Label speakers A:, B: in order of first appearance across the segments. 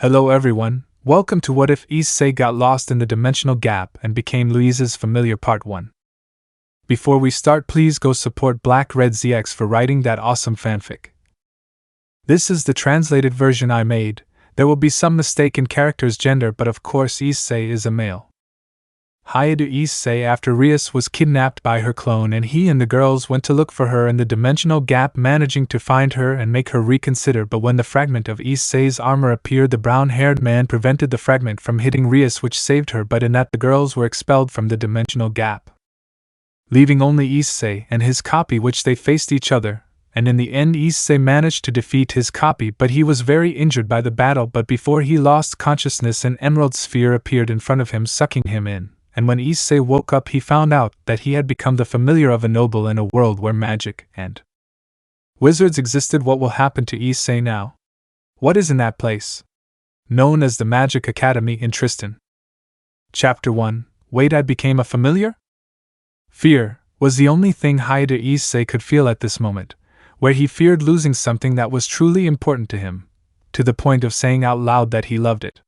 A: Hello everyone, welcome to What If Issei Got Lost in the Dimensional Gap and Became Louise's Familiar Part 1. Before we start, please go support BlackRedZX for writing that awesome fanfic. This is the translated version I made. There will be some mistake in character's gender, but of course Issei is a male. Hyoudou Issei, after Rias was kidnapped by her clone and he and the girls went to look for her in the dimensional gap, managing to find her and make her reconsider, but when the fragment of Issei's armor appeared, the brown-haired man prevented the fragment from hitting Rias, which saved her, but in that the girls were expelled from the dimensional gap, leaving only Issei and his copy, which they faced each other, and in the end Issei managed to defeat his copy, but he was very injured by the battle. But before he lost consciousness, an emerald sphere appeared in front of him, sucking him in. And when Issei woke up, he found out that he had become the familiar of a noble in a world where magic and wizards existed. What will happen to Issei now? What is in that place? Known as the Magic Academy in Tristan. Chapter 1. Wait, I became a familiar? Fear was the only thing Hyoudou Issei could feel at this moment, where he feared losing something that was truly important to him, to the point of saying out loud that he loved it.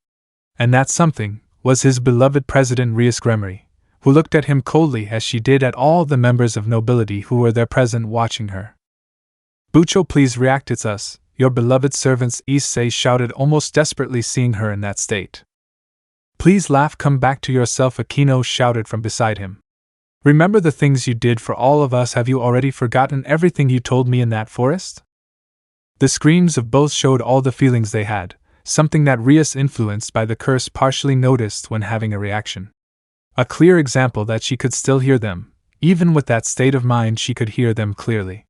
A: And that something was his beloved President Rius, who looked at him coldly as she did at all the members of nobility who were there present watching her. "Bucho, please react, it's us, your beloved servants," Issei shouted, almost desperately, seeing her in that state. "Please laugh, come back to yourself," Aquino shouted from beside him. "Remember the things you did for all of us. Have you already forgotten everything you told me in that forest?" The screams of both showed all the feelings they had, something that Rias, influenced by the curse, partially noticed when having a reaction. A clear example that she could still hear them. Even with that state of mind, she could hear them clearly.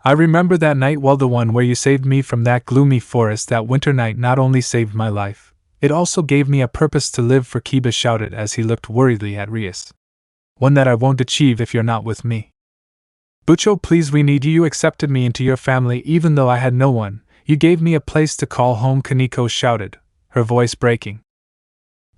A: "I remember that night, well, the one where you saved me from that gloomy forest. That winter night not only saved my life, it also gave me a purpose to live for," Kiba shouted as he looked worriedly at Rias. "One that I won't achieve if you're not with me. Bucho, please, we need you. You accepted me into your family even though I had no one. You gave me a place to call home," Kaneko shouted, her voice breaking.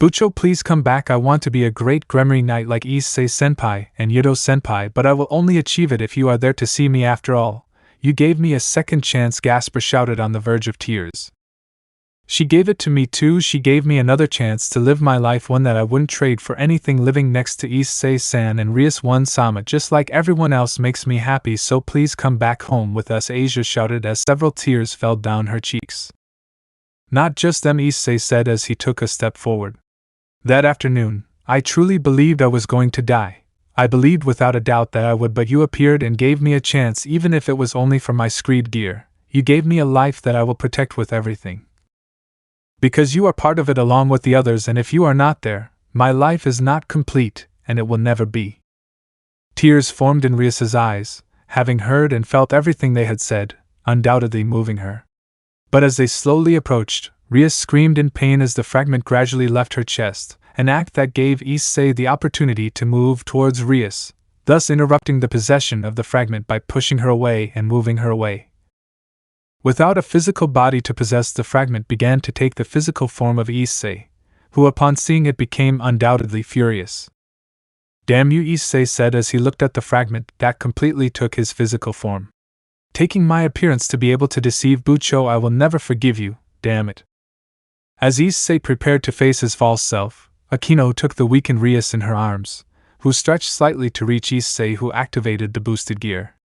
A: "Bucho, please come back. I want to be a great Gremry knight like Issei-senpai and Yudo-senpai, but I will only achieve it if you are there to see me. After all, you gave me a second chance," Gasper shouted on the verge of tears. "She gave it to me too. She gave me another chance to live my life, one that I wouldn't trade for anything. Living next to Issei-san and Rias-1 sama just like everyone else makes me happy, so please come back home with us," Asia shouted as several tears fell down her cheeks. "Not just them," Issei said as he took a step forward. "That afternoon, I truly believed I was going to die. I believed without a doubt that I would, but you appeared and gave me a chance, even if it was only for my screed gear. You gave me a life that I will protect with everything. Because you are part of it along with the others, and if you are not there, my life is not complete, and it will never be." Tears formed in Rias's eyes, having heard and felt everything they had said, undoubtedly moving her. But as they slowly approached, Rias screamed in pain as the fragment gradually left her chest, an act that gave Issei the opportunity to move towards Rias, thus interrupting the possession of the fragment by pushing her away and moving her away. Without a physical body to possess, the fragment began to take the physical form of Issei, who upon seeing it became undoubtedly furious. "Damn you," Issei said as he looked at the fragment that completely took his physical form. "Taking my appearance to be able to deceive Bucho, I will never forgive you, damn it." As Issei prepared to face his false self, Aquino took the weakened Rias in her arms, who stretched slightly to reach Issei, who activated the boosted gear,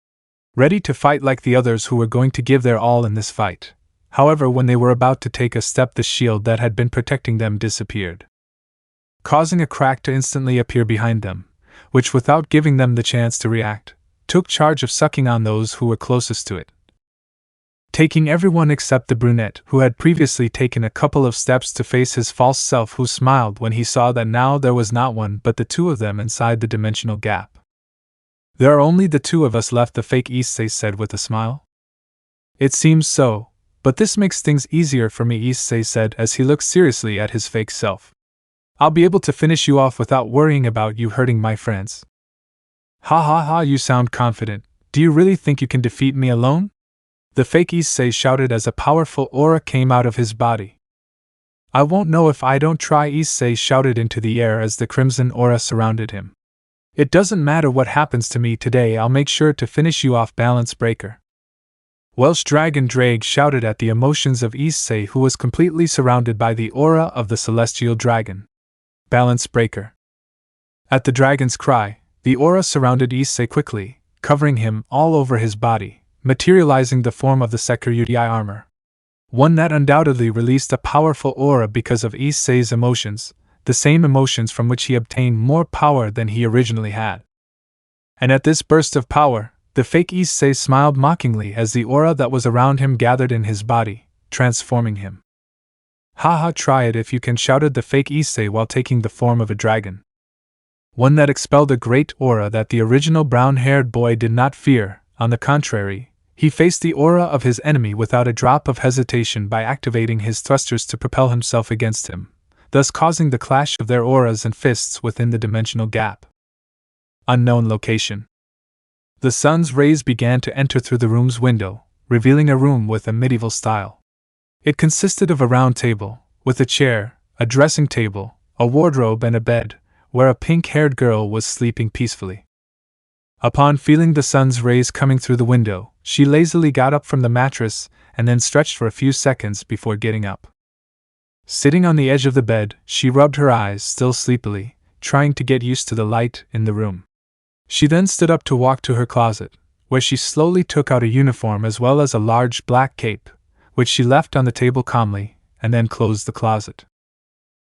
A: ready to fight like the others who were going to give their all in this fight. However, when they were about to take a step, the shield that had been protecting them disappeared, causing a crack to instantly appear behind them, which, without giving them the chance to react, took charge of sucking on those who were closest to it, taking everyone except the brunette, who had previously taken a couple of steps to face his false self, who smiled when he saw that now there was not one but the two of them inside the dimensional gap. "There are only the two of us left," the fake Issei said with a smile. "It seems so, but this makes things easier for me," Issei said as he looked seriously at his fake self. "I'll be able to finish you off without worrying about you hurting my friends." "Ha ha ha, you sound confident. Do you really think you can defeat me alone?" the fake Issei shouted as a powerful aura came out of his body. "I won't know if I don't try," Issei shouted into the air as the crimson aura surrounded him. "It doesn't matter what happens to me today, I'll make sure to finish you off, Balance Breaker." Welsh Dragon Drake shouted at the emotions of Issei, who was completely surrounded by the aura of the celestial dragon. Balance breaker. At the dragon's cry, the aura surrounded Issei quickly, covering him all over his body, materializing the form of the Security armor. One that undoubtedly released a powerful aura because of Issei's emotions, the same emotions from which he obtained more power than he originally had. And at this burst of power, the fake Issei smiled mockingly as the aura that was around him gathered in his body, transforming him. "Haha, try it if you can," shouted the fake Issei while taking the form of a dragon. One that expelled a great aura that the original brown-haired boy did not fear. On the contrary, he faced the aura of his enemy without a drop of hesitation by activating his thrusters to propel himself against him, thus causing the clash of their auras and fists within the dimensional gap. Unknown location. The sun's rays began to enter through the room's window, revealing a room with a medieval style. It consisted of a round table, with a chair, a dressing table, a wardrobe and a bed, where a pink-haired girl was sleeping peacefully. Upon feeling the sun's rays coming through the window, she lazily got up from the mattress and then stretched for a few seconds before getting up. Sitting on the edge of the bed, she rubbed her eyes still sleepily, trying to get used to the light in the room. She then stood up to walk to her closet, where she slowly took out a uniform as well as a large black cape, which she left on the table calmly, and then closed the closet.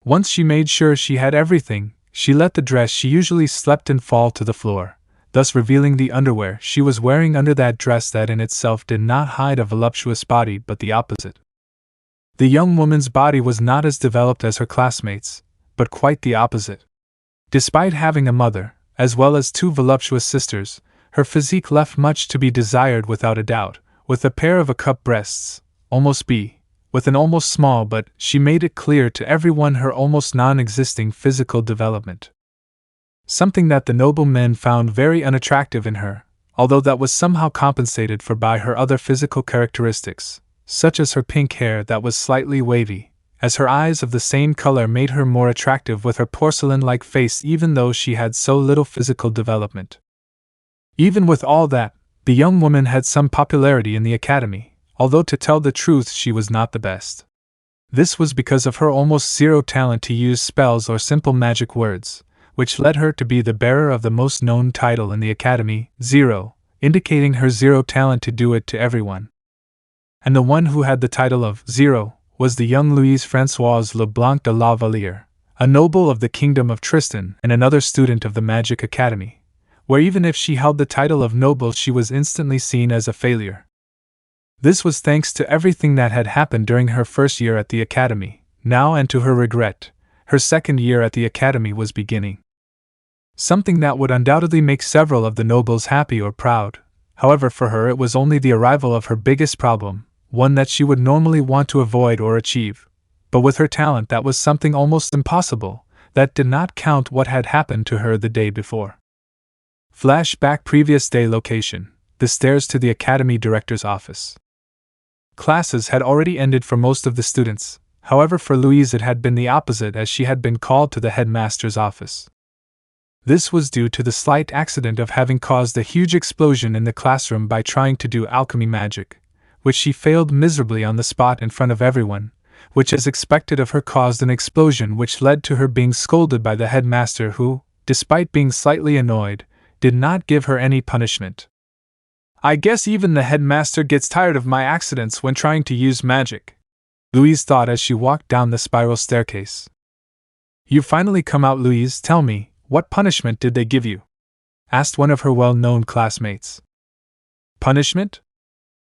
A: Once she made sure she had everything, she let the dress she usually slept in fall to the floor, thus revealing the underwear she was wearing under that dress that in itself did not hide a voluptuous body but the opposite. The young woman's body was not as developed as her classmates, but quite the opposite. Despite having a mother, as well as two voluptuous sisters, her physique left much to be desired without a doubt, with a pair of A-cup breasts, almost B, with an almost small, but she made it clear to everyone her almost non-existing physical development. Something that the noblemen found very unattractive in her, although that was somehow compensated for by her other physical characteristics, such as her pink hair that was slightly wavy, as her eyes of the same color made her more attractive with her porcelain-like face even though she had so little physical development. Even with all that, the young woman had some popularity in the academy, although to tell the truth she was not the best. This was because of her almost zero talent to use spells or simple magic words, which led her to be the bearer of the most known title in the academy, Zero, indicating her zero talent to do it to everyone. And the one who had the title of Zero was the young Louise Françoise Leblanc de la Valliere, a noble of the kingdom of Tristan and another student of the Magic Academy, where even if she held the title of noble she was instantly seen as a failure. This was thanks to everything that had happened during her first year at the academy. Now, and to her regret, her second year at the academy was beginning. Something that would undoubtedly make several of the nobles happy or proud. However, for her it was only the arrival of her biggest problem, one that she would normally want to avoid or achieve. But with her talent that was something almost impossible, that did not count what had happened to her the day before. Flashback previous day location, the stairs to the academy director's office. Classes had already ended for most of the students, however for Louise it had been the opposite as she had been called to the headmaster's office. This was due to the slight accident of having caused a huge explosion in the classroom by trying to do alchemy magic, which she failed miserably on the spot in front of everyone, which as expected of her caused an explosion which led to her being scolded by the headmaster who, despite being slightly annoyed, did not give her any punishment. "I guess even the headmaster gets tired of my accidents when trying to use magic," Louise thought as she walked down the spiral staircase. "You finally come out, Louise. Tell me, what punishment did they give you?" asked one of her well-known classmates. "Punishment?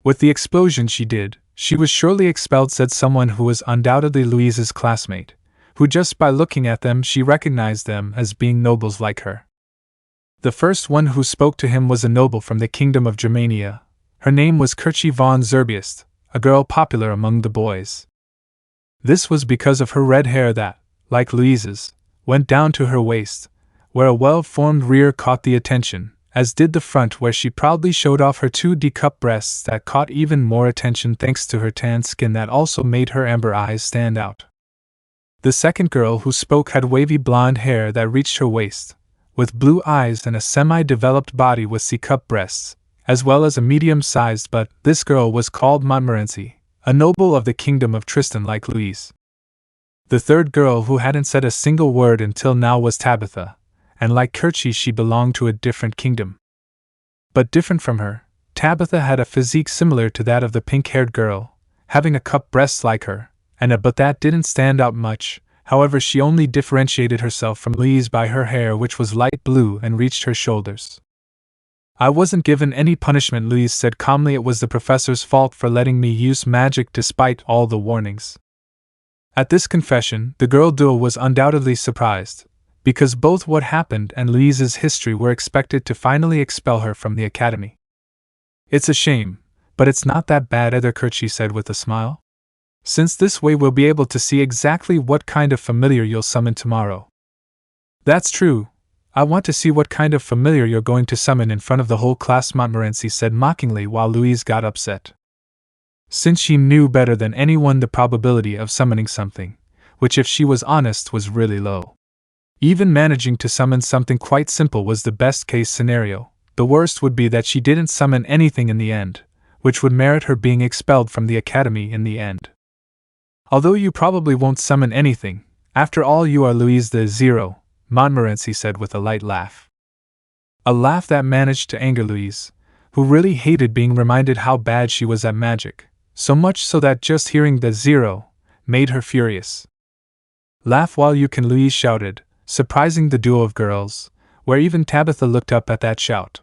A: With the explosion she did, she was surely expelled," said someone who was undoubtedly Louise's classmate, who just by looking at them she recognized them as being nobles like her. The first one who spoke to him was a noble from the kingdom of Germania. Her name was Kirche von Zerbiest, a girl popular among the boys. This was because of her red hair that, like Louise's, went down to her waist, where a well-formed rear caught the attention, as did the front where she proudly showed off her two D-cup breasts that caught even more attention thanks to her tan skin that also made her amber eyes stand out. The second girl who spoke had wavy blonde hair that reached her waist, with blue eyes and a semi-developed body with C-cup breasts, as well as a medium-sized, but this girl was called Montmorency, a noble of the kingdom of Tristan like Louise. The third girl who hadn't said a single word until now was Tabitha, and like Kerchi she belonged to a different kingdom. But different from her, Tabitha had a physique similar to that of the pink-haired girl, having a cup breast like her, but that didn't stand out much. However, she only differentiated herself from Louise by her hair, which was light blue and reached her shoulders. I wasn't given any punishment, Louise said calmly. It was the professor's fault for letting me use magic despite all the warnings. At this confession, the girl Duel was undoubtedly surprised, because both what happened and Louise's history were expected to finally expel her from the academy. It's a shame, but it's not that bad either, Kerchi said with a smile. Since this way we'll be able to see exactly what kind of familiar you'll summon tomorrow. That's true. I want to see what kind of familiar you're going to summon in front of the whole class, Montmorency said mockingly while Louise got upset. Since she knew better than anyone the probability of summoning something, which if she was honest was really low. Even managing to summon something quite simple was the best case scenario. The worst would be that she didn't summon anything in the end, which would merit her being expelled from the academy in the end. Although you probably won't summon anything, after all you are Louise the Zero, Montmorency said with a light laugh. A laugh that managed to anger Louise, who really hated being reminded how bad she was at magic, so much so that just hearing the Zero made her furious. Laugh while you can, Louise shouted, surprising the duo of girls, where even Tabitha looked up at that shout.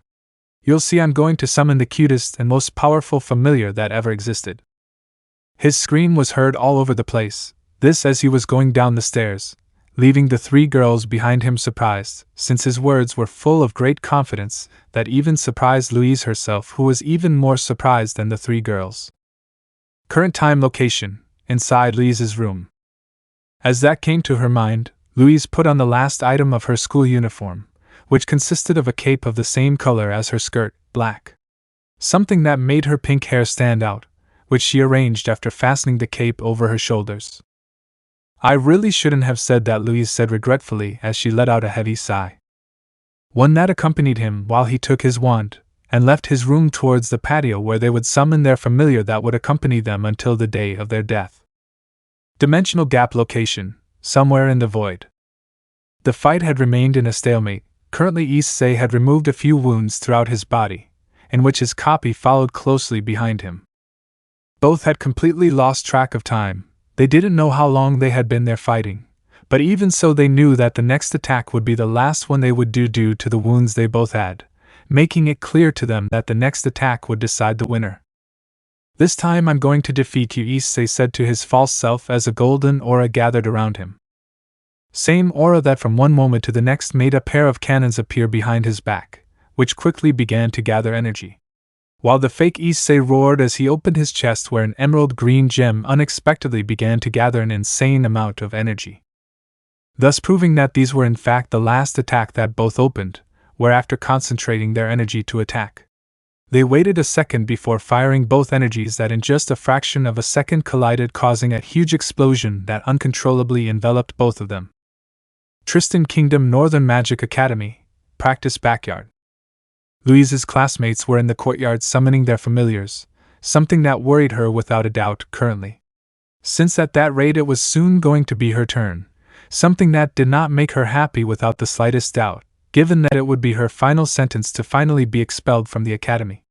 A: You'll see I'm going to summon the cutest and most powerful familiar that ever existed. His scream was heard all over the place, this as he was going down the stairs, leaving the three girls behind him surprised, since his words were full of great confidence that even surprised Louise herself, who was even more surprised than the three girls. Current time location, inside Louise's room. As that came to her mind, Louise put on the last item of her school uniform, which consisted of a cape of the same color as her skirt, black. Something that made her pink hair stand out, which she arranged after fastening the cape over her shoulders. I really shouldn't have said that, Louise said regretfully as she let out a heavy sigh. One that accompanied him while he took his wand and left his room towards the patio where they would summon their familiar that would accompany them until the day of their death. Dimensional gap location, somewhere in the void. The fight had remained in a stalemate. Currently Issei had removed a few wounds throughout his body, in which his copy followed closely behind him. Both had completely lost track of time. They didn't know how long they had been there fighting, but even so they knew that the next attack would be the last one they would do due to the wounds they both had, making it clear to them that the next attack would decide the winner. This time I'm going to defeat you, Issei said to his false self as a golden aura gathered around him. Same aura that from one moment to the next made a pair of cannons appear behind his back, which quickly began to gather energy. While the fake Issei roared as he opened his chest where an emerald green gem unexpectedly began to gather an insane amount of energy, thus proving that these were in fact the last attack that both opened, whereafter concentrating their energy to attack. They waited a second before firing both energies that in just a fraction of a second collided, causing a huge explosion that uncontrollably enveloped both of them. Tristan Kingdom Northern Magic Academy, Practice Backyard. Louise's classmates were in the courtyard summoning their familiars, something that worried her without a doubt currently. Since at that rate it was soon going to be her turn, something that did not make her happy without the slightest doubt, given that it would be her final sentence to finally be expelled from the academy,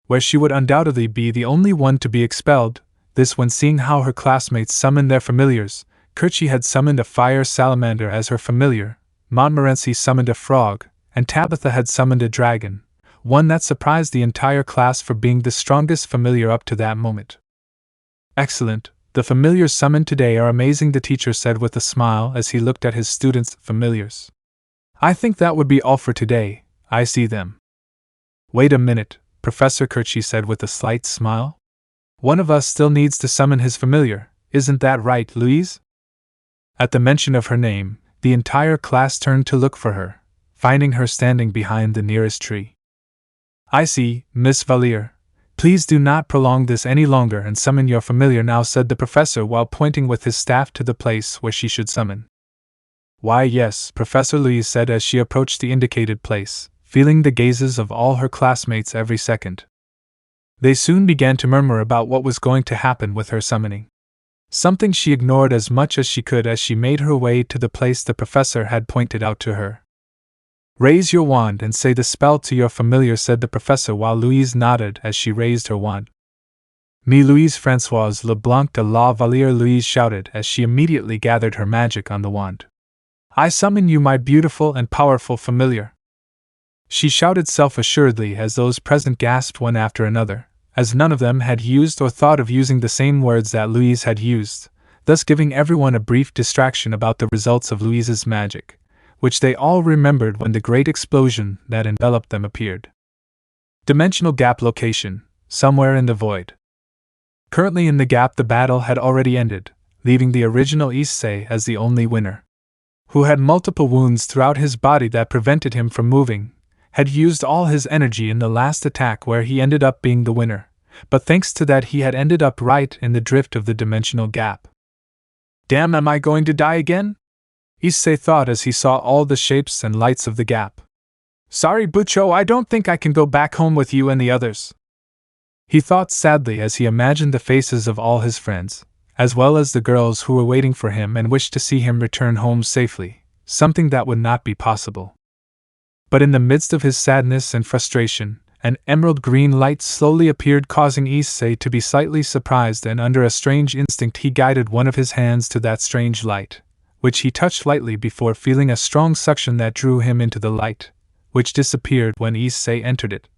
A: where she would undoubtedly be the only one to be expelled. This when seeing how her classmates summoned their familiars. Kerchi had summoned a fire salamander as her familiar, Montmorency summoned a frog, and Tabitha had summoned a dragon, one that surprised the entire class for being the strongest familiar up to that moment. Excellent, the familiars summoned today are amazing, the teacher said with a smile as he looked at his students' familiars. I think that would be all for today. I see them. Wait a minute, Professor Kerchi said with a slight smile. One of us still needs to summon his familiar, isn't that right, Louise? At the mention of her name, the entire class turned to look for her, finding her standing behind the nearest tree. I see, Miss Valier. Please do not prolong this any longer and summon your familiar now, said the professor while pointing with his staff to the place where she should summon. Why yes, Professor, Louise said as she approached the indicated place, feeling the gazes of all her classmates every second. They soon began to murmur about what was going to happen with her summoning. Something she ignored as much as she could as she made her way to the place the professor had pointed out to her. "Raise your wand and say the spell to your familiar," said the professor while Louise nodded as she raised her wand. "Me Louise Françoise Leblanc de la Valliere," Louise shouted as she immediately gathered her magic on the wand. "I summon you, my beautiful and powerful familiar." She shouted self-assuredly as those present gasped one after another, as none of them had used or thought of using the same words that Louise had used, thus giving everyone a brief distraction about the results of Louise's magic, which they all remembered when the great explosion that enveloped them appeared. Dimensional gap location, somewhere in the void. Currently in the gap, the battle had already ended, leaving the original Issei as the only winner. Who had multiple wounds throughout his body that prevented him from moving, had used all his energy in the last attack where he ended up being the winner, but thanks to that he had ended up right in the drift of the dimensional gap. "Damn, am I going to die again?" Issei thought as he saw all the shapes and lights of the gap. "Sorry, Bucho, I don't think I can go back home with you and the others," he thought sadly as he imagined the faces of all his friends, as well as the girls who were waiting for him and wished to see him return home safely, something that would not be possible. But in the midst of his sadness and frustration, an emerald green light slowly appeared, causing Issei to be slightly surprised, and under a strange instinct he guided one of his hands to that strange light, which he touched lightly before feeling a strong suction that drew him into the light, which disappeared when Issei entered it,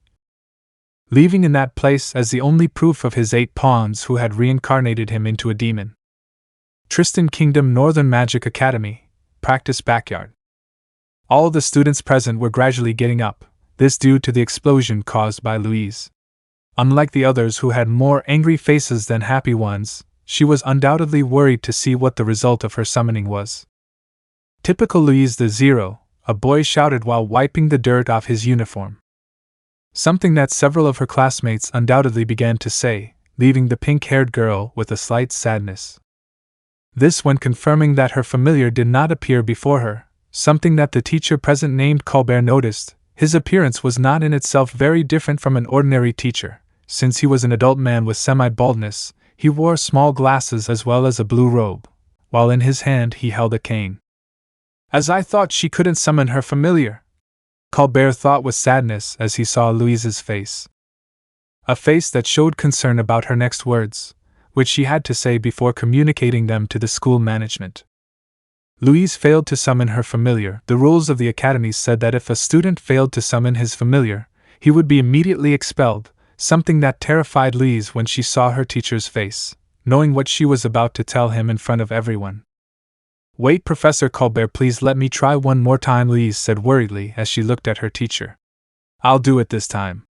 A: leaving in that place as the only proof of his 8 pawns who had reincarnated him into a demon. Tristan Kingdom Northern Magic Academy, Practice Backyard. All the students present were gradually getting up, this due to the explosion caused by Louise. Unlike the others who had more angry faces than happy ones, she was undoubtedly worried to see what the result of her summoning was. "Typical Louise the Zero," a boy shouted while wiping the dirt off his uniform. Something that several of her classmates undoubtedly began to say, leaving the pink-haired girl with a slight sadness. This when confirming that her familiar did not appear before her, something that the teacher present named Colbert noticed. His appearance was not in itself very different from an ordinary teacher, since he was an adult man with semi-baldness. He wore small glasses as well as a blue robe, while in his hand he held a cane. "As I thought she couldn't summon her familiar," Colbert thought with sadness as he saw Louise's face. A face that showed concern about her next words, which she had to say before communicating them to the school management. Louise failed to summon her familiar. The rules of the academy said that if a student failed to summon his familiar, he would be immediately expelled, something that terrified Louise when she saw her teacher's face, knowing what she was about to tell him in front of everyone. "Wait, Professor Colbert, please let me try one more time," Louise said worriedly as she looked at her teacher. "I'll do it this time."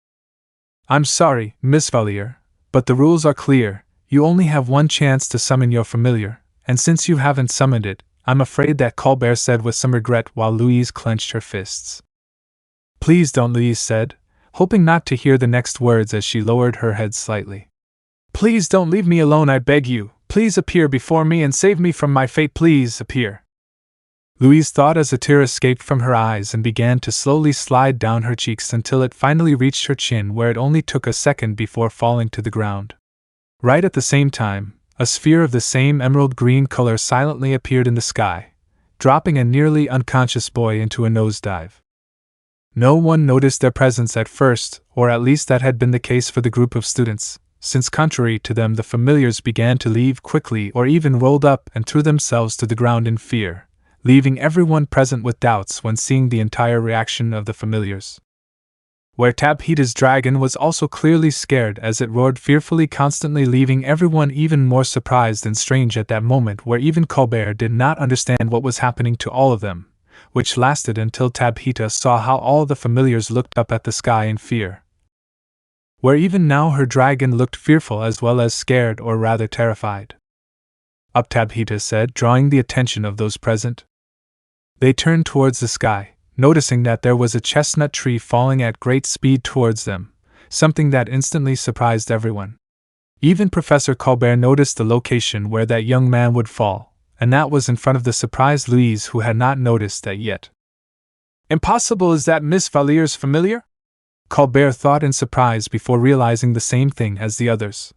A: "I'm sorry, Miss Valliere, but the rules are clear. You only have one chance to summon your familiar, and since you haven't summoned it, I'm afraid that," Colbert said with some regret while Louise clenched her fists. "Please don't," Louise said, hoping not to hear the next words as she lowered her head slightly. "Please don't leave me alone, I beg you. Please appear before me and save me from my fate. Please appear." Louise thought as a tear escaped from her eyes and began to slowly slide down her cheeks until it finally reached her chin, where it only took a second before falling to the ground. Right at the same time, a sphere of the same emerald green color silently appeared in the sky, dropping a nearly unconscious boy into a nosedive. No one noticed their presence at first, or at least that had been the case for the group of students, since contrary to them the familiars began to leave quickly or even rolled up and threw themselves to the ground in fear, leaving everyone present with doubts when seeing the entire reaction of the familiars. Where Tabhita's dragon was also clearly scared as it roared fearfully, constantly leaving everyone even more surprised and strange at that moment, where even Colbert did not understand what was happening to all of them, which lasted until Tabhita saw how all the familiars looked up at the sky in fear. Where even now her dragon looked fearful as well as scared, or rather terrified. "Up," Tabhita said, drawing the attention of those present. They turned towards the sky, noticing that there was a chestnut tree falling at great speed towards them, something that instantly surprised everyone. Even Professor Colbert noticed the location where that young man would fall, and that was in front of the surprised Louise, who had not noticed that yet. Impossible, is that Miss Valier's familiar? Colbert thought in surprise before realizing the same thing as the others.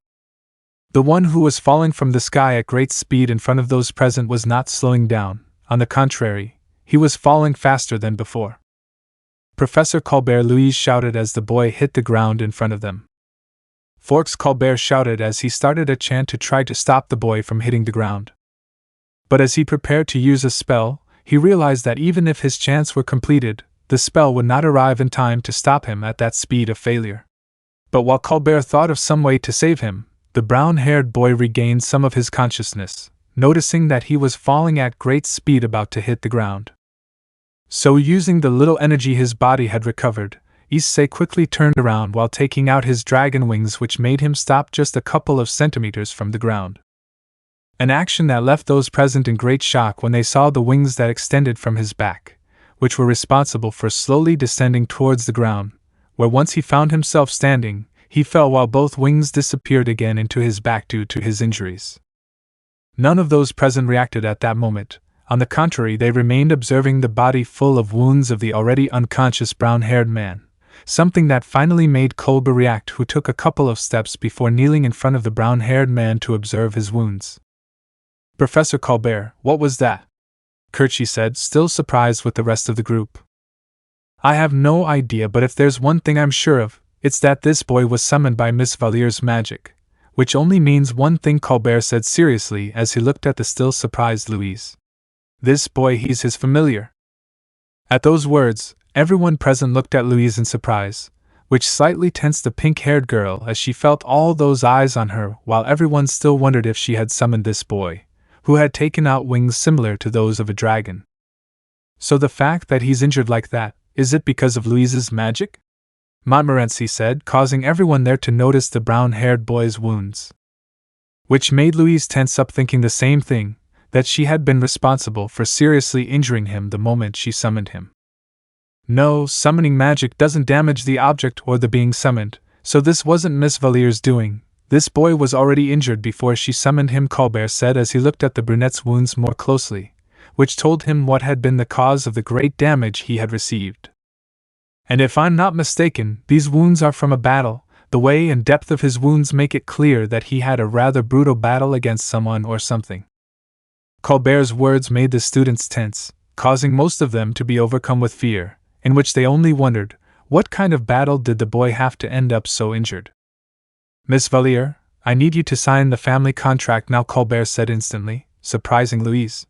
A: The one who was falling from the sky at great speed in front of those present was not slowing down. On the contrary, he was falling faster than before. Professor Colbert, Louise shouted as the boy hit the ground in front of them. Forks, Colbert shouted as he started a chant to try to stop the boy from hitting the ground. But as he prepared to use a spell, he realized that even if his chants were completed, the spell would not arrive in time to stop him at that speed of failure. But while Colbert thought of some way to save him, the brown-haired boy regained some of his consciousness, noticing that he was falling at great speed about to hit the ground. So using the little energy his body had recovered, Issei quickly turned around while taking out his dragon wings, which made him stop just a couple of centimeters from the ground. An action that left those present in great shock when they saw the wings that extended from his back, which were responsible for slowly descending towards the ground, where once he found himself standing, he fell while both wings disappeared again into his back due to his injuries. None of those present reacted at that moment. On the contrary, they remained observing the body full of wounds of the already unconscious brown-haired man, something that finally made Colbert react, who took a couple of steps before kneeling in front of the brown-haired man to observe his wounds. Professor Colbert, what was that? Courtyard said, still surprised with the rest of the group. I have no idea, but if there's one thing I'm sure of, it's that this boy was summoned by Miss Valier's magic, which only means one thing, Colbert said seriously as he looked at the still surprised Louise. This boy, he's his familiar. At those words, everyone present looked at Louise in surprise, which slightly tensed the pink-haired girl as she felt all those eyes on her, while everyone still wondered if she had summoned this boy, who had taken out wings similar to those of a dragon. So the fact that he's injured like that, is it because of Louise's magic? Montmorency said, causing everyone there to notice the brown-haired boy's wounds. Which made Louise tense up, thinking the same thing, that she had been responsible for seriously injuring him the moment she summoned him. No, summoning magic doesn't damage the object or the being summoned, so this wasn't Miss Valier's doing. This boy was already injured before she summoned him, Colbert said as he looked at the brunette's wounds more closely, which told him what had been the cause of the great damage he had received. And if I'm not mistaken, these wounds are from a battle. The way and depth of his wounds make it clear that he had a rather brutal battle against someone or something. Colbert's words made the students tense, causing most of them to be overcome with fear, in which they only wondered, what kind of battle did the boy have to end up so injured? Miss Valier, I need you to sign the family contract now, Colbert said instantly, surprising Louise.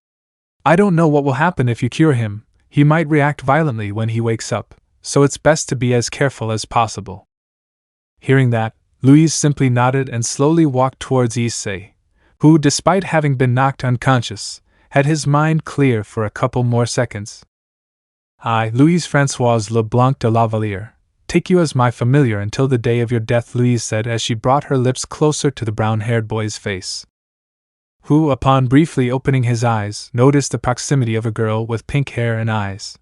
A: I don't know what will happen if you cure him. He might react violently when he wakes up, so it's best to be as careful as possible. Hearing that, Louise simply nodded and slowly walked towards Issei, who, despite having been knocked unconscious, had his mind clear for a couple more seconds. I, Louise Françoise Leblanc de la Valliere, take you as my familiar until the day of your death, Louise said as she brought her lips closer to the brown-haired boy's face, who, upon briefly opening his eyes, noticed the proximity of a girl with pink hair and eyes,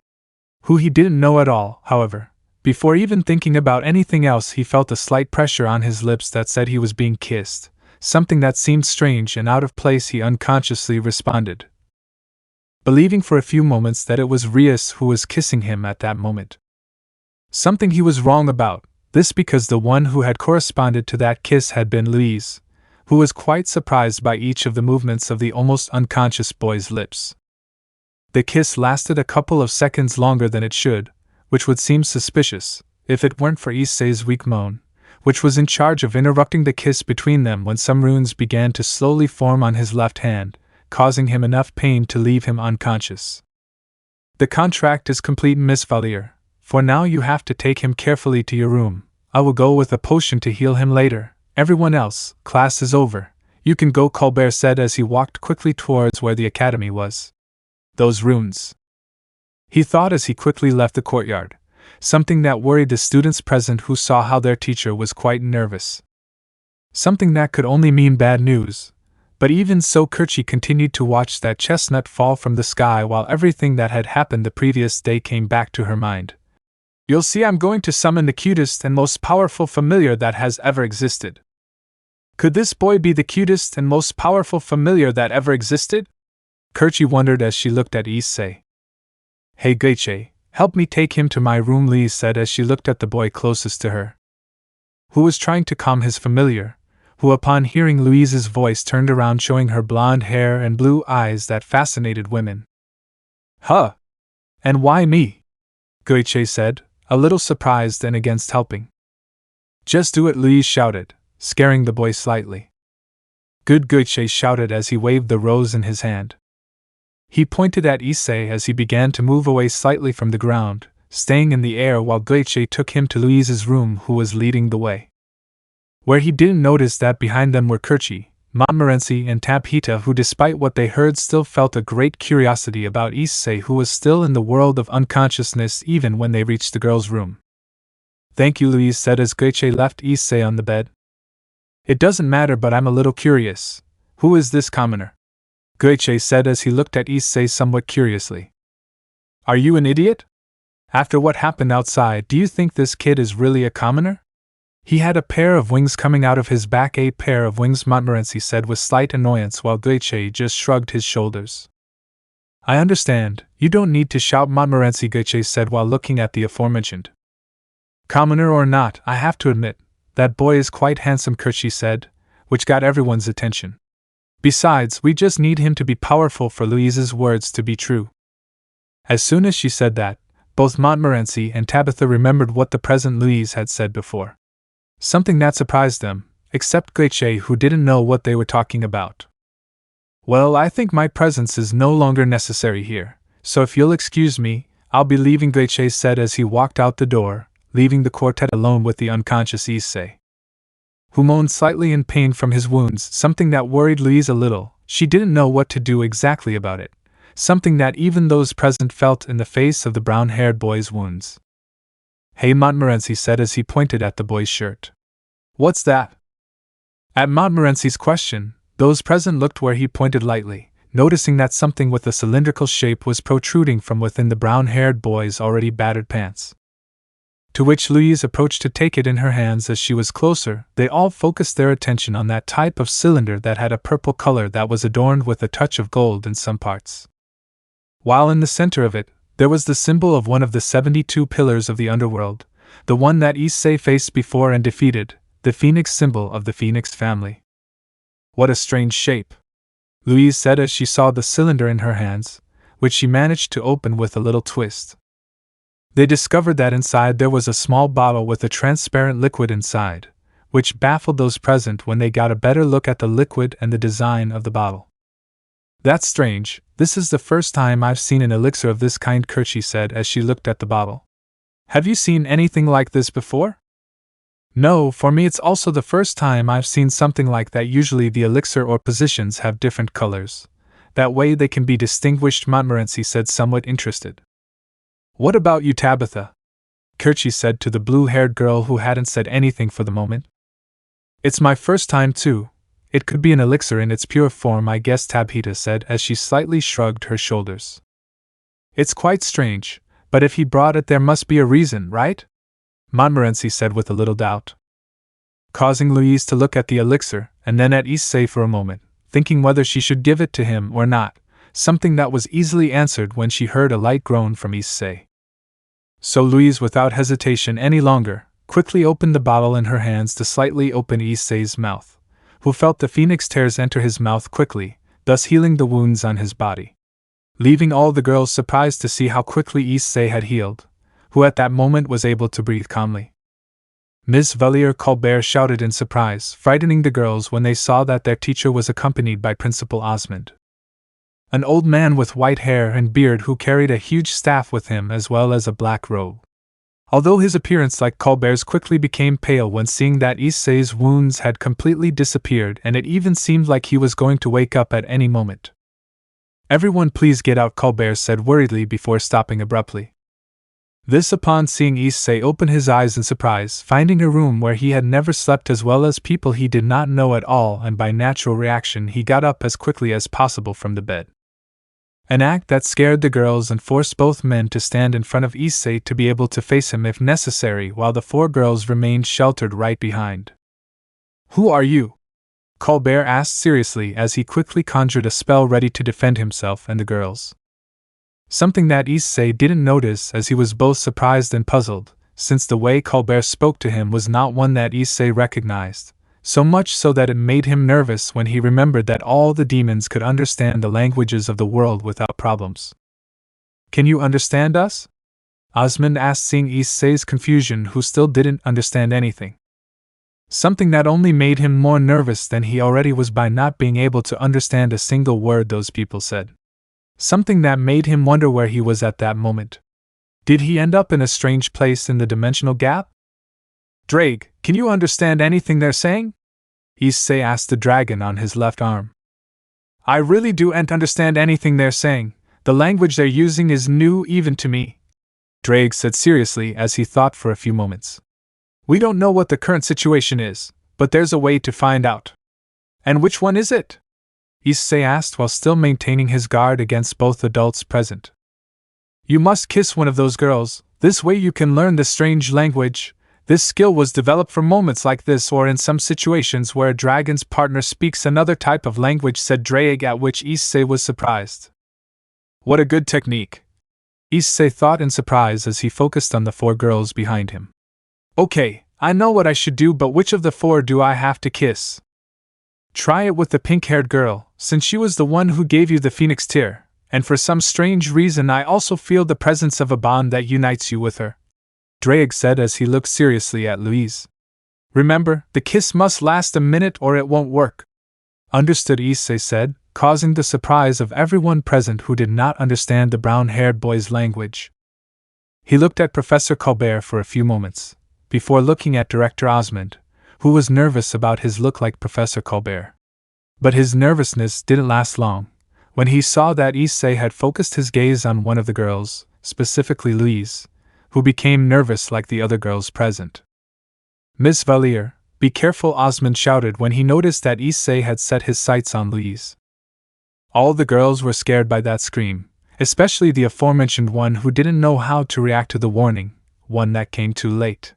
A: who he didn't know at all. However, before even thinking about anything else, he felt a slight pressure on his lips that said he was being kissed. Something that seemed strange and out of place. He unconsciously responded, believing for a few moments that it was Rius who was kissing him at that moment. Something he was wrong about, this because the one who had corresponded to that kiss had been Louise, who was quite surprised by each of the movements of the almost unconscious boy's lips. The kiss lasted a couple of seconds longer than it should, which would seem suspicious, if it weren't for Issei's weak moan, which was in charge of interrupting the kiss between them when some runes began to slowly form on his left hand, causing him enough pain to leave him unconscious. The contract is complete, Miss Valliere. For now you have to take him carefully to your room. I will go with a potion to heal him later. Everyone else, class is over. You can go, Colbert said as he walked quickly towards where the academy was. Those runes, he thought as he quickly left the courtyard, something that worried the students present who saw how their teacher was quite nervous. Something that could only mean bad news. But even so, Courtyard continued to watch that chestnut fall from the sky while everything that had happened the previous day came back to her mind. You'll see, I'm going to summon the cutest and most powerful familiar that has ever existed. Could this boy be the cutest and most powerful familiar that ever existed? Courtyard wondered as she looked at Issei. Hey Geiche, Help me take him to my room, Louise said as she looked at the boy closest to her, who was trying to calm his familiar, who upon hearing Louise's voice turned around showing her blonde hair and blue eyes that fascinated women. Huh! And why me? Issei said, a little surprised and against helping. Just do it, Louise shouted, scaring the boy slightly. Good, Issei shouted as he waved the rose in his hand. He pointed at Issei as he began to move away slightly from the ground, staying in the air while Issei took him to Louise's room, who was leading the way. Where he didn't notice that behind them were Courtyard, Montmorency and Tabitha, who despite what they heard still felt a great curiosity about Issei, who was still in the world of unconsciousness even when they reached the girl's room. Thank you, Louise said as Issei left Issei on the bed. It doesn't matter, but I'm a little curious. Who is this commoner? Issei said as he looked at Issei somewhat curiously. Are you an idiot? After what happened outside, do you think this kid is really a commoner? He had a pair of wings coming out of his back. A pair of wings, Montmorency said with slight annoyance while Issei just shrugged his shoulders. I understand, you don't need to shout, Montmorency, Issei said while looking at the aforementioned. Commoner or not, I have to admit, that boy is quite handsome, Courtyard said, which got everyone's attention. Besides, we just need him to be powerful for Louise's words to be true. As soon as she said that, both Montmorency and Tabitha remembered what the present Louise had said before. Something that surprised them, except Issei, who didn't know what they were talking about. Well, I think my presence is no longer necessary here, so if you'll excuse me, I'll be leaving, Issei said as he walked out the door, leaving the quartet alone with the unconscious Issei, who moaned slightly in pain from his wounds, something that worried Louise a little. She didn't know what to do exactly about it, something that even those present felt in the face of the brown-haired boy's wounds. Hey, Montmorency said as he pointed at the boy's shirt. What's that? At Montmorency's question, those present looked where he pointed lightly, noticing that something with a cylindrical shape was protruding from within the brown-haired boy's already battered pants. To which Louise approached to take it in her hands. As she was closer, they all focused their attention on that type of cylinder that had a purple color that was adorned with a touch of gold in some parts. While in the center of it, there was the symbol of one of the 72 pillars of the underworld, the one that Issei faced before and defeated, the phoenix symbol of the phoenix family. What a strange shape, Louise said as she saw the cylinder in her hands, which she managed to open with a little twist. They discovered that inside there was a small bottle with a transparent liquid inside, which baffled those present when they got a better look at the liquid and the design of the bottle. That's strange, this is the first time I've seen an elixir of this kind, Courtyard said as she looked at the bottle. Have you seen anything like this before? No, for me it's also the first time I've seen something like that. Usually the elixir or positions have different colors. That way they can be distinguished, Montmorency said somewhat interested. What about you, Tabitha? Courtyard said to the blue-haired girl who hadn't said anything for the moment. It's my first time too. It could be an elixir in its pure form, I guess, Tabitha said as she slightly shrugged her shoulders. It's quite strange, but if he brought it there must be a reason, right? Montmorency said with a little doubt, causing Louise to look at the elixir and then at Issei for a moment, thinking whether she should give it to him or not, something that was easily answered when she heard a light groan from Issei. So Louise, without hesitation any longer, quickly opened the bottle in her hands to slightly open Issei's mouth, who felt the phoenix tears enter his mouth quickly, thus healing the wounds on his body, leaving all the girls surprised to see how quickly Issei had healed, who at that moment was able to breathe calmly. Miss Valier Colbert shouted in surprise, frightening the girls when they saw that their teacher was accompanied by Principal Osmond, an old man with white hair and beard who carried a huge staff with him as well as a black robe. Although his appearance, like Colbert's, quickly became pale when seeing that Issei's wounds had completely disappeared and it even seemed like he was going to wake up at any moment. Everyone please get out, Colbert said worriedly before stopping abruptly. This upon seeing Issei open his eyes in surprise, finding a room where he had never slept as well as people he did not know at all, and by natural reaction he got up as quickly as possible from the bed. An act that scared the girls and forced both men to stand in front of Issei to be able to face him if necessary, while the four girls remained sheltered right behind. Who are you? Colbert asked seriously as he quickly conjured a spell ready to defend himself and the girls. Something that Issei didn't notice, as he was both surprised and puzzled, since the way Colbert spoke to him was not one that Issei recognized, so much so that it made him nervous when he remembered that all the demons could understand the languages of the world without problems. "Can you understand us?" Osmond asked, seeing Issei's confusion, who still didn't understand anything. Something that only made him more nervous than he already was by not being able to understand a single word those people said. Something that made him wonder where he was at that moment. Did he end up in a strange place in the dimensional gap? "Drake, can you understand anything they're saying?" Issei asked the dragon on his left arm. "I really don't understand anything they're saying. The language they're using is new even to me," Drake said seriously as he thought for a few moments. "We don't know what the current situation is, but there's a way to find out." "And which one is it?" Issei asked while still maintaining his guard against both adults present. "You must kiss one of those girls, this way you can learn the strange language. This skill was developed for moments like this or in some situations where a dragon's partner speaks another type of language," said Drake, at which Issei was surprised. "What a good technique," Issei thought in surprise as he focused on the 4 girls behind him. "Okay, I know what I should do, but which of the 4 do I have to kiss?" "Try it with the pink-haired girl, since she was the one who gave you the phoenix tear, and for some strange reason I also feel the presence of a bond that unites you with her," Drake said as he looked seriously at Louise. "Remember, the kiss must last a minute or it won't work." "Understood," Issei said, causing the surprise of everyone present who did not understand the brown-haired boy's language. He looked at Professor Colbert for a few moments, before looking at Director Osmond, who was nervous about his look like Professor Colbert. But his nervousness didn't last long. When he saw that Issei had focused his gaze on one of the girls, specifically Louise, who became nervous like the other girls present. "Miss Valier, be careful," Osmond shouted when he noticed that Issei had set his sights on Louise. All the girls were scared by that scream, especially the aforementioned one who didn't know how to react to the warning, one that came too late.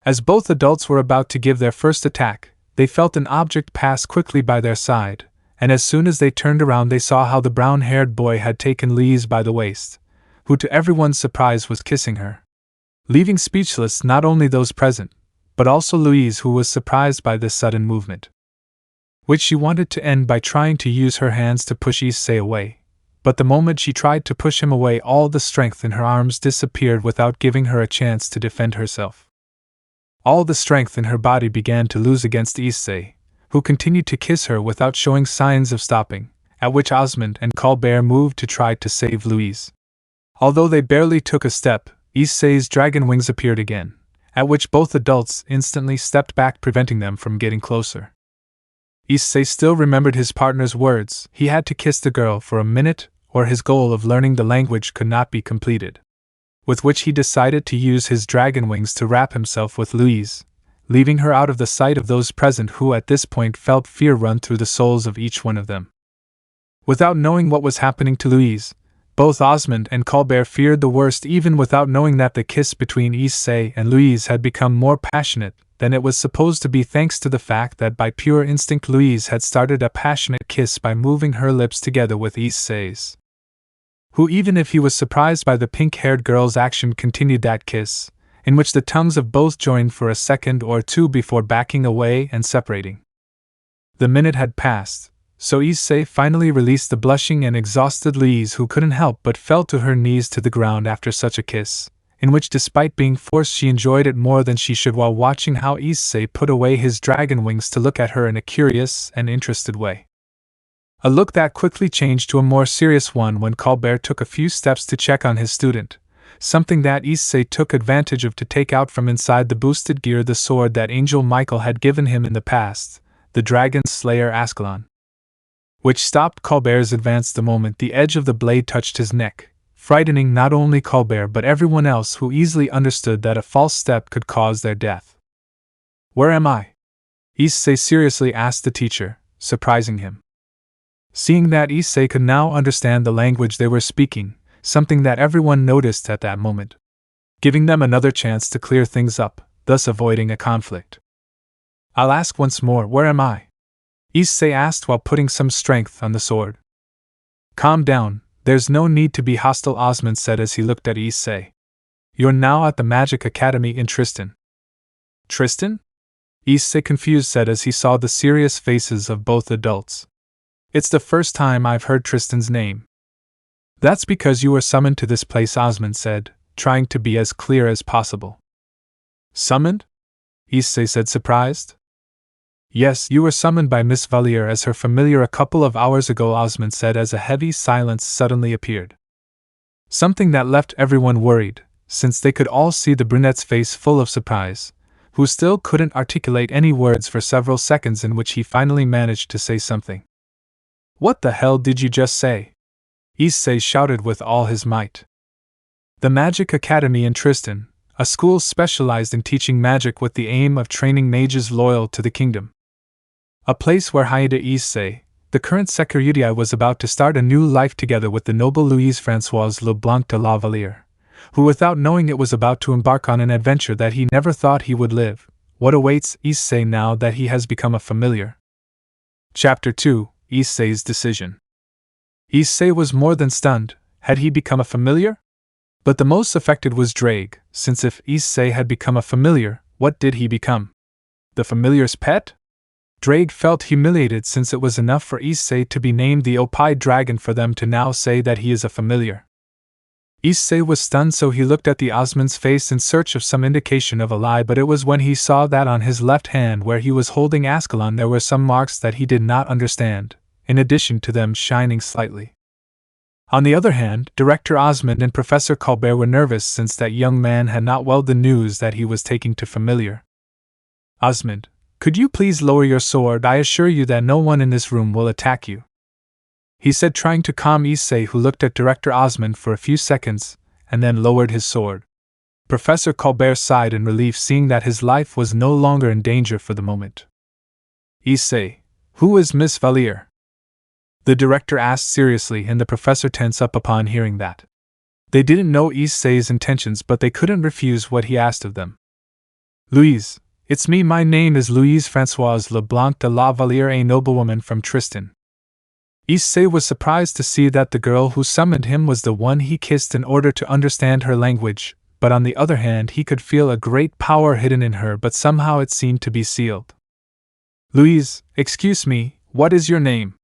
A: As both adults were about to give their first attack, they felt an object pass quickly by their side, and as soon as they turned around they saw how the brown-haired boy had taken Louise by the waist, who to everyone's surprise was kissing her, leaving speechless not only those present, but also Louise, who was surprised by this sudden movement, which she wanted to end by trying to use her hands to push Issei away. But the moment she tried to push him away, all the strength in her arms disappeared without giving her a chance to defend herself. All the strength in her body began to lose against Issei, who continued to kiss her without showing signs of stopping, at which Osmond and Colbert moved to try to save Louise. Although they barely took a step, Issei's dragon wings appeared again, at which both adults instantly stepped back, preventing them from getting closer. Issei still remembered his partner's words: he had to kiss the girl for a minute, or his goal of learning the language could not be completed. With which he decided to use his dragon wings to wrap himself with Louise, leaving her out of the sight of those present who at this point felt fear run through the souls of each one of them. Without knowing what was happening to Louise, both Osmond and Colbert feared the worst, even without knowing that the kiss between Issei and Louise had become more passionate than it was supposed to be, thanks to the fact that by pure instinct Louise had started a passionate kiss by moving her lips together with Issei's, who, even if he was surprised by the pink-haired girl's action, continued that kiss, in which the tongues of both joined for a second or two before backing away and separating. The minute had passed, so Issei finally released the blushing and exhausted Louise, who couldn't help but fell to her knees to the ground after such a kiss, in which despite being forced she enjoyed it more than she should, while watching how Issei put away his dragon wings to look at her in a curious and interested way. A look that quickly changed to a more serious one when Colbert took a few steps to check on his student, something that Issei took advantage of to take out from inside the boosted gear the sword that Angel Michael had given him in the past, the Dragon Slayer Ascalon, which stopped Colbert's advance the moment the edge of the blade touched his neck, frightening not only Colbert but everyone else, who easily understood that a false step could cause their death. "Where am I?" Issei seriously asked the teacher, surprising him. Seeing that Issei could now understand the language they were speaking, something that everyone noticed at that moment, giving them another chance to clear things up, thus avoiding a conflict. "I'll ask once more, where am I?" Issei asked while putting some strength on the sword. "Calm down, There's no need to be hostile, Osmond said as he looked at Issei. You're now at the Magic Academy in Tristan. Tristan? Issei confused said as he saw the serious faces of both adults. It's the first time I've heard Tristan's name. That's because you were summoned to this place, Osmond said, trying to be as clear as possible. Summoned? Issei said, surprised. Yes, you were summoned by Miss Valier as her familiar a couple of hours ago, Osmond said as a heavy silence suddenly appeared. Something that left everyone worried, since they could all see the brunette's face full of surprise, who still couldn't articulate any words for several seconds, in which he finally managed to say something. What the hell did you just say? Issei shouted with all his might. The Magic Academy in Tristan, a school specialized in teaching magic with the aim of training mages loyal to the kingdom. A place where Hyoudou Issei, the current Security, was about to start a new life together with the noble Louise Françoise Leblanc de la Valliere, who, without knowing it, was about to embark on an adventure that he never thought he would live. What awaits Issei now that he has become a familiar? Chapter 2: Issei's Decision. Issei was more than stunned. Had he become a familiar? But the most affected was Drake, since if Issei had become a familiar, what did he become? The familiar's pet? Drake felt humiliated, since it was enough for Issei to be named the Opie Dragon for them to now say that he is a familiar. Issei was stunned, so he looked at the Osmond's face in search of some indication of a lie, but it was when he saw that on his left hand where he was holding Ascalon there were some marks that he did not understand, in addition to them shining slightly. On the other hand, Director Osmond and Professor Colbert were nervous, since that young man had not welled the news that he was taking to familiar. Osmond, could you please lower your sword? I assure you that no one in this room will attack you, he said, trying to calm Issei, who looked at Director Osmond for a few seconds, and then lowered his sword. Professor Colbert sighed in relief, seeing that his life was no longer in danger for the moment. Issei, who is Miss Valier? The director asked seriously, and the professor tensed up upon hearing that. They didn't know Issei's intentions, but they couldn't refuse what he asked of them. Louise, it's me. My name is Louise Françoise Leblanc de la Valliere, a noblewoman from Tristan. Issei was surprised to see that the girl who summoned him was the one he kissed in order to understand her language, but on the other hand he could feel a great power hidden in her, but somehow it seemed to be sealed. Louise, excuse me, what is your name?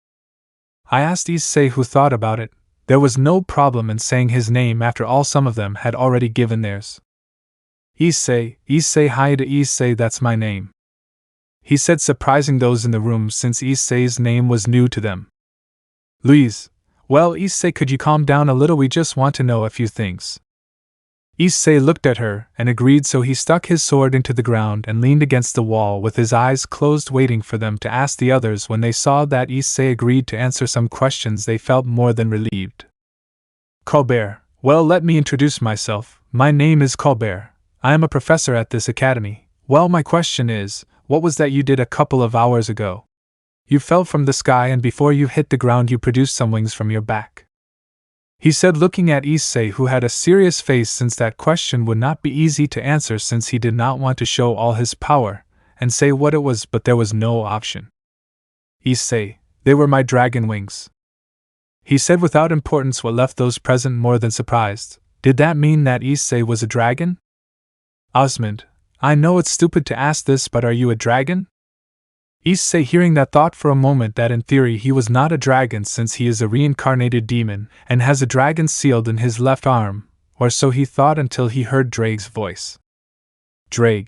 A: I asked Issei, who thought about it. There was no problem in saying his name, after all some of them had already given theirs. Hyoudou Issei, that's my name, he said, surprising those in the room since Issei's name was new to them. Louise, well, Issei, could you calm down a little? We just want to know a few things. Issei looked at her and agreed, so he stuck his sword into the ground and leaned against the wall with his eyes closed, waiting for them to ask the others. When they saw that Issei agreed to answer some questions, they felt more than relieved. Colbert, well, let me introduce myself. My name is Colbert. I am a professor at this academy. Well, my question is, what was that you did a couple of hours ago? You fell from the sky, and before you hit the ground you produced some wings from your back, he said, looking at Issei, who had a serious face, since that question would not be easy to answer, since he did not want to show all his power and say what it was, but there was no option. Issei, they were my dragon wings, he said without importance, what left those present more than surprised. Did that mean that Issei was a dragon? Osmond, I know it's stupid to ask this, but are you a dragon? Issei, hearing that, thought for a moment that in theory he was not a dragon, since he is a reincarnated demon and has a dragon sealed in his left arm, or so he thought, until he heard Drake's voice. Drake,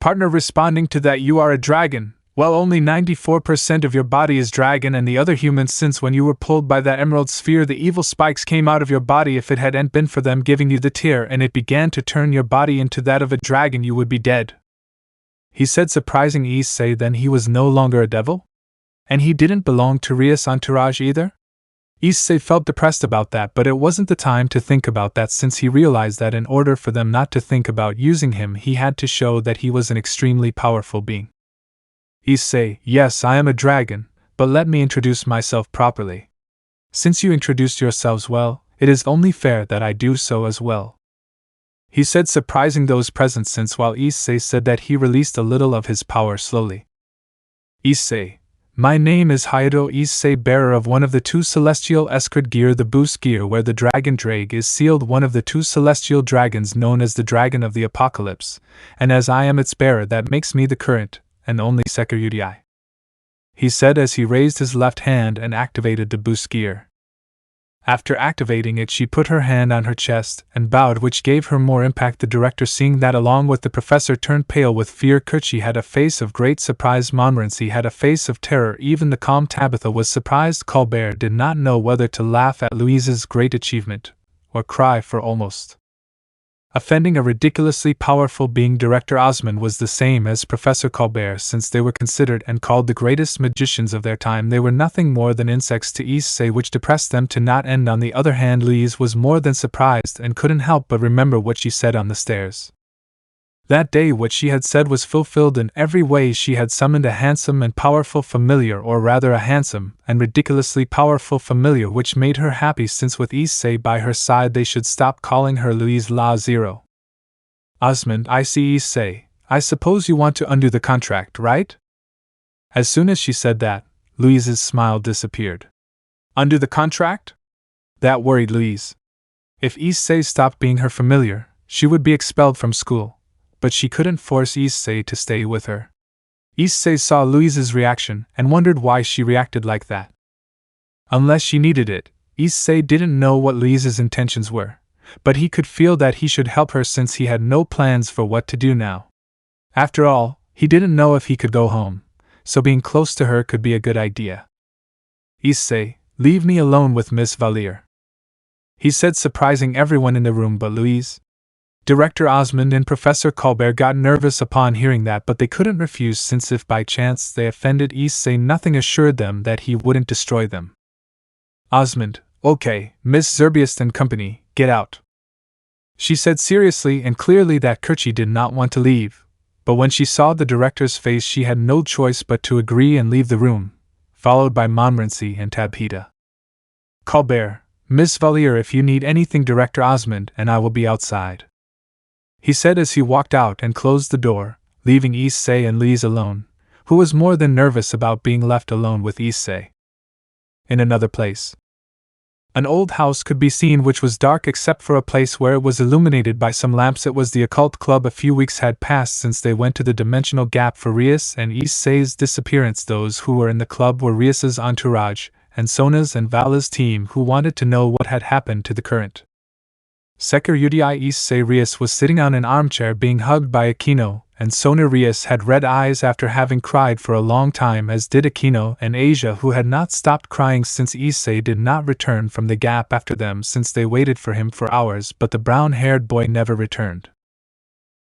A: partner, responding to that, you are a dragon. Well, only 94% of your body is dragon and the other humans, since when you were pulled by that emerald sphere the evil spikes came out of your body. If it hadn't been for them giving you the tear and it began to turn your body into that of a dragon, you would be dead, he said, surprising Issei. Then he was no longer a devil? And he didn't belong to Rias' entourage either? Issei felt depressed about that, but it wasn't the time to think about that, since he realized that in order for them not to think about using him, he had to show that he was an extremely powerful being. Issei, yes, I am a dragon, but let me introduce myself properly. Since you introduced yourselves well, it is only fair that I do so as well, he said, surprising those present, since while Issei said that he released a little of his power slowly. Issei, My name is Hyoudou Issei, bearer of one of the two celestial escort gear, the boost gear where the dragon drag is sealed, one of the two celestial dragons known as the Dragon of the Apocalypse, and as I am its bearer, that makes me the current and only Hyoudou Issei, he said as he raised his left hand and activated the boost gear. After activating it, she put her hand on her chest and bowed, which gave her more impact. The director, seeing that along with the professor, turned pale with fear. Curchi had a face of great surprise. Montmorency had a face of terror. Even the calm Tabitha was surprised. Colbert did not know whether to laugh at Louise's great achievement or cry for almost offending a ridiculously powerful being. Director Osmond was the same as Professor Colbert, since they were considered and called the greatest magicians of their time. They were nothing more than insects to Issei, which depressed them to not end. On the other hand, Louise was more than surprised and couldn't help but remember what she said on the stairs. That day what she had said was fulfilled in every way. She had summoned a handsome and powerful familiar, or rather a handsome and ridiculously powerful familiar, which made her happy, since with Issei by her side they should stop calling her Louise La Zero. Osmond, I see. Issei, I suppose you want to undo the contract, right? As soon as she said that, Louise's smile disappeared. Undo the contract? That worried Louise. If Issei stopped being her familiar, she would be expelled from school. But she couldn't force Issei to stay with her. Issei saw Louise's reaction and wondered why she reacted like that. Unless she needed it, Issei didn't know what Louise's intentions were, but he could feel that he should help her since he had no plans for what to do now. After all, he didn't know if he could go home, so being close to her could be a good idea. Issei, leave me alone with Miss Valier, he said, surprising everyone in the room but Louise. Director Osmond and Professor Colbert got nervous upon hearing that, but they couldn't refuse, since if by chance they offended Issei, nothing assured them that he wouldn't destroy them. Osmond, okay, Miss Zerbiest and company, get out, she said seriously and clearly that Curchi did not want to leave, but when she saw the director's face she had no choice but to agree and leave the room, followed by Montmorency and Tabitha. Colbert, Miss Valier, if you need anything, Director Osmond and I will be outside, he said as he walked out and closed the door, leaving Issei and Louise alone, who was more than nervous about being left alone with Issei. In another place, an old house could be seen which was dark except for a place where it was illuminated by some lamps. It was the Occult Club. A few weeks had passed since they went to the dimensional gap for Rias and Issei's disappearance. Those who were in the club were Rias's entourage and Sona's and Vala's team, who wanted to know what had happened to the current Security. Issei Rias was sitting on an armchair being hugged by Aquino, and Sona. Rias had red eyes after having cried for a long time, as did Aquino and Asia, who had not stopped crying since Issei did not return from the gap after them, since they waited for him for hours, but the brown-haired boy never returned.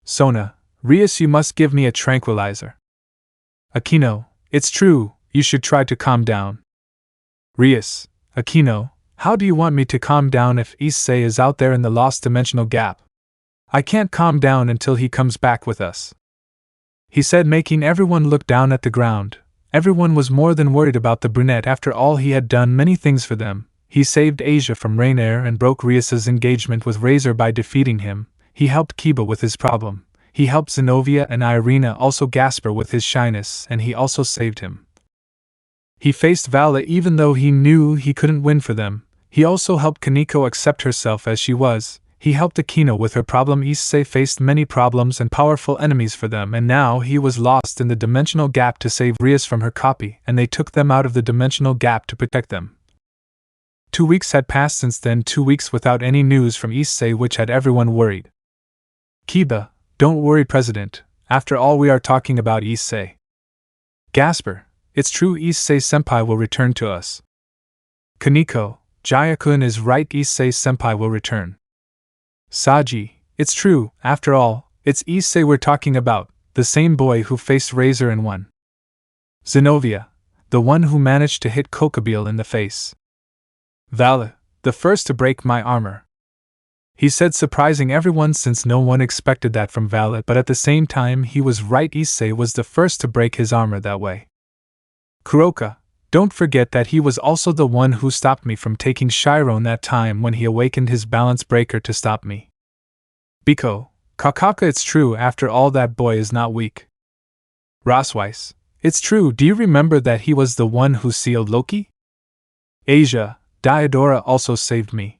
A: Sona, Rias, you must give me a tranquilizer. Aquino, it's true, you should try to calm down. Rias, Aquino, how do you want me to calm down if Issei is out there in the lost dimensional gap? I can't calm down until he comes back with us, he said, making everyone look down at the ground. Everyone was more than worried about the brunette. After all, he had done many things for them. He saved Asia from Rainier and broke Rias's engagement with Razor by defeating him. He helped Kiba with his problem. He helped Zenobia and Irina, also Gasper with his shyness, and he also saved him. He faced Vala even though he knew he couldn't win for them. He also helped Kaneko accept herself as she was. He helped Aquino with her problem. Issei faced many problems and powerful enemies for them, and now he was lost in the dimensional gap to save Rias from her copy, and they took them out of the dimensional gap to protect them. 2 weeks had passed since then, 2 weeks without any news from Issei, which had everyone worried. Kiba, don't worry, President. After all, we are talking about Issei. Gasper, it's true, Issei-senpai will return to us. Kaneko, Jaya-kun is right, Issei-senpai will return. Saji, it's true, after all, it's Issei we're talking about, the same boy who faced Razor and won. Zenobia, the one who managed to hit Kokabeel in the face. Vala, the first to break my armor, he said, surprising everyone since no one expected that from Vala, but at the same time he was right, Issei was the first to break his armor that way. Kuroka, don't forget that he was also the one who stopped me from taking Chiron that time when he awakened his balance breaker to stop me. Biko, Kakaka, it's true, after all, that boy is not weak. Rosweiss, It's true, do you remember that he was the one who sealed Loki? Asia, Diodora also saved me.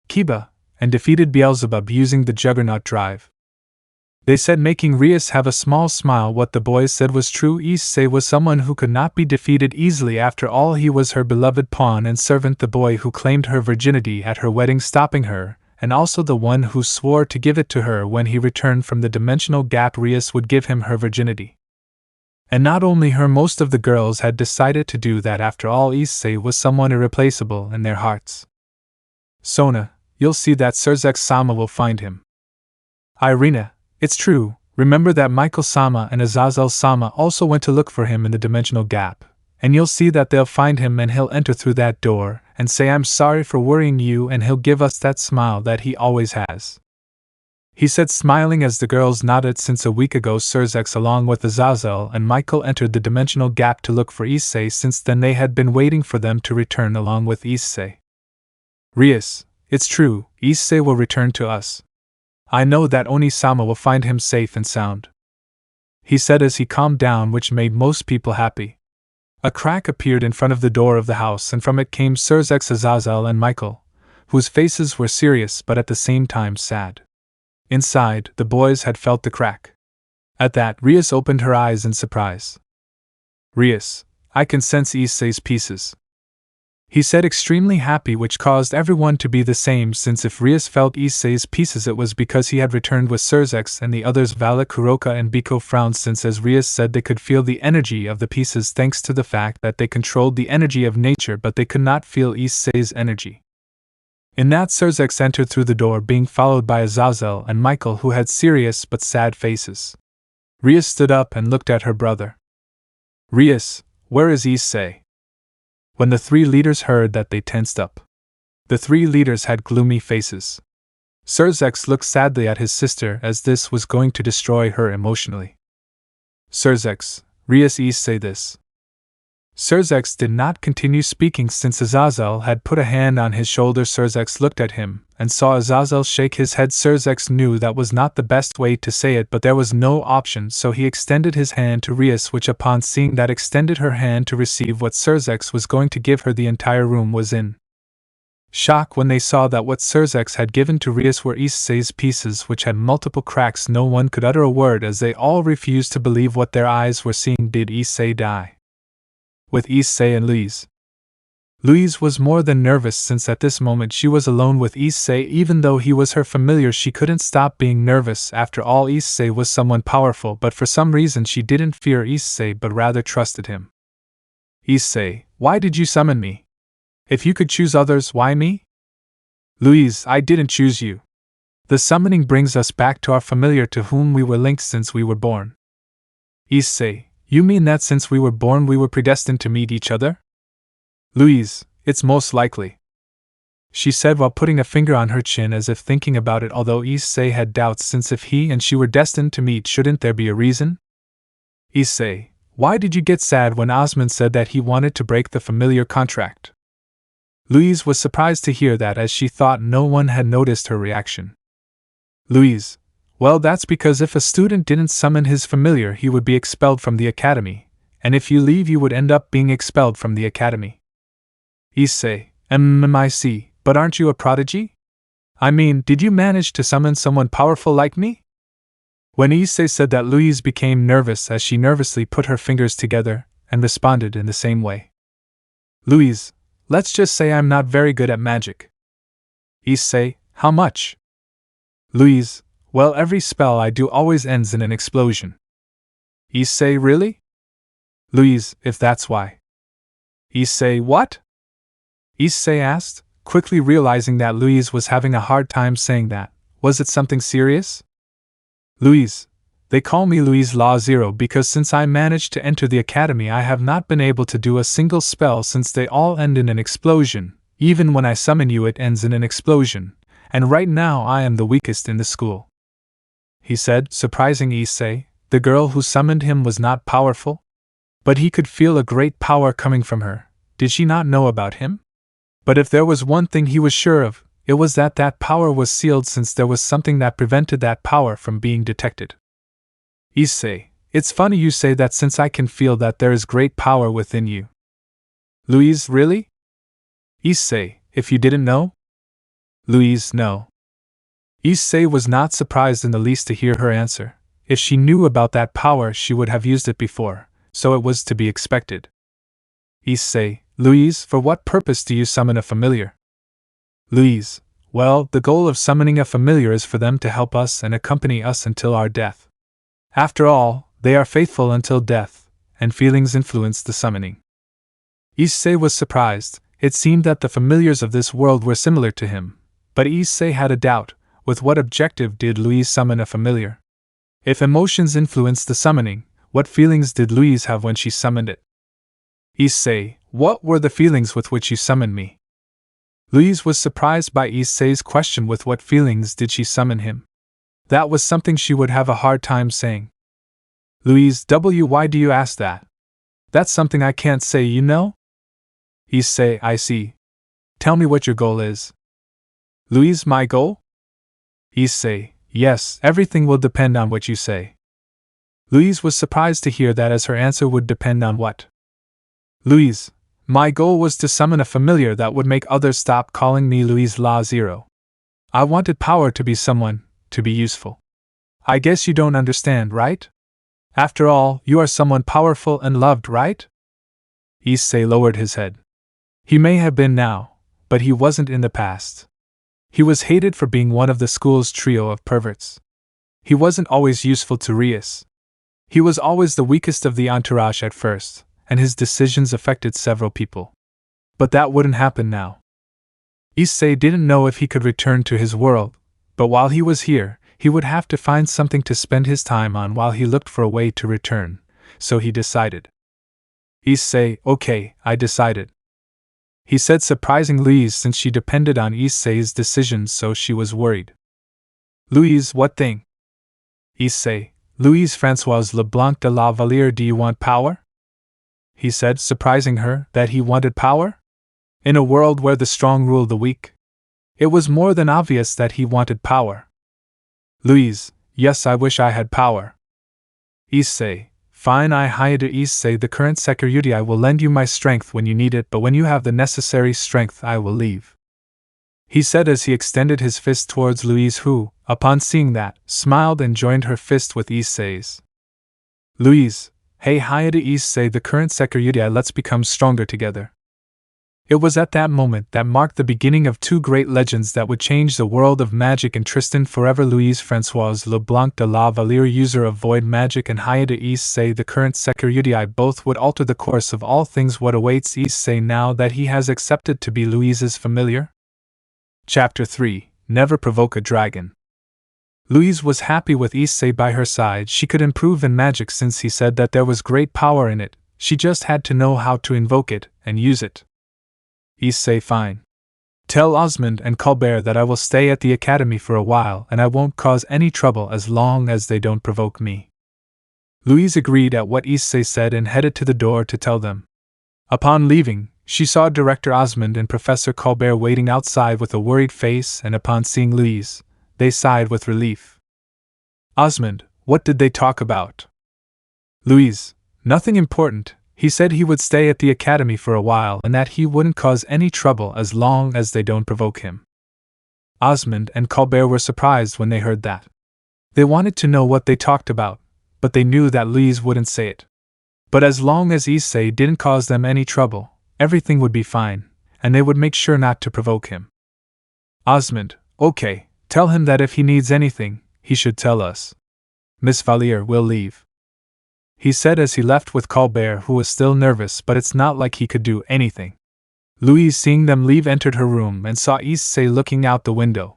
A: Kiba, and defeated Beelzebub using the Juggernaut drive. They said, making Rias have a small smile. What the boys said was true. Issei was someone who could not be defeated easily. After all, he was her beloved pawn and servant, the boy who claimed her virginity at her wedding, stopping her, and also the one who swore to give it to her when he returned from the dimensional gap. Rias would give him her virginity. And not only her, most of the girls had decided to do that. After all, Issei was someone irreplaceable in their hearts. Sona, you'll see that Surzek-sama will find him. Irina, it's true, remember that Michael-sama and Azazel-sama also went to look for him in the dimensional gap, and you'll see that they'll find him and he'll enter through that door and say, I'm sorry for worrying you, and he'll give us that smile that he always has. He said, smiling as the girls nodded. Since a week ago, Surzek along with Azazel and Michael entered the dimensional gap to look for Issei. Since then they had been waiting for them to return along with Issei. Rias, it's true, Issei will return to us. I know that Oni-sama will find him safe and sound. He said as he calmed down, which made most people happy. A crack appeared in front of the door of the house, and from it came Surzek, Azazel, and Michael, whose faces were serious but at the same time sad. Inside, the boys had felt the crack. At that, Rias opened her eyes in surprise. Rias, I can sense Issei's pieces. He said, extremely happy, which caused everyone to be the same, since if Rias felt Issei's pieces it was because he had returned with Surzek and the others. Vala, Kuroka and Biko frowned, since as Rias said they could feel the energy of the pieces thanks to the fact that they controlled the energy of nature, but they could not feel Issei's energy. In that, Surzek entered through the door, being followed by Azazel and Michael, who had serious but sad faces. Rias stood up and looked at her brother. Rias, where is Issei? When the three leaders heard that, they tensed up. The three leaders had gloomy faces. Surzek looked sadly at his sister, as this was going to destroy her emotionally. Surzek, Rias Issei this. Surzek did not continue speaking since Azazel had put a hand on his shoulder. Surzek looked at him and saw Azazel shake his head. Surzek knew that was not the best way to say it, but there was no option, so he extended his hand to Rias, which upon seeing that extended her hand to receive what Surzek was going to give her. The entire room was in shock when they saw that what Surzek had given to Rias were Issei's pieces, which had multiple cracks. No one could utter a word, as they all refused to believe what their eyes were seeing. Did Issei die? With Issei and Louise. Louise was more than nervous, since at this moment she was alone with Issei. Even though he was her familiar, she couldn't stop being nervous. After all, Issei was someone powerful, but for some reason she didn't fear Issei but rather trusted him. Issei, why did you summon me? If you could choose others, why me? Louise, I didn't choose you. The summoning brings us back to our familiar to whom we were linked since we were born. Issei, you mean that since we were born we were predestined to meet each other? Louise, it's most likely, she said while putting a finger on her chin as if thinking about it, although Issei had doubts, since if he and she were destined to meet, shouldn't there be a reason? Issei, why did you get sad when Osmond said that he wanted to break the familiar contract? Louise was surprised to hear that, as she thought no one had noticed her reaction. Louise, well, that's because if a student didn't summon his familiar he would be expelled from the academy, and if you leave you would end up being expelled from the academy. Issei, MMIC, but aren't you a prodigy? I mean, did you manage to summon someone powerful like me? When Issei said that, Louise became nervous as she nervously put her fingers together and responded in the same way. Louise, let's just say I'm not very good at magic. Issei, how much? Louise, well, every spell I do always ends in an explosion. Issei, really? Louise, if that's why. Issei, what? Issei asked, quickly realizing that Louise was having a hard time saying that. Was it something serious? Louise, they call me Louise Law Zero because since I managed to enter the academy I have not been able to do a single spell since they all end in an explosion. Even when I summon you it ends in an explosion, and right now I am the weakest in the school. He said, surprising Issei. The girl who summoned him was not powerful? But he could feel a great power coming from her. Did she not know about him? But if there was one thing he was sure of, it was that that power was sealed, since there was something that prevented that power from being detected. Issei, It's funny you say that since I can feel that there is great power within you. Louise, really? Issei, if you didn't know? Louise, no. Issei was not surprised in the least to hear her answer. If she knew about that power, she would have used it before, so it was to be expected. Issei, Louise, for what purpose do you summon a familiar? Louise, well, the goal of summoning a familiar is for them to help us and accompany us until our death. After all, they are faithful until death, and feelings influence the summoning. Issei was surprised. It seemed that the familiars of this world were similar to him, but Issei had a doubt. With what objective did Louise summon a familiar? If emotions influenced the summoning, what feelings did Louise have when she summoned it? Issei, what were the feelings with which you summoned me? Louise was surprised by Issei's question. With what feelings did she summon him? That was something she would have a hard time saying. Louise, why do you ask that? That's something I can't say, you know? Issei, I see. Tell me what your goal is. Louise, my goal? Issei, yes, everything will depend on what you say. Louise was surprised to hear that, as her answer would depend on what. Louise, my goal was to summon a familiar that would make others stop calling me Louise La Zero. I wanted power to be someone, to be useful. I guess you don't understand, right? After all, you are someone powerful and loved, right? Issei lowered his head. He may have been now, but he wasn't in the past. He was hated for being one of the school's trio of perverts. He wasn't always useful to Rias. He was always the weakest of the entourage at first, and his decisions affected several people. But that wouldn't happen now. Issei didn't know if he could return to his world, but while he was here, he would have to find something to spend his time on while he looked for a way to return, so he decided. Issei, okay, I decided. He said, surprising Louise since she depended on Issei's decisions, so she was worried. Louise, what thing? Issei, Louise Françoise Leblanc de la Valliere, do you want power? He said, surprising her, that he wanted power? In a world where the strong rule the weak? It was more than obvious that he wanted power. Louise, yes, I wish I had power. Issei, fine, I Hyoudou Issei, the current security, I will lend you my strength when you need it, but when you have the necessary strength I will leave. He said as he extended his fist towards Louise, who, upon seeing that, smiled and joined her fist with Issei's. Louise, hey Hyoudou Issei, the current security, let's become stronger together. It was at that moment that marked the beginning of two great legends that would change the world of magic and Tristan forever. Louise Françoise Leblanc de la Valliere, user of void magic, and Hyoudou Issei, the current security, both would alter the course of all things. What awaits Issei now that he has accepted to be Louise's familiar? Chapter 3, Never Provoke a Dragon. Louise was happy with Issei by her side. She could improve in magic since he said that there was great power in it. She just had to know how to invoke it and use it. Issei, fine. Tell Osmond and Colbert that I will stay at the academy for a while and I won't cause any trouble as long as they don't provoke me. Louise agreed at what Issei said and headed to the door to tell them. Upon leaving, she saw Director Osmond and Professor Colbert waiting outside with a worried face, and upon seeing Louise, they sighed with relief. Osmond, what did they talk about? Louise, nothing important. He said he would stay at the academy for a while and that he wouldn't cause any trouble as long as they don't provoke him. Osmond and Colbert were surprised when they heard that. They wanted to know what they talked about, but they knew that Louise wouldn't say it. But as long as Issei didn't cause them any trouble, everything would be fine, and they would make sure not to provoke him. Osmond, okay, tell him that if he needs anything, he should tell us. Miss Valliere will leave. He said as he left with Colbert, who was still nervous, but it's not like he could do anything. Louise, seeing them leave, entered her room and saw Issei looking out the window.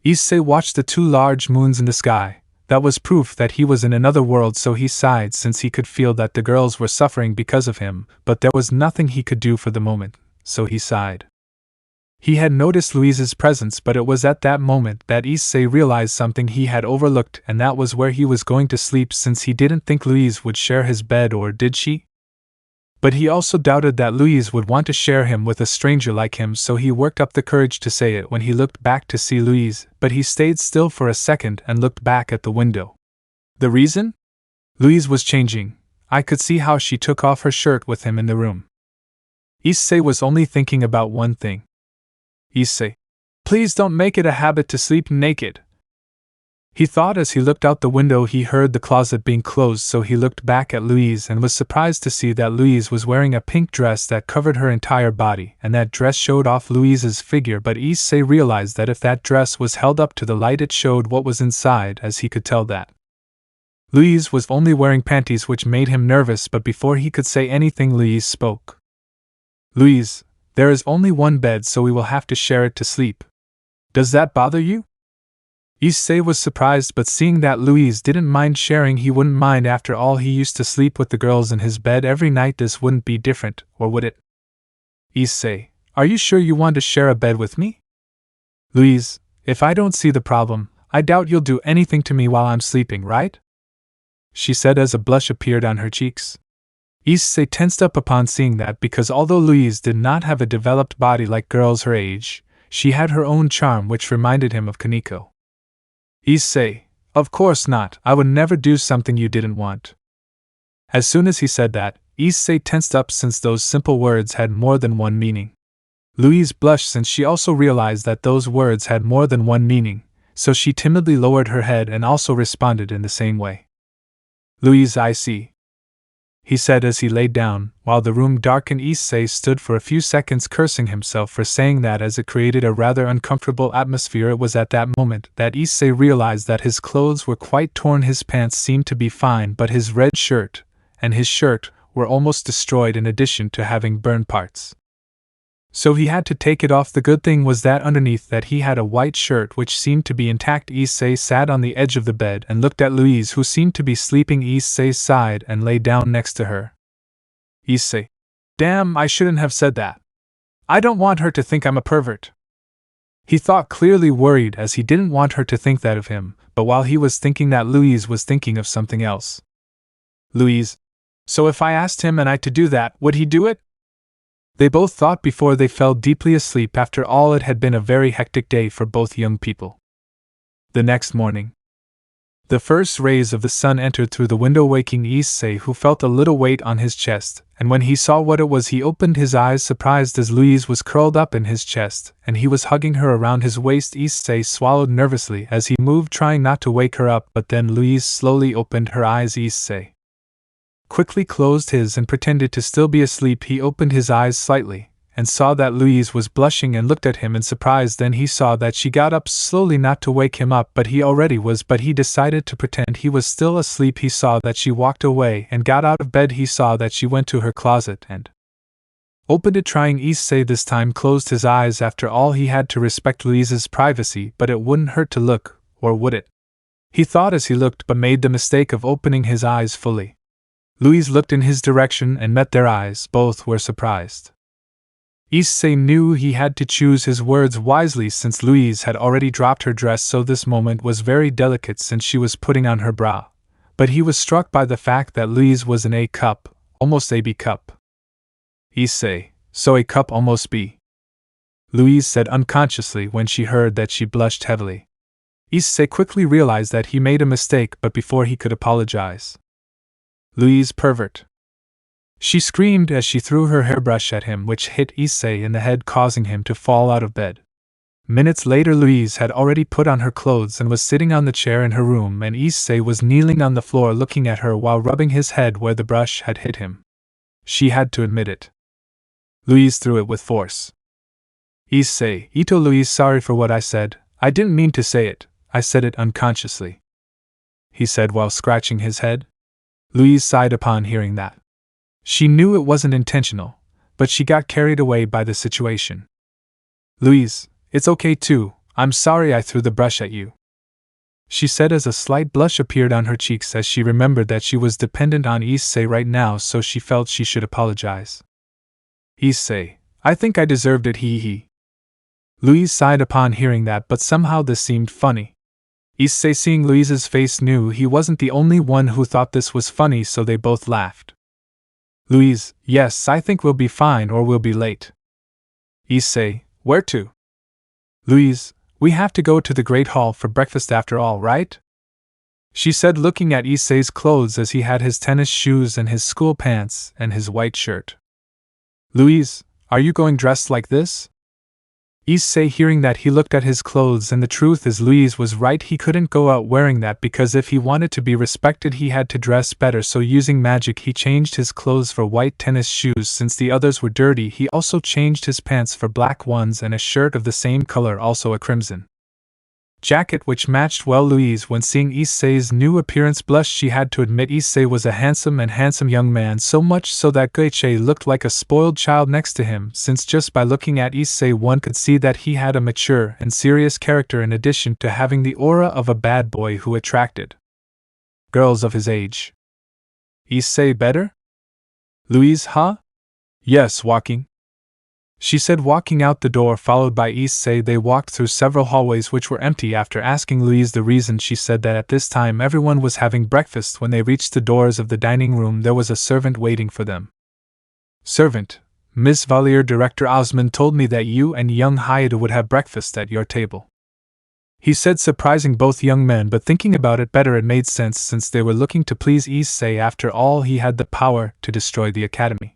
A: Issei watched the two large moons in the sky. That was proof that he was in another world, so he sighed since he could feel that the girls were suffering because of him, but there was nothing he could do for the moment, so he sighed. He had noticed Louise's presence, but it was at that moment that Issei realized something he had overlooked, and that was where he was going to sleep, since he didn't think Louise would share his bed, or did she? But he also doubted that Louise would want to share him with a stranger like him, so he worked up the courage to say it when he looked back to see Louise, but he stayed still for a second and looked back at the window. The reason? Louise was changing. I could see how she took off her shirt with him in the room. Issei was only thinking about one thing. Issei, please don't make it a habit to sleep naked. He thought as he looked out the window. He heard the closet being closed, so he looked back at Louise and was surprised to see that Louise was wearing a pink dress that covered her entire body, and that dress showed off Louise's figure, but Issei realized that if that dress was held up to the light it showed what was inside, as he could tell that Louise was only wearing panties, which made him nervous, but before he could say anything Louise spoke. Louise, there is only one bed, so we will have to share it to sleep. Does that bother you? Issei was surprised, but seeing that Louise didn't mind sharing, he wouldn't mind. After all, he used to sleep with the girls in his bed every night. This wouldn't be different, or would it? Issei, are you sure you want to share a bed with me? Louise, if I don't see the problem, I doubt you'll do anything to me while I'm sleeping, right? She said as a blush appeared on her cheeks. Issei tensed up upon seeing that, because although Louise did not have a developed body like girls her age, she had her own charm which reminded him of Kaneko. Issei, of course not, I would never do something you didn't want. As soon as he said that, Issei tensed up, since those simple words had more than one meaning. Louise blushed since she also realized that those words had more than one meaning, so she timidly lowered her head and also responded in the same way. Louise, I see, he said as he lay down, while the room darkened. Issei stood for a few seconds cursing himself for saying that, as it created a rather uncomfortable atmosphere. It was at that moment that Issei realized that his clothes were quite torn. His pants seemed to be fine, but his red shirt and his shirt were almost destroyed, in addition to having burned parts. So he had to take it off. The good thing was that underneath that he had a white shirt which seemed to be intact. Issei sat on the edge of the bed and looked at Louise, who seemed to be sleeping. Issei sighed and lay down next to her. Issei, damn, I shouldn't have said that. I don't want her to think I'm a pervert. He thought, clearly worried, as he didn't want her to think that of him, but while he was thinking that, Louise was thinking of something else. Louise, so if I asked him and I to do that, would he do it? They both thought before they fell deeply asleep. After all, it had been a very hectic day for both young people. The next morning, the first rays of the sun entered through the window, waking Issei, who felt a little weight on his chest, and when he saw what it was he opened his eyes, surprised, as Louise was curled up in his chest, and he was hugging her around his waist. Issei swallowed nervously as he moved, trying not to wake her up, but then Louise slowly opened her eyes. Issei quickly closed his and pretended to still be asleep. He opened his eyes slightly, and saw that Louise was blushing and looked at him in surprise. Then he saw that she got up slowly, not to wake him up, but he already was, but he decided to pretend he was still asleep. He saw that she walked away and got out of bed. He saw that she went to her closet and opened it, trying. Issei this time closed his eyes. After all, he had to respect Louise's privacy, but it wouldn't hurt to look, or would it? He thought as he looked, but made the mistake of opening his eyes fully. Louise looked in his direction and met their eyes. Both were surprised. Issei knew he had to choose his words wisely, since Louise had already dropped her dress, so this moment was very delicate since she was putting on her bra. But he was struck by the fact that Louise was an A cup, almost a B cup. Issei, so A cup almost B, Louise said unconsciously when she heard that. She blushed heavily. Issei quickly realized that he made a mistake, but before he could apologize, Louise, pervert, she screamed as she threw her hairbrush at him, which hit Issei in the head, causing him to fall out of bed. Minutes later, Louise had already put on her clothes and was sitting on the chair in her room, and Issei was kneeling on the floor looking at her while rubbing his head where the brush had hit him. She had to admit it. Louise threw it with force. Issei, Ito. Louise, sorry for what I said. I didn't mean to say it. I said it unconsciously, he said while scratching his head. Louise sighed upon hearing that. She knew it wasn't intentional, but she got carried away by the situation. Louise, it's okay too. I'm sorry I threw the brush at you, she said as a slight blush appeared on her cheeks as she remembered that she was dependent on Issei right now, so she felt she should apologize. Issei, I think I deserved it, he. Louise sighed upon hearing that, but somehow this seemed funny. Issei, seeing Louise's face, knew he wasn't the only one who thought this was funny, so they both laughed. Louise, yes, I think we'll be fine or we'll be late. Issei, where to? Louise, we have to go to the Great Hall for breakfast after all, right? she said, looking at Issei's clothes as he had his tennis shoes and his school pants and his white shirt. Louise, are you going dressed like this? Issei, hearing that, he looked at his clothes, and the truth is Louise was right. He couldn't go out wearing that because if he wanted to be respected he had to dress better, so using magic he changed his clothes for white tennis shoes since the others were dirty. He also changed his pants for black ones and a shirt of the same color, also a crimson jacket, which matched well. Louise, when seeing Issei's new appearance, blushed. She had to admit Issei was a handsome young man, so much so that Issei looked like a spoiled child next to him, since just by looking at Issei one could see that he had a mature and serious character in addition to having the aura of a bad boy who attracted girls of his age. Issei better? Louise, huh? Yes, walking. She said, walking out the door followed by Issei. They walked through several hallways which were empty. After asking Louise the reason, she said that at this time everyone was having breakfast. When they reached the doors of the dining room there was a servant waiting for them. Servant, Miss Valier, Director Osmond told me that you and young Hyoudou would have breakfast at your table. He said, surprising both young men, but thinking about it better it made sense since they were looking to please Issei. After all, he had the power to destroy the academy.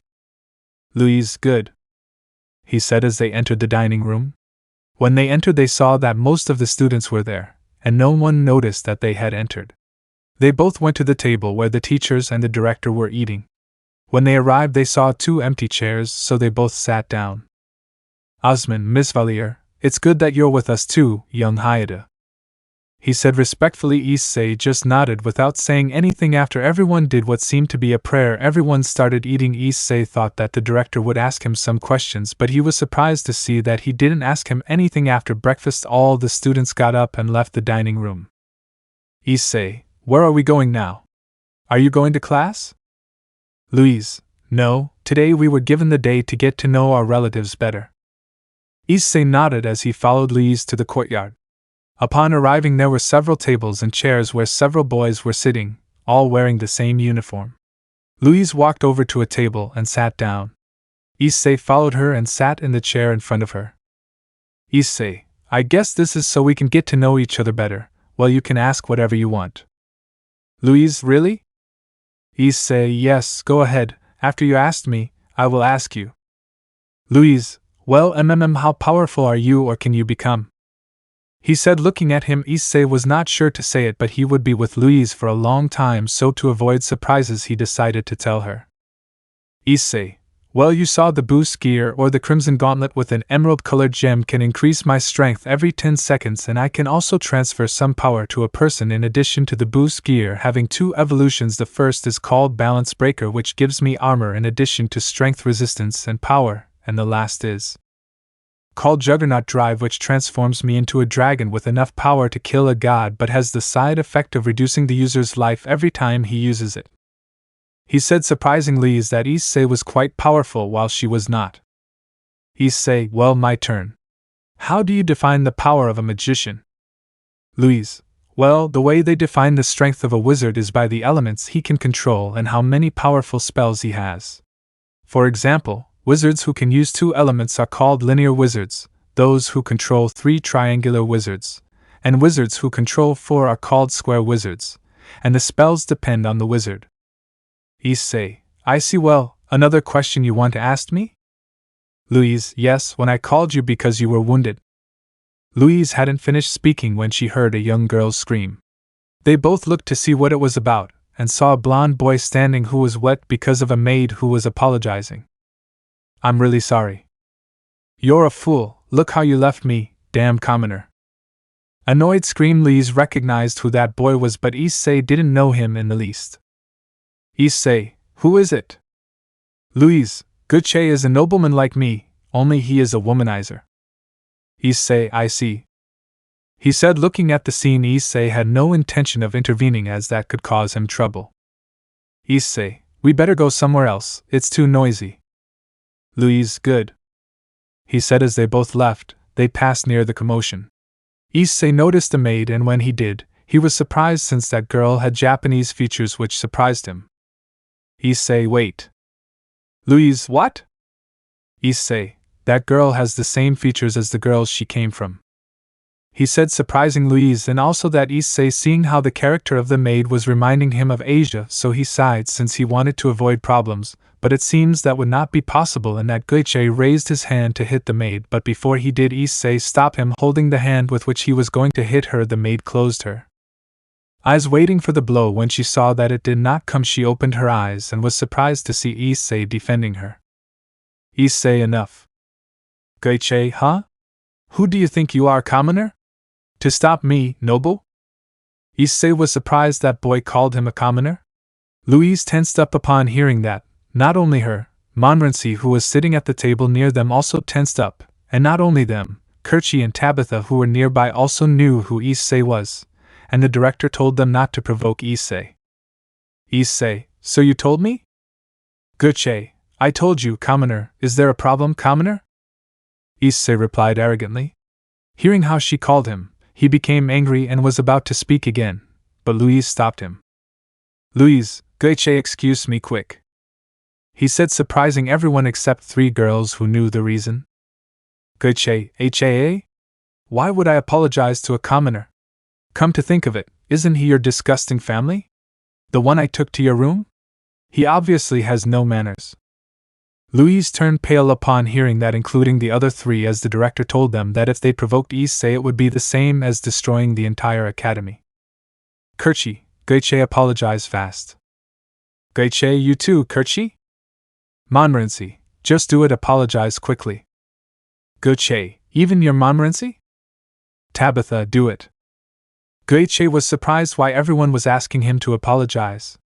A: Louise, good, he said as they entered the dining room. When they entered they saw that most of the students were there, and no one noticed that they had entered. They both went to the table where the teachers and the director were eating. When they arrived they saw 2 empty chairs, so they both sat down. Osmond, Miss Valier, it's good that you're with us too, young Hyoudou, he said respectfully. Issei just nodded without saying anything. After everyone did what seemed to be a prayer, everyone started eating. Issei thought that the director would ask him some questions, but he was surprised to see that he didn't ask him anything. After breakfast all the students got up and left the dining room. Issei, where are we going now? Are you going to class? Louise, no, today we were given the day to get to know our relatives better. Issei nodded as he followed Louise to the courtyard. Upon arriving there were several tables and chairs where several boys were sitting, all wearing the same uniform. Louise walked over to a table and sat down. Issei followed her and sat in the chair in front of her. Issei, I guess this is so we can get to know each other better. Well, you can ask whatever you want. Louise, really? Issei, yes, go ahead. After you asked me, I will ask you. Louise, well, how powerful are you or can you become? He said, looking at him. Issei was not sure to say it, but he would be with Louise for a long time, so to avoid surprises he decided to tell her. Issei, well, you saw the boost gear or the crimson gauntlet with an emerald-colored gem can increase my strength every 10 seconds, and I can also transfer some power to a person in addition to the boost gear, having 2 evolutions. The first is called Balance Breaker, which gives me armor in addition to strength, resistance, and power, and the last is called Juggernaut Drive, which transforms me into a dragon with enough power to kill a god but has the side effect of reducing the user's life every time he uses it. He said surprisingly is that Issei was quite powerful while she was not. Issei, well, my turn. How do you define the power of a magician? Louise, well, the way they define the strength of a wizard is by the elements he can control and how many powerful spells he has. For example, wizards who can use 2 elements are called linear wizards, those who control 3 triangular wizards, and wizards who control 4 are called square wizards, and the spells depend on the wizard. Issei, I see. Well, another question you want to ask me? Louise, yes, when I called you because you were wounded. Louise hadn't finished speaking when she heard a young girl scream. They both looked to see what it was about, and saw a blond boy standing who was wet because of a maid who was apologizing. I'm really sorry. You're a fool, look how you left me, damn commoner. Annoyed scream. Louise recognized who that boy was, but Issei didn't know him in the least. Issei, who is it? Louise, Gucci is a nobleman like me, only he is a womanizer. Issei, I see. He said, looking at the scene. Issei had no intention of intervening as that could cause him trouble. Issei, we better go somewhere else, it's too noisy. Louise, good, he said as they both left. They passed near the commotion. Issei noticed the maid, and when he did, he was surprised since that girl had Japanese features which surprised him. Issei, wait. Louise, what? Issei, that girl has the same features as the girls she came from. he said, surprising Louise, and also that Issei, seeing how the character of the maid was reminding him of Asia, so he sighed since he wanted to avoid problems, but it seems that would not be possible, and that Guiche raised his hand to hit the maid, but before he did, Issei stopped him, holding the hand with which he was going to hit her. The maid closed her eyes, waiting for the blow. When she saw that it did not come, she opened her eyes and was surprised to see Issei defending her. Issei, enough. Guiche, huh? Who do you think you are, commoner? To stop me, noble? Issei was surprised that boy called him a commoner. Louise tensed up upon hearing that. Not only her, Montmorency, who was sitting at the table near them, also tensed up, and not only them, Kirchi and Tabitha, who were nearby, also knew who Issei was, and the director told them not to provoke Issei. Issei, so you told me? Guiche, I told you, commoner. Is there a problem, commoner? Issei replied arrogantly. Hearing how she called him, he became angry and was about to speak again, but Louise stopped him. Louise, Guiche, excuse me quick, he said, surprising everyone except 3 girls who knew the reason. Guiche, HAA? Why would I apologize to a commoner? Come to think of it, isn't he your disgusting family? The one I took to your room? He obviously has no manners. Louise turned pale upon hearing that, including the other 3, as the director told them that if they provoked Issei it would be the same as destroying the entire academy. Kirchi, Guiche, apologize fast. Guiche, you too, Kirchi? Montmorency, just do it, apologize quickly. Guiche, even your Montmorency? Tabitha, do it. Guiche was surprised why everyone was asking him to apologize.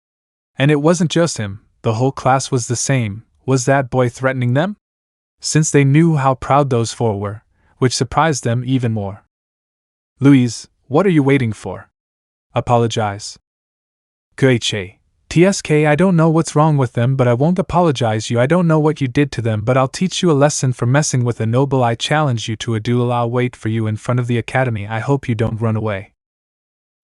A: And it wasn't just him, the whole class was the same. Was that boy threatening them? Since they knew how proud those 4 were, which surprised them even more. Louise, what are you waiting for? Apologize. Guiche, TSK, I don't know what's wrong with them, but I won't apologize you. I don't know what you did to them, but I'll teach you a lesson for messing with a noble. I challenge you to a duel. I'll wait for you in front of the academy. I hope you don't run away,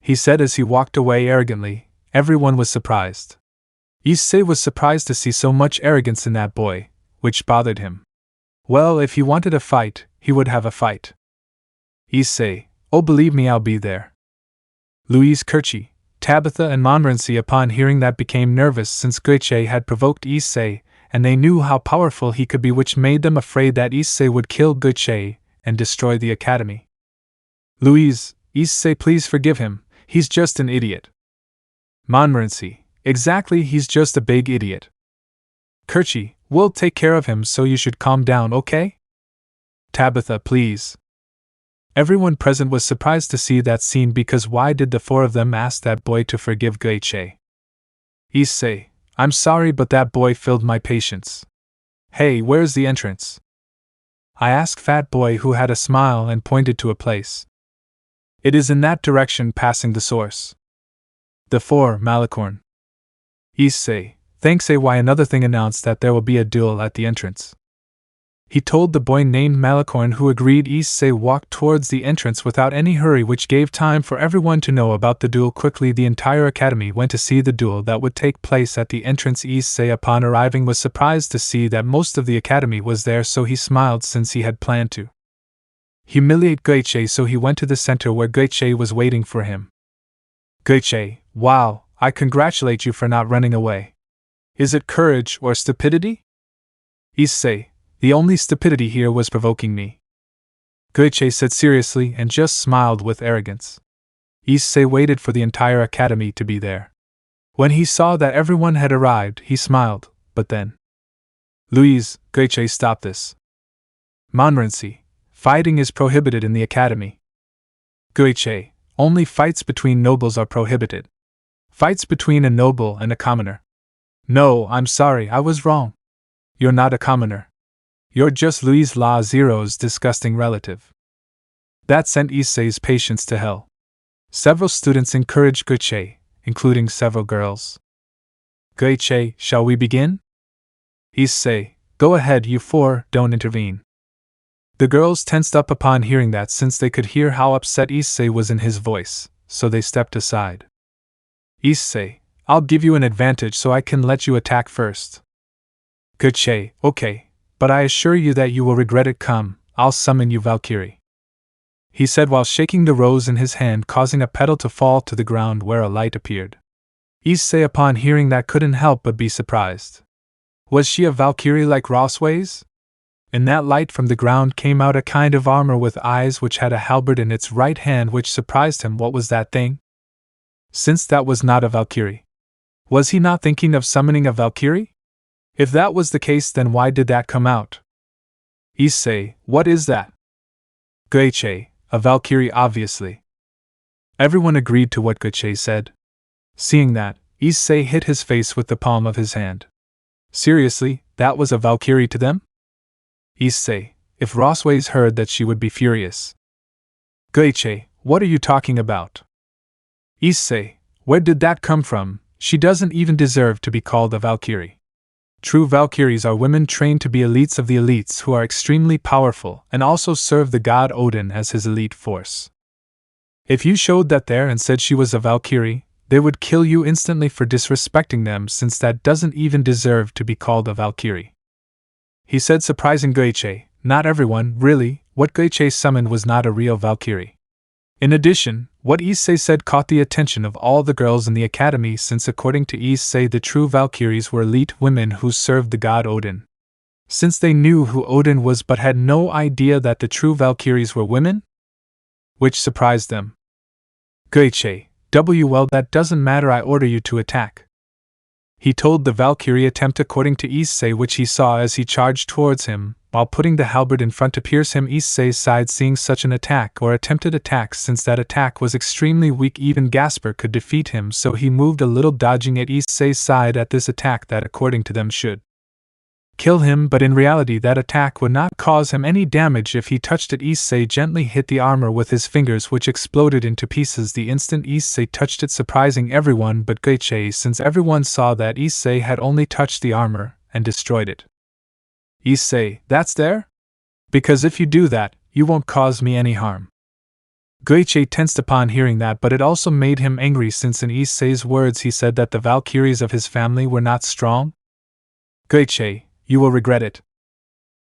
A: he said as he walked away arrogantly. Everyone was surprised. Issei was surprised to see so much arrogance in that boy, which bothered him. Well, if he wanted a fight, he would have a fight. Issei, oh believe me, I'll be there. Louise, Kirchi, Tabitha and Montmorency, upon hearing that, became nervous since Guiche had provoked Issei, and they knew how powerful he could be, which made them afraid that Issei would kill Guiche and destroy the academy. Louise, Issei, please forgive him, he's just an idiot. Montmorency, exactly, he's just a big idiot. Kirchi, we'll take care of him, so you should calm down, okay? Tabitha, please. Everyone present was surprised to see that scene, because why did the 4 of them ask that boy to forgive Guiche? Issei, I'm sorry, but that boy filled my patience. Hey, where's the entrance? I asked fat boy, who had a smile and pointed to a place. It is in that direction, passing the source. The 4, Malicorn. Issei, thanks. Why another thing announced that there will be a duel at the entrance. He told the boy named Malicorn, who agreed. Issei walked towards the entrance without any hurry, which gave time for everyone to know about the duel. Quickly the entire academy went to see the duel that would take place at the entrance. Issei, upon arriving, was surprised to see that most of the academy was there, so he smiled since he had planned to humiliate Guiche, so he went to the center where Guiche was waiting for him. Guiche, wow, I congratulate you for not running away. Is it courage or stupidity? Issei, the only stupidity here was provoking me, Guiche said seriously, and just smiled with arrogance. Issei waited for the entire academy to be there. When he saw that everyone had arrived, he smiled, but then, Louise, Guiche, stop this. Montmorency, fighting is prohibited in the academy. Guiche, only fights between nobles are prohibited. Fights between a noble and a commoner. No, I'm sorry, I was wrong. You're not a commoner. You're just Louise La Zero's disgusting relative. That sent Issei's patience to hell. Several students encouraged Guiche, including several girls. Guiche, shall we begin? Issei, go ahead, you 4, don't intervene. The girls tensed up upon hearing that, since they could hear how upset Issei was in his voice, so they stepped aside. Issei, I'll give you an advantage so I can let you attack first. Guiche, okay, but I assure you that you will regret it. Come, I'll summon you Valkyrie. he said while shaking the rose in his hand, causing a petal to fall to the ground where a light appeared. Issei, upon hearing that, couldn't help but be surprised. Was she a Valkyrie like Rosway's? In that light from the ground came out a kind of armor with eyes which had a halberd in its right hand, which surprised him. What was that thing? Since that was not a Valkyrie. Was he not thinking of summoning a Valkyrie? If that was the case, then why did that come out? Issei, what is that? Goichi, a Valkyrie obviously. Everyone agreed to what Goichi said. Seeing that, Issei hit his face with the palm of his hand. Seriously, that was a Valkyrie to them? Issei, if Rosways heard that, she would be furious. Goichi, what are you talking about? Issei, where did that come from? She doesn't even deserve to be called a Valkyrie. True Valkyries are women trained to be elites of the elites who are extremely powerful and also serve the god Odin as his elite force. If you showed that there and said she was a Valkyrie, they would kill you instantly for disrespecting them, since that doesn't even deserve to be called a Valkyrie. He said, surprising Goichi. Not everyone, really. What Goichi summoned was not a real Valkyrie. In addition, what Issei said caught the attention of all the girls in the academy, since according to Issei the true Valkyries were elite women who served the god Odin. Since they knew who Odin was but had no idea that the true Valkyries were women? Which surprised them. Goichi, well, that doesn't matter, I order you to attack. He told the Valkyrie attempt according to Issei, which he saw as he charged towards him, while putting the halberd in front to pierce him. Issei sighed, seeing such an attack or attempted attack, since that attack was extremely weak, even Gasper could defeat him, so he moved a little, dodging at Issei's side at this attack that according to them should kill him, but in reality that attack would not cause him any damage if he touched it. Issei gently hit the armor with his fingers, which exploded into pieces the instant Issei touched it, surprising everyone but Goichi, since everyone saw that Issei had only touched the armor and destroyed it. Issei, that's there? Because if you do that, you won't cause me any harm. Goichi tensed upon hearing that, but it also made him angry, since in Issei's words he said that the Valkyries of his family were not strong. Goichi, you will regret it,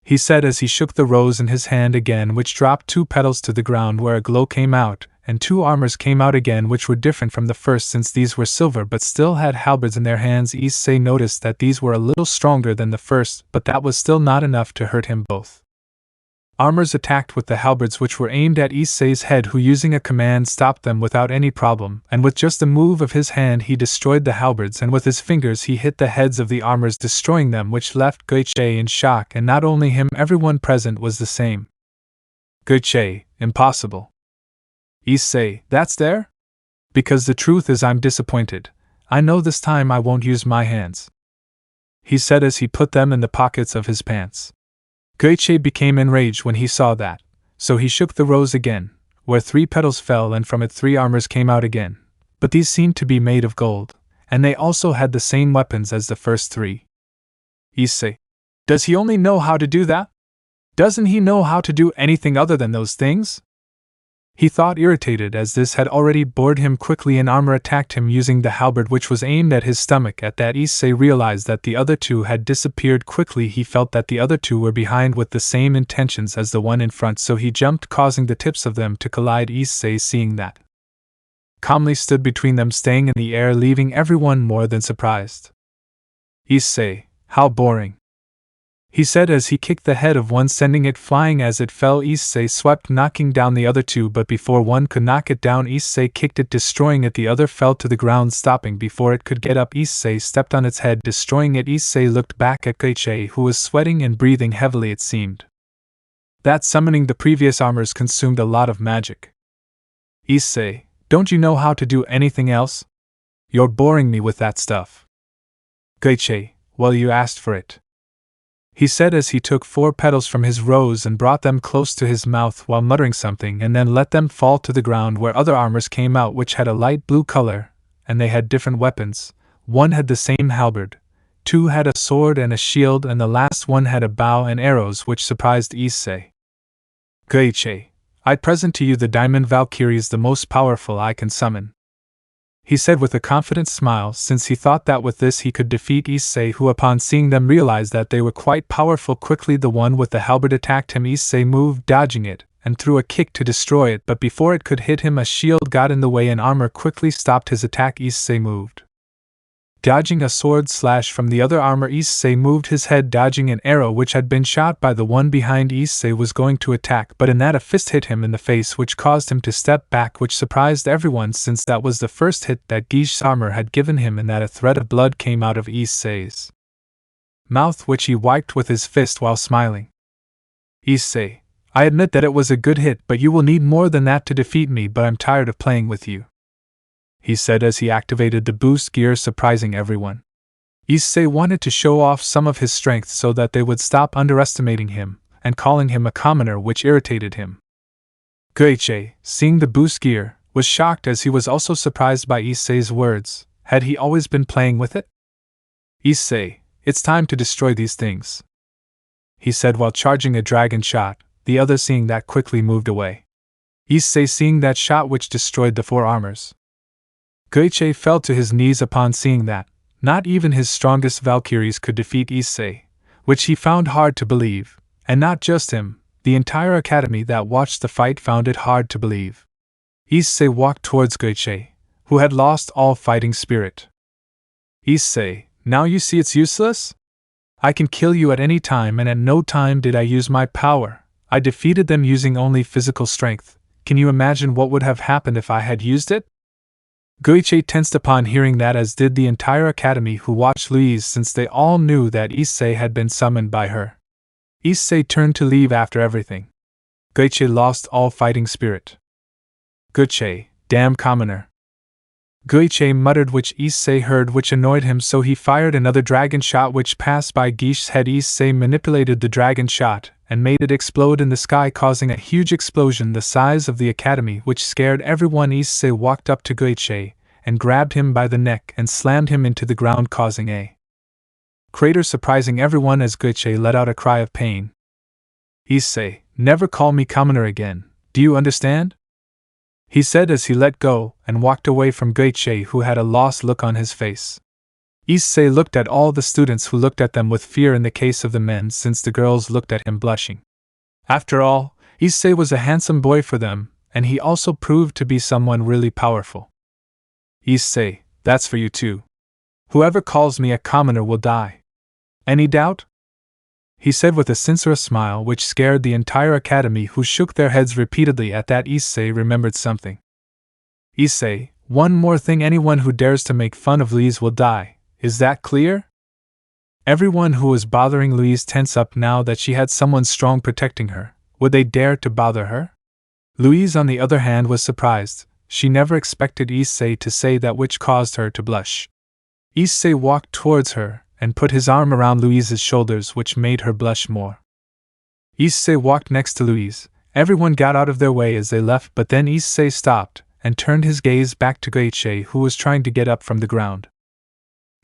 A: he said as he shook the rose in his hand again, which dropped 2 petals to the ground where a glow came out, and 2 armors came out again, which were different from the first, since these were silver but still had halberds in their hands. Issei noticed that these were a little stronger than the first, but that was still not enough to hurt him. Both armors attacked with the halberds, which were aimed at Issei's head, who using a command stopped them without any problem, and with just a move of his hand he destroyed the halberds, and with his fingers he hit the heads of the armors, destroying them, which left Goichi in shock, and not only him, everyone present was the same. Goichi, impossible. Issei, that's there? Because the truth is, I'm disappointed. I know this time I won't use my hands, he said as he put them in the pockets of his pants. Goichi became enraged when he saw that, so he shook the rose again, where 3 petals fell, and from it 3 armors came out again, but these seemed to be made of gold, and they also had the same weapons as the first 3. Issei, does he only know how to do that? Doesn't he know how to do anything other than those things? He thought, irritated, as this had already bored him. Quickly an armor attacked him using the halberd, which was aimed at his stomach. At that, Issei realized that the other 2 had disappeared. Quickly he felt that the other 2 were behind with the same intentions as the one in front, so he jumped, causing the tips of them to collide. Issei, seeing that, calmly stood between them, staying in the air, leaving everyone more than surprised. Issei, how boring, he said as he kicked the head of one, sending it flying. As it fell, Issei swept, knocking down the other 2, but before one could knock it down, Issei kicked it, destroying it. The other fell to the ground, stopping before it could get up. Issei stepped on its head, destroying it. Issei looked back at Goichi, who was sweating and breathing heavily. It seemed that summoning the previous armors consumed a lot of magic. Issei, don't you know how to do anything else? You're boring me with that stuff. Goichi, well, you asked for it, he said as he took 4 petals from his rose and brought them close to his mouth while muttering something, and then let them fall to the ground, where other armors came out which had a light blue color, and they had different weapons. 1 had the same halberd, 2 had a sword and a shield, and the last one had a bow and arrows, which surprised Issei. Goichi, I present to you the Diamond Valkyries, the most powerful I can summon, he said with a confident smile, since he thought that with this he could defeat Issei, who upon seeing them realized that they were quite powerful. Quickly the one with the halberd attacked him. Issei moved, dodging it, and threw a kick to destroy it, but before it could hit him a shield got in the way and armor quickly stopped his attack. Issei moved. Dodging a sword slash from the other armor, Issei moved his head, dodging an arrow which had been shot by the one behind. Issei was going to attack, but in that a fist hit him in the face which caused him to step back, which surprised everyone since that was the first hit that Guiche's armor had given him, and that a thread of blood came out of Issei's mouth which he wiped with his fist while smiling. Issei, I admit that it was a good hit, but you will need more than that to defeat me, but I'm tired of playing with you, he said as he activated the boost gear, surprising everyone. Issei wanted to show off some of his strength so that they would stop underestimating him and calling him a commoner, which irritated him. Guiche, seeing the boost gear, was shocked as he was also surprised by Issei's words. Had he always been playing with it? Issei, it's time to destroy these things, he said while charging a dragon shot. The other, seeing that, quickly moved away. Issei, seeing that shot which destroyed the 4 armors. Guiche fell to his knees upon seeing that. Not even his strongest Valkyries could defeat Issei, which he found hard to believe, and not just him, the entire academy that watched the fight found it hard to believe. Issei walked towards Guiche, who had lost all fighting spirit. Issei, now you see it's useless? I can kill you at any time, and at no time did I use my power. I defeated them using only physical strength. Can you imagine what would have happened if I had used it? Guiche tensed upon hearing that, as did the entire academy who watched Louise, since they all knew that Issei had been summoned by her. Issei turned to leave after everything. Guiche lost all fighting spirit. Guiche, damn commoner. Guiche muttered, which Issei heard, which annoyed him, so he fired another dragon shot which passed by Guiche's head. Issei manipulated the dragon shot and made it explode in the sky, causing a huge explosion the size of the academy, which scared everyone. Issei walked up to Guiche and grabbed him by the neck and slammed him into the ground, causing a crater, surprising everyone as Guiche let out a cry of pain. Issei, never call me commoner again, do you understand? He said as he let go and walked away from Guiche, who had a lost look on his face. Issei looked at all the students, who looked at them with fear in the case of the men, since the girls looked at him blushing. After all, Issei was a handsome boy for them, and he also proved to be someone really powerful. Issei, that's for you too. Whoever calls me a commoner will die. Any doubt? He said with a sincere smile which scared the entire academy, who shook their heads repeatedly. At that, Issei remembered something. Issei, one more thing, anyone who dares to make fun of Louise will die, is that clear? Everyone who was bothering Louise tensed up now that she had someone strong protecting her. Would they dare to bother her? Louise, on the other hand, was surprised. She never expected Issei to say that, which caused her to blush. Issei walked towards her and put his arm around Louise's shoulders, which made her blush more. Issei walked next to Louise. Everyone got out of their way as they left, but then Issei stopped and turned his gaze back to Guiche, who was trying to get up from the ground.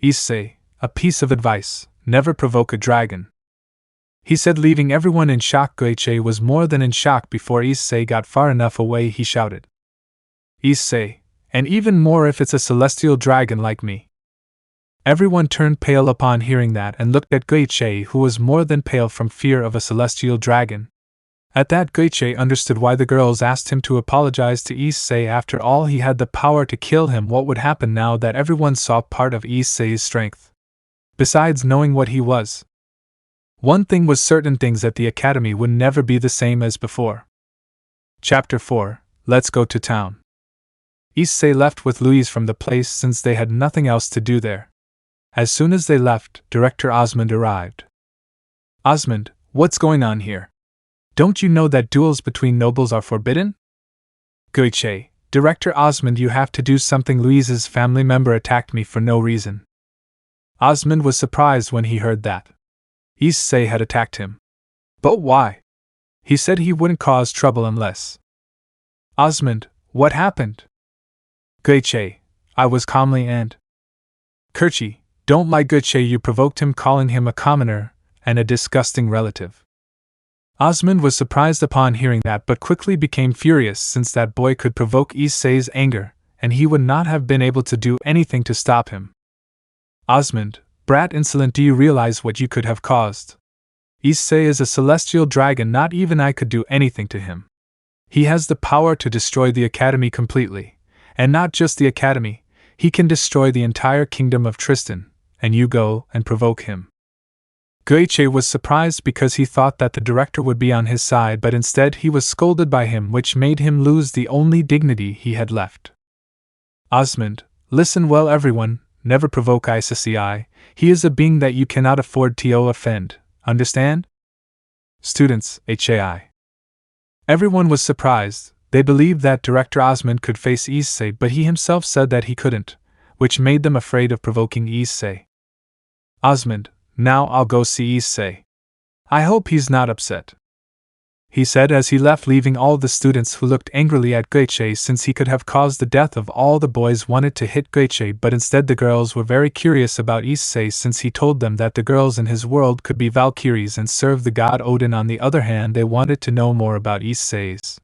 A: Issei, a piece of advice: never provoke a dragon, he said, leaving everyone in shock. Guiche was more than in shock. Before Issei got far enough away, he shouted, Issei, and even more if it's a celestial dragon like me. Everyone turned pale upon hearing that and looked at Guiche, who was more than pale from fear of a celestial dragon. At that, Guiche understood why the girls asked him to apologize to Issei. After all, he had the power to kill him. What would happen now that everyone saw part of Issei's strength? Besides knowing what he was, one thing was certain: things at the academy would never be the same as before. Chapter 4, Let's Go to Town. Issei left with Louise from the place since they had nothing else to do there. As soon as they left, Director Osmond arrived. Osmond, what's going on here? Don't you know that duels between nobles are forbidden? Guiche, Director Osmond, you have to do something. Louise's family member attacked me for no reason. Osmond was surprised when he heard that. Issei had attacked him. But why? He said he wouldn't cause trouble unless. Osmond, what happened? Guiche, I was calmly and. Guiche, don't lie. Guiche, you provoked him, calling him a commoner and a disgusting relative. Osmond was surprised upon hearing that, but quickly became furious since that boy could provoke Issei's anger, and he would not have been able to do anything to stop him. Osmond, brat insolent, do you realize what you could have caused? Issei is a celestial dragon, not even I could do anything to him. He has the power to destroy the Academy completely. And not just the Academy, he can destroy the entire kingdom of Tristan, and you go and provoke him. Issei was surprised because he thought that the director would be on his side, but instead he was scolded by him, which made him lose the only dignity he had left. Osmond, listen well everyone, never provoke Issei. He is a being that you cannot afford to offend, understand? Students, HAI. Everyone was surprised. They believed that Director Osmond could face Issei, but he himself said that he couldn't, which made them afraid of provoking Issei. Osmond, now I'll go see Issei. I hope he's not upset, he said as he left, leaving all the students who looked angrily at Issei, since he could have caused the death of all. The boys wanted to hit Issei, but instead the girls were very curious about Issei, since he told them that the girls in his world could be Valkyries and serve the god Odin. On the other hand, they wanted to know more about Issei's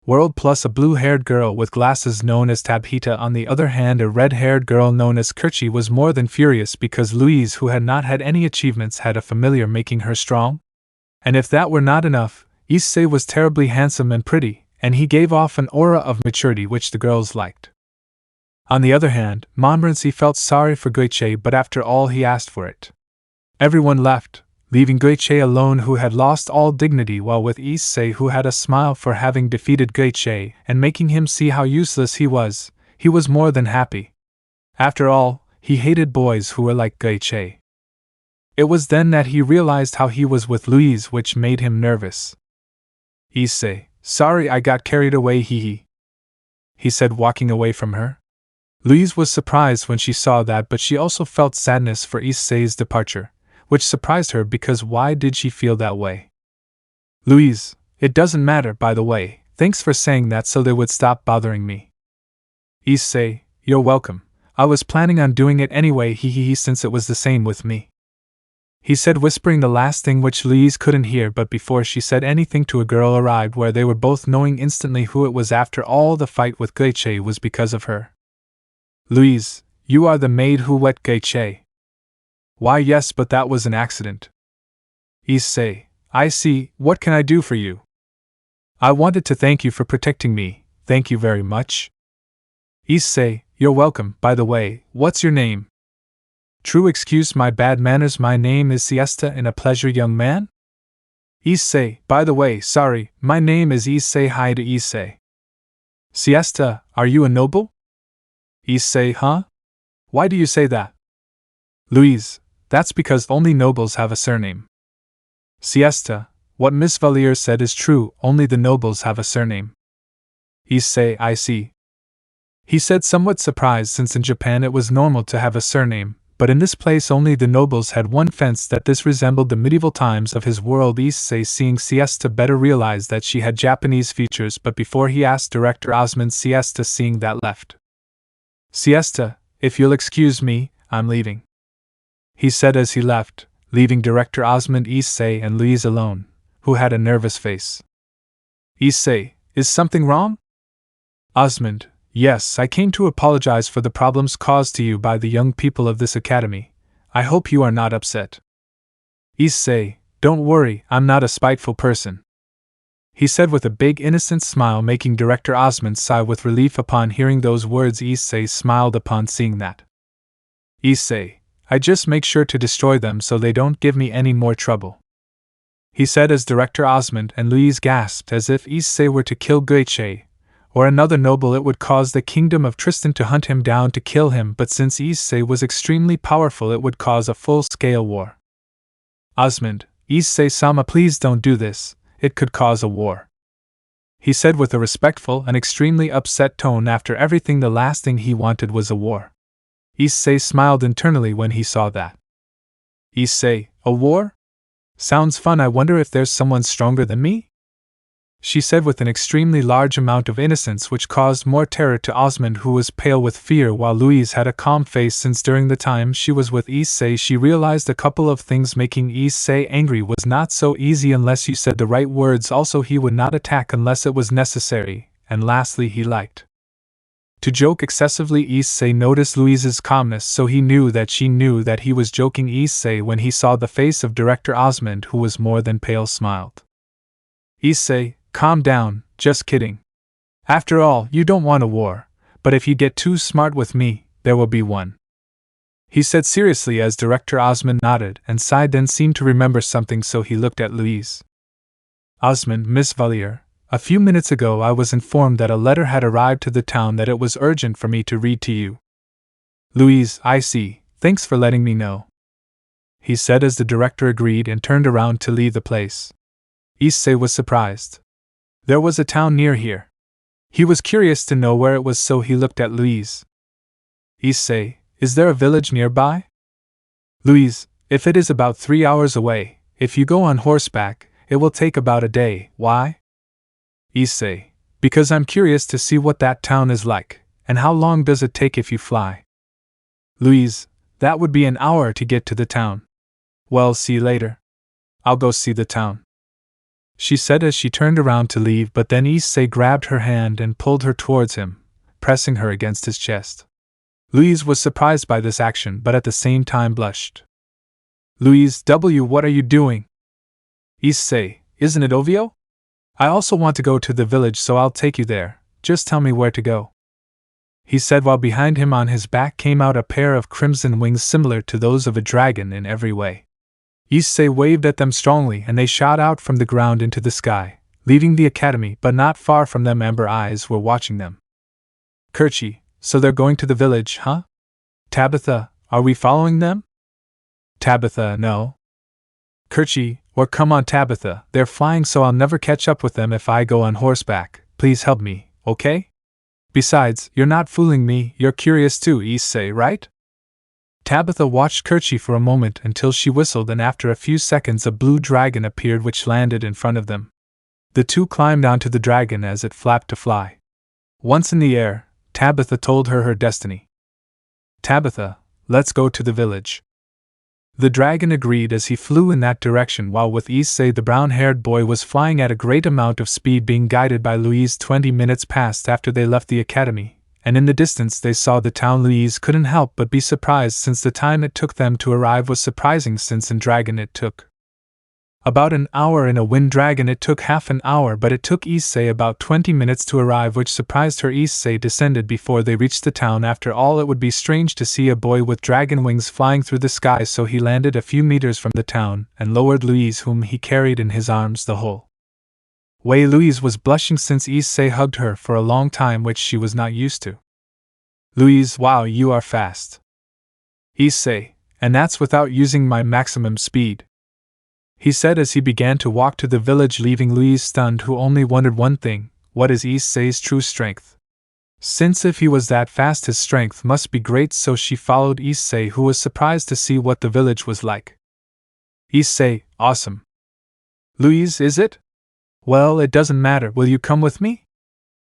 A: world. Plus, a blue-haired girl with glasses known as Tabhita. On the other hand, a red-haired girl known as Kirchi was more than furious because Louise, who had not had any achievements, had a familiar making her strong. And if that were not enough, Issei was terribly handsome and pretty, and he gave off an aura of maturity which the girls liked. On the other hand, Montmorency felt sorry for Issei, but after all he asked for it. Everyone left, leaving Issei alone, who had lost all dignity, while with Issei, who had a smile for having defeated Issei and making him see how useless he was more than happy. After all, he hated boys who were like Issei. It was then that he realized how he was with Louise, which made him nervous. Issei, sorry I got carried away, he said, walking away from her. Louise was surprised when she saw that, but she also felt sadness for Issei's departure, which surprised her because why did she feel that way? Louise, it doesn't matter, by the way, thanks for saying that so they would stop bothering me. Issei, you're welcome, I was planning on doing it anyway, since it was the same with me, he said, whispering the last thing which Louise couldn't hear. But before she said anything to a girl arrived, where they were both knowing instantly who it was. After all, the fight with Issei was because of her. Louise, you are the maid who wet Issei. Why yes, but that was an accident. Issei, I see, what can I do for you? I wanted to thank you for protecting me, thank you very much. Issei, you're welcome. By the way, what's your name? True, excuse my bad manners, my name is Siesta, and a pleasure, young man. Issei, by the way, sorry, my name is Issei. Hyoudou Issei. Siesta, are you a noble? Issei, huh? Why do you say that? Louise, that's because only nobles have a surname. Siesta, what Miss Valier said is true, only the nobles have a surname. Issei, I see, he said, somewhat surprised, since in Japan it was normal to have a surname, but in this place only the nobles had one. Fence that this resembled the medieval times of his world. Issei, seeing Siesta better, realized that she had Japanese features, but before he asked Director Osmond, Siesta, seeing that, left. Siesta, if you'll excuse me, I'm leaving, he said as he left, leaving Director Osmond, Issei, and Louise alone, who had a nervous face. Issei, is something wrong? Osmond, yes, I came to apologize for the problems caused to you by the young people of this academy. I hope you are not upset. Issei, don't worry, I'm not a spiteful person, he said with a big innocent smile, making Director Osmond sigh with relief upon hearing those words. Issei smiled upon seeing that. Issei, I just make sure to destroy them so they don't give me any more trouble, he said as Director Osmond and Louise gasped, as if Issei were to kill Issei or another noble, it would cause the kingdom of Tristan to hunt him down to kill him, but since Issei was extremely powerful, it would cause a full-scale war. Osmond, Issei-sama, please don't do this, it could cause a war, he said with a respectful and extremely upset tone. After everything, the last thing he wanted was a war. Issei smiled internally when he saw that. Issei, a war? Sounds fun, I wonder if there's someone stronger than me? She said with an extremely large amount of innocence, which caused more terror to Osmond, who was pale with fear, while Louise had a calm face, since during the time she was with Issei she realized a couple of things. Making Issei angry was not so easy unless you said the right words. Also, he would not attack unless it was necessary, and lastly, he liked to joke excessively. Issei noticed Louise's calmness, so he knew that she knew that he was joking. Issei, when he saw the face of Director Osmond, who was more than pale, smiled. Issei, calm down, just kidding. After all, you don't want a war, but if you get too smart with me, there will be one. He said seriously as Director Osmond nodded and sighed, then seemed to remember something, so he looked at Louise. Osmond, Miss Valier, a few minutes ago I was informed that a letter had arrived to the town that it was urgent for me to read to you. Louise, I see, thanks for letting me know, he said as the director agreed and turned around to leave the place. Issei was surprised. There was a town near here. He was curious to know where it was, so he looked at Louise. Issei, is there a village nearby? Louise, if it is about 3 hours away, if you go on horseback, it will take about a day. Why? Issei, because I'm curious to see what that town is like, and how long does it take if you fly? Louise, that would be an hour to get to the town. Well, see you later. I'll go see the town, she said as she turned around to leave, but then Issei grabbed her hand and pulled her towards him, pressing her against his chest. Louise was surprised by this action but at the same time blushed. Louise, what are you doing? Issei, isn't it Ovio? I also want to go to the village, so I'll take you there, just tell me where to go, he said while behind him on his back came out a pair of crimson wings similar to those of a dragon in every way. Issei waved at them strongly and they shot out from the ground into the sky, leaving the academy, but not far from them amber eyes were watching them. Kerchi, so they're going to the village, huh? Tabitha, are we following them? Tabitha, no. Kerchi, or come on Tabitha, they're flying, so I'll never catch up with them if I go on horseback. Please help me, okay? Besides, you're not fooling me, you're curious too, Issei, right? Tabitha watched Kerchi for a moment until she whistled, and after a few seconds a blue dragon appeared which landed in front of them. The two climbed onto the dragon as it flapped to fly. Once in the air, Tabitha told her destiny. Tabitha, let's go to the village. The dragon agreed as he flew in that direction, while with Issei the brown-haired boy was flying at a great amount of speed, being guided by Louise. 20 minutes passed after they left the academy, and in the distance they saw the town. Louise couldn't help but be surprised, since the time it took them to arrive was surprising, since in dragon it took about an hour, in a wind dragon it took half an hour, but it took Issei about 20 minutes to arrive, which surprised her. Issei descended before they reached the town. After all, it would be strange to see a boy with dragon wings flying through the sky, so he landed a few meters from the town and lowered Louise, whom he carried in his arms the whole way. Louise was blushing since Issei hugged her for a long time, which she was not used to. Louise, wow, you are fast. Issei, and that's without using my maximum speed, he said as he began to walk to the village, leaving Louise stunned, who only wondered one thing: what is Issei's true strength? Since if he was that fast, his strength must be great. So she followed Issei, who was surprised to see what the village was like. Issei, awesome. Louise, is it? Well, it doesn't matter. Will you come with me?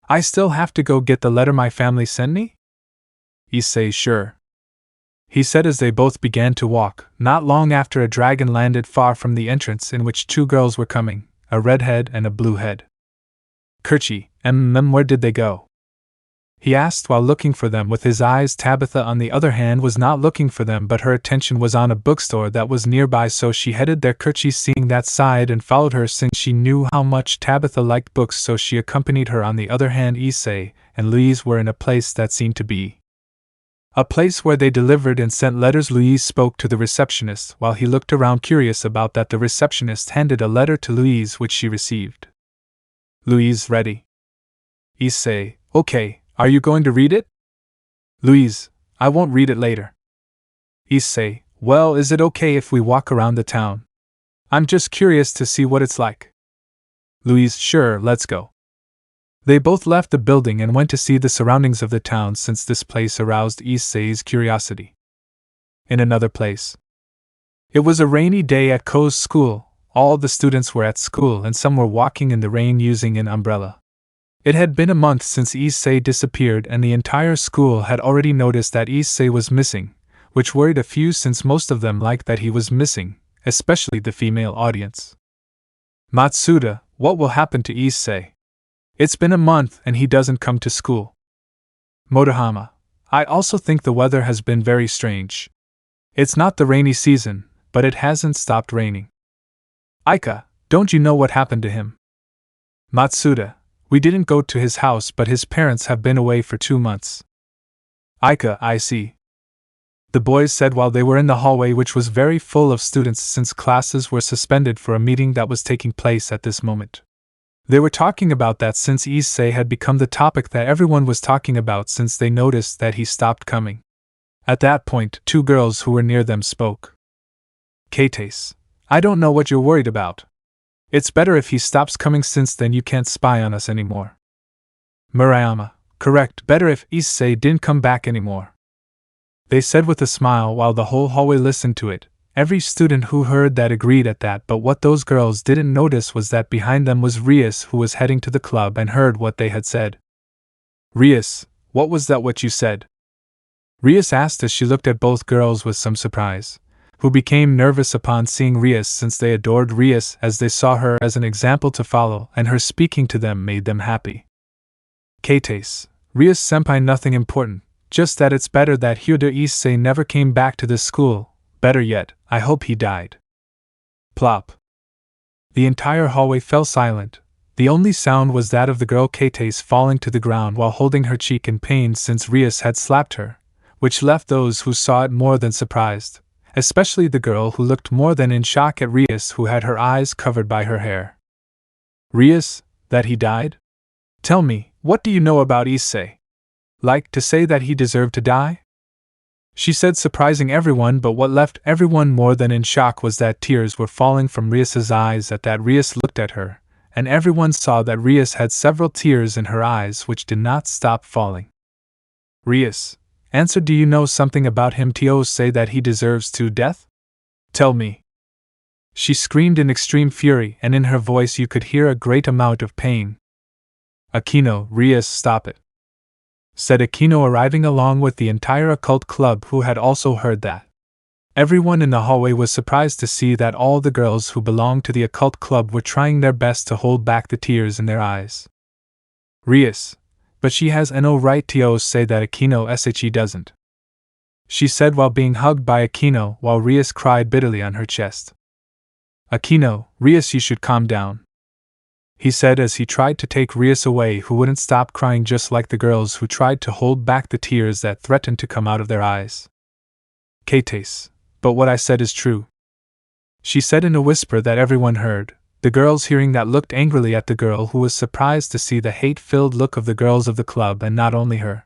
A: I still have to go get the letter my family sent me? Issei, sure, he said as they both began to walk. Not long after, a dragon landed far from the entrance, in which two girls were coming, a red head and a blue head. Kerchi, where did they go? He asked while looking for them with his eyes. Tabitha, on the other hand, was not looking for them, but her attention was on a bookstore that was nearby, so she headed there. Kerchi, seeing that, sighed and followed her, since she knew how much Tabitha liked books, so she accompanied her. On the other hand, Issei and Louise were in a place that seemed to be a place where they delivered and sent letters. Louise spoke to the receptionist while he looked around, curious about that. The receptionist handed a letter to Louise, which she received. Louise, ready? Issei, okay, are you going to read it? Louise, I won't read it later. Issei, well, is it okay if we walk around the town? I'm just curious to see what it's like. Louise, sure, let's go. They both left the building and went to see the surroundings of the town, since this place aroused Issei's curiosity. In another place, it was a rainy day at Ko's school. All the students were at school and some were walking in the rain using an umbrella. It had been a month since Issei disappeared, and the entire school had already noticed that Issei was missing, which worried a few, since most of them liked that he was missing, especially the female audience. Matsuda, what will happen to Issei? It's been a month and he doesn't come to school. Motohama, I also think the weather has been very strange. It's not the rainy season, but it hasn't stopped raining. Aika, don't you know what happened to him? Matsuda, We didn't go to his house, but his parents have been away for 2 months. I see. The boys said while they were in the hallway, which was very full of students since classes were suspended for a meeting that was taking place at this moment. They were talking about that since Issei had become the topic that everyone was talking about since they noticed that he stopped coming. At that point, 2 girls who were near them spoke. Kates, I don't know what you're worried about. It's better if he stops coming since then you can't spy on us anymore. Murayama, correct, better if Issei didn't come back anymore. They said with a smile while the whole hallway listened to it. Every student who heard that agreed at that, but what those girls didn't notice was that behind them was Rius, who was heading to the club and heard what they had said. Rius, what was that what you said? Rius asked as she looked at both girls with some surprise, who became nervous upon seeing Rius since they adored Rius as they saw her as an example to follow, and her speaking to them made them happy. Kates, Rius-senpai, nothing important. Just that it's better that Hyoudou Issei never came back to this school. Better yet, I hope he died. Plop. The entire hallway fell silent. The only sound was that of the girl Kates falling to the ground while holding her cheek in pain since Rius had slapped her, which left those who saw it more than surprised, especially the girl who looked more than in shock at Rius, who had her eyes covered by her hair. Rius, that he died? Tell me, what do you know about Issei? Like to say that he deserved to die? She said, surprising everyone, but what left everyone more than in shock was that tears were falling from Rius's eyes at that Rius looked at her, and everyone saw that Rius had several tears in her eyes which did not stop falling. Rius, answer, do you know something about him? To say that he deserves to death? Tell me. She screamed in extreme fury, and in her voice you could hear a great amount of pain. Aquino, Rius, stop it, said Aquino, arriving along with the entire occult club, who had also heard that. Everyone in the hallway was surprised to see that all the girls who belonged to the occult club were trying their best to hold back the tears in their eyes. Rius, but she has no right to say that. Aquino she doesn't, she said while being hugged by Aquino while Rius cried bitterly on her chest. Aquino, Rius, you should calm down, he said as he tried to take Rius away, who wouldn't stop crying just like the girls who tried to hold back the tears that threatened to come out of their eyes. Kates, but what I said is true, she said in a whisper that everyone heard. The girls hearing that looked angrily at the girl, who was surprised to see the hate-filled look of the girls of the club, and not only her.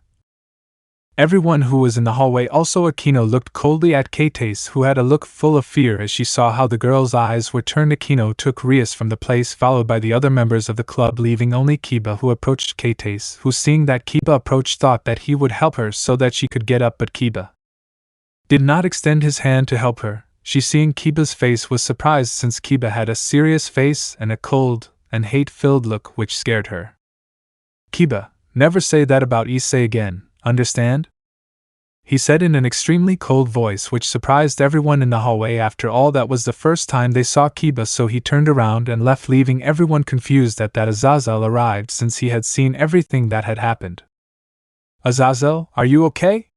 A: Everyone who was in the hallway, also Aquino, looked coldly at Kates, who had a look full of fear as she saw how the girls' eyes were turned. Aquino took Rius from the place, followed by the other members of the club, leaving only Kiba, who approached Kates, who, seeing that Kiba approached, thought that he would help her so that she could get up, but Kiba did not extend his hand to help her. She, seeing Kiba's face, was surprised since Kiba had a serious face and a cold and hate-filled look which scared her. Kiba, never say that about Issei again, understand? He said in an extremely cold voice which surprised everyone in the hallway. After all, that was the first time they saw Kiba, so he turned around and left, leaving everyone confused at that Azazel arrived since he had seen everything that had happened. Azazel, are you okay?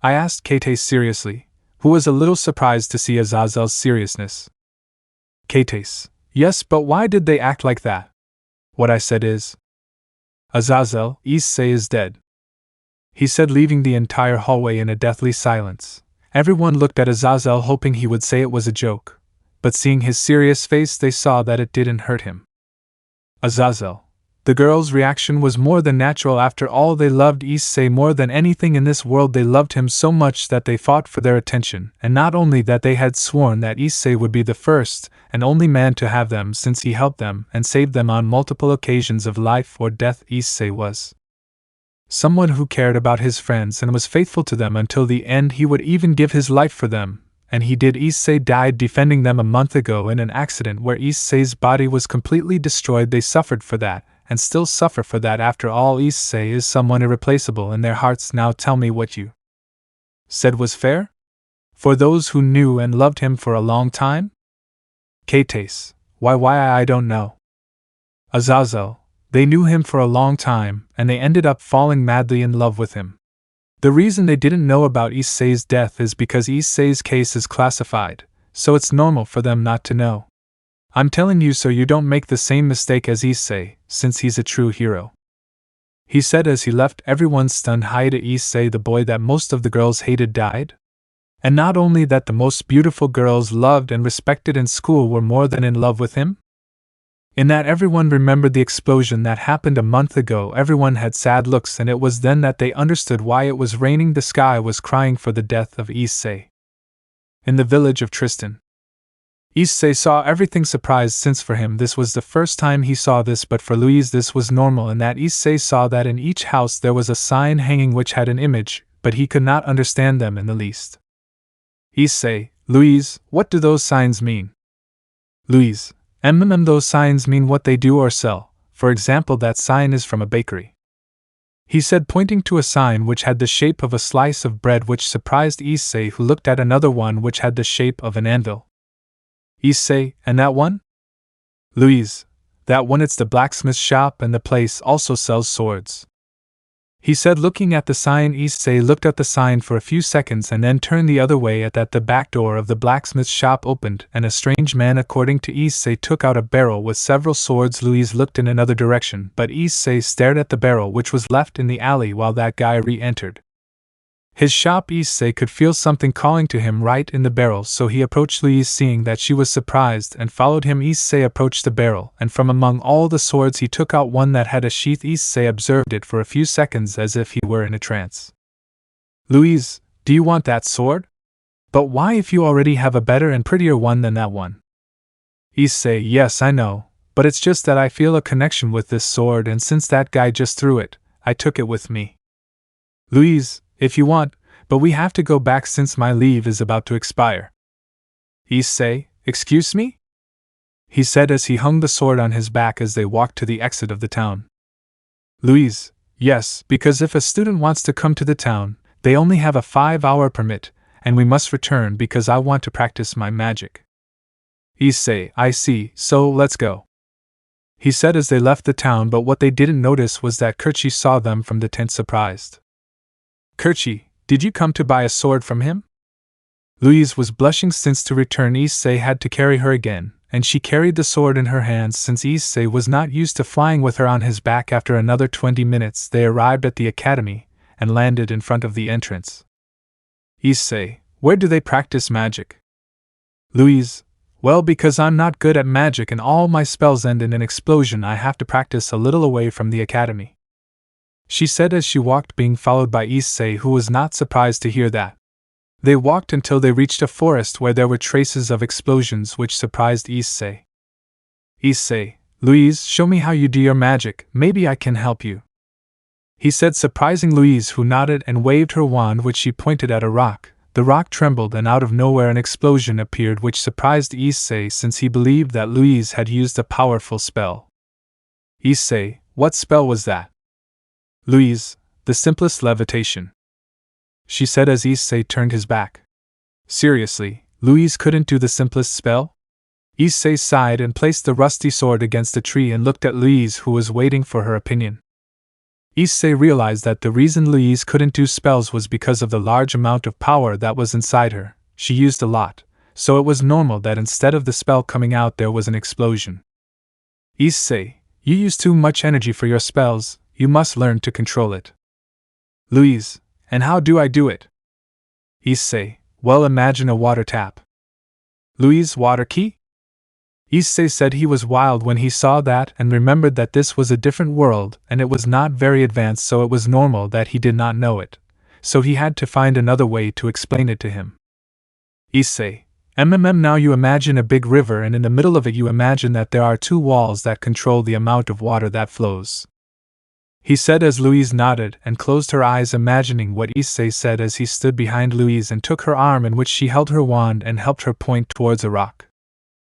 A: I asked Kates seriously, who was a little surprised to see Azazel's seriousness. Kates, yes, but why did they act like that? What I said is, Azazel, Issei is dead, he said, leaving the entire hallway in a deathly silence. Everyone looked at Azazel hoping he would say it was a joke, but seeing his serious face they saw that it didn't hurt him. Azazel. The girls' reaction was more than natural. After all, they loved Issei more than anything in this world. They loved him so much that they fought for their attention, and not only that, they had sworn that Issei would be the first and only man to have them, since he helped them and saved them on multiple occasions of life or death. Issei was someone who cared about his friends and was faithful to them until the end. He would even give his life for them, and he did. Issei died defending them a month ago in an accident where Issei's body was completely destroyed. They suffered for that, and still suffer for that. After all, Issei is someone irreplaceable in their hearts. Now tell me, what you said was fair? For those who knew and loved him for a long time? Kates, why I don't know. Azazel, they knew him for a long time, and they ended up falling madly in love with him. The reason they didn't know about Issei's death is because Issei's case is classified, so it's normal for them not to know. I'm telling you so you don't make the same mistake as Issei, since he's a true hero. He said as he left everyone stunned. Hyoudou Issei, the boy that most of the girls hated, died? And not only that, the most beautiful girls loved and respected in school were more than in love with him? In that everyone remembered the explosion that happened a month ago. Everyone had sad looks, and it was then that they understood why it was raining. The sky was crying for the death of Issei. In the village of Tristan, Issei saw everything surprised, since for him this was the first time he saw this, but for Louise this was normal, and that Issei saw that in each house there was a sign hanging which had an image, but he could not understand them in the least. Issei, Louise, what do those signs mean? Louise, those signs mean what they do or sell. For example, that sign is from a bakery, he said, pointing to a sign which had the shape of a slice of bread, which surprised Issei, who looked at another one which had the shape of an anvil. Issei, and that one? Louise, that one, it's the blacksmith shop, and the place also sells swords, he said, looking at the sign. Issei looked at the sign for a few seconds and then turned the other way. At that, the back door of the blacksmith shop opened, and a strange man, according to Issei, took out a barrel with several swords. Louise looked in another direction, but Issei stared at the barrel which was left in the alley while that guy re-entered his shop. Issei could feel something calling to him right in the barrel, so he approached Louise. Seeing that she was surprised and followed him, Issei approached the barrel, and from among all the swords he took out one that had a sheath. Issei observed it for a few seconds as if he were in a trance. Louise, do you want that sword? But why, if you already have a better and prettier one than that one? Issei, yes, I know, but it's just that I feel a connection with this sword, and since that guy just threw it, I took it with me. Louise, if you want, but we have to go back since my leave is about to expire. Issei, excuse me? He said as he hung the sword on his back as they walked to the exit of the town. Louise, yes, because if a student wants to come to the town, they only have a 5-hour permit, and we must return because I want to practice my magic. Issei, I see, so let's go, he said as they left the town. But what they didn't notice was that Courtyard saw them from the tent, surprised. Courtyard, did you come to buy a sword from him? Louise was blushing, since to return Issei had to carry her again, and she carried the sword in her hands since Issei was not used to flying with her on his back. After another 20 minutes they arrived at the academy, and landed in front of the entrance. Issei, where do they practice magic? Louise, well, because I'm not good at magic and all my spells end in an explosion, I have to practice a little away from the academy, she said as she walked, being followed by Issei, who was not surprised to hear that. They walked until they reached a forest where there were traces of explosions, which surprised Issei. Issei, Louise, show me how you do your magic, maybe I can help you, he said, surprising Louise, who nodded and waved her wand, which she pointed at a rock. The rock trembled, and out of nowhere an explosion appeared, which surprised Issei, since he believed that Louise had used a powerful spell. Issei, what spell was that? Louise, the simplest levitation, she said as Issei turned his back. Seriously, Louise couldn't do the simplest spell? Issei sighed and placed the rusty sword against a tree and looked at Louise, who was waiting for her opinion. Issei realized that the reason Louise couldn't do spells was because of the large amount of power that was inside her. She used a lot, so it was normal that instead of the spell coming out there was an explosion. Issei, you use too much energy for your spells. You must learn to control it. Louise, and how do I do it? Issei, well, imagine a water tap. Louise, water key? Issei said he was wild when he saw that and remembered that this was a different world and it was not very advanced, so it was normal that he did not know it. So he had to find another way to explain it to him. Issei, now you imagine a big river, and in the middle of it you imagine that there are 2 walls that control the amount of water that flows, he said as Louise nodded and closed her eyes, imagining what Issei said as he stood behind Louise and took her arm, in which she held her wand and helped her point towards a rock.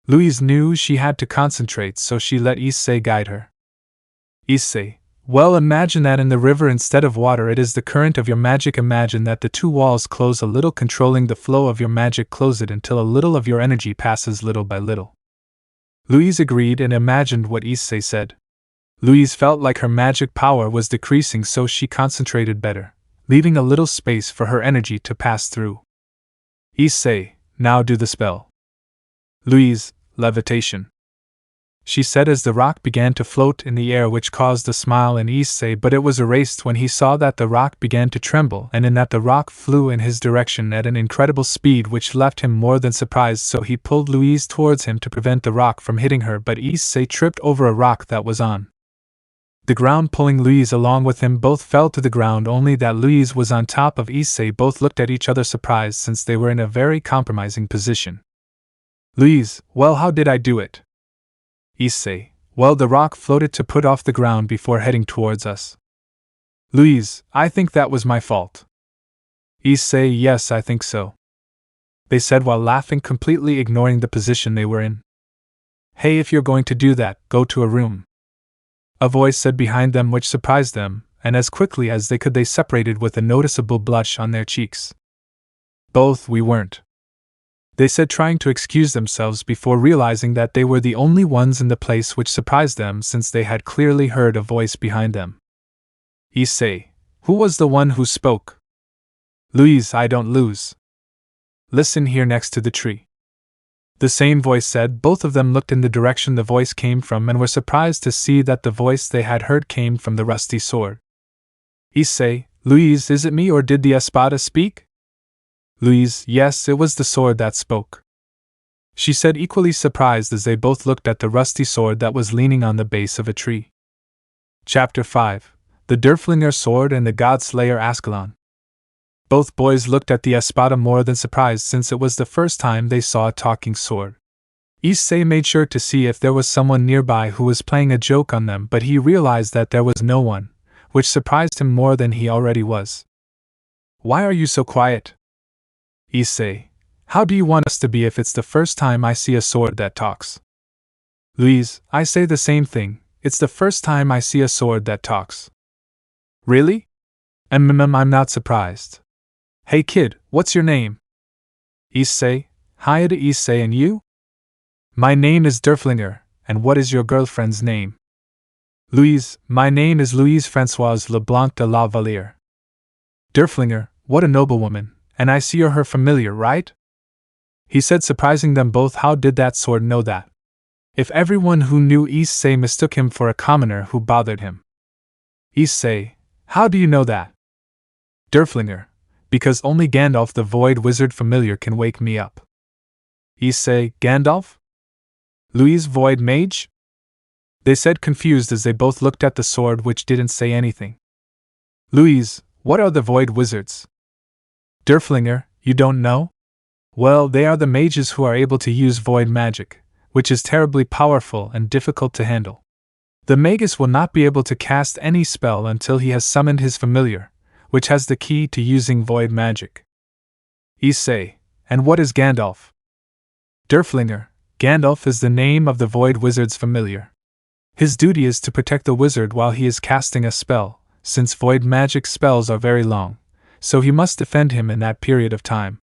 A: Louise knew she had to concentrate, so she let Issei guide her. Issei, well, imagine that in the river instead of water it is the current of your magic. Imagine that the 2 walls close a little, controlling the flow of your magic. Close it until a little of your energy passes little by little. Louise agreed and imagined what Issei said. Louise felt like her magic power was decreasing, so she concentrated better, leaving a little space for her energy to pass through. Issei, now do the spell. Louise, levitation. she said as the rock began to float in the air, which caused a smile in Issei, but it was erased when he saw that the rock began to tremble and in that the rock flew in his direction at an incredible speed, which left him more than surprised, so he pulled Louise towards him to prevent the rock from hitting her, but Issei tripped over a rock that was on the ground, pulling Louise along with him. Both fell to the ground, only that Louise was on top of Issei. Both looked at each other surprised since they were in a very compromising position. Louise, well, how did I do it? Issei, well, the rock floated to put off the ground before heading towards us. Louise, I think that was my fault. Issei, yes, I think so. They said while laughing, completely ignoring the position they were in. Hey, if you're going to do that, go to a room. A voice said behind them, which surprised them, and as quickly as they could they separated with a noticeable blush on their cheeks. Both, we weren't. They said, trying to excuse themselves before realizing that they were the only ones in the place, which surprised them since they had clearly heard a voice behind them. Issei, who was the one who spoke? Louise, I don't lose. Listen here next to the tree. The same voice said. Both of them looked in the direction the voice came from and were surprised to see that the voice they had heard came from the rusty sword. Issei, Louise, is it me or did the espada speak? Louise, yes, it was the sword that spoke. She said, equally surprised as they both looked at the rusty sword that was leaning on the base of a tree. Chapter 5: The Derflinger Sword and the God-Slayer Ascalon. Both boys looked at the espada more than surprised since it was the first time they saw a talking sword. Issei made sure to see if there was someone nearby who was playing a joke on them, but he realized that there was no one, which surprised him more than he already was. Why are you so quiet? Issei, how do you want us to be if it's the first time I see a sword that talks? Louise, I say the same thing, it's the first time I see a sword that talks. Really? I'm not surprised. Hey kid, what's your name? Issei, Hyoudou Issei, and you? My name is Derflinger, and what is your girlfriend's name? Louise, my name is Louise Françoise Leblanc de la Valliere. Derflinger, what a noble woman, and I see you're her familiar, right? He said, surprising them both. How did that sword know that? If everyone who knew Issei mistook him for a commoner who bothered him. Issei, how do you know that? Derflinger, because only Gandalf the Void Wizard familiar can wake me up. Issei, Gandalf? Louise, Void Mage? They said, confused as they both looked at the sword, which didn't say anything. Louise, what are the Void Wizards? Derflinger, you don't know? Well, they are the mages who are able to use void magic, which is terribly powerful and difficult to handle. The magus will not be able to cast any spell until he has summoned his familiar, which has the key to using void magic. Issei, and what is Gandalf? Derflinger, Gandalf is the name of the Void Wizard's familiar. His duty is to protect the wizard while he is casting a spell, since void magic spells are very long, so he must defend him in that period of time.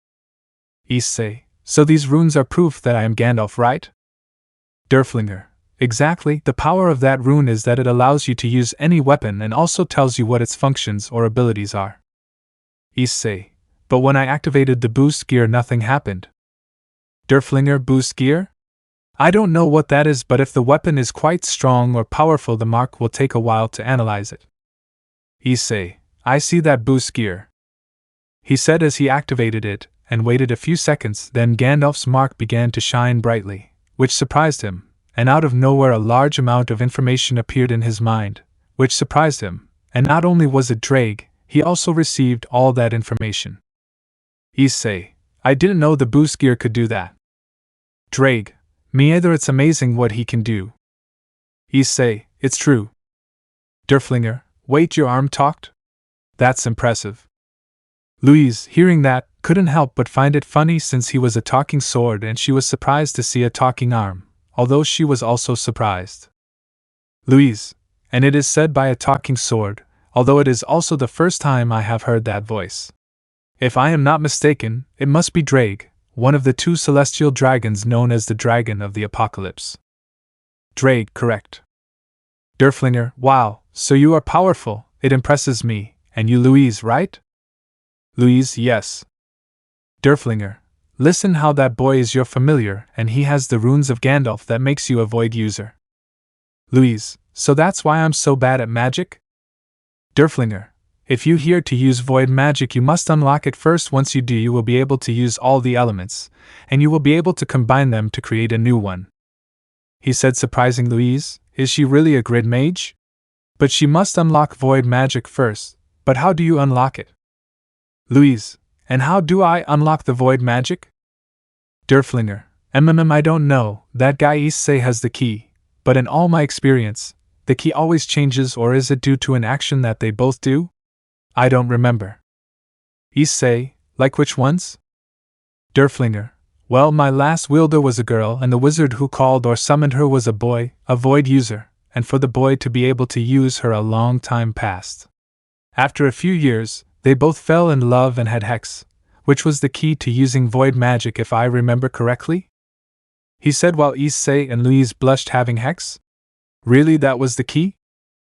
A: Issei, so these runes are proof that I am Gandalf, right? Derflinger, exactly. The power of that rune is that it allows you to use any weapon and also tells you what its functions or abilities are. Issei, but when I activated the boost gear nothing happened. Derflinger, boost gear? I don't know what that is, but if the weapon is quite strong or powerful the mark will take a while to analyze it. Issei, I see that boost gear. He said as he activated it, and waited a few seconds, then Gandalf's mark began to shine brightly, which surprised him, and out of nowhere a large amount of information appeared in his mind, which surprised him, and not only was it Drake, he also received all that information. Issei, I didn't know the boost gear could do that. Drake, me either, it's amazing what he can do. Issei, it's true. Derflinger, wait, your arm talked? That's impressive. Louise, hearing that, couldn't help but find it funny since he was a talking sword and she was surprised to see a talking arm, although she was also surprised. Louise, and it is said by a talking sword, although it is also the first time I have heard that voice. If I am not mistaken, it must be Drake, one of the two celestial dragons known as the Dragon of the Apocalypse. Drake, correct. Derflinger, wow, so you are powerful, it impresses me, and you Louise, right? Louise, yes. Derflinger, listen how that boy is your familiar and he has the runes of Gandalf that makes you a void user. Louise, so that's why I'm so bad at magic? Derflinger, if you here to use void magic, you must unlock it first. Once you do, you will be able to use all the elements, and you will be able to combine them to create a new one. He said, surprising Louise. Is she really a grid mage? But she must unlock void magic first. But how do you unlock it? Louise, and how do I unlock the void magic? Derflinger, I don't know, that guy Issei has the key, but in all my experience, the key always changes, or is it due to an action that they both do? I don't remember. Issei, like which ones? Derflinger, well, my last wielder was a girl, and the wizard who called or summoned her was a boy, a void user, and for the boy to be able to use her a long time passed. After a few years, they both fell in love and had hex, which was the key to using void magic if I remember correctly? He said while Issei and Louise blushed. Having hex? Really, that was the key?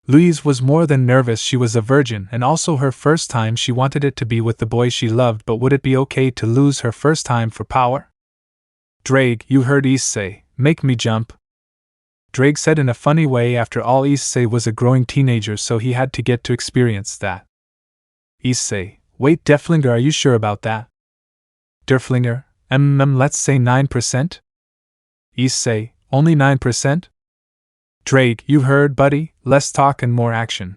A: Louise was more than nervous. She was a virgin, and also her first time. She wanted it to be with the boy she loved, but would it be okay to lose her first time for power? Drake, you heard Issei, make me jump. Drake said in a funny way. After all, Issei was a growing teenager, so he had to get to experience that. Issei, wait, Derflinger, are you sure about that? Derflinger, let's say 9%? Issei, only 9%? Drake, you heard, buddy, less talk and more action.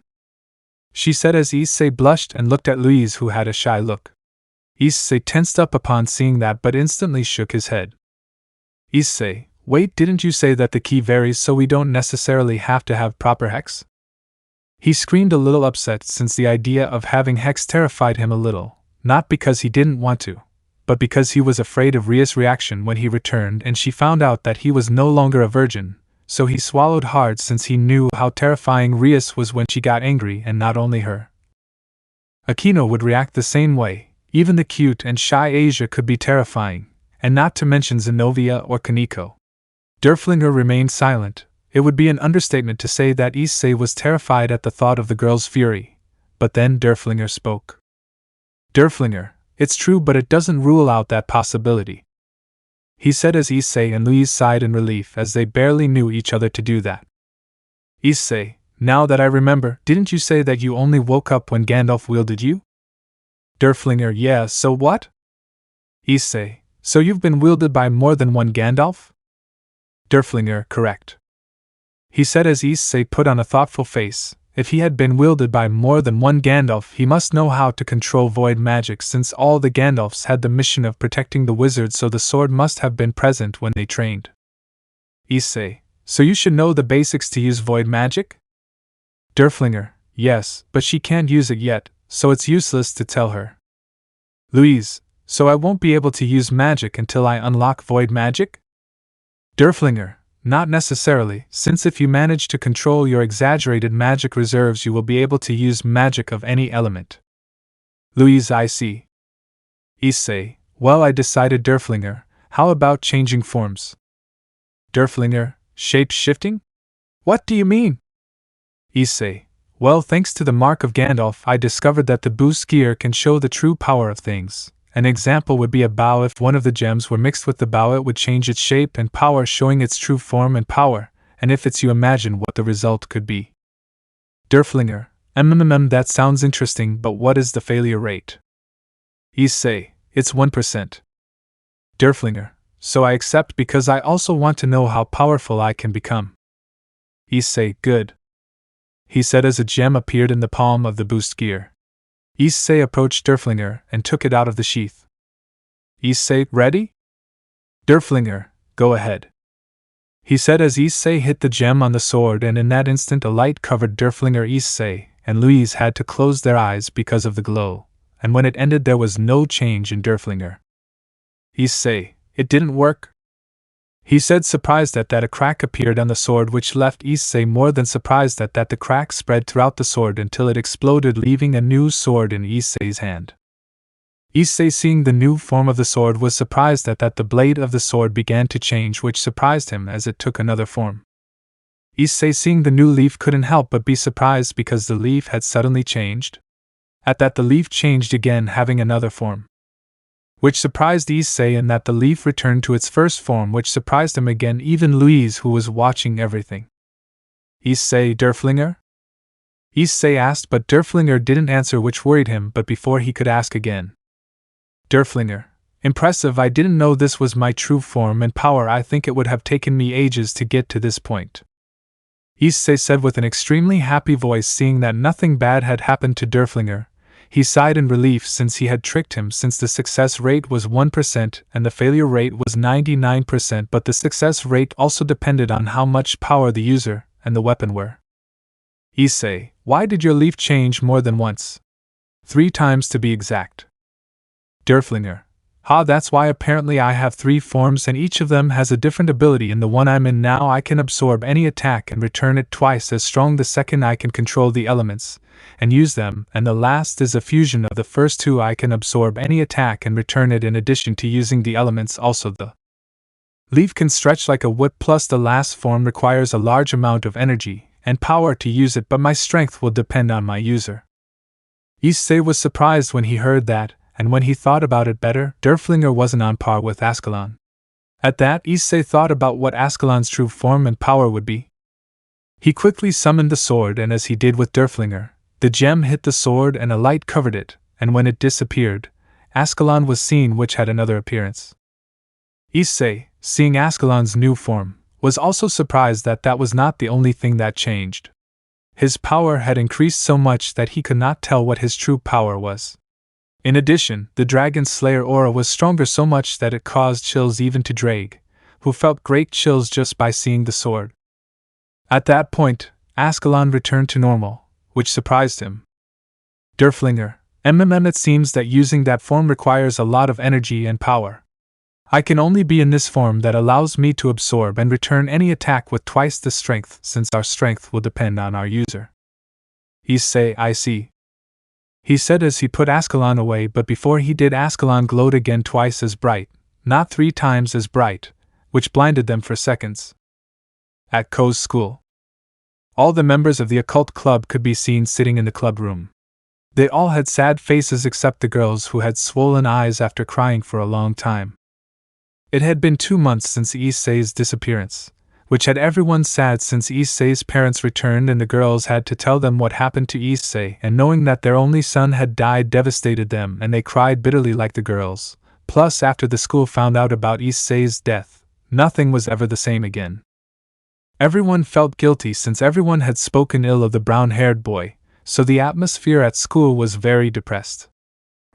A: She said as Issei blushed and looked at Louise, who had a shy look. Issei tensed up upon seeing that, but instantly shook his head. Issei, wait, didn't you say that the key varies so we don't necessarily have to have proper hex? He screamed, a little upset, since the idea of having hex terrified him a little, not because he didn't want to, but because he was afraid of Rias' reaction when he returned and she found out that he was no longer a virgin, so he swallowed hard since he knew how terrifying Rias was when she got angry, and not only her. Akino would react the same way. Even the cute and shy Asia could be terrifying, and not to mention Zenobia or Kaneko. Derflinger remained silent. It would be an understatement to say that Issei was terrified at the thought of the girl's fury, but then Derflinger spoke. Derflinger, it's true, but it doesn't rule out that possibility. He said as Issei and Louise sighed in relief, as they barely knew each other to do that. Issei, now that I remember, didn't you say that you only woke up when Gandalf wielded you? Derflinger, yeah, so what? Issei, so you've been wielded by more than one Gandalf? Derflinger, correct. He said as Issei put on a thoughtful face. If he had been wielded by more than one Gandalf, he must know how to control void magic, since all the Gandalfs had the mission of protecting the wizard, so the sword must have been present when they trained. Issei, so you should know the basics to use void magic? Derflinger, yes, but she can't use it yet, so it's useless to tell her. Louise, so I won't be able to use magic until I unlock void magic? Derflinger, not necessarily, since if you manage to control your exaggerated magic reserves, you will be able to use magic of any element. Louise, I see. Issei, well, I decided. Derflinger, how about changing forms? Derflinger, shape-shifting? What do you mean? Issei, well, thanks to the mark of Gandalf, I discovered that the boost gear can show the true power of things. An example would be a bow. If one of the gems were mixed with the bow, it would change its shape and power, showing its true form and power, and if it's you, imagine what the result could be. Derflinger, that sounds interesting, but what is the failure rate? Issei, it's 1%. Derflinger, so I accept, because I also want to know how powerful I can become. Issei, good. He said as a gem appeared in the palm of the boost gear. Issei approached Derflinger and took it out of the sheath. Issei, ready? Derflinger, go ahead. He said as Issei hit the gem on the sword, and in that instant a light covered Derflinger. Issei and Louise had to close their eyes because of the glow, and when it ended there was no change in Derflinger. Issei, it didn't work? He said, surprised at that. A crack appeared on the sword, which left Issei more than surprised at that. The crack spread throughout the sword until it exploded, leaving a new sword in Issei's hand. Issei, seeing the new form of the sword, was surprised at that. The blade of the sword began to change, which surprised him as it took another form. Issei, seeing the new leaf, couldn't help but be surprised because the leaf had suddenly changed. At that, the leaf changed again, having another form, which surprised Issei, and that the leaf returned to its first form, which surprised him again. Even Louise, who was watching everything, Issei Derflinger? Issei asked, but Derflinger didn't answer, which worried him, but before he could ask again. Derflinger. Impressive, I didn't know this was my true form and power. I think it would have taken me ages to get to this point. Issei said with an extremely happy voice, seeing that nothing bad had happened to Derflinger. He sighed in relief, since he had tricked him, since the success rate was 1% and the failure rate was 99%, but the success rate also depended on how much power the user and the weapon were. Issei, why did your leaf change more than once? 3 times to be exact. Derflinger. That's why apparently I have 3 forms and each of them has a different ability. In the one I'm in now, I can absorb any attack and return it twice as strong. The second, I can control the elements and use them, and the last is a fusion of the first 2. I can absorb any attack and return it in addition to using the elements. Also, the leaf can stretch like a whip, plus the last form requires a large amount of energy and power to use it, but my strength will depend on my user. Issei was surprised when he heard that, and when he thought about it better, Derflinger wasn't on par with Ascalon. At that, Issei thought about what Ascalon's true form and power would be. He quickly summoned the sword, and as he did with Derflinger, the gem hit the sword and a light covered it, and when it disappeared, Ascalon was seen, which had another appearance. Issei, seeing Ascalon's new form, was also surprised that that was not the only thing that changed. His power had increased so much that he could not tell what his true power was. In addition, the Dragon Slayer aura was stronger, so much that it caused chills even to Drake, who felt great chills just by seeing the sword. At that point, Ascalon returned to normal, which surprised him. Derflinger, it seems that using that form requires a lot of energy and power. I can only be in this form that allows me to absorb and return any attack with twice the strength, since our strength will depend on our user. Issei, I see, he said as he put Ascalon away, but before he did, Ascalon glowed again, twice as bright, not 3 times as bright, which blinded them for seconds. At Ko's school, all the members of the Occult Club could be seen sitting in the club room. They all had sad faces except the girls, who had swollen eyes after crying for a long time. It had been 2 months since Issei's disappearance, which had everyone sad since Issei's parents returned and the girls had to tell them what happened to Issei, and knowing that their only son had died devastated them, and they cried bitterly like the girls. Plus, after the school found out about Issei's death, nothing was ever the same again. Everyone felt guilty since everyone had spoken ill of the brown-haired boy, so the atmosphere at school was very depressed.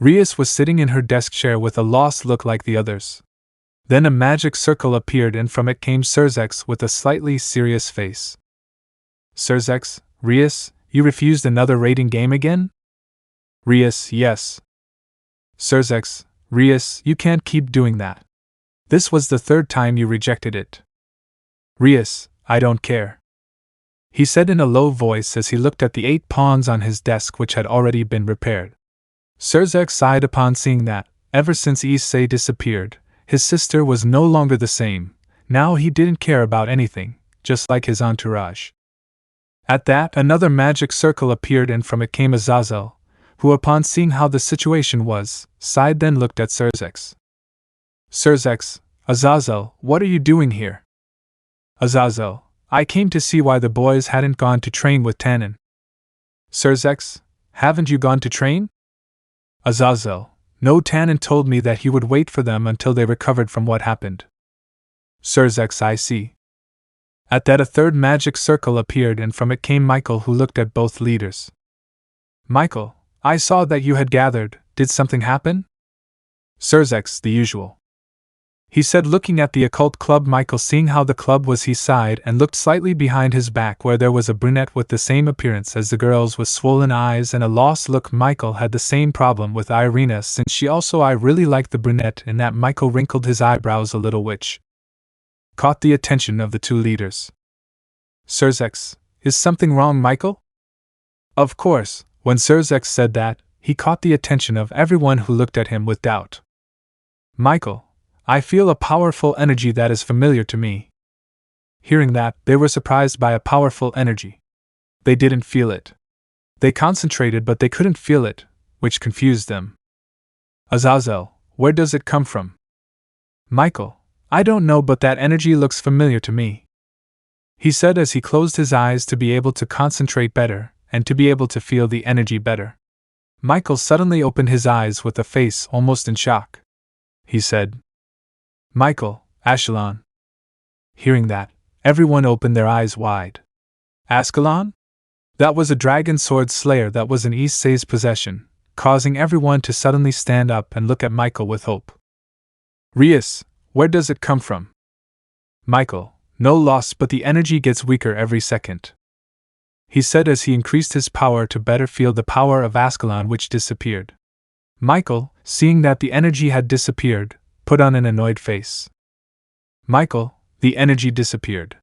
A: Rias was sitting in her desk chair with a lost look like the others. Then a magic circle appeared, and from it came Sirzex with a slightly serious face. Sirzex, Rias, you refused another rating game again? Rias, yes. Sirzex, Rias, you can't keep doing that. This was the 3rd time you rejected it. Rias, I don't care, he said in a low voice as he looked at the 8 pawns on his desk, which had already been repaired. Sirzex sighed upon seeing that, ever since Issei disappeared, his sister was no longer the same. Now he didn't care about anything, just like his entourage. At that, another magic circle appeared, and from it came Azazel, who, upon seeing how the situation was, sighed, then looked at Sirzex. Sirzex, Azazel, what are you doing here? Azazel, I came to see why the boys hadn't gone to train with Tannen. Sirzex, haven't you gone to train? Azazel, no, Tannen told me that he would wait for them until they recovered from what happened. Sirzex, I see. At that, a 3rd magic circle appeared, and from it came Michael, who looked at both leaders. Michael, I saw that you had gathered. Did something happen? Sirzex, the usual, he said, looking at the Occult Club. Michael, seeing how the club was, he sighed and looked slightly behind his back, where there was a brunette with the same appearance as the girls, with swollen eyes and a lost look. Michael had the same problem with Irina, since she also I really liked the brunette. In that, Michael wrinkled his eyebrows a little, which caught the attention of the 2 leaders. Sirzex, is something wrong, Michael? Of course, when Sirzex said that, he caught the attention of everyone, who looked at him with doubt. Michael, I feel a powerful energy that is familiar to me. Hearing that, they were surprised by a powerful energy. They didn't feel it. They concentrated, but they couldn't feel it, which confused them. Azazel, where does it come from? Michael, I don't know, but that energy looks familiar to me. he said as he closed his eyes to be able to concentrate better, and to be able to feel the energy better. Michael suddenly opened his eyes with a face almost in shock. He said, "Michael, Ascalon." Hearing that, everyone opened their eyes wide. Ascalon? That was a dragon sword slayer that was in Issei's possession, causing everyone to suddenly stand up and look at Michael with hope. "Rius, where does it come from?" "Michael, no loss, but the energy gets weaker every second," he said as he increased his power to better feel the power of Ascalon, which disappeared. Michael, seeing that the energy had disappeared, put on an annoyed face. "Michael, the energy disappeared,"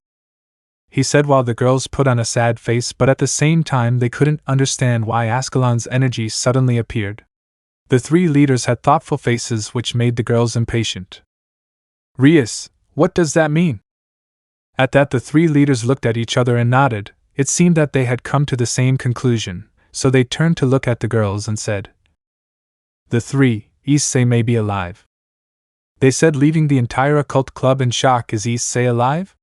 A: he said while the girls put on a sad face, but at the same time they couldn't understand why Ascalon's energy suddenly appeared. The three leaders had thoughtful faces which made the girls impatient. "Rius, what does that mean?" At that the three leaders looked at each other and nodded. It seemed that they had come to the same conclusion, so they turned to look at the girls and said, "The three, Issei may be alive," they said, leaving the entire occult club in shock. "Is Issei alive?"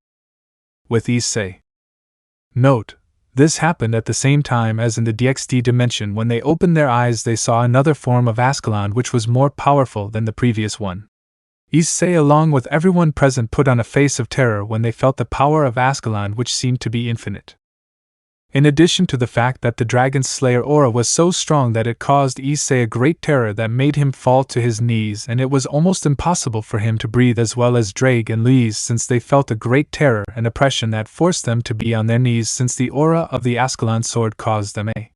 A: "With Issei." Note: this happened at the same time as in the DXD dimension. When they opened their eyes they saw another form of Ascalon which was more powerful than the previous one. Issei along with everyone present put on a face of terror when they felt the power of Ascalon, which seemed to be infinite. In addition to the fact that the Dragon Slayer aura was so strong that it caused Issei a great terror that made him fall to his knees, and it was almost impossible for him to breathe, as well as Drake and Louise, since they felt a great terror and oppression that forced them to be on their knees, since the aura of the Ascalon sword caused them a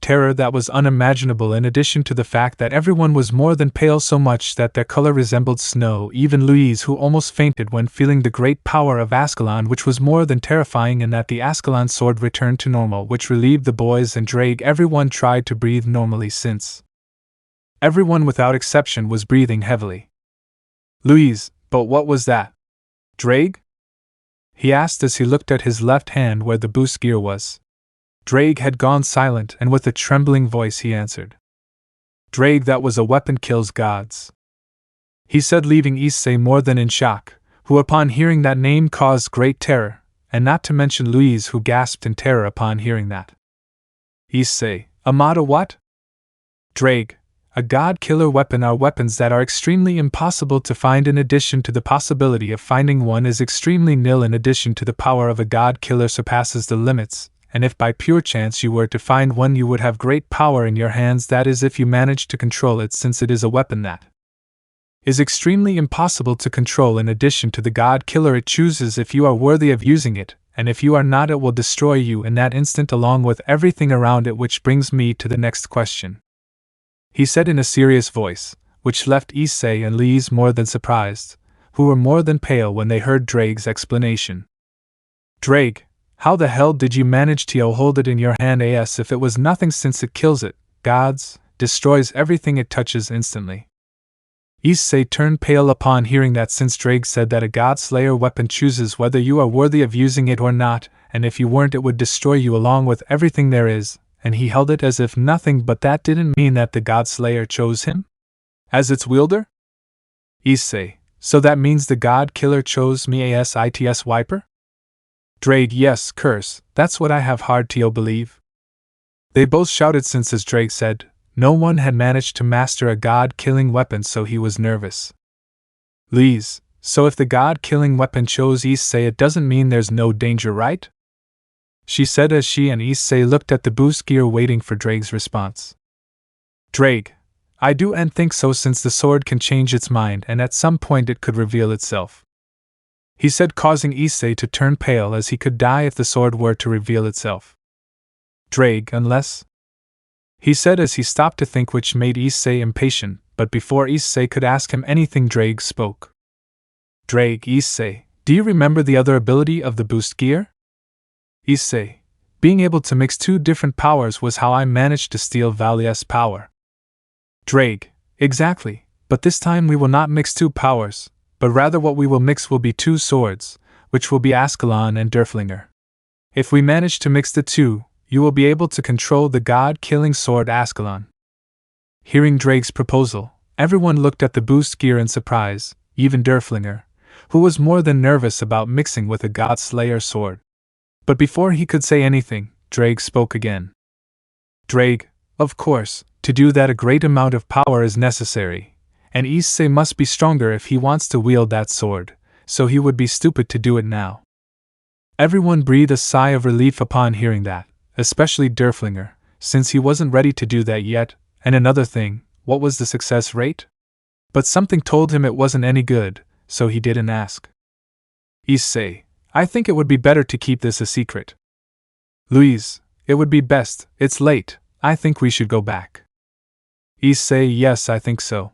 A: terror that was unimaginable, in addition to the fact that everyone was more than pale, so much that their color resembled snow, even Louise, who almost fainted when feeling the great power of Ascalon, which was more than terrifying, and that the Ascalon sword returned to normal, which relieved the boys and Drake. Everyone tried to breathe normally since everyone without exception was breathing heavily. "Louise, but what was that? Drake?" he asked as he looked at his left hand where the boost gear was. Drake had gone silent, and with a trembling voice he answered, "Drake, that was a weapon kills gods," he said, leaving Issei more than in shock, who upon hearing that name caused great terror, and not to mention Louise, who gasped in terror upon hearing that. "Issei, Amada, what?" "Drake, a god killer weapon are weapons that are extremely impossible to find. In addition to the possibility of finding one is extremely nil. In addition to the power of a god killer surpasses the limits. And if by pure chance you were to find one, you would have great power in your hands, that is if you managed to control it, since it is a weapon that is extremely impossible to control. In addition to the god killer, it chooses if you are worthy of using it, and if you are not, it will destroy you in that instant along with everything around it. Which brings me to the next question," he said in a serious voice, which left Issei and Louise more than surprised, who were more than pale when they heard Drake's explanation. "Drake, how the hell did you manage to hold it in your hand as if it was nothing, since it kills it, gods, destroys everything it touches instantly?" Issei turned pale upon hearing that, since Drake said that a god slayer weapon chooses whether you are worthy of using it or not, and if you weren't it would destroy you along with everything there is, and he held it as if nothing, but that didn't mean that the god slayer chose him as its wielder? "Issei, so that means the god killer chose me as its wiper?" "Drake, yes, curse, that's what I have hard to believe." They both shouted, since as Drake said, no one had managed to master a god-killing weapon, so he was nervous. "Louise, so if the god-killing weapon chose Issei, it doesn't mean there's no danger, right?" she said as she and Issei looked at the boost gear waiting for Drake's response. "Drake, I do and think so, since the sword can change its mind and at some point it could reveal itself," he said, causing Issei to turn pale, as he could die if the sword were to reveal itself. "Drake, unless," he said as he stopped to think, which made Issei impatient, but before Issei could ask him anything, Drake spoke. "Drake, Issei, do you remember the other ability of the boost gear?" "Issei, being able to mix two different powers was how I managed to steal Valia's power." "Drake, exactly, but this time we will not mix two powers, but rather what we will mix will be two swords, which will be Ascalon and Derflinger. If we manage to mix the two, you will be able to control the god-killing sword Ascalon." Hearing Drake's proposal, everyone looked at the boost gear in surprise, even Derflinger, who was more than nervous about mixing with a God Slayer sword. But before he could say anything, Drake spoke again. Drake, of course, to do that a great amount of power is necessary, and Issei must be stronger if he wants to wield that sword, so he would be stupid to do it now. Everyone breathed a sigh of relief upon hearing that, especially Derflinger, since he wasn't ready to do that yet, and another thing, what was the success rate? But something told him it wasn't any good, so he didn't ask. Issei, I think it would be better to keep this a secret. Louise, it would be best, it's late, I think we should go back. Issei, yes, I think so.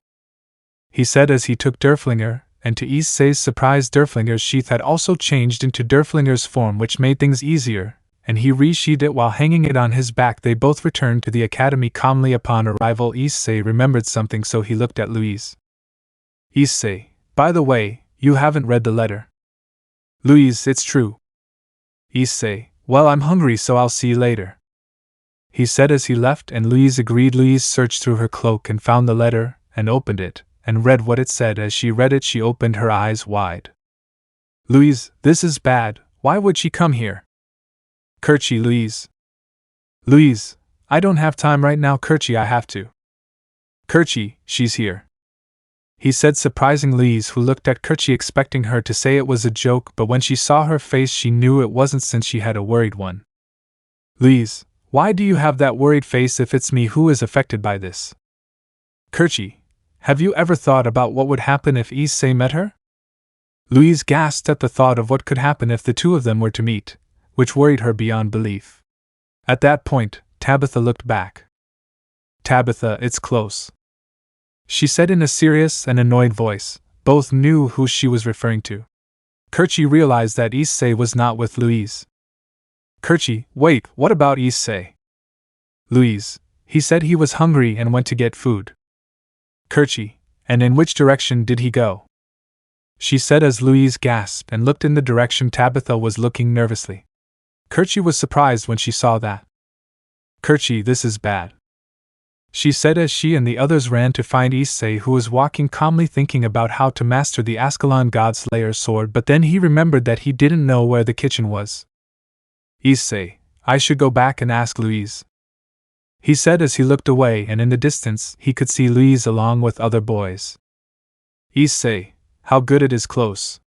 A: He said as he took Derflinger, and to Issei's surprise Derflinger's sheath had also changed into Derflinger's form, which made things easier, and he resheathed it while hanging it on his back. They both returned to the academy calmly. Upon arrival, Issei remembered something, so he looked at Louise. Issei, by the way, you haven't read the letter. Louise, it's true. Issei, well, I'm hungry, so I'll see you later. He said as he left, and Louise agreed. Louise searched through her cloak and found the letter, and opened it, and read what it said. As she read it, she opened her eyes wide. Louise, this is bad, why would she come here? Curchy, Louise. Louise, I don't have time right now, Curchy, I have to. Curchy, she's here. He said, surprising Louise, who looked at Curchy expecting her to say it was a joke, but when she saw her face she knew it wasn't, since she had a worried one. Louise, why do you have that worried face if it's me who is affected by this? Curchy, have you ever thought about what would happen if Issei met her? Louise gasped at the thought of what could happen if the two of them were to meet, which worried her beyond belief. At that point, Tabitha looked back. Tabitha, it's close, she said in a serious and annoyed voice. Both knew who she was referring to. Curchy realized that Issei was not with Louise. Curchy, wait, what about Issei? Louise, he said he was hungry and went to get food. Curchy, and in which direction did he go? She said as Louise gasped and looked in the direction Tabitha was looking nervously. Curchy was surprised when she saw that. Curchy, this is bad, she said as she and the others ran to find Issei, who was walking calmly thinking about how to master the Ascalon Godslayer's sword, but then he remembered that he didn't know where the kitchen was. Issei, I should go back and ask Louise, he said as he looked away, and in the distance he could see Louise along with other boys. Issei, how good it is close,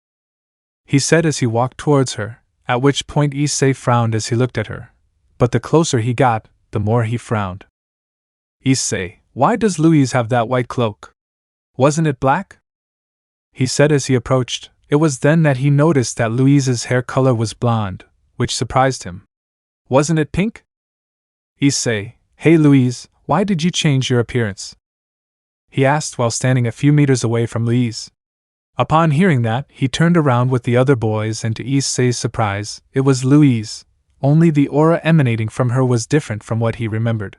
A: he said as he walked towards her, at which point Issei frowned as he looked at her, but the closer he got, the more he frowned. Issei, why does Louise have that white cloak? Wasn't it black? He said as he approached. It was then that he noticed that Louise's hair color was blonde, which surprised him. Wasn't it pink? Issei, hey Louise, why did you change your appearance? He asked while standing a few meters away from Louise. Upon hearing that, he turned around with the other boys, and to Issei's surprise, it was Louise, only the aura emanating from her was different from what he remembered.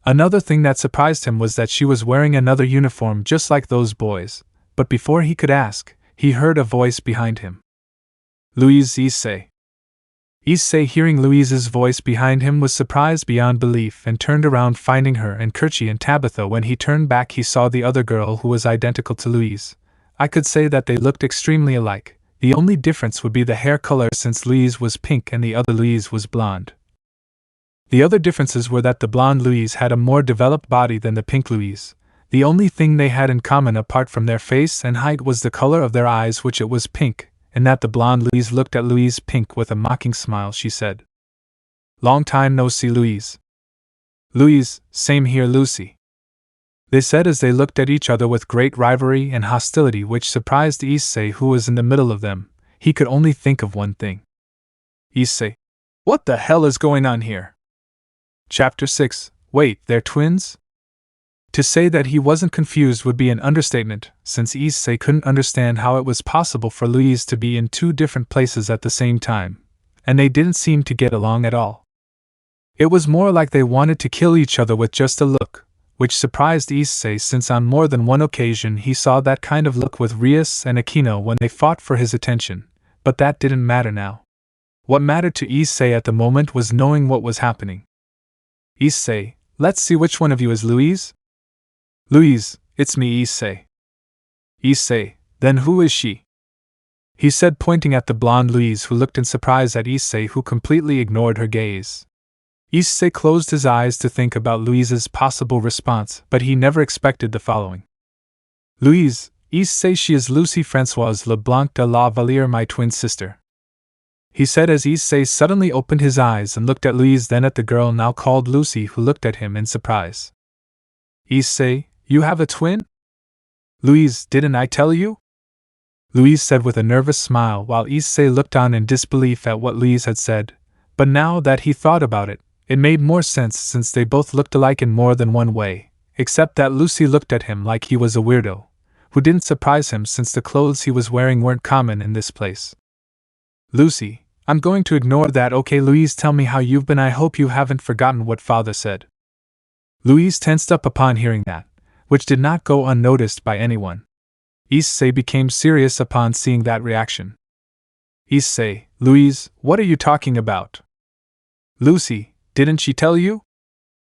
A: Another thing that surprised him was that she was wearing another uniform just like those boys, but before he could ask, he heard a voice behind him. Louise, Issei. Issei, hearing Louise's voice behind him, was surprised beyond belief and turned around, finding her and Curchy and Tabitha. When he turned back, he saw the other girl, who was identical to Louise. I could say that they looked extremely alike. The only difference would be the hair color, since Louise was pink and the other Louise was blonde. The other differences were that the blonde Louise had a more developed body than the pink Louise. The only thing they had in common apart from their face and height was the color of their eyes, which it was pink, and that the blonde Louise looked at Louise pink with a mocking smile. She said, "Long time no see, Louise." "Louise, same here, Lucy," they said as they looked at each other with great rivalry and hostility, which surprised Issei, who was in the middle of them. He could only think of one thing. Issei, what the hell is going on here? Chapter 6. Wait, they're twins? To say that he wasn't confused would be an understatement, since Issei couldn't understand how it was possible for Louise to be in two different places at the same time, and they didn't seem to get along at all. It was more like they wanted to kill each other with just a look, which surprised Issei, since on more than one occasion he saw that kind of look with Rias and Aquino when they fought for his attention, but that didn't matter now. What mattered to Issei at the moment was knowing what was happening. Issei, let's see which one of you is Louise? Louise, it's me, Issei. Issei, then who is she? he said, pointing at the blonde Louise, who looked in surprise at Issei, who completely ignored her gaze. Issei closed his eyes to think about Louise's possible response, but he never expected the following. Louise, Issei, she is Lucie Françoise Leblanc de la Valliere, my twin sister, he said as Issei suddenly opened his eyes and looked at Louise, then at the girl now called Lucie, who looked at him in surprise. Issei, you have a twin? Louise, didn't I tell you? Louise said with a nervous smile, while Issei looked on in disbelief at what Louise had said, but now that he thought about it, it made more sense since they both looked alike in more than one way, except that Lucie looked at him like he was a weirdo, who didn't surprise him since the clothes he was wearing weren't common in this place. Lucie, I'm going to ignore that, okay? Louise, tell me how you've been. I hope you haven't forgotten what father said. Louise tensed up upon hearing that, which did not go unnoticed by anyone. Issei became serious upon seeing that reaction. Issei, Louise, what are you talking about? Lucie, didn't she tell you?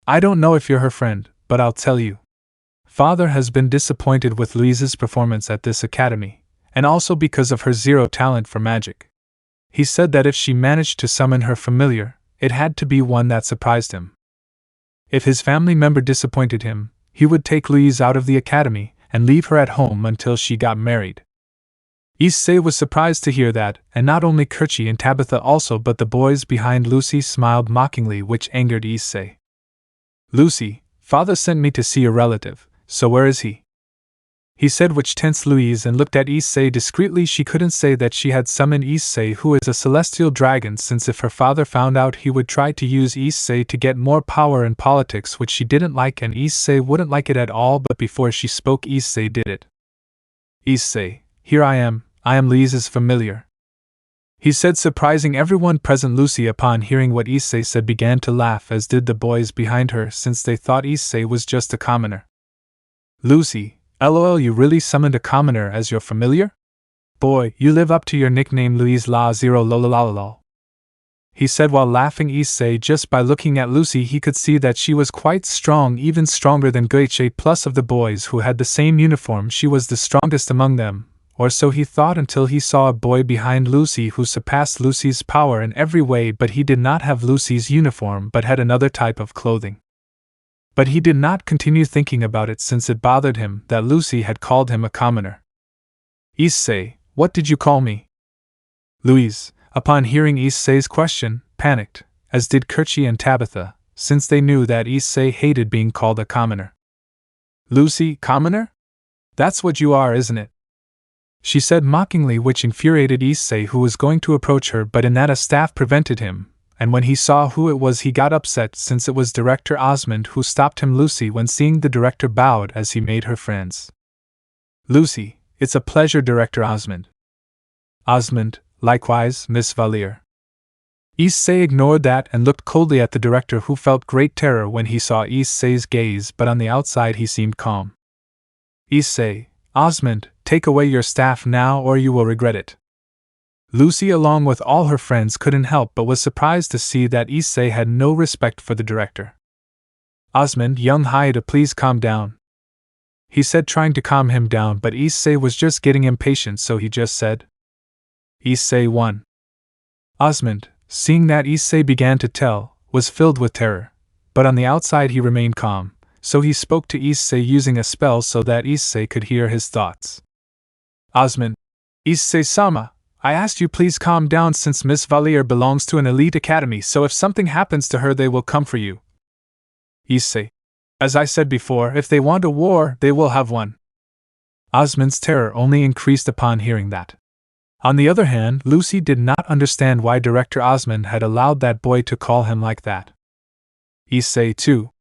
A: I don't know if you're her friend, but I'll tell you. Father has been disappointed with Louise's performance at this academy, and also because of her zero talent for magic. He said that if she managed to summon her familiar, it had to be one that surprised him. If his family member disappointed him, he would take Louise out of the academy and leave her at home until she got married. Issei was surprised to hear that, and not only Kurchi and Tabitha also, but the boys behind Lucie smiled mockingly, which angered Issei. Lucie, father sent me to see a relative, so where is he? He said, which tensed Louise and looked at Issei discreetly. She couldn't say that she had summoned Issei, who is a celestial dragon, since if her father found out, he would try to use Issei to get more power in politics, which she didn't like, and Issei wouldn't like it at all. But before she spoke, Issei did it. Issei, here I am Louise's familiar, he said, surprising everyone present. Lucie, upon hearing what Issei said, began to laugh, as did the boys behind her, since they thought Issei was just a commoner. Lucie, LOL, you really summoned a commoner as your familiar? Boy, you live up to your nickname. Louise la zero lol, he said while laughing. Issei, just by looking at Lucie, he could see that she was quite strong, even stronger than Goiche. Plus of the boys who had the same uniform, she was the strongest among them, or so he thought, until he saw a boy behind Lucie who surpassed Lucie's power in every way, but he did not have Lucie's uniform but had another type of clothing. But he did not continue thinking about it, since it bothered him that Lucie had called him a commoner. Issei, what did you call me? Louise, upon hearing Issei's question, panicked, as did Kurchi and Tabitha, since they knew that Issei hated being called a commoner. Lucie, commoner? That's what you are, isn't it? She said mockingly, which infuriated Issei, who was going to approach her, but in that a staff prevented him. And when he saw who it was, he got upset, since it was Director Osmond who stopped him. Lucie, when seeing the director, bowed as he made her friends. Lucie, it's a pleasure, Director Osmond. Osmond, likewise, Miss Valliere. Issei ignored that and looked coldly at the director, who felt great terror when he saw Issei's gaze, but on the outside he seemed calm. Issei, Osmond, take away your staff now or you will regret it. Lucie, along with all her friends, couldn't help but was surprised to see that Issei had no respect for the director. Osmond, young Hyoudou, please calm down, he said, trying to calm him down, but Issei was just getting impatient, so he just said, Issei 1. Osmond, seeing that Issei began to tell, was filled with terror, but on the outside he remained calm, so he spoke to Issei using a spell so that Issei could hear his thoughts. Osmond, Issei-sama, I asked you please calm down, since Miss Valliere belongs to an elite academy, so if something happens to her they will come for you. Issei, as I said before, if they want a war, they will have one. Osmond's terror only increased upon hearing that. On the other hand, Lucie did not understand why Director Osmond had allowed that boy to call him like that. Issei 2.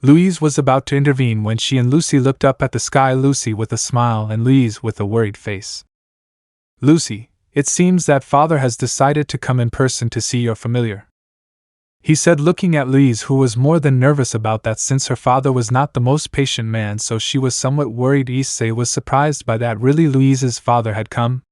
A: Louise was about to intervene when she and Lucie looked up at the sky, Lucie with a smile and Louise with a worried face. Lucie, it seems that father has decided to come in person to see your familiar, he said, looking at Louise, who was more than nervous about that, since her father was not the most patient man, so she was somewhat worried. Issei was surprised by that. Really, Louise's father had come?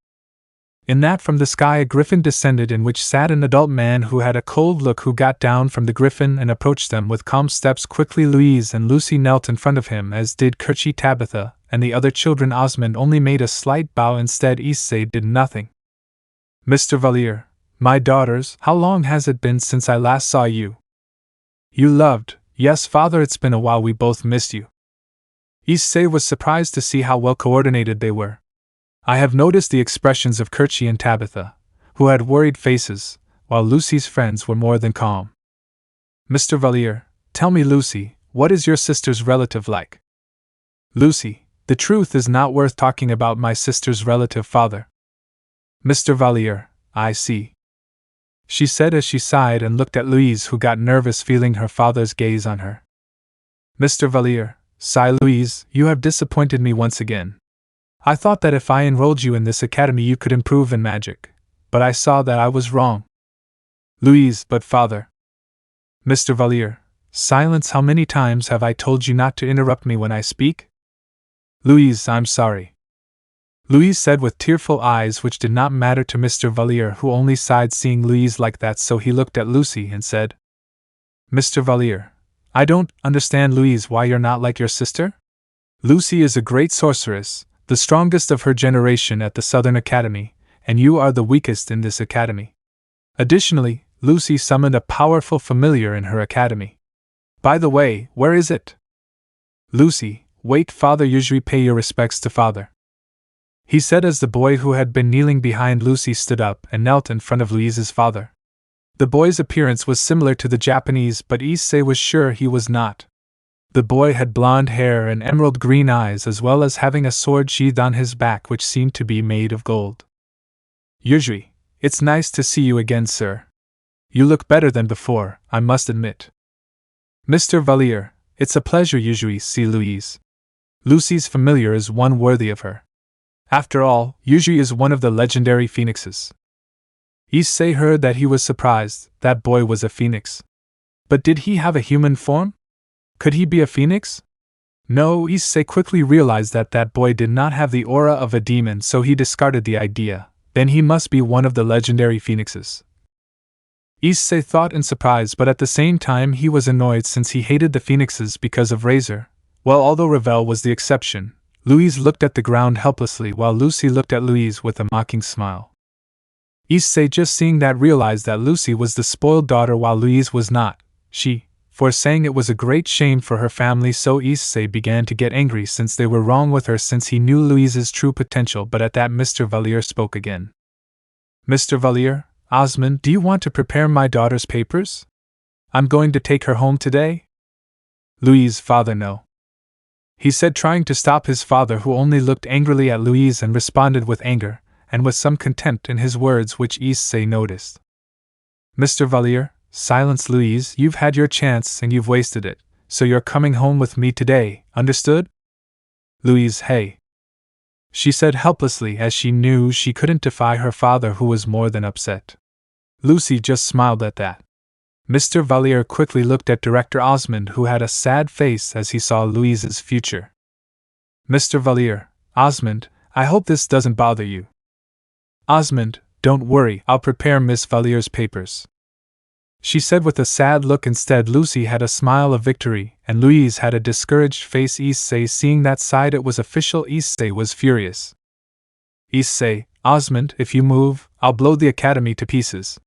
A: In that from the sky a griffin descended in which sat an adult man who had a cold look, who got down from the griffin and approached them with calm steps. Quickly Louise and Lucy knelt in front of him, as did Kerchi, Tabitha, and the other children. Osmond only made a slight bow. Instead, Issei did nothing. Mr. Valier, my daughters, how long has it been since I last saw you? You loved. Yes, father, it's been a while. We both missed you. Issei was surprised to see how well coordinated they were. I have noticed the expressions of Kerchi and Tabitha, who had worried faces, while Lucy's friends were more than calm. Mr. Valier, tell me, Lucy, what is your sister's relative like? Lucy, the truth is not worth talking about my sister's relative, father. Mr. Valier, I see, she said as she sighed and looked at Louise, who got nervous feeling her father's gaze on her. Mr. Valier, sighed Louise, you have disappointed me once again. I thought that if I enrolled you in this academy you could improve in magic, but I saw that I was wrong. Louise, but father. Mr. Valier, silence. How many times have I told you not to interrupt me when I speak? Louise, I'm sorry, Louise said with tearful eyes, which did not matter to Mr. Valier, who only sighed seeing Louise like that, so he looked at Lucy and said, Mr. Valier, I don't understand, Louise, why you're not like your sister? Lucy is a great sorceress, the strongest of her generation at the Southern Academy, and you are the weakest in this academy. Additionally, Lucy summoned a powerful familiar in her academy. By the way, where is it? Lucy, wait, father, usually pay your respects to father, he said as the boy who had been kneeling behind Lucy stood up and knelt in front of Louise's father. The boy's appearance was similar to the Japanese, but Issei was sure he was not. The boy had blonde hair and emerald green eyes, as well as having a sword sheathed on his back which seemed to be made of gold. Yujui, it's nice to see you again, sir. You look better than before, I must admit. Mr. Valier, it's a pleasure, Yujui. See, Louise, Lucy's familiar is one worthy of her. After all, Yujui is one of the legendary phoenixes. Issei heard that he was surprised. That boy was a phoenix. But did he have a human form? Could he be a phoenix? No, Issei quickly realized that that boy did not have the aura of a demon, so he discarded the idea. Then he must be one of the legendary phoenixes. Issei thought in surprise, but at the same time he was annoyed since he hated the phoenixes because of Razor. Well, although Ravel was the exception, Louise looked at the ground helplessly while Lucy looked at Louise with a mocking smile. Issei, just seeing that, realized that Lucy was the spoiled daughter while Louise was not. She, for saying it was a great shame for her family, so Issei began to get angry since they were wrong with her, since he knew Louise's true potential. But at that Mr. Valier spoke again. Mr. Valier, Osmond, do you want to prepare my daughter's papers? I'm going to take her home today. Louise, father, no, he said, trying to stop his father, who only looked angrily at Louise and responded with anger, and with some contempt in his words, which Issei noticed. Mr. Valier, silence, Louise, you've had your chance and you've wasted it, so you're coming home with me today, understood? Louise, hey, she said helplessly, as she knew she couldn't defy her father, who was more than upset. Lucy just smiled at that. Mr. Valier quickly looked at Director Osmond, who had a sad face as he saw Louise's future. Mr. Valier, Osmond, I hope this doesn't bother you. Osmond, don't worry, I'll prepare Miss Valier's papers, she said with a sad look. Instead, Lucy had a smile of victory, and Louise had a discouraged face. Issei, seeing that side it was official, Issei was furious. Issei, Osmond, if you move, I'll blow the academy to pieces.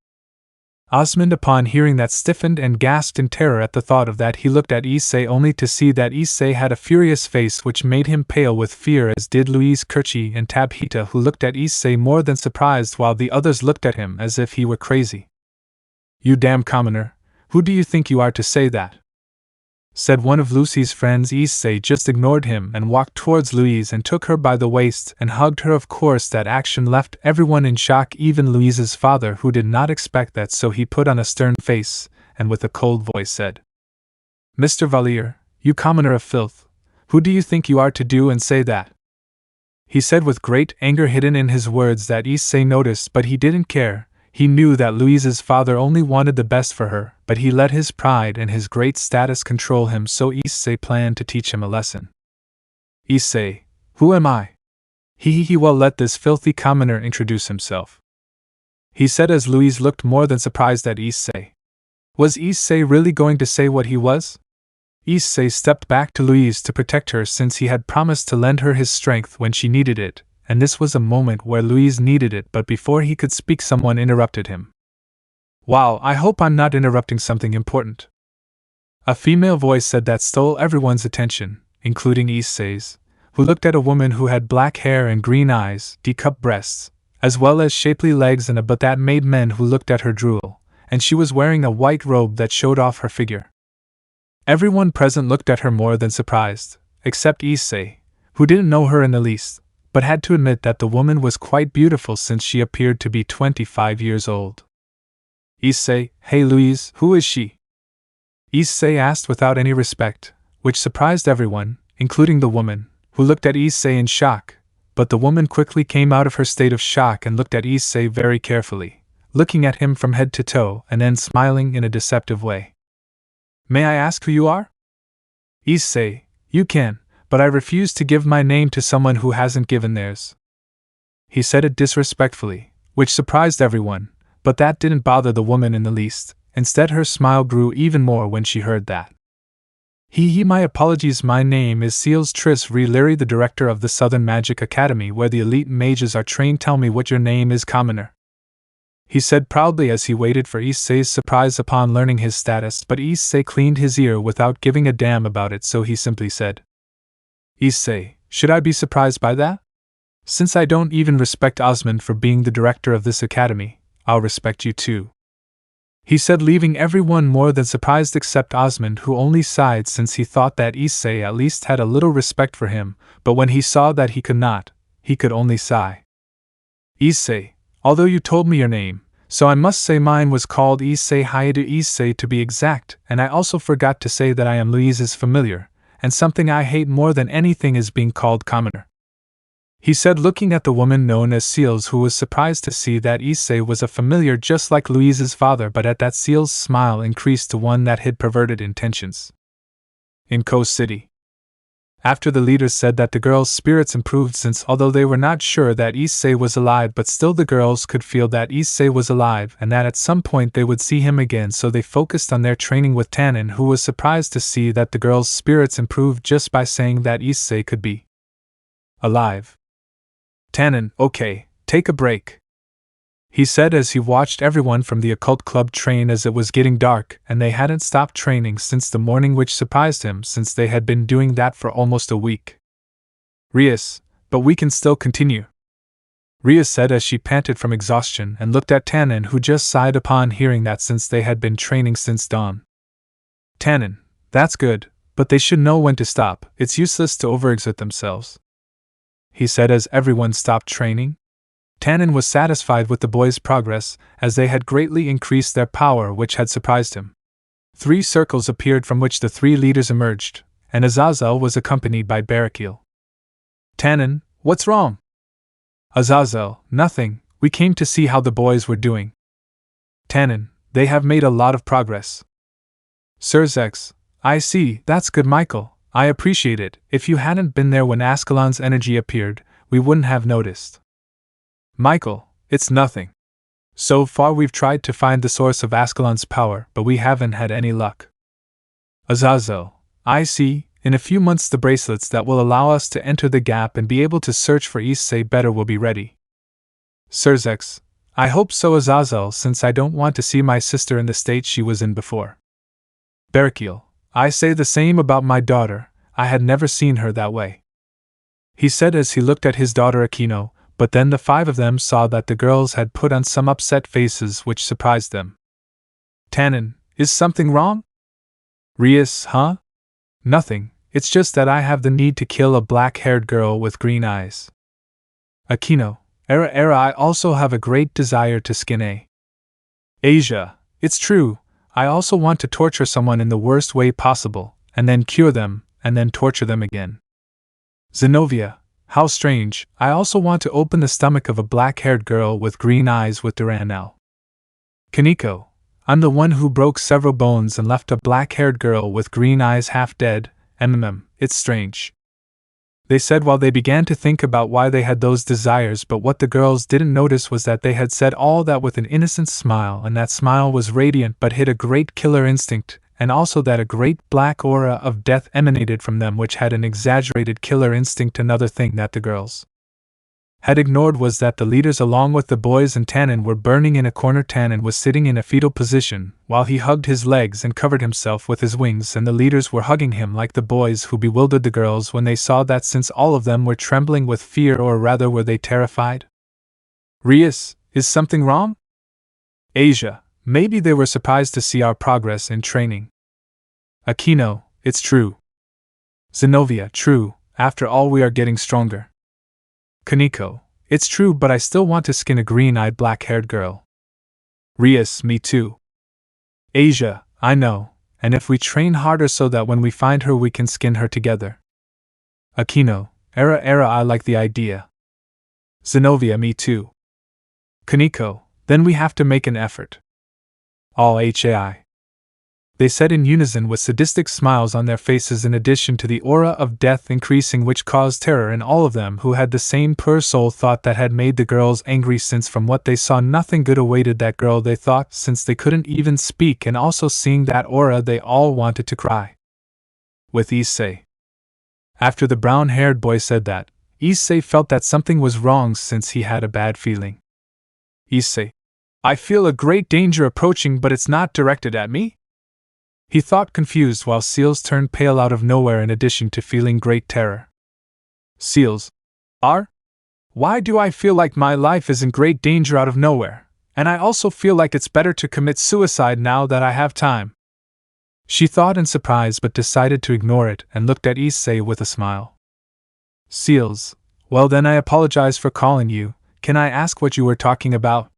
A: Osmond, upon hearing that, stiffened and gasped in terror at the thought of that. He looked at Issei only to see that Issei had a furious face which made him pale with fear, as did Louise, Kerchi, and Tabitha, who looked at Issei more than surprised, while the others looked at him as if he were crazy. You damn commoner, who do you think you are to say that? Said one of Lucy's friends. Issei just ignored him and walked towards Louise and took her by the waist and hugged her. Of course, that action left everyone in shock, even Louise's father, who did not expect that, so he put on a stern face and with a cold voice said, Mr. Valier, you commoner of filth, who do you think you are to do and say that? He said with great anger hidden in his words that Issei noticed, but he didn't care. He knew that Louise's father only wanted the best for her, but he let his pride and his great status control him, so Issei planned to teach him a lesson. Issei, who am I? He will let this filthy commoner introduce himself," he said as Louise looked more than surprised at Issei. Was Issei really going to say what he was? Issei stepped back to Louise to protect her since he had promised to lend her his strength when she needed it, and this was a moment where Louise needed it, but before he could speak someone interrupted him. "Wow, I hope I'm not interrupting something important." A female voice said that stole everyone's attention, including Issei's, who looked at a woman who had black hair and green eyes, D-cup breasts, as well as shapely legs and a butt that made men who looked at her drool, and she was wearing a white robe that showed off her figure. Everyone present looked at her more than surprised, except Issei, who didn't know her in the least, but had to admit that the woman was quite beautiful since she appeared to be 25 years old. "Issei, hey Louise, who is she?" Issei asked without any respect, which surprised everyone, including the woman, who looked at Issei in shock, but the woman quickly came out of her state of shock and looked at Issei very carefully, looking at him from head to toe and then smiling in a deceptive way. "May I ask who you are?" "Issei, you can, but I refuse to give my name to someone who hasn't given theirs." He said it disrespectfully, which surprised everyone, but that didn't bother the woman in the least. Instead, her smile grew even more when she heard that. My apologies, my name is Seals Tris Re-Leary, the director of the Southern Magic Academy where the elite mages are trained. Tell me what your name is, commoner," he said proudly as he waited for Issei's surprise upon learning his status, but Issei cleaned his ear without giving a damn about it, so he simply said, "Issei, should I be surprised by that? Since I don't even respect Osmond for being the director of this academy, I'll respect you too," he said, leaving everyone more than surprised except Osmond, who only sighed since he thought that Issei at least had a little respect for him, but when he saw that he could not, he could only sigh. "Issei, although you told me your name, so I must say mine was called Issei, Hyoudou Issei to be exact, and I also forgot to say that I am Louise's familiar, and something I hate more than anything is being called commoner," he said, looking at the woman known as Seals, who was surprised to see that Issei was a familiar just like Louise's father, but at that Seals' smile increased to one that hid perverted intentions. In Coast City. After the leaders said that the girls' spirits improved since although they were not sure that Issei was alive, but still the girls could feel that Issei was alive and that at some point they would see him again, so they focused on their training with Tannen, who was surprised to see that the girls' spirits improved just by saying that Issei could be alive. "Tannen, okay, take a break," he said as he watched everyone from the Occult Club train as it was getting dark and they hadn't stopped training since the morning, which surprised him since they had been doing that for almost a week. "Rias, but we can still continue," Rias said as she panted from exhaustion and looked at Tannen, who just sighed upon hearing that since they had been training since dawn. "Tannen, that's good, but they should know when to stop. It's useless to overexert themselves," he said as everyone stopped training. Tannen was satisfied with the boys' progress, as they had greatly increased their power, which had surprised him. 3 circles appeared from which the 3 leaders emerged, and Azazel was accompanied by Betrayal. "Tannen, what's wrong?" "Azazel, nothing, we came to see how the boys were doing." "Tannen, they have made a lot of progress." "Sirzex, I see, that's good, Michael. I appreciate it. If you hadn't been there when Ascalon's energy appeared, we wouldn't have noticed." "Michael, it's nothing. So far we've tried to find the source of Ascalon's power, but we haven't had any luck." "Azazel, I see. In a few months the bracelets that will allow us to enter the gap and be able to search for Issei better will be ready." "Sirzex, I hope so, Azazel, since I don't want to see my sister in the state she was in before." "Betrayal, I say the same about my daughter. I had never seen her that way," he said as he looked at his daughter Akino, but then the 5 of them saw that the girls had put on some upset faces, which surprised them. "Tannen, is something wrong?" "Rias, huh? Nothing, it's just that I have the need to kill a black-haired girl with green eyes." "Akino, Era, I also have a great desire to skin a Asia. It's true, I also want to torture someone in the worst way possible, and then cure them, and then torture them again." "Zenobia, how strange, I also want to open the stomach of a black-haired girl with green eyes with Duranel." "Kaneko, I'm the one who broke several bones and left a black-haired girl with green eyes half dead. It's strange." they said while they began to think about why they had those desires, but what the girls didn't notice was that they had said all that with an innocent smile, and that smile was radiant but hid a great killer instinct, and also that a great black aura of death emanated from them which had an exaggerated killer instinct. Another thing that the girls had ignored was that the leaders along with the boys and Tannen were burning in a corner. Tannen was sitting in a fetal position, while he hugged his legs and covered himself with his wings, and the leaders were hugging him like the boys, who bewildered the girls when they saw that, since all of them were trembling with fear, or rather were they terrified. Rius, is something wrong? Asia, maybe they were surprised to see our progress in training. Aquino, it's true. Zenobia, true, after all we are getting stronger. Kaneko, it's true, but I still want to skin a green-eyed black-haired girl. Rias, me too. Asia, I know, and if we train harder so that when we find her we can skin her together. Aquino, Era, I like the idea. Zenobia, me too. Kaneko, then we have to make an effort. All HAI. They said in unison with sadistic smiles on their faces, in addition to the aura of death increasing which caused terror in all of them who had the same pure soul thought that had made the girls angry, since from what they saw nothing good awaited that girl, they thought, since they couldn't even speak, and also seeing that aura they all wanted to cry. With Issei. After the brown-haired boy said that, Issei felt that something was wrong, since he had a bad feeling. Issei, I feel a great danger approaching, but it's not directed at me? He thought, confused, while Seals turned pale out of nowhere in addition to feeling great terror. Seals. Why do I feel like my life is in great danger out of nowhere, and I also feel like it's better to commit suicide now that I have time? She thought in surprise but decided to ignore it and looked at Issei with a smile. Seals, well then I apologize for calling you. Can I ask what you were talking about?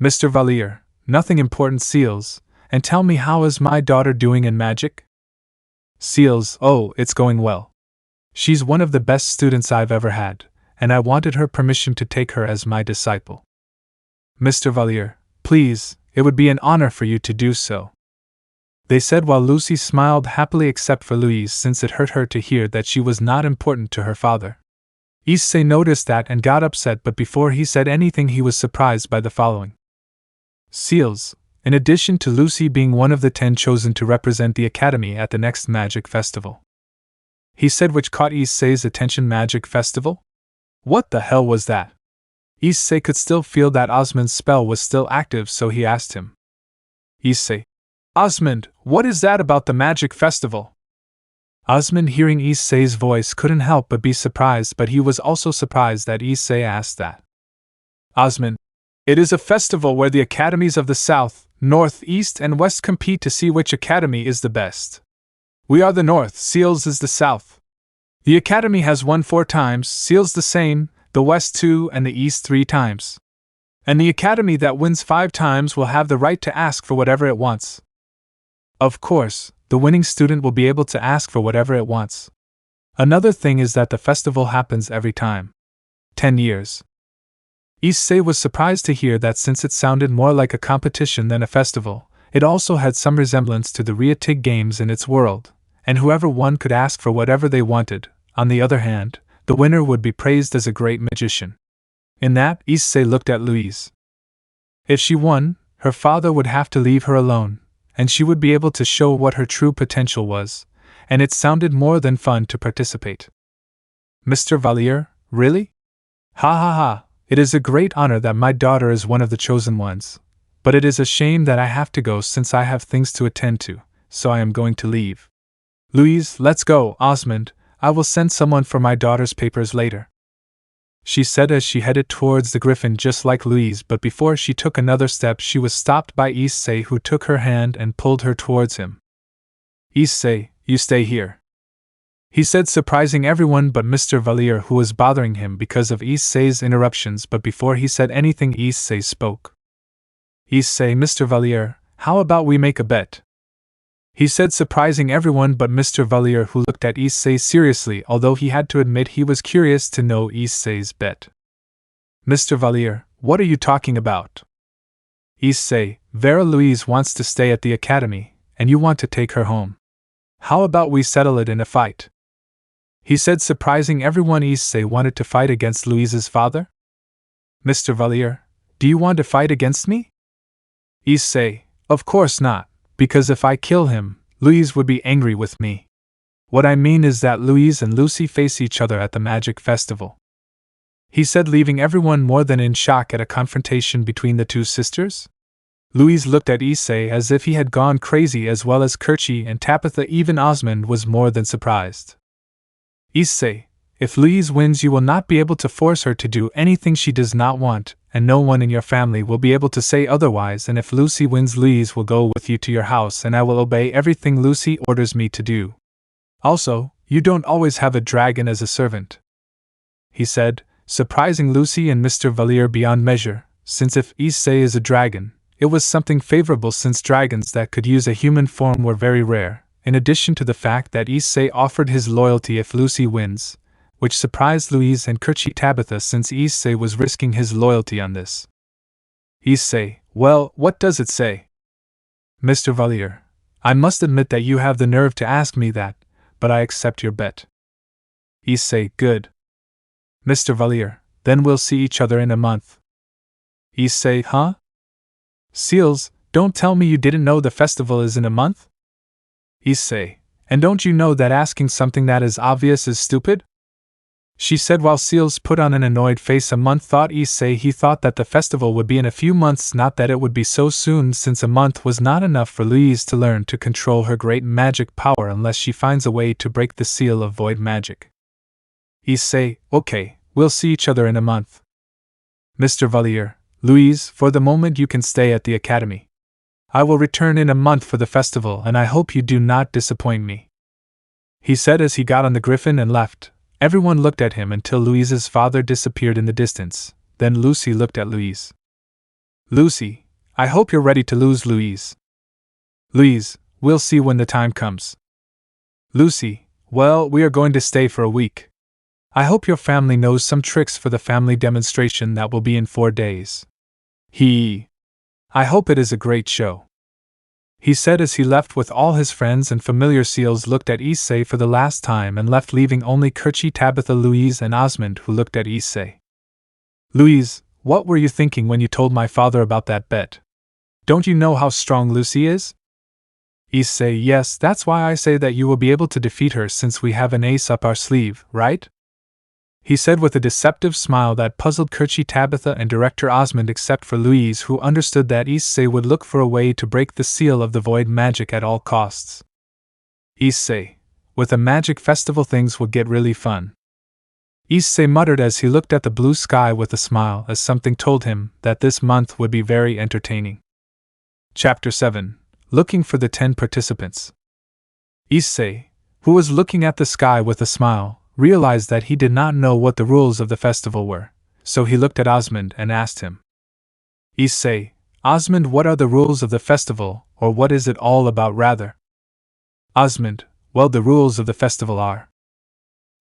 A: Mr. Valier, nothing important. Seals. And tell me, how is my daughter doing in magic? Seals, oh, it's going well. She's one of the best students I've ever had, and I wanted her permission to take her as my disciple. Mr. Valier, please, it would be an honor for you to do so. They said while Lucy smiled happily, except for Louise, since it hurt her to hear that she was not important to her father. Issei noticed that and got upset, but before he said anything he was surprised by the following. Seals, in addition to Lucy being one of the 10 chosen to represent the Academy at the next Magic Festival. He said, which caught Issei's attention. Magic Festival? What the hell was that? Issei could still feel that Osmond's spell was still active, so he asked him. Issei. Osmond, what is that about the Magic Festival? Osmond, hearing Issei's voice, couldn't help but be surprised, but he was also surprised that Issei asked that. Osmond. It is a festival where the academies of the South, North, East, and West compete to see which academy is the best. We are the North, Seals is the South. The academy has won 4 times, Seals the same, the West 2, and the East 3 times. And the academy that wins 5 times will have the right to ask for whatever it wants. Of course, the winning student will be able to ask for whatever it wants. Another thing is that the festival happens every time. 10 years. Issei was surprised to hear that, since it sounded more like a competition than a festival, it also had some resemblance to the Riatig games in its world, and whoever won could ask for whatever they wanted. On the other hand, the winner would be praised as a great magician. In that, Issei looked at Louise. If she won, her father would have to leave her alone, and she would be able to show what her true potential was, and it sounded more than fun to participate. Mr. Valier, really? Ha ha ha. It is a great honor that my daughter is one of the chosen ones, but it is a shame that I have to go since I have things to attend to, so I am going to leave. Louise, let's go. Osmond, I will send someone for my daughter's papers later. She said as she headed towards the griffin, just like Louise, but before she took another step she was stopped by Issei, who took her hand and pulled her towards him. Issei, you stay here, he said, surprising everyone but Mr. Valier, who was bothering him because of Issei's interruptions. But before he said anything, Issei spoke. Issei, Mr. Valier, how about we make a bet? He said, surprising everyone but Mr. Valier, who looked at Issei seriously, although he had to admit he was curious to know Issei's bet. Mr. Valier, what are you talking about? Issei, Vera Louise wants to stay at the academy, and you want to take her home. How about we settle it in a fight? he said, surprising everyone. Issei wanted to fight against Louise's father? Mr. Valier, do you want to fight against me? Issei, of course not, because if I kill him, Louise would be angry with me. What I mean is that Louise and Lucy face each other at the Magic Festival, he said, leaving everyone more than in shock at a confrontation between the two sisters. Louise looked at Issei as if he had gone crazy, as well as Kerchi and Tabitha. Even Osmond was more than surprised. Issei, if Louise wins, you will not be able to force her to do anything she does not want, and no one in your family will be able to say otherwise. And if Lucy wins, Louise will go with you to your house, and I will obey everything Lucy orders me to do. Also, you don't always have a dragon as a servant, he said, surprising Lucy and Mr. Valier beyond measure, since if Issei is a dragon, it was something favorable, since dragons that could use a human form were very rare, in addition to the fact that Issei offered his loyalty if Lucy wins, which surprised Louise and Kerchi Tabitha, since Issei was risking his loyalty on this. Issei, well, what does it say? Mr. Valier, I must admit that you have the nerve to ask me that, but I accept your bet. Issei, good. Mr. Valier, then we'll see each other in a month. Issei, huh? Seals, don't tell me you didn't know the festival is in a month? Issei, and don't you know that asking something that is obvious is stupid? She said, while Seals put on an annoyed face. A month, thought Issei. He thought that the festival would be in a few months, not that it would be so soon, since a month was not enough for Louise to learn to control her great magic power unless she finds a way to break the seal of void magic. Issei, okay, we'll see each other in a month. Mr. Valier, Louise, for the moment you can stay at the academy. I will return in a month for the festival, and I hope you do not disappoint me, he said as he got on the griffin and left. Everyone looked at him until Louise's father disappeared in the distance. Then Lucy looked at Louise. Lucy, I hope you're ready to lose. Louise. Louise, we'll see when the time comes. Lucy, well, we are going to stay for a week. I hope your family knows some tricks for the family demonstration that will be in 4 days. I hope it is a great show, he said as he left with all his friends and familiar. Seals looked at Issei for the last time and left, leaving only Kerchi, Tabitha, Louise, and Osmond, who looked at Issei. Louise, what were you thinking when you told my father about that bet? Don't you know how strong Lucy is? Issei, yes, that's why I say that you will be able to defeat her, since we have an ace up our sleeve, right? He said with a deceptive smile that puzzled Kerchi, Tabitha, and Director Osmond, except for Louise, who understood that Issei would look for a way to break the seal of the void magic at all costs. Issei, with a magic festival things will get really fun, Issei muttered as he looked at the blue sky with a smile, as something told him that this month would be very entertaining. Chapter 7. Looking for the 10 participants. Issei, who was looking at the sky with a smile, realized that he did not know what the rules of the festival were, so he looked at Osmond and asked him. Issei, Osmond, what are the rules of the festival, or what is it all about rather? Osmond, well, the rules of the festival are: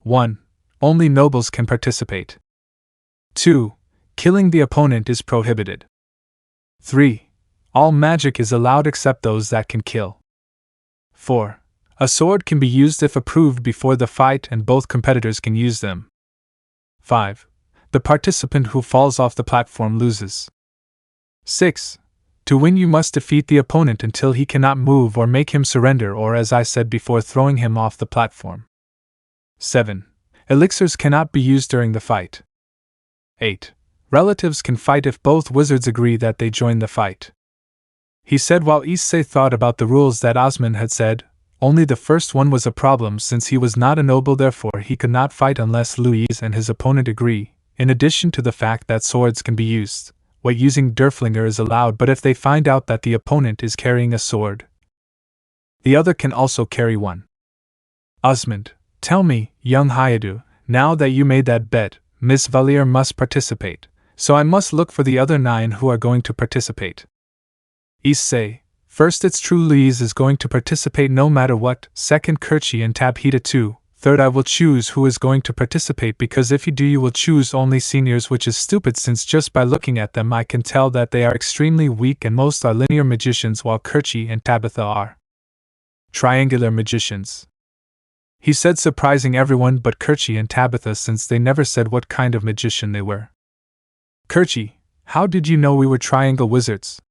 A: 1. Only nobles can participate. 2. Killing the opponent is prohibited. 3. All magic is allowed except those that can kill. 4. A sword can be used if approved before the fight, and both competitors can use them. 5. The participant who falls off the platform loses. 6. To win you must defeat the opponent until he cannot move or make him surrender, or as I said before, throwing him off the platform. 7. Elixirs cannot be used during the fight. 8. Relatives can fight if both wizards agree that they join the fight. He said while Issei thought about the rules that Osmond had said. Only the first one was a problem, since he was not a noble, therefore he could not fight unless Louise and his opponent agree, in addition to the fact that swords can be used. What using Derflinger is allowed, but if they find out that the opponent is carrying a sword, the other can also carry one. Osmond, tell me, young Hyoudou, now that you made that bet, Miss Valier must participate, so I must look for the other 9 who are going to participate. Issei, first, it's true Louise is going to participate no matter what. Second, Kerchi and Tabitha too. Third, I will choose who is going to participate, because if you do, you will choose only seniors, which is stupid, since just by looking at them I can tell that they are extremely weak, and most are linear magicians, while Kerchi and Tabitha are triangular magicians. he said, surprising everyone but Kerchi and Tabitha since they never said what kind of magician they were. Kerchi, how did you know we were triangle wizards?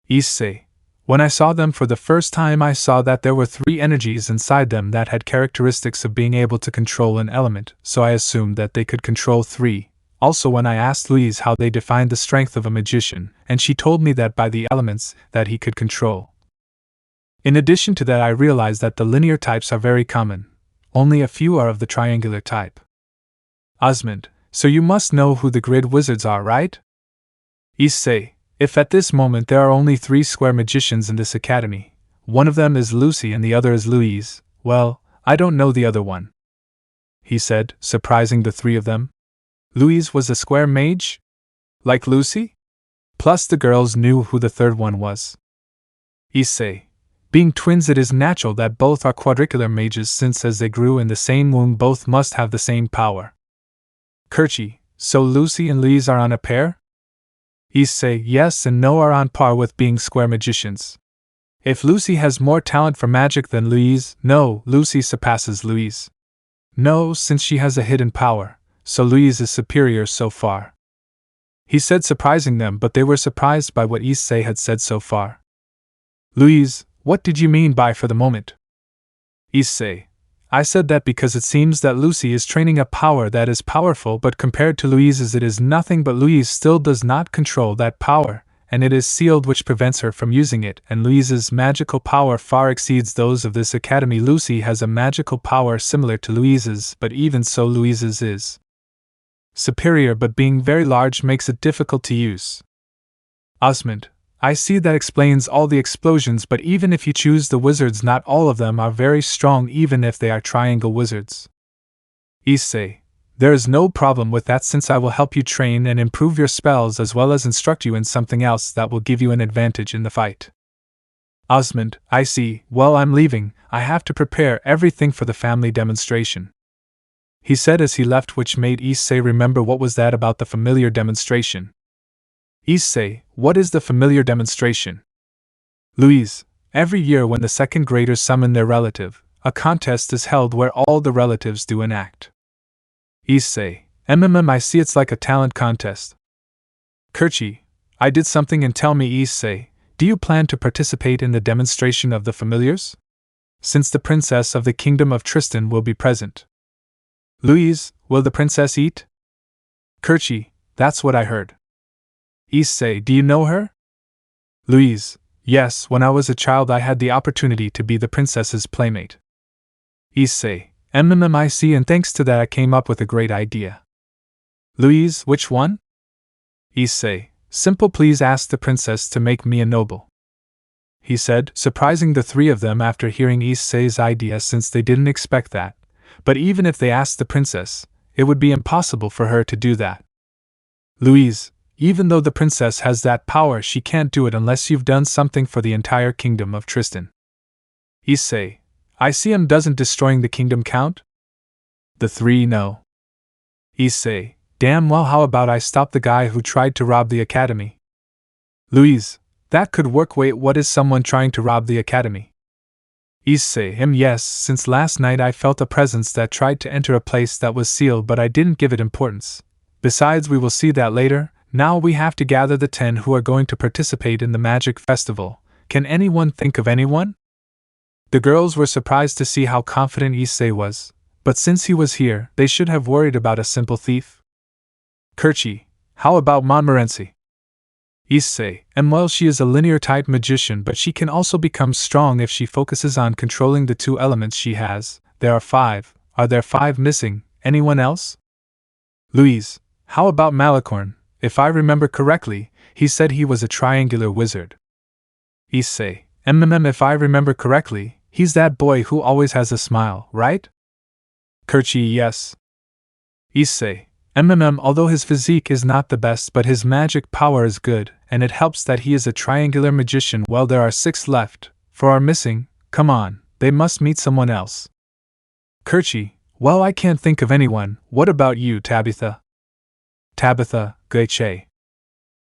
A: Issei, when I saw them for the first time I saw that there were 3 energies inside them that had characteristics of being able to control an element, so I assumed that they could control 3. Also when I asked Louise how they defined the strength of a magician, and she told me that by the elements that he could control. In addition to that I realized that the linear types are very common. Only a few are of the triangular type. Osmond, so you must know who the grid wizards are, right? Issei, if at this moment there are only 3 square magicians in this academy, one of them is Lucy and the other is Louise, well, I don't know the other one. He said, surprising the 3 of them. Louise was a square mage? Like Lucy? Plus the girls knew who the 3rd one was. Issei, being twins it is natural that both are quadricular mages since as they grew in the same womb both must have the same power. Kerchi, so Lucy and Louise are on a pair? Issei, yes and no are on par with being square magicians. If Lucy has more talent for magic than Louise, no, Lucy surpasses Louise. No, since she has a hidden power, so Louise is superior so far. He said, surprising them, but they were surprised by what Issei had said so far. Louise, what did you mean by for the moment? Issei, I said that because it seems that Lucy is training a power that is powerful, but compared to Louise's it is nothing, but Louise still does not control that power, and it is sealed which prevents her from using it, and Louise's magical power far exceeds those of this academy. Lucy has a magical power similar to Louise's, but even so Louise's is superior, but being very large makes it difficult to use. Osmond, I see that explains all the explosions, but even if you choose the wizards not all of them are very strong even if they are triangle wizards. Issei, there is no problem with that since I will help you train and improve your spells as well as instruct you in something else that will give you an advantage in the fight. Osmond, I see, well I'm leaving, I have to prepare everything for the family demonstration. He said as he left, which made Issei remember what was that about the familiar demonstration. Issei, what is the familiar demonstration? Louise, every year when the 2nd graders summon their relative, a contest is held where all the relatives do an act. Issei, I see it's like a talent contest. Kerchi, I did something and tell me. Issei, do you plan to participate in the demonstration of the familiars? Since the princess of the kingdom of Tristan will be present. Louise, will the princess eat? Kerchi, that's what I heard. Issei, do you know her? Louise, yes, when I was a child I had the opportunity to be the princess's playmate. Issei, I see, and thanks to that I came up with a great idea. Louise, which one? Issei, simple, please ask the princess to make me a noble. He said, surprising the 3 of them after hearing Issei's idea since they didn't expect that. But even if they asked the princess, it would be impossible for her to do that. Louise, even though the princess has that power, she can't do it unless you've done something for the entire kingdom of Tristan. Issei, I see, doesn't destroying the kingdom count? The 3 know. Issei, damn well, how about I stop the guy who tried to rob the academy? Louise, that could work. Wait, what is someone trying to rob the academy? Issei, yes, since last night I felt a presence that tried to enter a place that was sealed, but I didn't give it importance. Besides, we will see that later. Now we have to gather the 10 who are going to participate in the magic festival. Can anyone think of anyone? The girls were surprised to see how confident Issei was, but since he was here, they should have worried about a simple thief. Kerchi, how about Montmorency? Issei, well, she is a linear-type magician, but she can also become strong if she focuses on controlling the 2 elements she has. There are 5. Are there 5 missing? Anyone else? Louise, how about Malicorn? If I remember correctly, he said he was a triangular wizard. Issei, if I remember correctly, he's that boy who always has a smile, right? Kerchi, yes. Issei, although his physique is not the best, but his magic power is good, and it helps that he is a triangular magician. Well, there are 6 left. For our missing, come on, they must meet someone else. Kerchi, well, I can't think of anyone. What about you, Tabitha? Tabitha, Gaiche.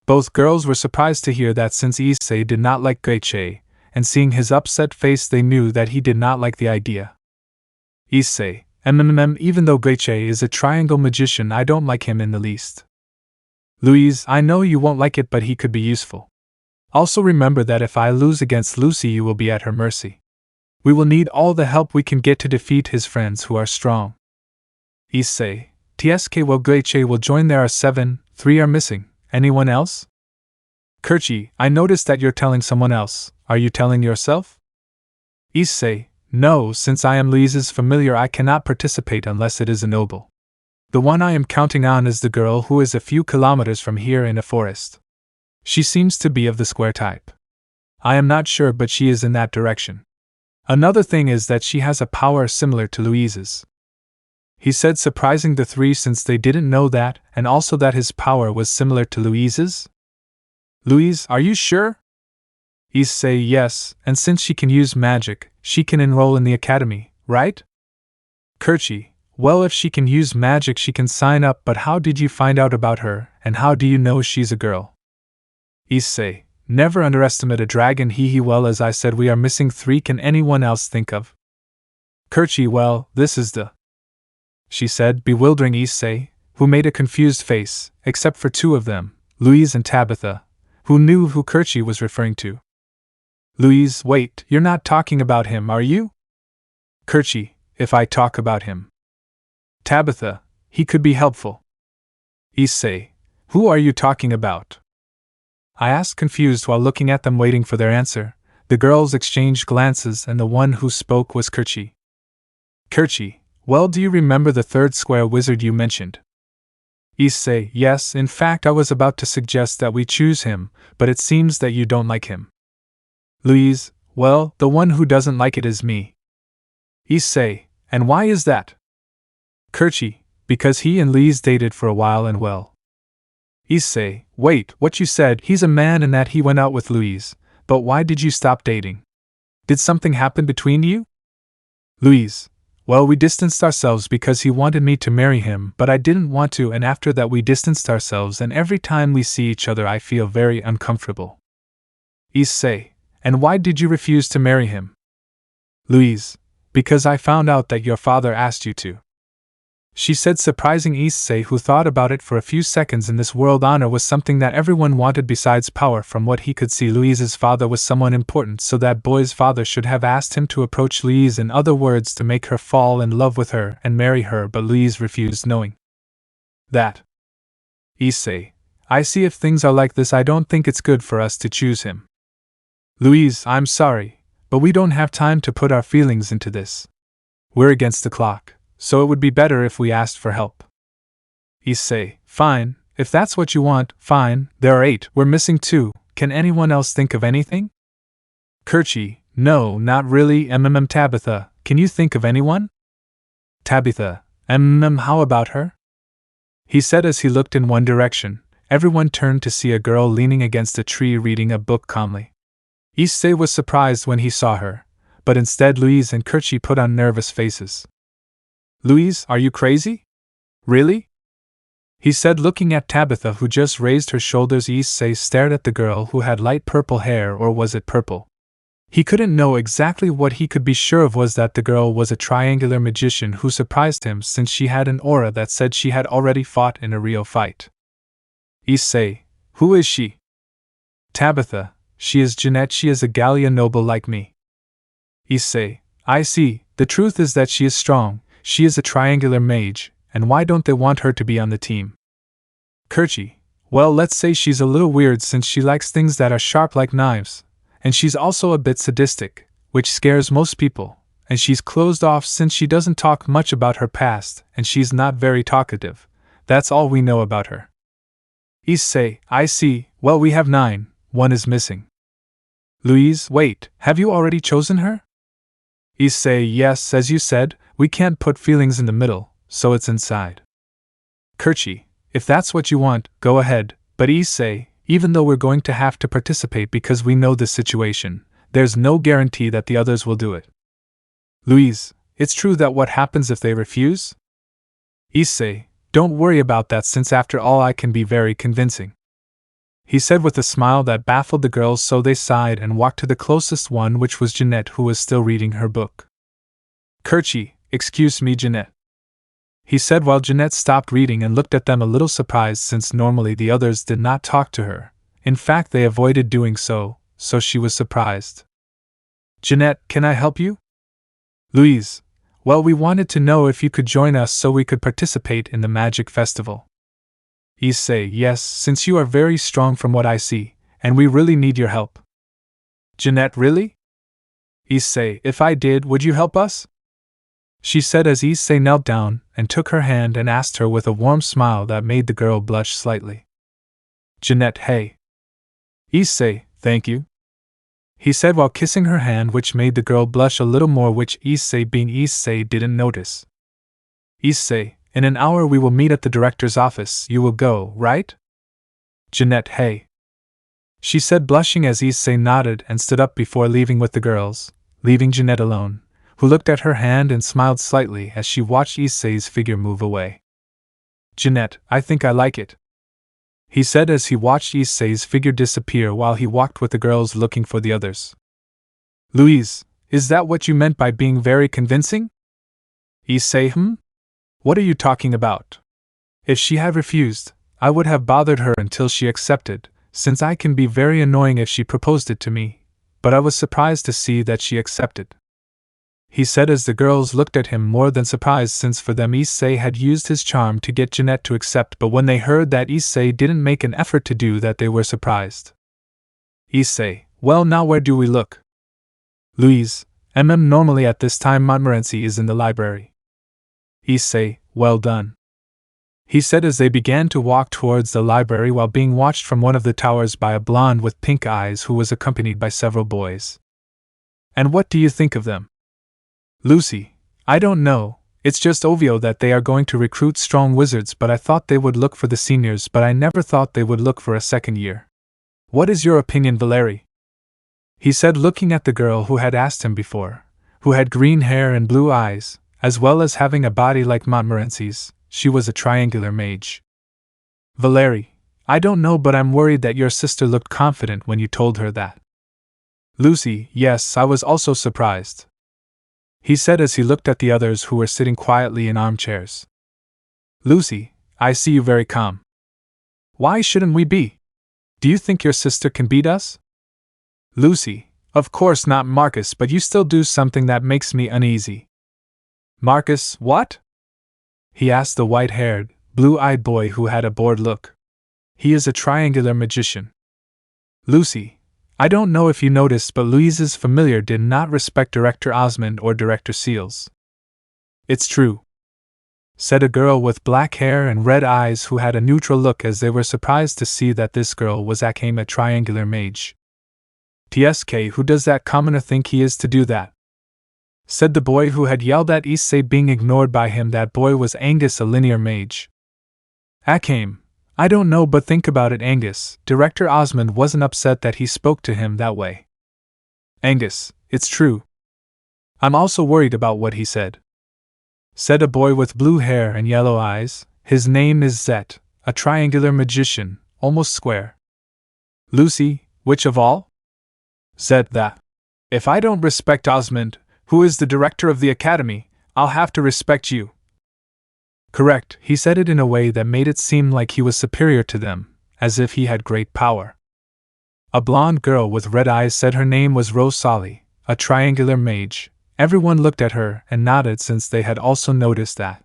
A: Both girls were surprised to hear that since Issei did not like Gaiche, and seeing his upset face they knew that he did not like the idea. Issei, even though Issei is a triangle magician, I don't like him in the least. Louise, I know you won't like it, but he could be useful. Also remember that if I lose against Lucy, you will be at her mercy. We will need all the help we can get to defeat his friends who are strong. Issei, Tsk well Issei will join, there are 7, 3 are missing. Anyone else? Courtyard, I noticed that you're telling someone else. Are you telling yourself? Issei, no, since I am Louise's familiar I cannot participate unless it is a noble. The one I am counting on is the girl who is a few kilometers from here in a forest. She seems to be of the square type. I am not sure, but she is in that direction. Another thing is that she has a power similar to Louise's. He said, surprising the 3 since they didn't know that, and also that his power was similar to Louise's. Louise, are you sure? Issei, yes, and since she can use magic, she can enroll in the academy, right? Courtyard, well, if she can use magic she can sign up, but how did you find out about her, and how do you know she's a girl? Issei, never underestimate a dragon. Well, as I said, we are missing 3. Can anyone else think of? Courtyard, well, this is the... she said, bewildering Issei, who made a confused face, except for 2 of them, Louise and Tabitha, who knew who Courtyard was referring to. Louise, wait, you're not talking about him, are you? Courtyard, if I talk about him. Tabitha, he could be helpful. Issei, who are you talking about? I asked, confused while looking at them waiting for their answer. The girls exchanged glances and the one who spoke was Courtyard. Courtyard, well, do you remember the 3rd square wizard you mentioned? Issei, yes, in fact I was about to suggest that we choose him, but it seems that you don't like him. Louise, well, the one who doesn't like it is me. Issei, and why is that? Courtyard, because he and Louise dated for a while and well. Issei, wait, what you said, he's a man and that he went out with Louise, but why did you stop dating? Did something happen between you? Louise, well, we distanced ourselves because he wanted me to marry him, but I didn't want to, and after that we distanced ourselves, and every time we see each other I feel very uncomfortable. Issei, and why did you refuse to marry him? Louise, because I found out that your father asked you to. She said, surprising Issei, who thought about it for a few seconds. In this world, honor was something that everyone wanted besides power. From what he could see, Louise's father was someone important, so that boy's father should have asked him to approach Louise, in other words, to make her fall in love with her and marry her, but Louise refused, knowing that. Issei, I see. If things are like this, I don't think it's good for us to choose him. Louise, I'm sorry, but we don't have time to put our feelings into this. We're against the clock, so it would be better if we asked for help. Issei, fine, if that's what you want, fine. There are 8, we're missing 2, can anyone else think of anything? Courtyard, no, not really. Tabitha, can you think of anyone? Tabitha, how about her? He said as he looked in one direction. Everyone turned to see a girl leaning against a tree reading a book calmly. Issei was surprised when he saw her, but instead Louise and Courtyard put on nervous faces. Louise, are you crazy? Really? He said, looking at Tabitha, who just raised her shoulders. Issei stared at the girl who had light purple hair, or was it purple? He couldn't know exactly. What he could be sure of was that the girl was a triangular magician who surprised him, since she had an aura that said she had already fought in a real fight. Issei, who is she? Tabitha, she is Jeanette. She is a Gallia noble like me. Issei, I see. The truth is that she is strong. She is a triangular mage, and why don't they want her to be on the team? Courtyard, well, let's say she's a little weird since she likes things that are sharp like knives, and she's also a bit sadistic, which scares most people, and she's closed off since she doesn't talk much about her past, and she's not very talkative. That's all we know about her. Issei, I see. Well, we have 9, 1 is missing. Louise, wait, have you already chosen her? Issei, yes, as you said, we can't put feelings in the middle, so it's inside. Courtyard, if that's what you want, go ahead, but Issei, even though we're going to have to participate because we know the situation, there's no guarantee that the others will do it. Louise, it's true that what happens if they refuse? Issei, don't worry about that, since after all I can be very convincing. He said with a smile that baffled the girls, so they sighed and walked to the closest one, which was Jeanette, who was still reading her book. Courtyard, Excuse me, Jeanette, he said while Jeanette stopped reading and looked at them a little surprised since normally the others did not talk to her. In fact, they avoided doing so, so she was surprised. Jeanette, can I help you? Louise, well, we wanted to know if you could join us so we could participate in the magic festival. Issei, yes, since you are very strong from what I see, and we really need your help. Jeanette, really? Issei, if I did, would you help us? She said as Issei knelt down and took her hand and asked her with a warm smile that made the girl blush slightly. Jeanette, hey. Issei, thank you, he said while kissing her hand, which made the girl blush a little more, which Issei being Issei didn't notice. Issei, in an hour we will meet at the director's office. You will go, right? Jeanette, hey. She said, blushing as Issei nodded and stood up before leaving with the girls, leaving Jeanette alone, who looked at her hand and smiled slightly as she watched Issei's figure move away. Jeanette, I think I like it, he said as he watched Issei's figure disappear while he walked with the girls looking for the others. Louise, is that what you meant by being very convincing? Issei, What are you talking about? If she had refused, I would have bothered her until she accepted, since I can be very annoying if she proposed it to me, but I was surprised to see that she accepted, he said as the girls looked at him more than surprised, since for them Issei had used his charm to get Jeanette to accept, but when they heard that Issei didn't make an effort to do that, they were surprised. Issei, well, now where do we look? Louise, normally at this time Montmorency is in the library. Issei, well done, he said as they began to walk towards the library while being watched from one of the towers by a blonde with pink eyes who was accompanied by several boys. And what do you think of them? Lucy, I don't know, it's just obvious that they are going to recruit strong wizards, but I thought they would look for the seniors, but I never thought they would look for a second year. What is your opinion, Valerie? He said, looking at the girl who had asked him before, who had green hair and blue eyes, as well as having a body like Montmorency's. She was a triangular mage. Valerie, I don't know, but I'm worried that your sister looked confident when you told her that. Lucy, yes, I was also surprised, he said as he looked at the others who were sitting quietly in armchairs. Lucy, I see you very calm. Why shouldn't we be? Do you think your sister can beat us? Lucy, of course not, Marcus, but you still do something that makes me uneasy. Marcus, what? He asked the white-haired, blue-eyed boy who had a bored look. He is a triangular magician. Lucy, I don't know if you noticed, but Louise's familiar did not respect Director Osmond or Director Seals. It's true, said a girl with black hair and red eyes who had a neutral look, as they were surprised to see that this girl was a triangular mage. TSK, who does that commoner think he is to do that? Said the boy who had yelled at Issei, being ignored by him. That boy was Angus, a linear mage. Akame, I don't know, but think about it, Angus. Director Osmond wasn't upset that he spoke to him that way. Angus, it's true. I'm also worried about what he said, said a boy with blue hair and yellow eyes. His name is Zet, a triangular magician, almost square. Lucy, which of all? Zet, that. If I don't respect Osmond, who is the director of the academy, I'll have to respect you. Correct, he said it in a way that made it seem like he was superior to them, as if he had great power. A blonde girl with red eyes said her name was Rosalie, a triangular mage. Everyone looked at her and nodded, since they had also noticed that.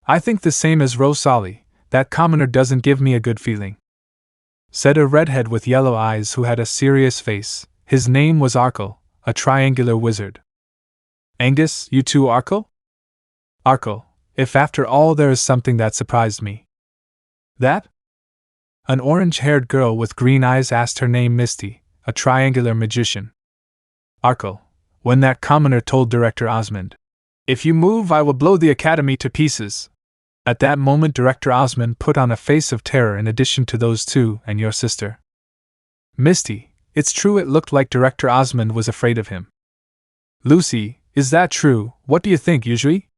A: I think the same as Rosalie, that commoner doesn't give me a good feeling, said a redhead with yellow eyes who had a serious face. His name was Occult, a triangular wizard. Angus, you too, Occult? Occult, if after all there is something that surprised me. That? An orange-haired girl with green eyes asked, her name Misty, a triangular magician. Occult, when that commoner told Director Osmond, "If you move, I will blow the academy to pieces." At that moment Director Osmond put on a face of terror, in addition to those two and your sister. Misty, it's true, it looked like Director Osmond was afraid of him. Lucy, is that true? What do you think, Yuzhui?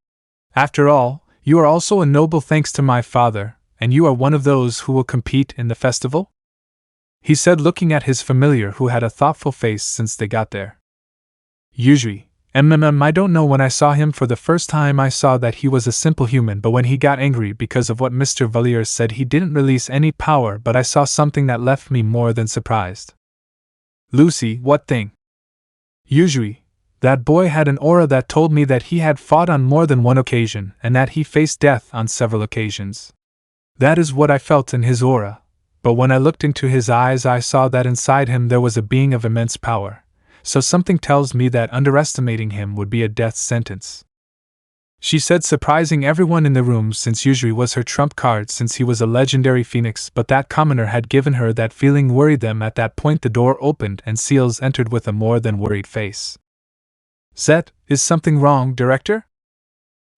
A: After all, you are also a noble thanks to my father, and you are one of those who will compete in the festival? He said, looking at his familiar who had a thoughtful face since they got there. Yuzhui, I don't know, when I saw him for the first time I saw that he was a simple human, but when he got angry because of what Mr. Valier said he didn't release any power, but I saw something that left me more than surprised. Lucy, what thing? Usually, that boy had an aura that told me that he had fought on more than one occasion and that he faced death on several occasions. That is what I felt in his aura, but when I looked into his eyes I saw that inside him there was a being of immense power. So something tells me that underestimating him would be a death sentence. She said, surprising everyone in the room, since usually was her trump card since he was a legendary phoenix, but that commoner had given her that feeling worried them. At that point the door opened and Seals entered with a more than worried face. Zet, is something wrong, Director?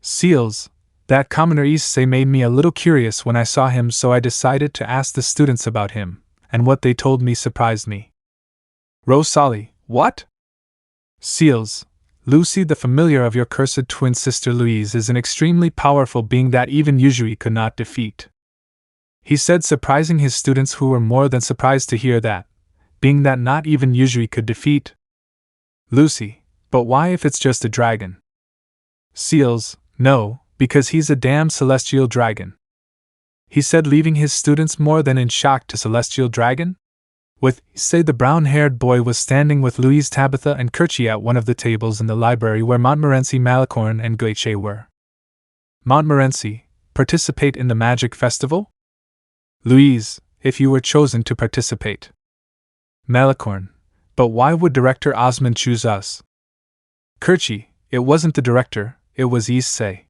A: Seals, that commoner Issei made me a little curious when I saw him, so I decided to ask the students about him, and what they told me surprised me. Rosali, what? Seals, Lucy, the familiar of your cursed twin sister Louise, is an extremely powerful being that even Yuzui could not defeat. He said, surprising his students, who were more than surprised to hear that, being that not even Yuzui could defeat. Lucy, but why if it's just a dragon? Seals, no, because he's a damn celestial dragon. He said, leaving his students more than in shock. To celestial dragon? With Issei, the brown-haired boy was standing with Louise, Tabitha, and Courtyard at one of the tables in the library where Montmorency, Malicorne, and Issei were. Montmorency, participate in the magic festival? Louise, if you were chosen to participate. Malicorne, but why would Director Osmond choose us? Courtyard, it wasn't the director, it was Issei.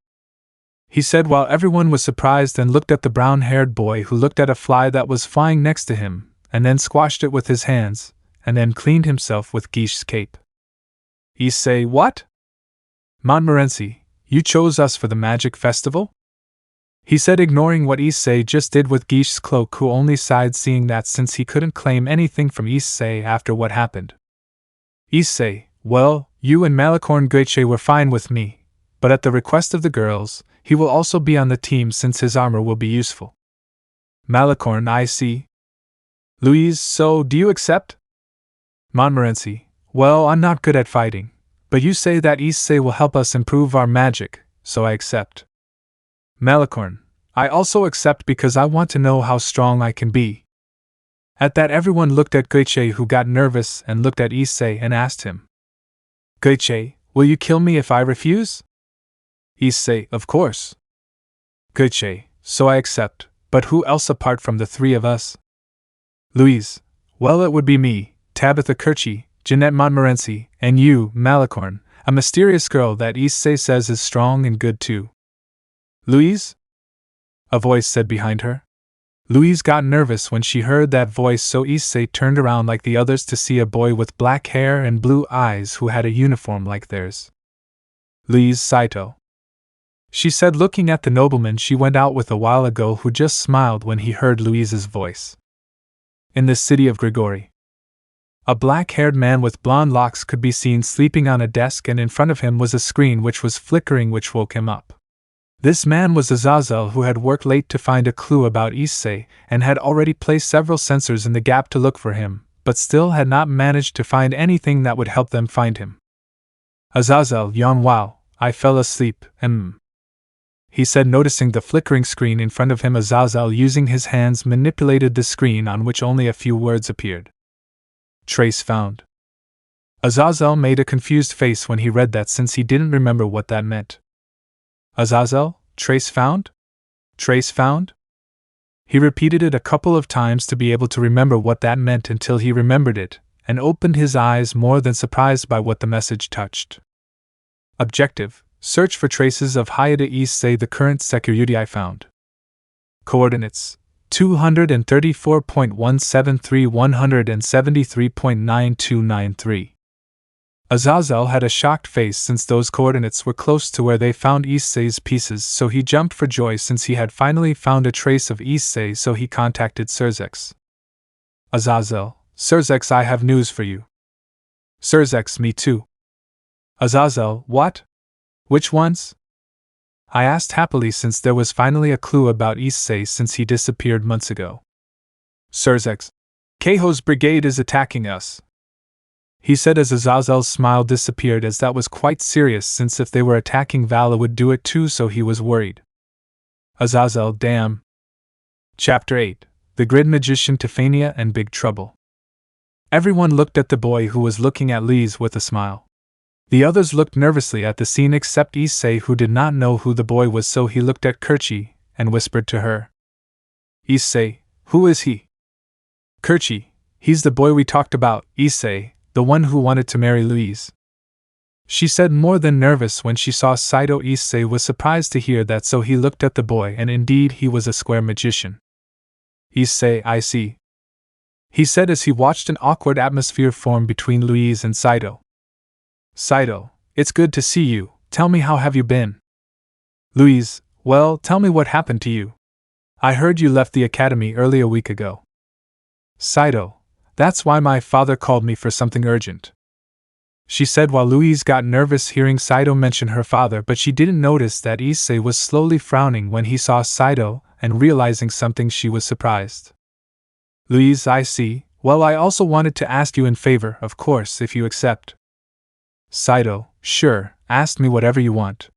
A: He said while everyone was surprised and looked at the brown-haired boy, who looked at a fly that was flying next to him, and then squashed it with his hands, and then cleaned himself with Guiche's cape. Issei, what? Montmorency, you chose us for the magic festival? He said, ignoring what Issei just did with Guiche's cloak, who only sighed seeing that since he couldn't claim anything from Issei after what happened. Issei, well, you and Malicorne Guiche were fine with me, but at the request of the girls, he will also be on the team since his armor will be useful. Malicorne, I see. Louise, so do you accept? Montmorency, well, I'm not good at fighting, but you say that Issei will help us improve our magic, so I accept. Malicorne, I also accept because I want to know how strong I can be. At that everyone looked at Guiche, who got nervous and looked at Issei and asked him. Guiche, will you kill me if I refuse? Issei, of course. Guiche, so I accept, but who else apart from the three of us? Louise, well, it would be me, Tabitha Courtyard, Jeanette Montmorency, and you, Malicorne, a mysterious girl that Issei says is strong and good too. Louise? A voice said behind her. Louise got nervous when she heard that voice, so Issei turned around like the others to see a boy with black hair and blue eyes who had a uniform like theirs. Louise Saito. She said, looking at the nobleman she went out with a while ago, who just smiled when he heard Louise's voice. In the city of Grigori, a black-haired man with blonde locks could be seen sleeping on a desk, and in front of him was a screen which was flickering, which woke him up. This man was Azazel, who had worked late to find a clue about Issei and had already placed several sensors in the gap to look for him, but still had not managed to find anything that would help them find him. Azazel yawned. Wow, I fell asleep, he said, noticing the flickering screen in front of him. Azazel, using his hands, manipulated the screen on which only a few words appeared. Trace found. Azazel made a confused face when he read that, since he didn't remember what that meant. Azazel, trace found? Trace found? He repeated it a couple of times to be able to remember what that meant, until he remembered it, and opened his eyes, more than surprised by what the message touched. Objective: search for traces of Hyoudou Issei, the current security I found. Coordinates: 234.173 173.9293. Azazel had a shocked face since those coordinates were close to where they found Issei's pieces, so he jumped for joy since he had finally found a trace of Issei, so he contacted Sirzex. Azazel: Sirzex, I have news for you. Sirzex: me too. Azazel: what? Which ones? I asked happily, since there was finally a clue about Issei since he disappeared months ago. Sirzex: Keiho's brigade is attacking us. he said as Azazel's smile disappeared, as that was quite serious, since if they were attacking Vala would do it too, so he was worried. Azazel, damn. Chapter 8. The Grid Magician, Tefania, and Big Trouble. Everyone looked at the boy, who was looking at Louise with a smile. The others looked nervously at the scene except Issei, who did not know who the boy was, so he looked at Kurchi and whispered to her. Issei, who is he? Kurchi, he's the boy we talked about, Issei, the one who wanted to marry Louise. She said, more than nervous when she saw Cido. Issei was surprised to hear that, so he looked at the boy, and indeed he was a square magician. Issei, I see, he said as he watched an awkward atmosphere form between Louise and Cido. Cido, it's good to see you, tell me, how have you been? Louise, well, tell me what happened to you. I heard you left the academy early a week ago. Cido, that's why my father called me for something urgent, she said, while Louise got nervous hearing Cido mention her father, but she didn't notice that Issei was slowly frowning when he saw Cido, and realizing something she was surprised. Louise, I see, well, I also wanted to ask you in favor, of course, if you accept. Cido, sure, ask me whatever you want,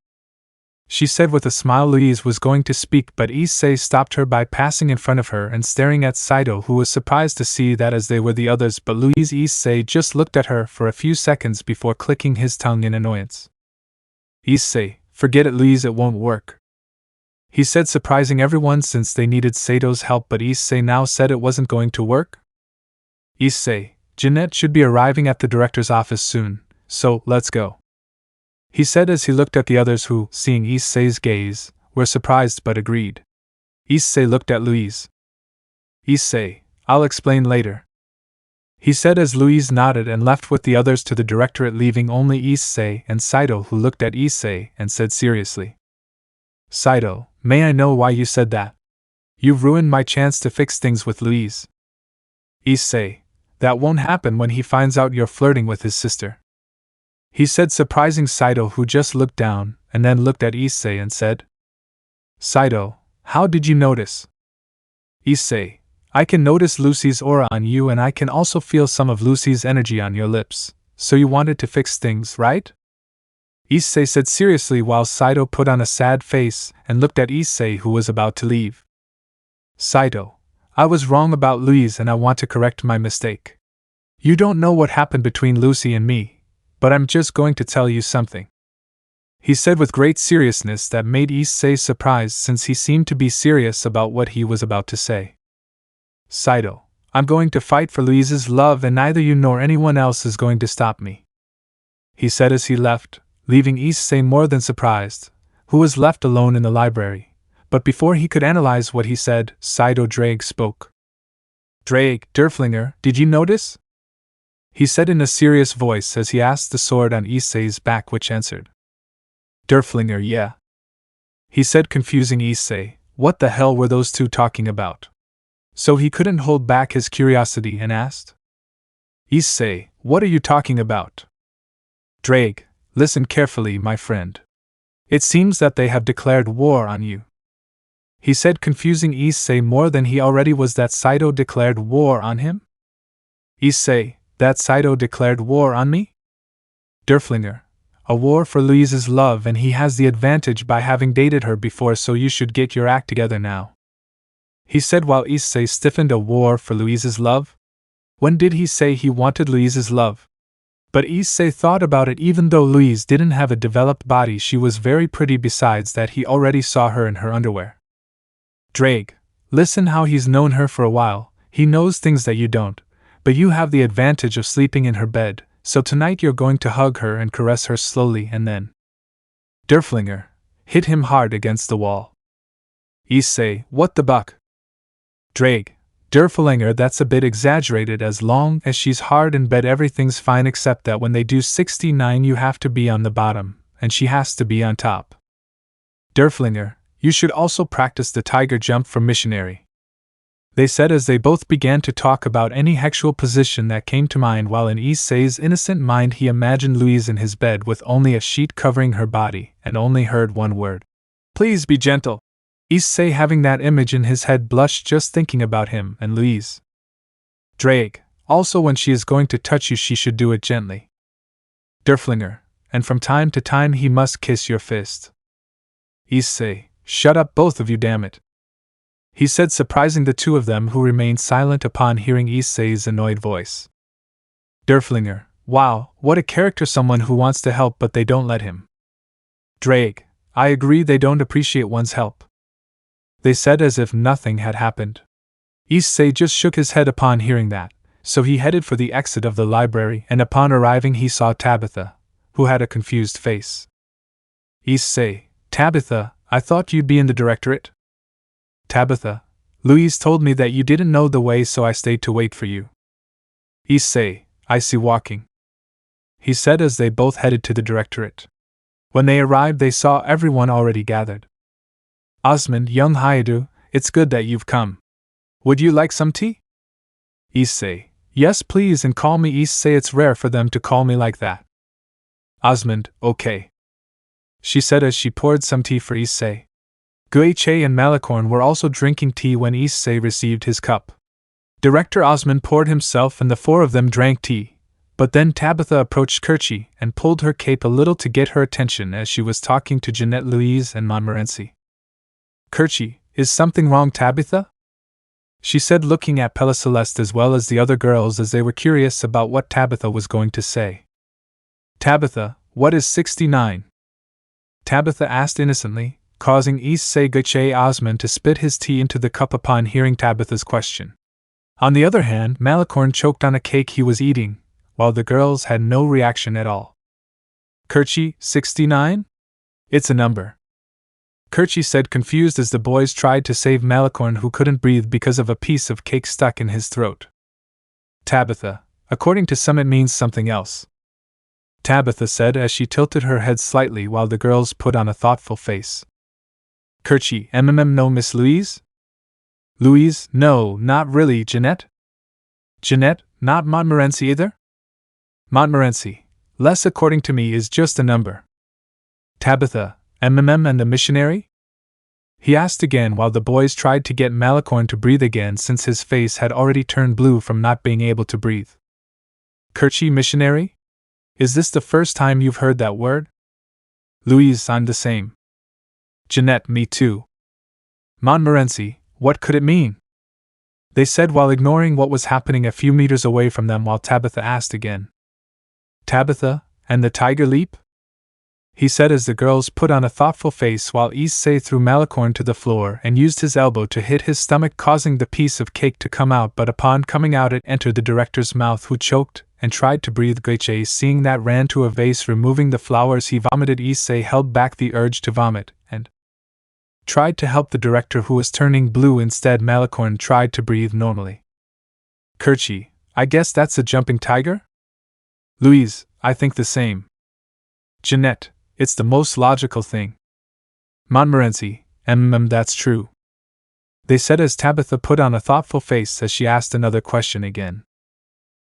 A: she said with a smile. Louise was going to speak, but Issei stopped her by passing in front of her and staring at Cido, who was surprised to see that as they were the others, but Louise. Issei just looked at her for a few seconds before clicking his tongue in annoyance. Issei, forget it, Louise, it won't work, he said, surprising everyone since they needed Cido's help, but Issei now said it wasn't going to work. Issei, Jeanette should be arriving at the director's office soon, so let's go, he said as he looked at the others, who, seeing Issei's gaze, were surprised but agreed. Issei looked at Louise. Issei, I'll explain later, he said as Louise nodded and left with the others to the directorate, leaving only Issei and Cido, who looked at Issei and said seriously. Cido, may I know why you said that? You've ruined my chance to fix things with Louise. Issei, that won't happen when he finds out you're flirting with his sister, he said, surprising Cido, who just looked down and then looked at Issei and said. Cido, how did you notice? Issei, I can notice Lucy's aura on you, and I can also feel some of Lucy's energy on your lips, so you wanted to fix things, right? Issei said seriously, while Cido put on a sad face and looked at Issei, who was about to leave. Cido, I was wrong about Louise and I want to correct my mistake. You don't know what happened between Lucy and me, but I'm just going to tell you something, he said with great seriousness that made Issei surprised, since he seemed to be serious about what he was about to say. Cido, I'm going to fight for Louise's love, and neither you nor anyone else is going to stop me, he said as he left, leaving Issei more than surprised, who was left alone in the library. But before he could analyze what he said, Cido Drake spoke. Drake, Derflinger, did you notice? He said in a serious voice as he asked the sword on Issei's back, which answered. Derflinger, yeah, he said, confusing Issei. What the hell were those two talking about? So he couldn't hold back his curiosity and asked. Issei, what are you talking about? Drake, listen carefully, my friend. It seems that they have declared war on you, he said, confusing Issei more than he already was. That Cido declared war on him? Issei, that Cido declared war on me? Derflinger, a war for Louise's love, and he has the advantage by having dated her before, so you should get your act together now, he said, while Issei stiffened. A war for Louise's love? When did he say he wanted Louise's love? But Issei thought about it. Even though Louise didn't have a developed body, she was very pretty. Besides that, he already saw her in her underwear. Drake, listen, how he's known her for a while, he knows things that you don't, but you have the advantage of sleeping in her bed, so tonight you're going to hug her and caress her slowly, and then. Derflinger, hit him hard against the wall. Issei, what the buck? Drake, Derflinger, that's a bit exaggerated. As long as she's hard in bed, everything's fine, except that when they do 69, you have to be on the bottom, and she has to be on top. Derflinger, you should also practice the tiger jump for missionary, they said as they both began to talk about any sexual position that came to mind, while in Issei's innocent mind he imagined Louise in his bed with only a sheet covering her body, and only heard one word. Please be gentle. Issei, having that image in his head, blushed just thinking about him and Louise. Drake, Also, when she is going to touch you, she should do it gently. Derflinger, and from time to time he must kiss your fist. Issei, shut up both of you, damn it. He said, surprising the two of them, who remained silent upon hearing Issei's annoyed voice. Derflinger, wow, what a character, someone who wants to help but they don't let him. Drake, I agree, they don't appreciate one's help. They said as if nothing had happened. Issei just shook his head upon hearing that, so he headed for the exit of the library, and upon arriving he saw Tabitha, who had a confused face. Issei, Tabitha, I thought you'd be in the directorate? Tabitha, Louise told me that you didn't know the way, so I stayed to wait for you. Issei, I see, walking. He said as they both headed to the directorate. When they arrived, they saw everyone already gathered. Osmond, young Hyoudou, it's good that you've come. Would you like some tea? Issei, yes please, and call me Issei, it's rare for them to call me like that. Osmond, okay. She said as she poured some tea for Issei. Guiche and Malicorn were also drinking tea when Issei received his cup. Director Osmond poured himself and the four of them drank tea, but then Tabitha approached Curchi and pulled her cape a little to get her attention as she was talking to Jeanette, Louise, and Montmorency. Curchi, is something wrong, Tabitha? She said, looking at Pella Celeste as well as the other girls as they were curious about what Tabitha was going to say. Tabitha, what is 69? Tabitha asked innocently, causing Issei Guiche Osmond to spit his tea into the cup upon hearing Tabitha's question. On the other hand, Malicorn choked on a cake he was eating, while the girls had no reaction at all. Curchi, 69? It's a number. Curchi said, confused as the boys tried to save Malicorn, who couldn't breathe because of a piece of cake stuck in his throat. Tabitha, according to some it means something else. Tabitha said as she tilted her head slightly while the girls put on a thoughtful face. Curchi, no, Miss Louise? Louise, no, not really. Jeanette? Jeanette, not Montmorency either? Montmorency, less according to me is just a number. Tabitha, and the missionary? He asked again while the boys tried to get Malicorn to breathe again since his face had already turned blue from not being able to breathe. Curchi, missionary? Is this the first time you've heard that word? Louise, I'm the same. Jeanette, me too. Montmorency, what could it mean? They said while ignoring what was happening a few meters away from them while Tabitha asked again. Tabitha, and the tiger leap? He said as the girls put on a thoughtful face while Issei threw Malicorn to the floor and used his elbow to hit his stomach, causing the piece of cake to come out, but upon coming out it entered the director's mouth, who choked and tried to breathe. Guiche, seeing that, ran to a vase, removing the flowers he vomited. Issei held back the urge to vomit and tried to help the director, who was turning blue. Instead, Malicorn tried to breathe normally. Curchi, I guess that's a jumping tiger? Louise, I think the same. Jeanette, it's the most logical thing. Montmorency, that's true. They said as Tabitha put on a thoughtful face as she asked another question again.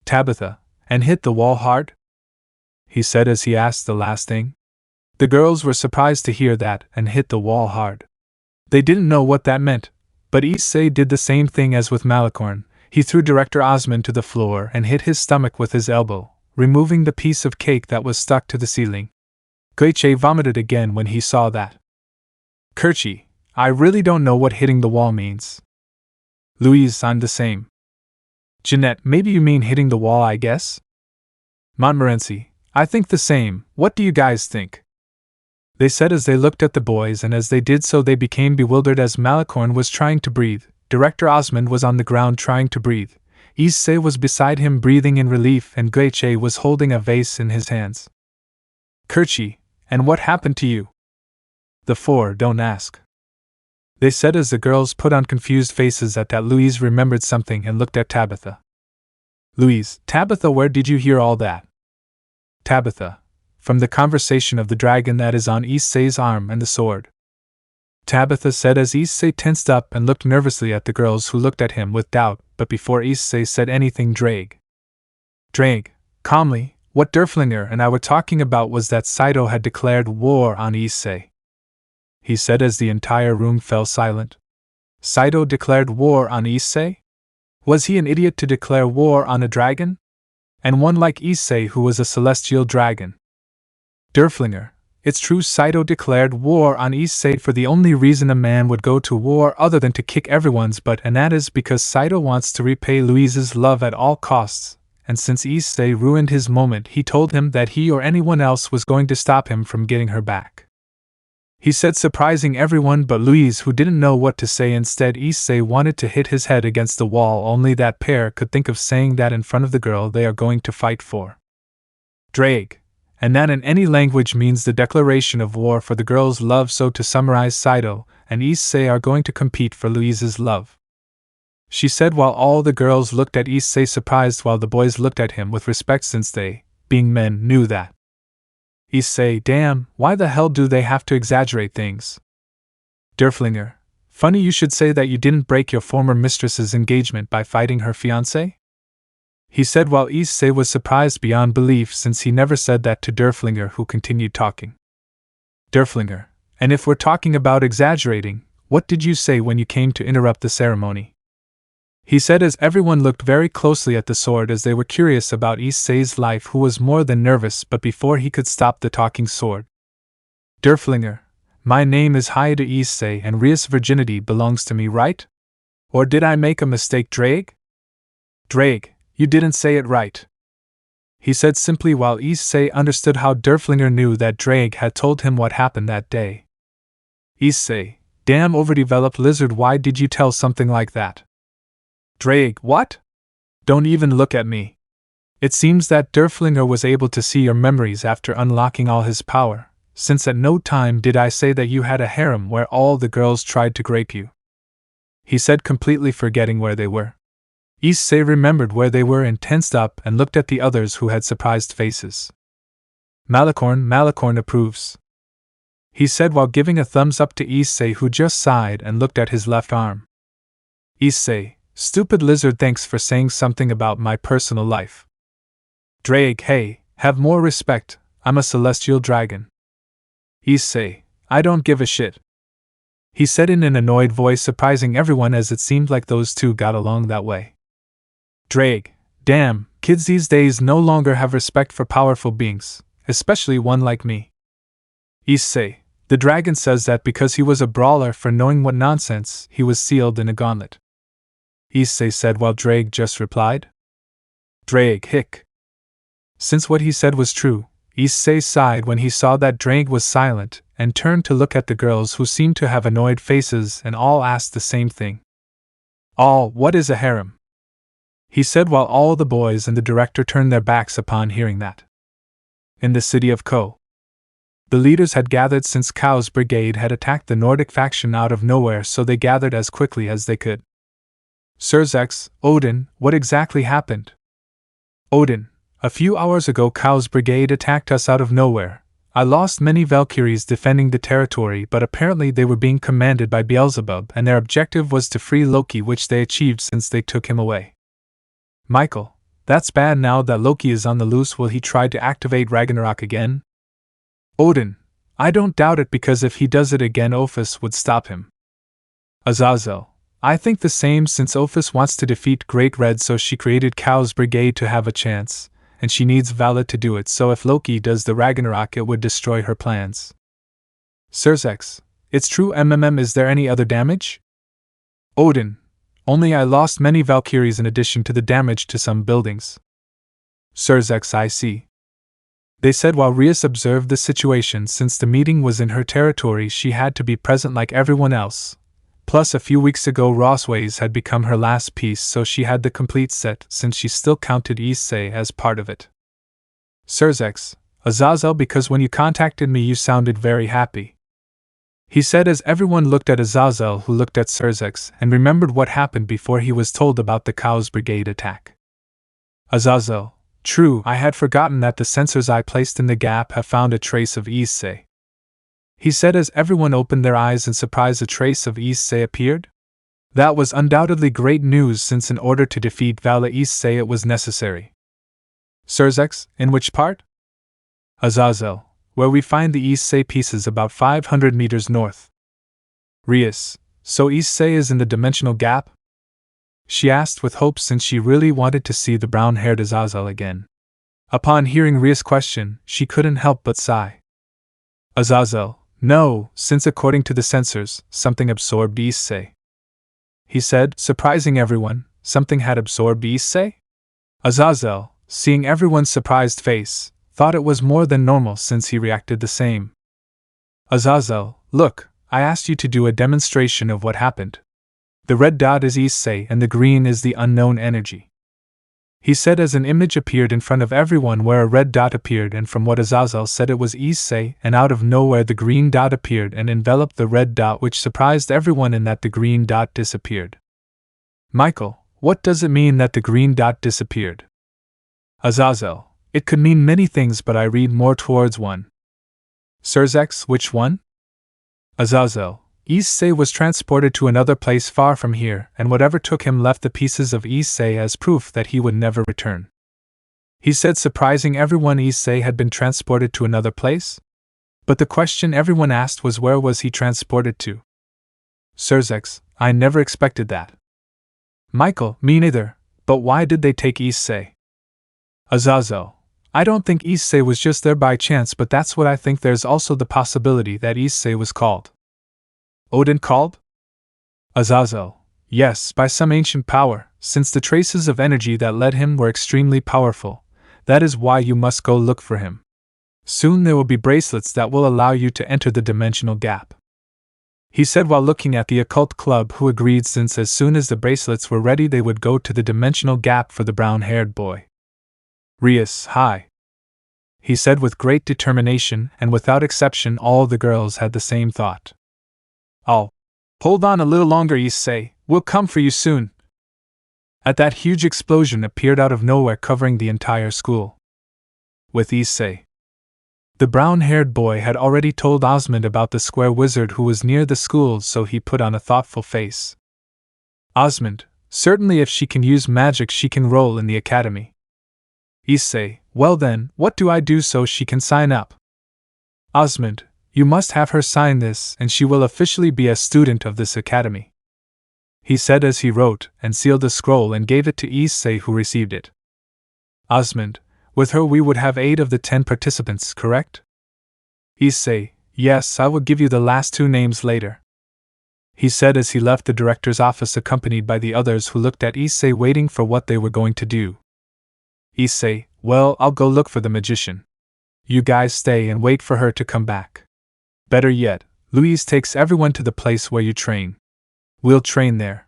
A: Tabitha, and hit the wall hard? He said as he asked the last thing. The girls were surprised to hear that, and hit the wall hard. They didn't know what that meant, but Issei did the same thing as with Malicorn. He threw Director Osmond to the floor and hit his stomach with his elbow, removing the piece of cake that was stuck to the ceiling. Guiche vomited again when he saw that. Curchi, I really don't know what hitting the wall means. Louise, I'm the same. Jeanette, maybe you mean hitting the wall, I guess? Montmorency, I think the same. What do you guys think? They said as they looked at the boys, and as they did so they became bewildered as Malicorn was trying to breathe, Director Osmond was on the ground trying to breathe, Issei was beside him breathing in relief, and Guiche was holding a vase in his hands. Curchi, and what happened to you? The four don't ask. They said as the girls put on confused faces. At that, Louise remembered something and looked at Tabitha. Louise, Tabitha, where did you hear all that? Tabitha, from the conversation of the dragon that is on Issei's arm and the sword. Tabitha said as Issei tensed up and looked nervously at the girls, who looked at him with doubt, but before Issei said anything, Drake, calmly, what Derflinger and I were talking about was that Cido had declared war on Issei. He said as the entire room fell silent. Cido declared war on Issei? Was he an idiot to declare war on a dragon? And one like Issei who was a celestial dragon. Derflinger, it's true Cido declared war on Issei for the only reason a man would go to war other than to kick everyone's butt, and that is because Cido wants to repay Louise's love at all costs, and since Issei ruined his moment he told him that he or anyone else was going to stop him from getting her back. He said, surprising everyone but Louise, who didn't know what to say. Instead, Issei wanted to hit his head against the wall. Only that pair could think of saying that in front of the girl they are going to fight for. Drake. And that in any language means the declaration of war for the girl's love. So to summarize, Cido and Issei are going to compete for Louise's love, she said, while all the girls looked at Issei surprised while the boys looked at him with respect since they, being men, knew that. Issei, damn, why the hell do they have to exaggerate things? Derflinger, funny you should say that you didn't break your former mistress's engagement by fighting her fiancé? He said while Issei was surprised beyond belief since he never said that to Derflinger, who continued talking. Derflinger, and if we're talking about exaggerating, what did you say when you came to interrupt the ceremony? He said as everyone looked very closely at the sword as they were curious about Issei's life, who was more than nervous, but before he could stop the talking sword. Derflinger, my name is Hyoudou Issei and Rias' virginity belongs to me, right? Or did I make a mistake, Drake? Drake, you didn't say it right. He said simply while Issei understood how Derflinger knew that Drake had told him what happened that day. Issei, damn overdeveloped lizard, why did you tell something like that? Drake, what? Don't even look at me. It seems that Derflinger was able to see your memories after unlocking all his power, since at no time did I say that you had a harem where all the girls tried to grape you. He said, completely forgetting where they were. Issei remembered where they were and tensed up and looked at the others who had surprised faces. Malicorn approves. He said while giving a thumbs up to Issei, who just sighed and looked at his left arm. Issei, stupid lizard, thanks for saying something about my personal life. Drake, hey, have more respect, I'm a celestial dragon. Issei, I don't give a shit. He said in an annoyed voice, surprising everyone as it seemed like those two got along that way. Drake, damn, kids these days no longer have respect for powerful beings, especially one like me. Issei, the dragon says that because he was a brawler for knowing what nonsense, he was sealed in a gauntlet. Issei said while Drake just replied. Drake, hick. Since what he said was true, Issei sighed when he saw that Drake was silent and turned to look at the girls, who seemed to have annoyed faces and all asked the same thing. All, what is a harem? He said while all the boys and the director turned their backs upon hearing that. In the city of Ko, the leaders had gathered since Kao's brigade had attacked the Nordic faction out of nowhere, so they gathered as quickly as they could. Sirzex, Odin, what exactly happened? Odin, a few hours ago Kao's brigade attacked us out of nowhere. I lost many Valkyries defending the territory, but apparently they were being commanded by Beelzebub and their objective was to free Loki, which they achieved since they took him away. Michael, that's bad. Now that Loki is on the loose, will he try to activate Ragnarok again? Odin, I don't doubt it, because if he does it again Ophis would stop him. Azazel, I think the same, since Ophis wants to defeat Great Red, so she created Kao's brigade to have a chance, and she needs Vala to do it, so if Loki does the Ragnarok it would destroy her plans. Sirzex, it's true. Is there any other damage? Odin, only I lost many Valkyries in addition to the damage to some buildings. Sirzex, I see. They said while Rias observed the situation. Since the meeting was in her territory, she had to be present like everyone else. Plus, a few weeks ago Rossways had become her last piece, so she had the complete set since she still counted Issei as part of it. Sirzex, Azazel, because when you contacted me you sounded very happy. He said as everyone looked at Azazel, who looked at Sirzex and remembered what happened before he was told about the Kao's brigade attack. Azazel, true, I had forgotten that the sensors I placed in the gap have found a trace of Issei. He said as everyone opened their eyes in surprise. A trace of Issei appeared? That was undoubtedly great news, since in order to defeat Vala Issei it was necessary. Sirzex, in which part? Azazel, where we find the Issei pieces about 500 meters north. Rias, so Issei is in the dimensional gap? she asked with hope since she really wanted to see the brown-haired Azazel again. Upon hearing Rias' question, she couldn't help but sigh. Azazel, no, since according to the sensors, something absorbed Issei. He said, surprising everyone, something had absorbed Issei? Azazel, seeing everyone's surprised face, thought it was more than normal since he reacted the same. Azazel, look, I asked you to do a demonstration of what happened. The red dot is Issei and the green is the unknown energy. He said as an image appeared in front of everyone where a red dot appeared, and from what Azazel said it was Issei, and out of nowhere the green dot appeared and enveloped the red dot, which surprised everyone in that the green dot disappeared. Michael, what does it mean that the green dot disappeared? Azazel, it could mean many things but I read more towards one. Sirzx, which one? Azazel, Issei was transported to another place far from here, and whatever took him left the pieces of Issei as proof that he would never return. He said, surprising everyone, Issei had been transported to another place? But the question everyone asked was where was he transported to? Sirzx, I never expected that. Michael, me neither, but why did they take Issei? Azazel, I don't think Issei was just there by chance, but that's what I think. There's also the possibility that Issei was called. Odin called? Azazel, yes, by some ancient power, since the traces of energy that led him were extremely powerful. That is why you must go look for him. Soon there will be bracelets that will allow you to enter the dimensional gap. He said while looking at the Occult Club, who agreed since as soon as the bracelets were ready they would go to the dimensional gap for the brown-haired boy. Rias, hi. He said with great determination, and without exception all the girls had the same thought. Oh, hold on a little longer, Issei, we'll come for you soon. At that huge explosion appeared out of nowhere, covering the entire school. With Issei. The brown-haired boy had already told Osmond about the square wizard who was near the school, so he put on a thoughtful face. Osmond, certainly if she can use magic she can roll in the academy. Issei, well then, what do I do so she can sign up? Osmond, you must have her sign this and she will officially be a student of this academy. He said as he wrote and sealed the scroll and gave it to Issei, who received it. Osmond, with her we would have 8 of the 10 participants, correct? Issei, yes, I will give you the last 2 names later. He said as he left the director's office accompanied by the others who looked at Issei waiting for what they were going to do. Issei, well, I'll go look for the magician. You guys stay and wait for her to come back. Better yet, Louise takes everyone to the place where you train. We'll train there.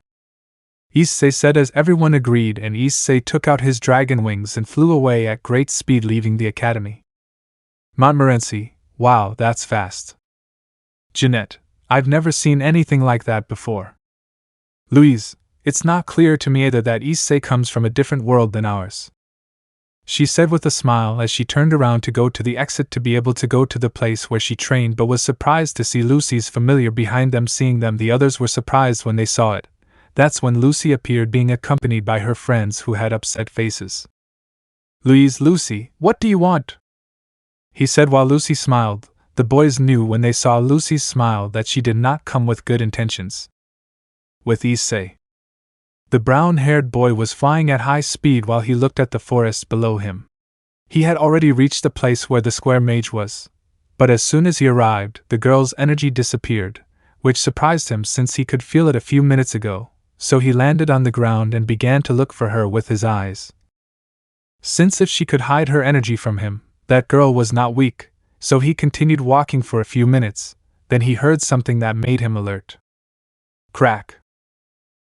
A: Issei said as everyone agreed, and Issei took out his dragon wings and flew away at great speed, leaving the academy. Montmorency, wow, that's fast. Jeanette, I've never seen anything like that before. Louise, it's not clear to me either that Issei comes from a different world than ours. She said with a smile as she turned around to go to the exit to be able to go to the place where she trained, but was surprised to see Lucy's familiar behind them. Seeing them, the others were surprised when they saw it. That's when Lucy appeared, being accompanied by her friends who had upset faces. Louise, Lucy, what do you want? He said while Lucy smiled. The boys knew when they saw Lucy's smile that she did not come with good intentions. With Issei. The brown-haired boy was flying at high speed while he looked at the forest below him. He had already reached the place where the square mage was, but as soon as he arrived, the girl's energy disappeared, which surprised him since he could feel it a few minutes ago, so he landed on the ground and began to look for her with his eyes. Since if she could hide her energy from him, that girl was not weak, so he continued walking for a few minutes, then he heard something that made him alert. Crack.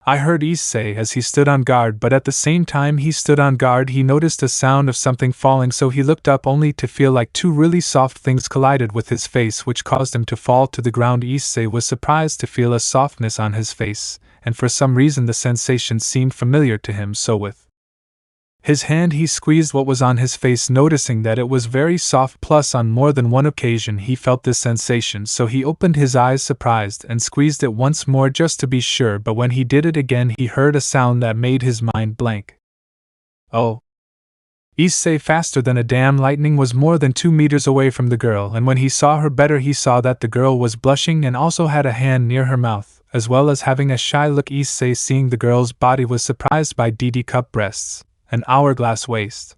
A: I heard Issei as he stood on guard, but at the same time he stood on guard he noticed a sound of something falling, so he looked up only to feel like 2 really soft things collided with his face, which caused him to fall to the ground. Issei was surprised to feel a softness on his face, and for some reason the sensation seemed familiar to him, so with his hand he squeezed what was on his face, noticing that it was very soft, plus on more than one occasion he felt this sensation, so he opened his eyes surprised and squeezed it once more just to be sure, but when he did it again he heard a sound that made his mind blank. Oh! Issei, faster than a damn lightning, was more than 2 meters away from the girl, and when he saw her better he saw that the girl was blushing and also had a hand near her mouth, as well as having a shy look. Issei, seeing the girl's body, was surprised by DD cup breasts, an hourglass waist.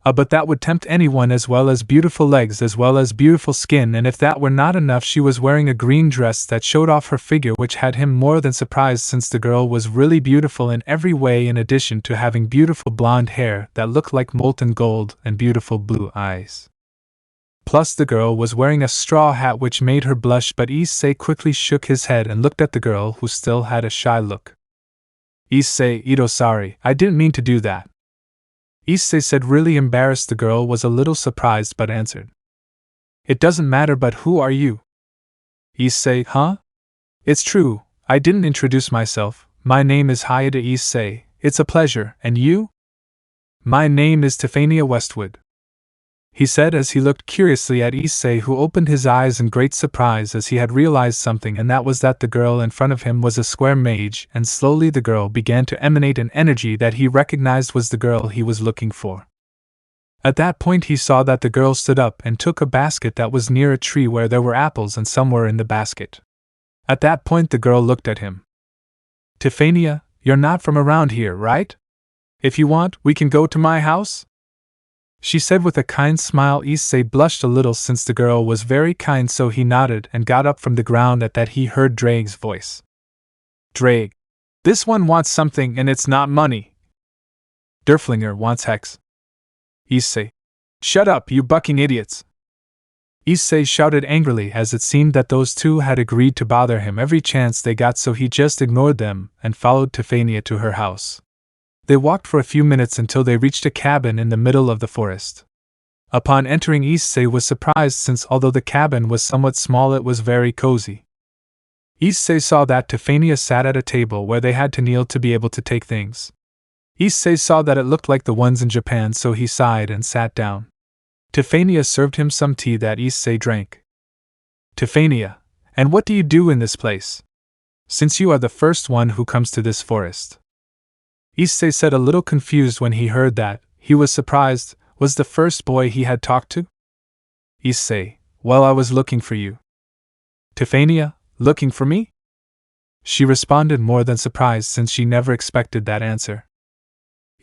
A: But that would tempt anyone, as well as beautiful legs, as well as beautiful skin, and if that were not enough, she was wearing a green dress that showed off her figure, which had him more than surprised since the girl was really beautiful in every way, in addition to having beautiful blonde hair that looked like molten gold and beautiful blue eyes. Plus the girl was wearing a straw hat which made her blush, but Issei quickly shook his head and looked at the girl, who still had a shy look. Issei, Ido, sorry, I didn't mean to do that. Issei said, really embarrassed. The girl was a little surprised but answered. It doesn't matter, but who are you? Issei, huh? It's true, I didn't introduce myself. My name is Hyoudou Issei. It's a pleasure, and you? My name is Tiffania Westwood, he said as he looked curiously at Issei, who opened his eyes in great surprise as he had realized something, and that was that the girl in front of him was a square mage, and slowly the girl began to emanate an energy that he recognized was the girl he was looking for. At that point he saw that the girl stood up and took a basket that was near a tree where there were apples and some were in the basket. At that point the girl looked at him. Tiffania, you're not from around here, right? If you want, we can go to my house, she said with a kind smile. Issei blushed a little since the girl was very kind, so he nodded and got up from the ground. At that he heard Drake's voice. Drake, this one wants something and it's not money. Derflinger wants hex. Issei, shut up, you bucking idiots. Issei shouted angrily as it seemed that those two had agreed to bother him every chance they got, so he just ignored them and followed Tiffania to her house. They walked for a few minutes until they reached a cabin in the middle of the forest. Upon entering, Issei was surprised since although the cabin was somewhat small, it was very cozy. Issei saw that Tiffania sat at a table where they had to kneel to be able to take things. Issei saw that it looked like the ones in Japan, so he sighed and sat down. Tiffania served him some tea that Issei drank. Tiffania, and what do you do in this place? Since you are the first one who comes to this forest. Issei said, a little confused when he heard that. He was surprised. Was the first boy he had talked to? Issei, well, I was looking for you. Tiffania, looking for me? She responded, more than surprised since she never expected that answer.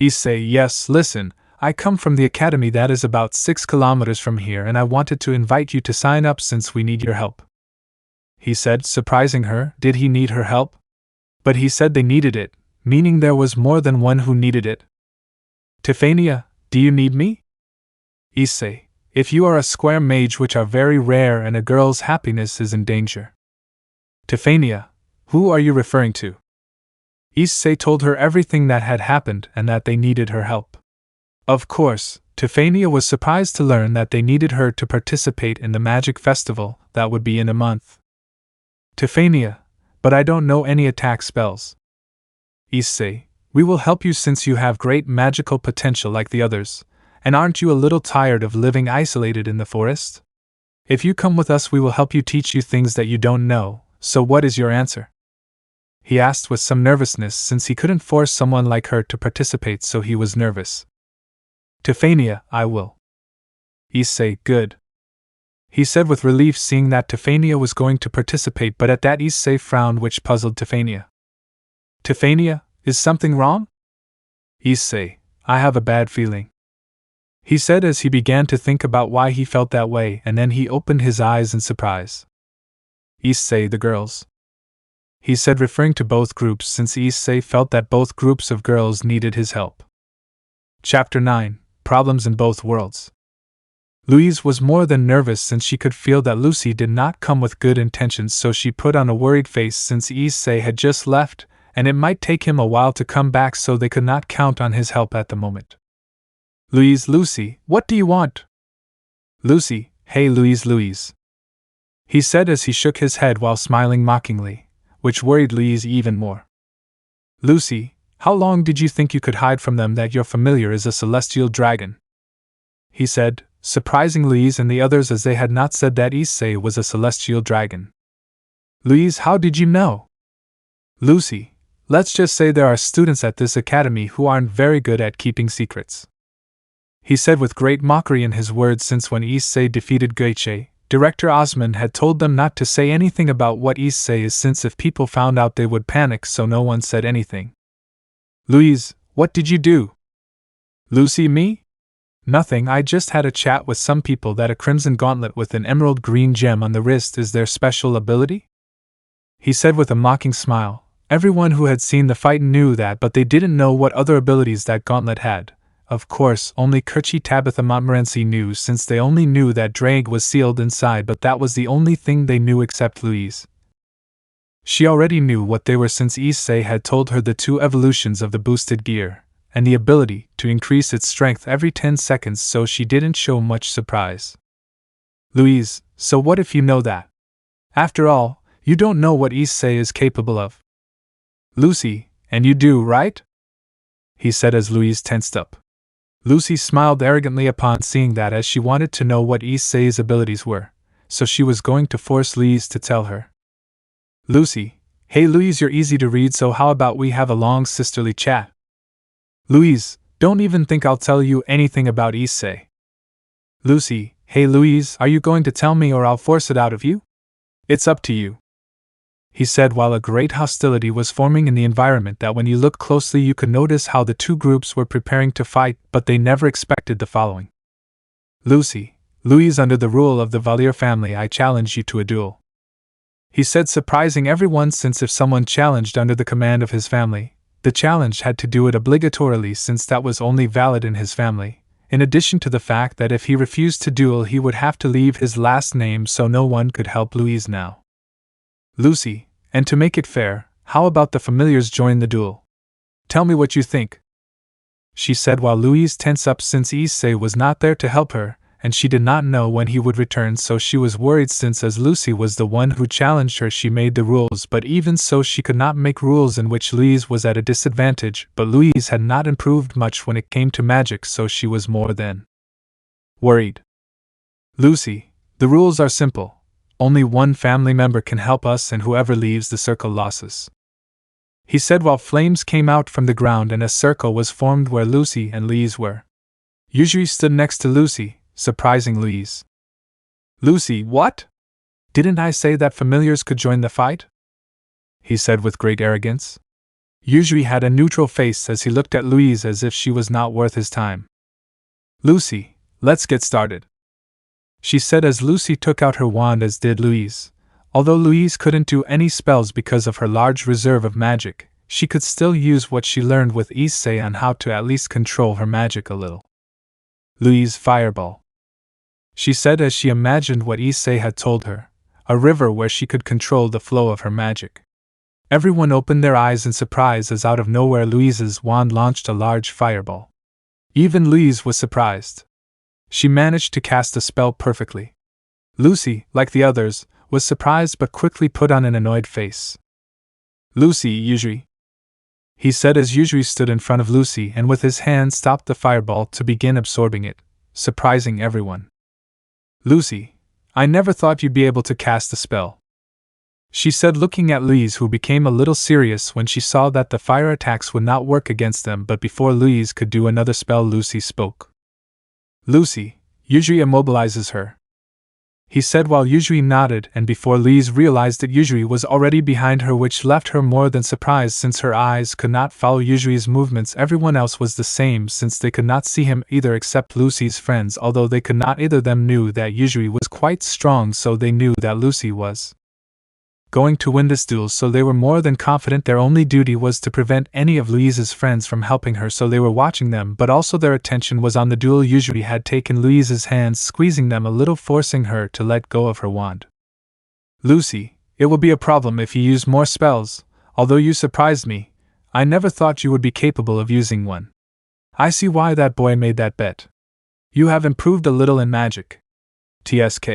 A: Issei, yes, listen, I come from the academy that is about 6 kilometers from here, and I wanted to invite you to sign up since we need your help. He said, surprising her. Did he need her help? But he said they needed it, meaning there was more than one who needed it. Tiffania, do you need me? Issei, if you are a square mage, which are very rare, and a girl's happiness is in danger. Tiffania, who are you referring to? Issei told her everything that had happened and that they needed her help. Of course, Tiffania was surprised to learn that they needed her to participate in the magic festival that would be in a month. Tiffania, but I don't know any attack spells. Issei, we will help you since you have great magical potential like the others, and aren't you a little tired of living isolated in the forest? If you come with us, we will help you, teach you things that you don't know. So what is your answer? He asked with some nervousness since he couldn't force someone like her to participate, so he was nervous. Tiffania, I will. Issei, good. He said with relief, seeing that Tiffania was going to participate, but at that Issei frowned, which puzzled Tiffania. Tiffania, is something wrong? Issei, I have a bad feeling. He said as he began to think about why he felt that way, and then he opened his eyes in surprise. Issei, the girls. He said, referring to both groups since Issei felt that both groups of girls needed his help. Chapter 9, Problems in Both Worlds. Louise was more than nervous since she could feel that Lucy did not come with good intentions, so she put on a worried face since Issei had just left, and it might take him a while to come back, so they could not count on his help at the moment. Louise, Lucy, what do you want? Lucy, hey Louise. He said as he shook his head while smiling mockingly, which worried Louise even more. Lucy, how long did you think you could hide from them that your familiar is a celestial dragon? He said, surprising Louise and the others as they had not said that Issei was a celestial dragon. Louise, how did you know? Lucy, let's just say there are students at this academy who aren't very good at keeping secrets. He said with great mockery in his words, since when Issei defeated Goichi, Director Osmond had told them not to say anything about what Issei is since if people found out they would panic, so no one said anything. Louise, what did you do? Lucy, me? Nothing, I just had a chat with some people that a crimson gauntlet with an emerald green gem on the wrist is their special ability? He said with a mocking smile. Everyone who had seen the fight knew that, but they didn't know what other abilities that gauntlet had. Of course, only Kerchi Tabitha Montmorency knew, since they only knew that Drake was sealed inside, but that was the only thing they knew except Louise. She already knew what they were since Issei had told her the 2 evolutions of the boosted gear, and the ability to increase its strength every 10 seconds, so she didn't show much surprise. Louise, so what if you know that? After all, you don't know what Issei is capable of. Lucy, and you do, right? He said as Louise tensed up. Lucy smiled arrogantly upon seeing that, as she wanted to know what Issei's abilities were, so she was going to force Louise to tell her. Lucy, hey Louise, you're easy to read, so how about we have a long sisterly chat? Louise, don't even think I'll tell you anything about Issei. Lucy, hey Louise, are you going to tell me or I'll force it out of you? It's up to you. He said while a great hostility was forming in the environment that when you looked closely you could notice how the 2 groups were preparing to fight, but they never expected the following. Lucy, Louise, under the rule of the Valier family, I challenge you to a duel. He said, surprising everyone, since if someone challenged under the command of his family, the challenge had to do it obligatorily, since that was only valid in his family, in addition to the fact that if he refused to duel he would have to leave his last name, so no one could help Louise now. Lucy, and to make it fair, how about the familiars join the duel? Tell me what you think. She said while Louise tensed up, since Issei was not there to help her, and she did not know when he would return, so she was worried, since as Lucy was the one who challenged her she made the rules, but even so she could not make rules in which Louise was at a disadvantage, but Louise had not improved much when it came to magic, so she was more than worried. Lucy, the rules are simple. Only one family member can help us, and whoever leaves the circle loses. He said while flames came out from the ground and a circle was formed where Lucy and Louise were. Yujui stood next to Lucy, surprising Louise. Lucy, what? Didn't I say that familiars could join the fight? He said with great arrogance. Yujui had a neutral face as he looked at Louise as if she was not worth his time. Lucy, let's get started. She said as Lucy took out her wand, as did Louise. Although Louise couldn't do any spells because of her large reserve of magic, she could still use what she learned with Issei on how to at least control her magic a little. Louise, fireball. She said as she imagined what Issei had told her, a river where she could control the flow of her magic. Everyone opened their eyes in surprise as out of nowhere Louise's wand launched a large fireball. Even Louise was surprised. She managed to cast a spell perfectly. Lucy, like the others, was surprised but quickly put on an annoyed face. Lucy, Yujui. He said as Yujui stood in front of Lucy and with his hand stopped the fireball to begin absorbing it, surprising everyone. Lucy, I never thought you'd be able to cast a spell. She said, looking at Louise, who became a little serious when she saw that the fire attacks would not work against them, but before Louise could do another spell Lucy spoke. Lucy, Yujui immobilizes her. He said while Yujui nodded, and before Louise realized that Yujui was already behind her, which left her more than surprised since her eyes could not follow Yujui's movements. Everyone else was the same, since they could not see him either except Lucy's friends, although they could not. Either of them knew that Yujui was quite strong, so they knew that Lucy was going to win this duel, so they were more than confident. Their only duty was to prevent any of Louise's friends from helping her, so they were watching them, but also their attention was on the duel. Yujui had taken Louise's hands, squeezing them a little, forcing her to let go of her wand. Lucy, it will be a problem if you use more spells. Although you surprised me, I never thought you would be capable of using one. I see why that boy made that bet. You have improved a little in magic. TSK.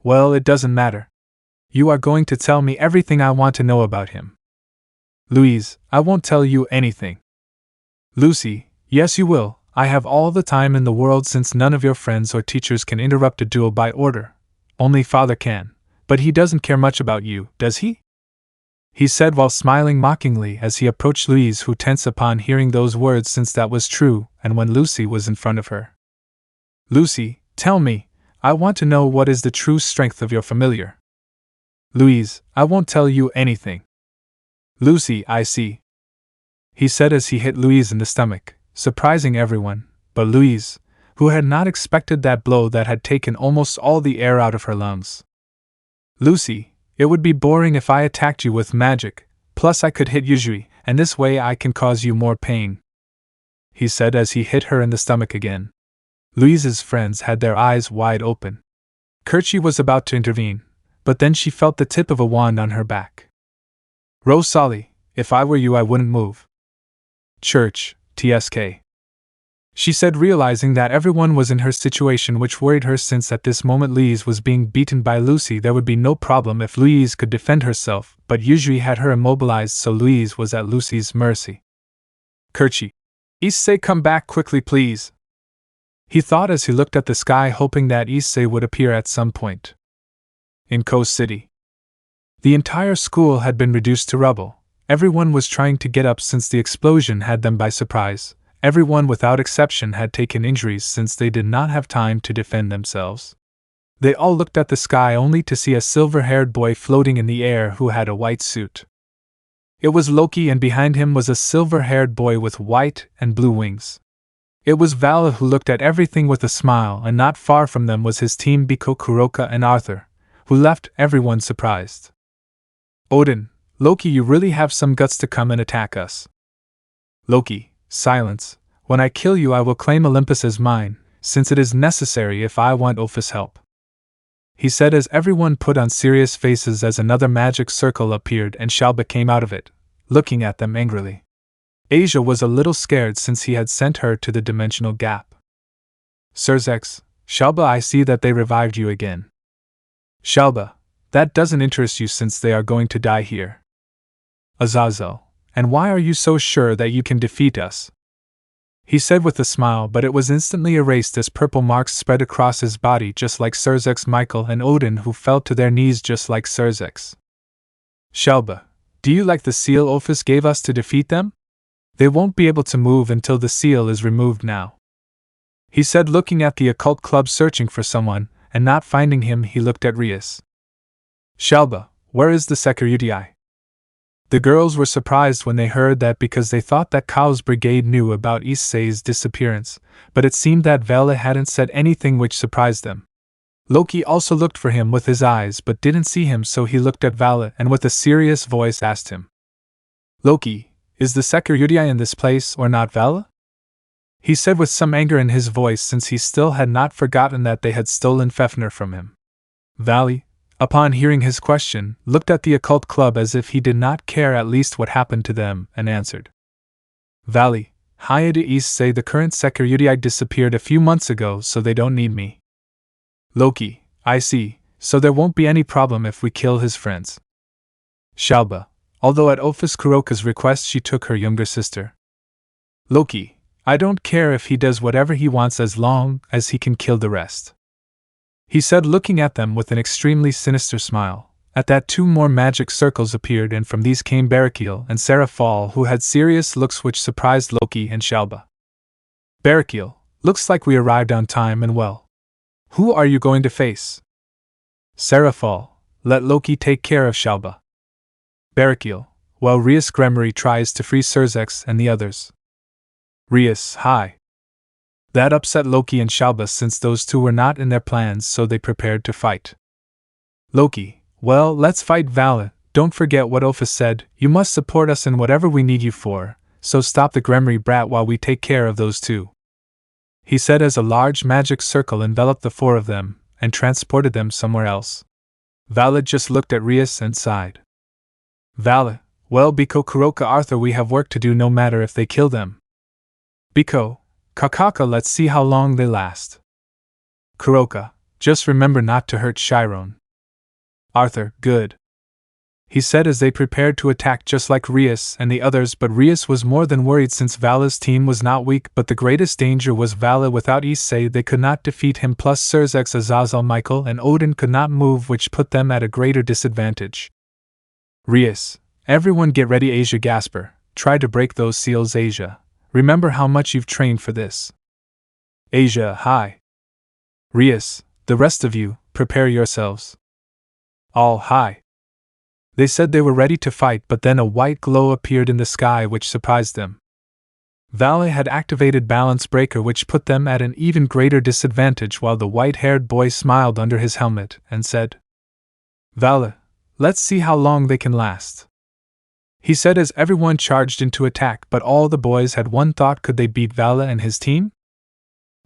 A: Well, it doesn't matter. You are going to tell me everything I want to know about him. Louise, I won't tell you anything. Lucy, yes you will. I have all the time in the world, since none of your friends or teachers can interrupt a duel by order. Only Father can. But he doesn't care much about you, does he? He said while smiling mockingly as he approached Louise, who tensed upon hearing those words, since that was true, and when Lucy was in front of her. Lucy, tell me, I want to know what is the true strength of your familiar. Louise, I won't tell you anything. Lucy, I see. He said as he hit Louise in the stomach, surprising everyone, but Louise, who had not expected that blow that had taken almost all the air out of her lungs. Lucy, it would be boring if I attacked you with magic, plus I could hit Issei, and this way I can cause you more pain. He said as he hit her in the stomach again. Louise's friends had their eyes wide open. Courtyard was about to intervene, but then she felt the tip of a wand on her back. Rosalie, if I were you I wouldn't move. Church, TSK. She said, realizing that everyone was in her situation, which worried her since at this moment Louise was being beaten by Lucy. There would be no problem if Louise could defend herself, but Issei had her immobilized, so Louise was at Lucy's mercy. Courtyard. Issei, come back quickly please. He thought as he looked at the sky, hoping that Issei would appear at some point. In Coast City. The entire school had been reduced to rubble. Everyone was trying to get up since the explosion had them by surprise. Everyone without exception had taken injuries since they did not have time to defend themselves. They all looked at the sky only to see a silver-haired boy floating in the air who had a white suit. It was Loki, and behind him was a silver-haired boy with white and blue wings. It was Vala, who looked at everything with a smile, and not far from them was his team Biko, Kuroka and Arthur, who left everyone surprised. Odin, Loki, you really have some guts to come and attack us. Loki, silence. When I kill you I will claim Olympus as mine, since it is necessary if I want Ophi's help. He said as everyone put on serious faces as another magic circle appeared and Shalba came out of it, looking at them angrily. Asia was a little scared since he had sent her to the dimensional gap. Sirzex, Shalba, I see that they revived you again. Shalba, that doesn't interest you since they are going to die here. Azazel, and why are you so sure that you can defeat us? He said with a smile, but it was instantly erased as purple marks spread across his body, just like Sirzex, Michael and Odin, who fell to their knees just like Sirzex. Shalba, do you like the seal Ophis gave us to defeat them? They won't be able to move until the seal is removed now. He said, looking at the occult club searching for someone, and not finding him he looked at Rias. Shalba, where is the Security? The girls were surprised when they heard that because they thought that Kao's brigade knew about Issei's disappearance, but it seemed that Vela hadn't said anything, which surprised them. Loki also looked for him with his eyes but didn't see him, so he looked at Vala and with a serious voice asked him. Loki, is the Security in this place or not, Vala? He said with some anger in his voice, since he still had not forgotten that they had stolen Fafnir from him. Vali, upon hearing his question, looked at the occult club as if he did not care at least what happened to them, and answered. Vali, Hyoudou Issei, the current Security disappeared a few months ago, so they don't need me. Loki, I see, so there won't be any problem if we kill his friends. Shalba, although at Ophis Kuroka's request she took her younger sister. Loki, I don't care if he does whatever he wants as long as he can kill the rest. He said, looking at them with an extremely sinister smile. At that 2 more magic circles appeared, and from these came Betrayal and Seraphal, who had serious looks which surprised Loki and Shalba. Betrayal, looks like we arrived on time and well. Who are you going to face? Seraphal, let Loki take care of Shalba. Betrayal, while Rius Gremory tries to free Sirzex and the others. Rius, hi. That upset Loki and Shalba since those two were not in their plans, so they prepared to fight. Loki, well, let's fight. Vala, don't forget what Ophis said, you must support us in whatever we need you for, so stop the Gremory brat while we take care of those two. He said as a large magic circle enveloped the 4 of them, and transported them somewhere else. Vala just looked at Rius and sighed. Vala, well, Biko, Kuroka, Arthur, we have work to do no matter if they kill them. Biko, Kakaka, let's see how long they last. Kuroka, just remember not to hurt Chiron. Arthur, good. He said as they prepared to attack just like Rius and the others, but Rius was more than worried since Vala's team was not weak, but the greatest danger was Vala. Without Issei they could not defeat him, plus Sirzex, Azazel, Michael and Odin could not move, which put them at a greater disadvantage. Rius, everyone get ready. Asia, Gasper, try to break those seals. Asia, remember how much you've trained for this. Asia, hi. Rius, The rest of you, prepare yourselves. All high. They said they were ready to fight, but then a white glow appeared in the sky which surprised them. Valle had activated Balance Breaker, which put them at an even greater disadvantage, while the white-haired boy smiled under his helmet and said, Valle, let's see how long they can last. He said as everyone charged into attack, but all the boys had one thought: could they beat Valle and his team?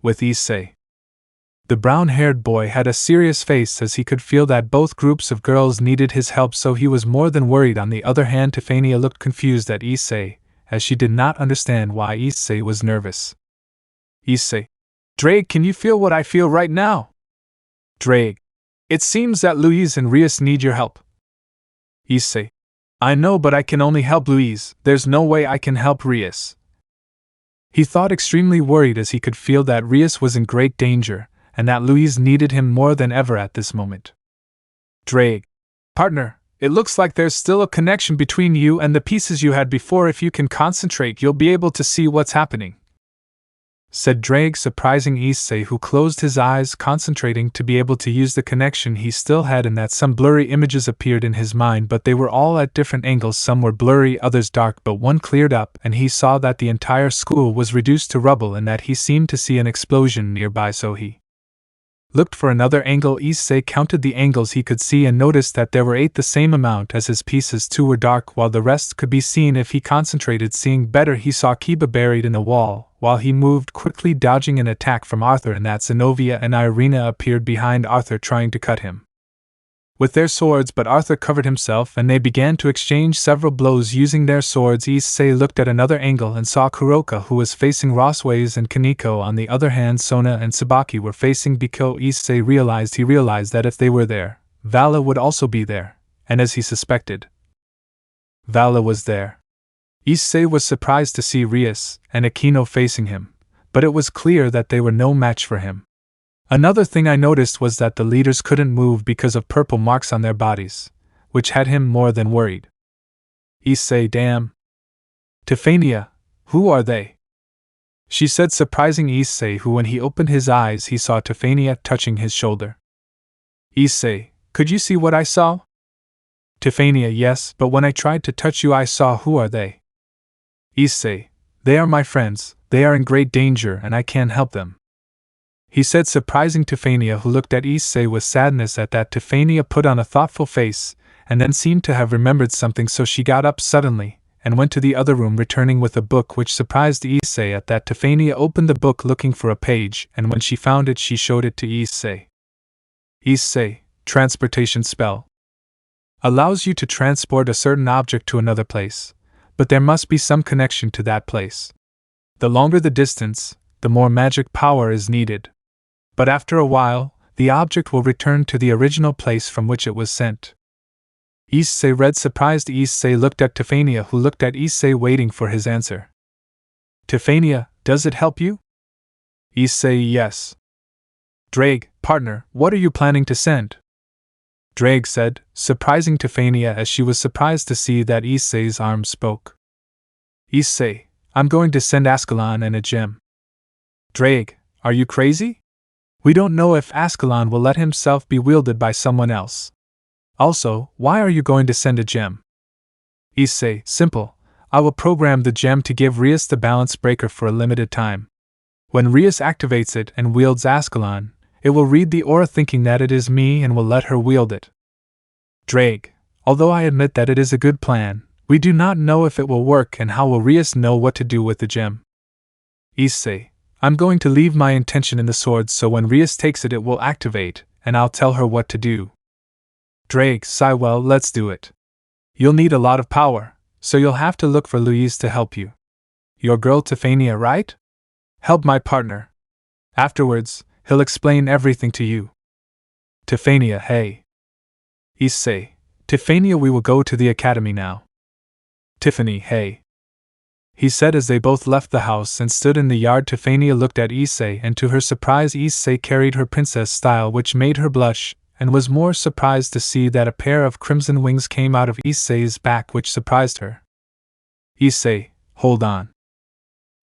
A: With Issei. The brown-haired boy had a serious face as he could feel that both groups of girls needed his help, so he was more than worried. On the other hand, Tiffania looked confused at Issei, as she did not understand why Issei was nervous. Issei. Drake, can you feel what I feel right now? Drake. It seems that Louise and Rius need your help. Issei. I know, but I can only help Louise. There's no way I can help Rius. He thought, extremely worried as he could feel that Rius was in great danger, and that Louise needed him more than ever at this moment. Drake. Partner, it looks like there's still a connection between you and the pieces you had before. If you can concentrate, you'll be able to see what's happening, said Drake, surprising Issei, who closed his eyes, concentrating to be able to use the connection he still had, and that some blurry images appeared in his mind, but they were all at different angles. Some were blurry, others dark, but one cleared up, and he saw that the entire school was reduced to rubble and that he seemed to see an explosion nearby, so he looked for another angle. Issei counted the angles he could see and noticed that there were 8, the same amount as his pieces. 2 were dark, while the rest could be seen if he concentrated. Seeing better, he saw Kiba buried in the wall, while he moved quickly, dodging an attack from Arthur, and that Zenobia and Irina appeared behind Arthur trying to cut him with their swords, but Arthur covered himself and they began to exchange several blows using their swords. Issei looked at another angle and saw Kuroka, who was facing Rosways, and Kaneko. On the other hand, Sona and Tsubaki were facing Biko. Issei realized that if they were there, Vala would also be there, and as he suspected, Vala was there. Issei was surprised to see Rius and Aquino facing him, but it was clear that they were no match for him. Another thing I noticed was that the leaders couldn't move because of purple marks on their bodies, which had him more than worried. Issei, damn. Tiffania, who are they? She said, surprising Issei, who when he opened his eyes he saw Tiffania touching his shoulder. Issei, could you see what I saw? Tiffania, yes, but when I tried to touch you I saw. Who are they? Issei, they are my friends. They are in great danger and I can't help them, he said, surprising Tiffania, who looked at Issei with sadness. At that, Tiffania put on a thoughtful face, and then seemed to have remembered something, so she got up suddenly, and went to the other room, returning with a book which surprised Issei. At that, Tiffania opened the book looking for a page, and when she found it she showed it to Issei. Issei, transportation spell. Allows you to transport a certain object to another place, but there must be some connection to that place. The longer the distance, the more magic power is needed. But after a while, the object will return to the original place from which it was sent. Issei read. Surprised Issei looked at Tiffania, who looked at Issei, waiting for his answer. Tiffania, does it help you? Issei, yes. Drake, partner, what are you planning to send? Drake said, surprising Tiffania, as she was surprised to see that Issei's arm spoke. Issei, I'm going to send Ascalon and a gem. Drake, are you crazy? We don't know if Ascalon will let himself be wielded by someone else. Also, why are you going to send a gem? Issei, simple. I will program the gem to give Rius the balance breaker for a limited time. When Rius activates it and wields Ascalon, it will read the aura thinking that it is me and will let her wield it. Drake, although I admit that it is a good plan, we do not know if it will work, and how will Rius know what to do with the gem? Issei, I'm going to leave my intention in the sword, so when Rius takes it, it will activate, and I'll tell her what to do. Drake, sigh, well, let's do it. You'll need a lot of power, so you'll have to look for Louise to help you. Your girl Tiffania, right? Help my partner. Afterwards, he'll explain everything to you. Tiffania, hey. Issei, Tiffania, we will go to the academy now. Tiffany, hey. He said as they both left the house and stood in the yard. Tiffania looked at Issei, and to her surprise Issei carried her princess style, which made her blush, and was more surprised to see that a pair of crimson wings came out of Issei's back, which surprised her. Issei, hold on.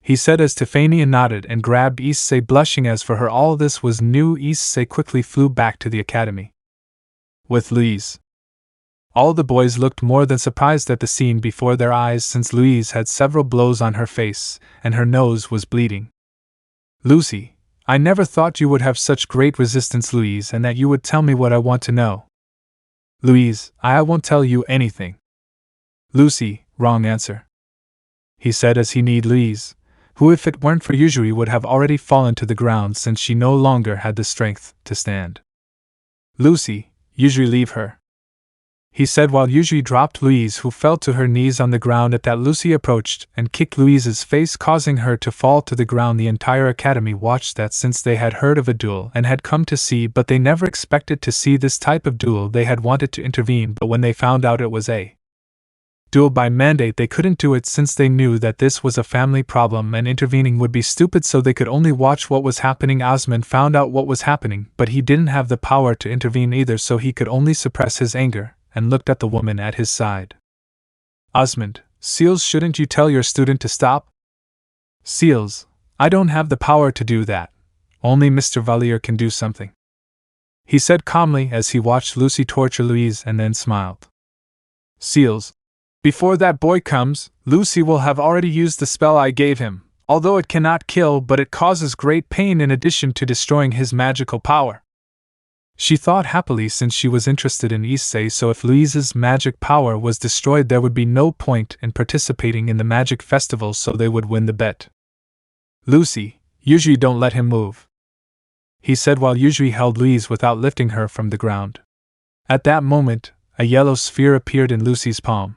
A: he said as Tiffany nodded and grabbed Issei, blushing as for her all this was new. Issei quickly flew back to the academy with Louise. All the boys looked more than surprised at the scene before their eyes, since Louise had several blows on her face, and her nose was bleeding. Lucy, I never thought you would have such great resistance, Louise, and that you would tell me what I want to know. Louise, I won't tell you anything. Lucy, wrong answer. He said as he kneed Louise, who if it weren't for Yuzuri would have already fallen to the ground since she no longer had the strength to stand. Lucy, Yuzuri, leave her. He said while Yuzuri dropped Louise, who fell to her knees on the ground. At that, Lucy approached and kicked Louise's face, causing her to fall to the ground. The entire academy watched that, since they had heard of a duel and had come to see, but they never expected to see this type of duel. They had wanted to intervene, but when they found out it was a duel by mandate, they couldn't do it since they knew that this was a family problem and intervening would be stupid, so they could only watch what was happening. Osmond found out what was happening, but he didn't have the power to intervene either, so he could only suppress his anger, and looked at the woman at his side. Osmond, Seals, shouldn't you tell your student to stop? Seals, I don't have the power to do that. Only Mr. Valier can do something, he said calmly as he watched Lucy torture Louise and then smiled. Seals, before that boy comes, Lucy will have already used the spell I gave him, although it cannot kill, but it causes great pain in addition to destroying his magical power. She thought happily, since she was interested in Issei, so if Louise's magic power was destroyed there would be no point in participating in the magic festival, so they would win the bet. Lucy, usually don't let him move, he said while Yuzuri held Louise without lifting her from the ground. At that moment, a yellow sphere appeared in Lucy's palm.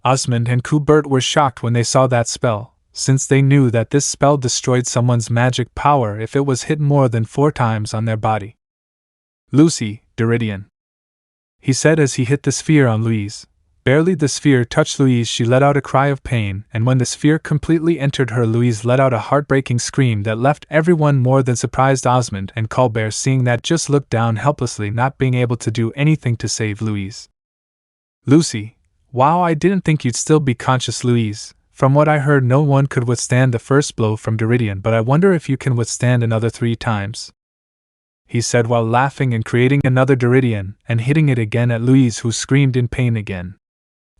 A: Osmond and Kubert were shocked when they saw that spell, since they knew that this spell destroyed someone's magic power if it was hit more than 4 times on their body. Lucy, Deridian, he said as he hit the sphere on Louise. Barely the sphere touched Louise, she let out a cry of pain, and when the sphere completely entered her, Louise let out a heartbreaking scream that left everyone more than surprised. Osmond and Colbert, seeing that, just looked down helplessly, not being able to do anything to save Louise. Lucy, wow, I didn't think you'd still be conscious, Louise. From what I heard, no one could withstand the first blow from Deridian, but I wonder if you can withstand another 3 times. He said while laughing and creating another Deridian and hitting it again at Louise, who screamed in pain again.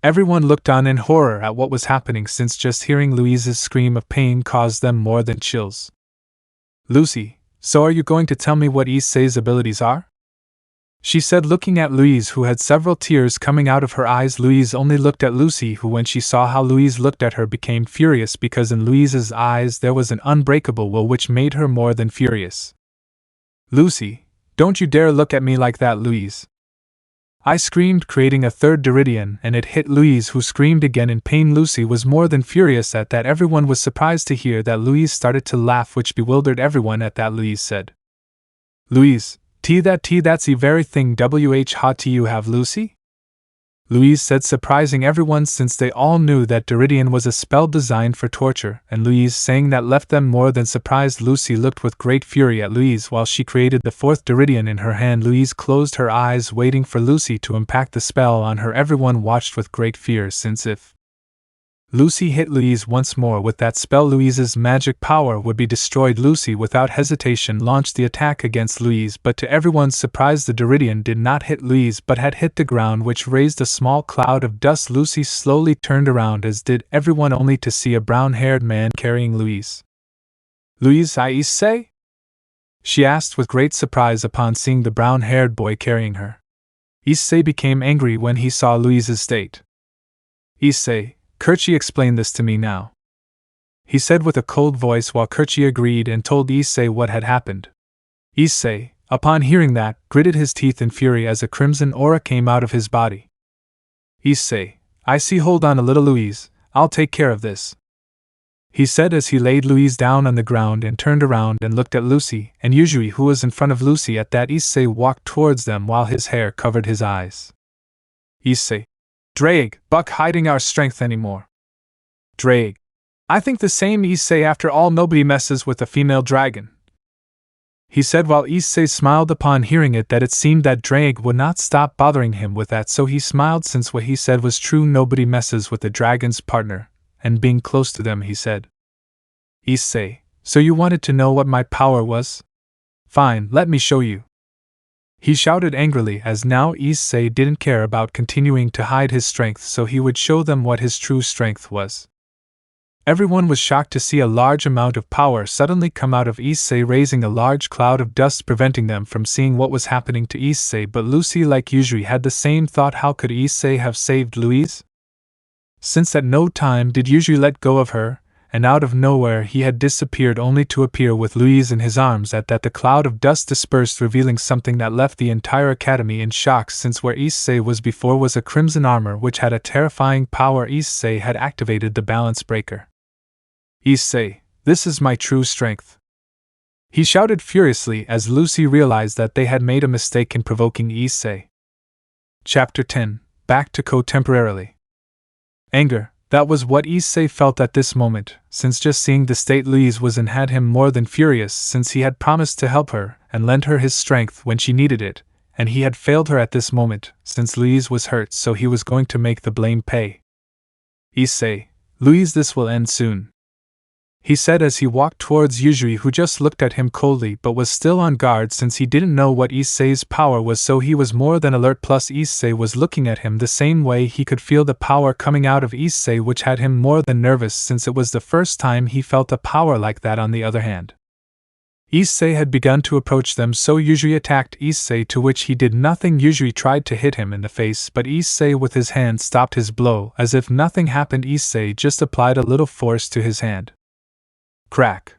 A: Everyone looked on in horror at what was happening, since just hearing Louise's scream of pain caused them more than chills. Lucy, so are you going to tell me what Issei's abilities are? She said, looking at Louise, who had several tears coming out of her eyes. Louise only looked at Lucy, who, when she saw how Louise looked at her, became furious, because in Louise's eyes there was an unbreakable will which made her more than furious. Lucy, don't you dare look at me like that, Louise, I screamed, creating a third Deridian, and it hit Louise, who screamed again in pain. Lucy was more than furious at that. Everyone was surprised to hear that Louise started to laugh, which bewildered everyone. At that, Louise said, Louise, that's the very thing you have, Lucy? Louise said, surprising everyone, since they all knew that Deridian was a spell designed for torture, and Louise saying that left them more than surprised. Lucy looked with great fury at Louise while she created the 4th Deridian in her hand. Louise closed her eyes, waiting for Lucy to impact the spell on her. Everyone watched with great fear, since if Lucy hit Louise once more with that spell, Louise's magic power would be destroyed. Lucy, without hesitation, launched the attack against Louise, but to everyone's surprise, the Deridian did not hit Louise but had hit the ground, which raised a small cloud of dust. Lucy slowly turned around, as did everyone, only to see a brown-haired man carrying Louise. Louise Issei? She asked with great surprise upon seeing the brown-haired boy carrying her. Issei became angry when he saw Louise's state. Issei, Kurchi, explain this to me now, he said with a cold voice, while Kurchi agreed and told Issei what had happened. Issei, upon hearing that, gritted his teeth in fury as a crimson aura came out of his body. Issei, I see, hold on a little, Louise, I'll take care of this, he said as he laid Louise down on the ground and turned around and looked at Lucy and Yuzuri, who was in front of Lucy. At that, Issei walked towards them while his hair covered his eyes. Issei, Drake, Buck hiding our strength anymore. Drake, I think the same, Issei. After all, nobody messes with a female dragon, he said while Issei smiled upon hearing it. That it seemed that Drake would not stop bothering him with that, so he smiled, since what he said was true. Nobody messes with the dragon's partner, and being close to them, he said. Issei, so you wanted to know what my power was? Fine, let me show you. He shouted angrily, as now Issei didn't care about continuing to hide his strength, so he would show them what his true strength was. Everyone was shocked to see a large amount of power suddenly come out of Issei, raising a large cloud of dust preventing them from seeing what was happening to Issei. But Lucy, like usual, had the same thought: how could Issei have saved Louise? Since at no time did Yuji let go of her, and out of nowhere he had disappeared only to appear with Louise in his arms. At that the cloud of dust dispersed, revealing something that left the entire academy in shock, since where Issei was before was a crimson armor which had a terrifying power. Issei had activated the balance breaker. Issei, this is my true strength, he shouted furiously as Lucy realized that they had made a mistake in provoking Issei. Chapter 10. Back to Code temporarily. Anger. That was what Issei felt at this moment, since just seeing the state Louise was in had him more than furious, since he had promised to help her and lend her his strength when she needed it, and he had failed her at this moment, since Louise was hurt, so he was going to make the blame pay. Issei, Louise, this will end soon, he said as he walked towards Yujui, who just looked at him coldly but was still on guard since he didn't know what Issei's power was, so he was more than alert. Plus Issei was looking at him the same way. He could feel the power coming out of Issei, which had him more than nervous since it was the first time he felt a power like that. On the other hand, Issei had begun to approach them, so Yujui attacked Issei, to which he did nothing. Yujui tried to hit him in the face, but Issei with his hand stopped his blow. As if nothing happened, Issei just applied a little force to his hand. Crack.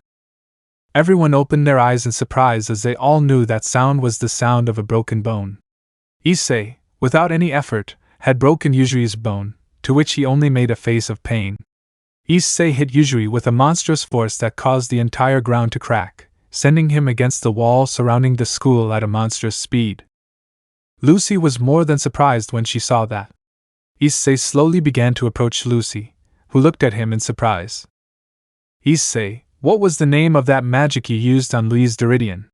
A: Everyone opened their eyes in surprise, as they all knew that sound was the sound of a broken bone. Issei, without any effort, had broken Yujui's bone, to which he only made a face of pain. Issei hit Yujui with a monstrous force that caused the entire ground to crack, sending him against the wall surrounding the school at a monstrous speed. Lucy was more than surprised when she saw that. Issei slowly began to approach Lucy, who looked at him in surprise. Issei, what was the name of that magic you used on Louise Deridian?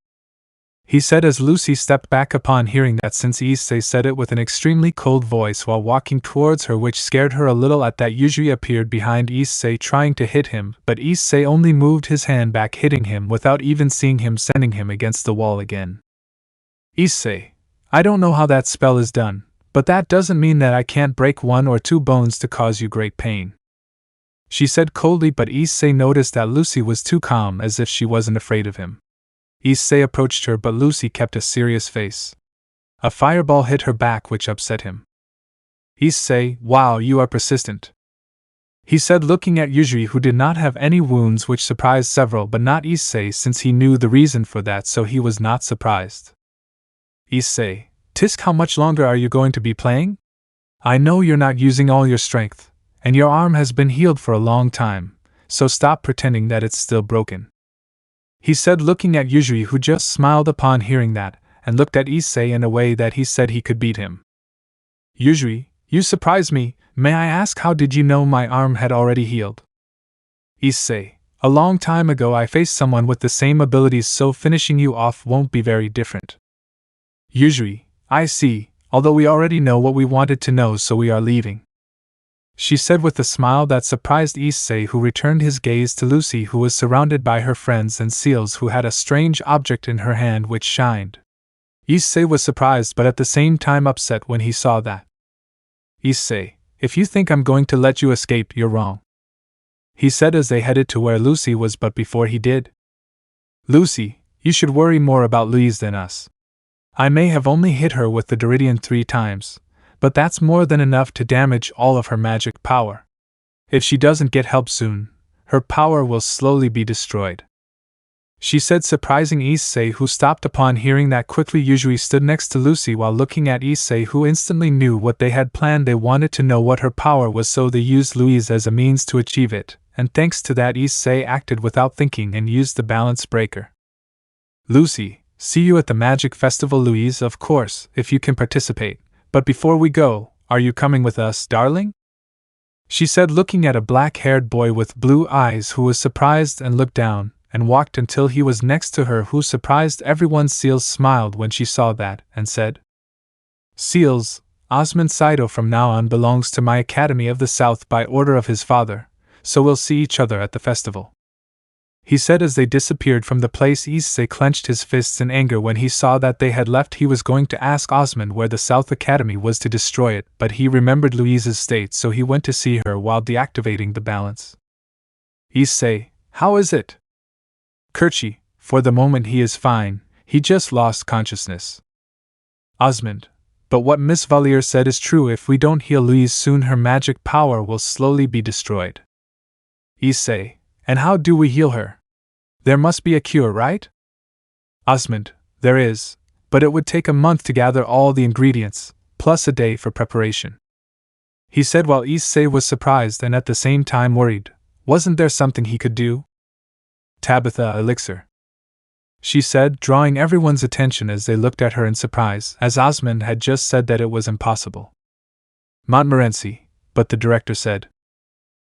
A: He said as Lucy stepped back upon hearing that, since Issei said it with an extremely cold voice while walking towards her, which scared her a little. At that Yujui appeared behind Issei trying to hit him, but Issei only moved his hand back, hitting him without even seeing him, sending him against the wall again. Issei, I don't know how that spell is done, but that doesn't mean that I can't break 1 or 2 bones to cause you great pain, she said coldly, but Issei noticed that Lucy was too calm, as if she wasn't afraid of him. Issei approached her, but Lucy kept a serious face. A fireball hit her back, which upset him. Issei, wow, you are persistent, he said, looking at Yujui, who did not have any wounds, which surprised several but not Issei, since he knew the reason for that, so he was not surprised. Issei, Tisk, how much longer are you going to be playing? I know you're not using all your strength, and your arm has been healed for a long time, so stop pretending that it's still broken, he said, looking at Yujui, who just smiled upon hearing that, and looked at Issei in a way that he said he could beat him. Yujui, you surprise me. May I ask, how did you know my arm had already healed? Issei, a long time ago I faced someone with the same abilities, so finishing you off won't be very different. Yujui, I see, although we already know what we wanted to know, so we are leaving, she said with a smile that surprised Issei, who returned his gaze to Lucy, who was surrounded by her friends and seals, who had a strange object in her hand which shined. Issei was surprised but at the same time upset when he saw that. Issei, if you think I'm going to let you escape, you're wrong, he said as they headed to where Lucy was, but before he did. Lucy, you should worry more about Louise than us. I may have only hit her with the Deridian 3 times, but that's more than enough to damage all of her magic power. If she doesn't get help soon, her power will slowly be destroyed, she said, surprising Issei, who stopped upon hearing that. Quickly Yujui stood next to Lucy while looking at Issei, who instantly knew what they had planned. They wanted to know what her power was, so they used Louise as a means to achieve it, and thanks to that Issei acted without thinking and used the balance breaker. Lucy, see you at the Magic Festival. Louise, of course, if you can participate. But before we go, are you coming with us, darling? She said, looking at a black-haired boy with blue eyes who was surprised and looked down, and walked until he was next to her, who surprised everyone. Seals smiled when she saw that, and said, Seals, Osmond Cido from now on belongs to my Academy of the South by order of his father, so we'll see each other at the festival. he said as they disappeared from the place. Issei clenched his fists in anger when he saw that they had left. He was going to ask Osmond where the South Academy was to destroy it, but he remembered Louise's state, so he went to see her while deactivating the balance. Issei, how is it? Courtyard, for the moment he is fine, he just lost consciousness. Osmond, but what Miss Valier said is true. If we don't heal Louise soon, her magic power will slowly be destroyed. Issei, and how do we heal her? There must be a cure, right? Osmond, there is, but it would take a month to gather all the ingredients, plus a day for preparation. He said while Issei was surprised and at the same time worried. Wasn't there something he could do? Tabitha Elixir, she said, drawing everyone's attention as they looked at her in surprise, as Osmond had just said that it was impossible. Montmorency, but the director said.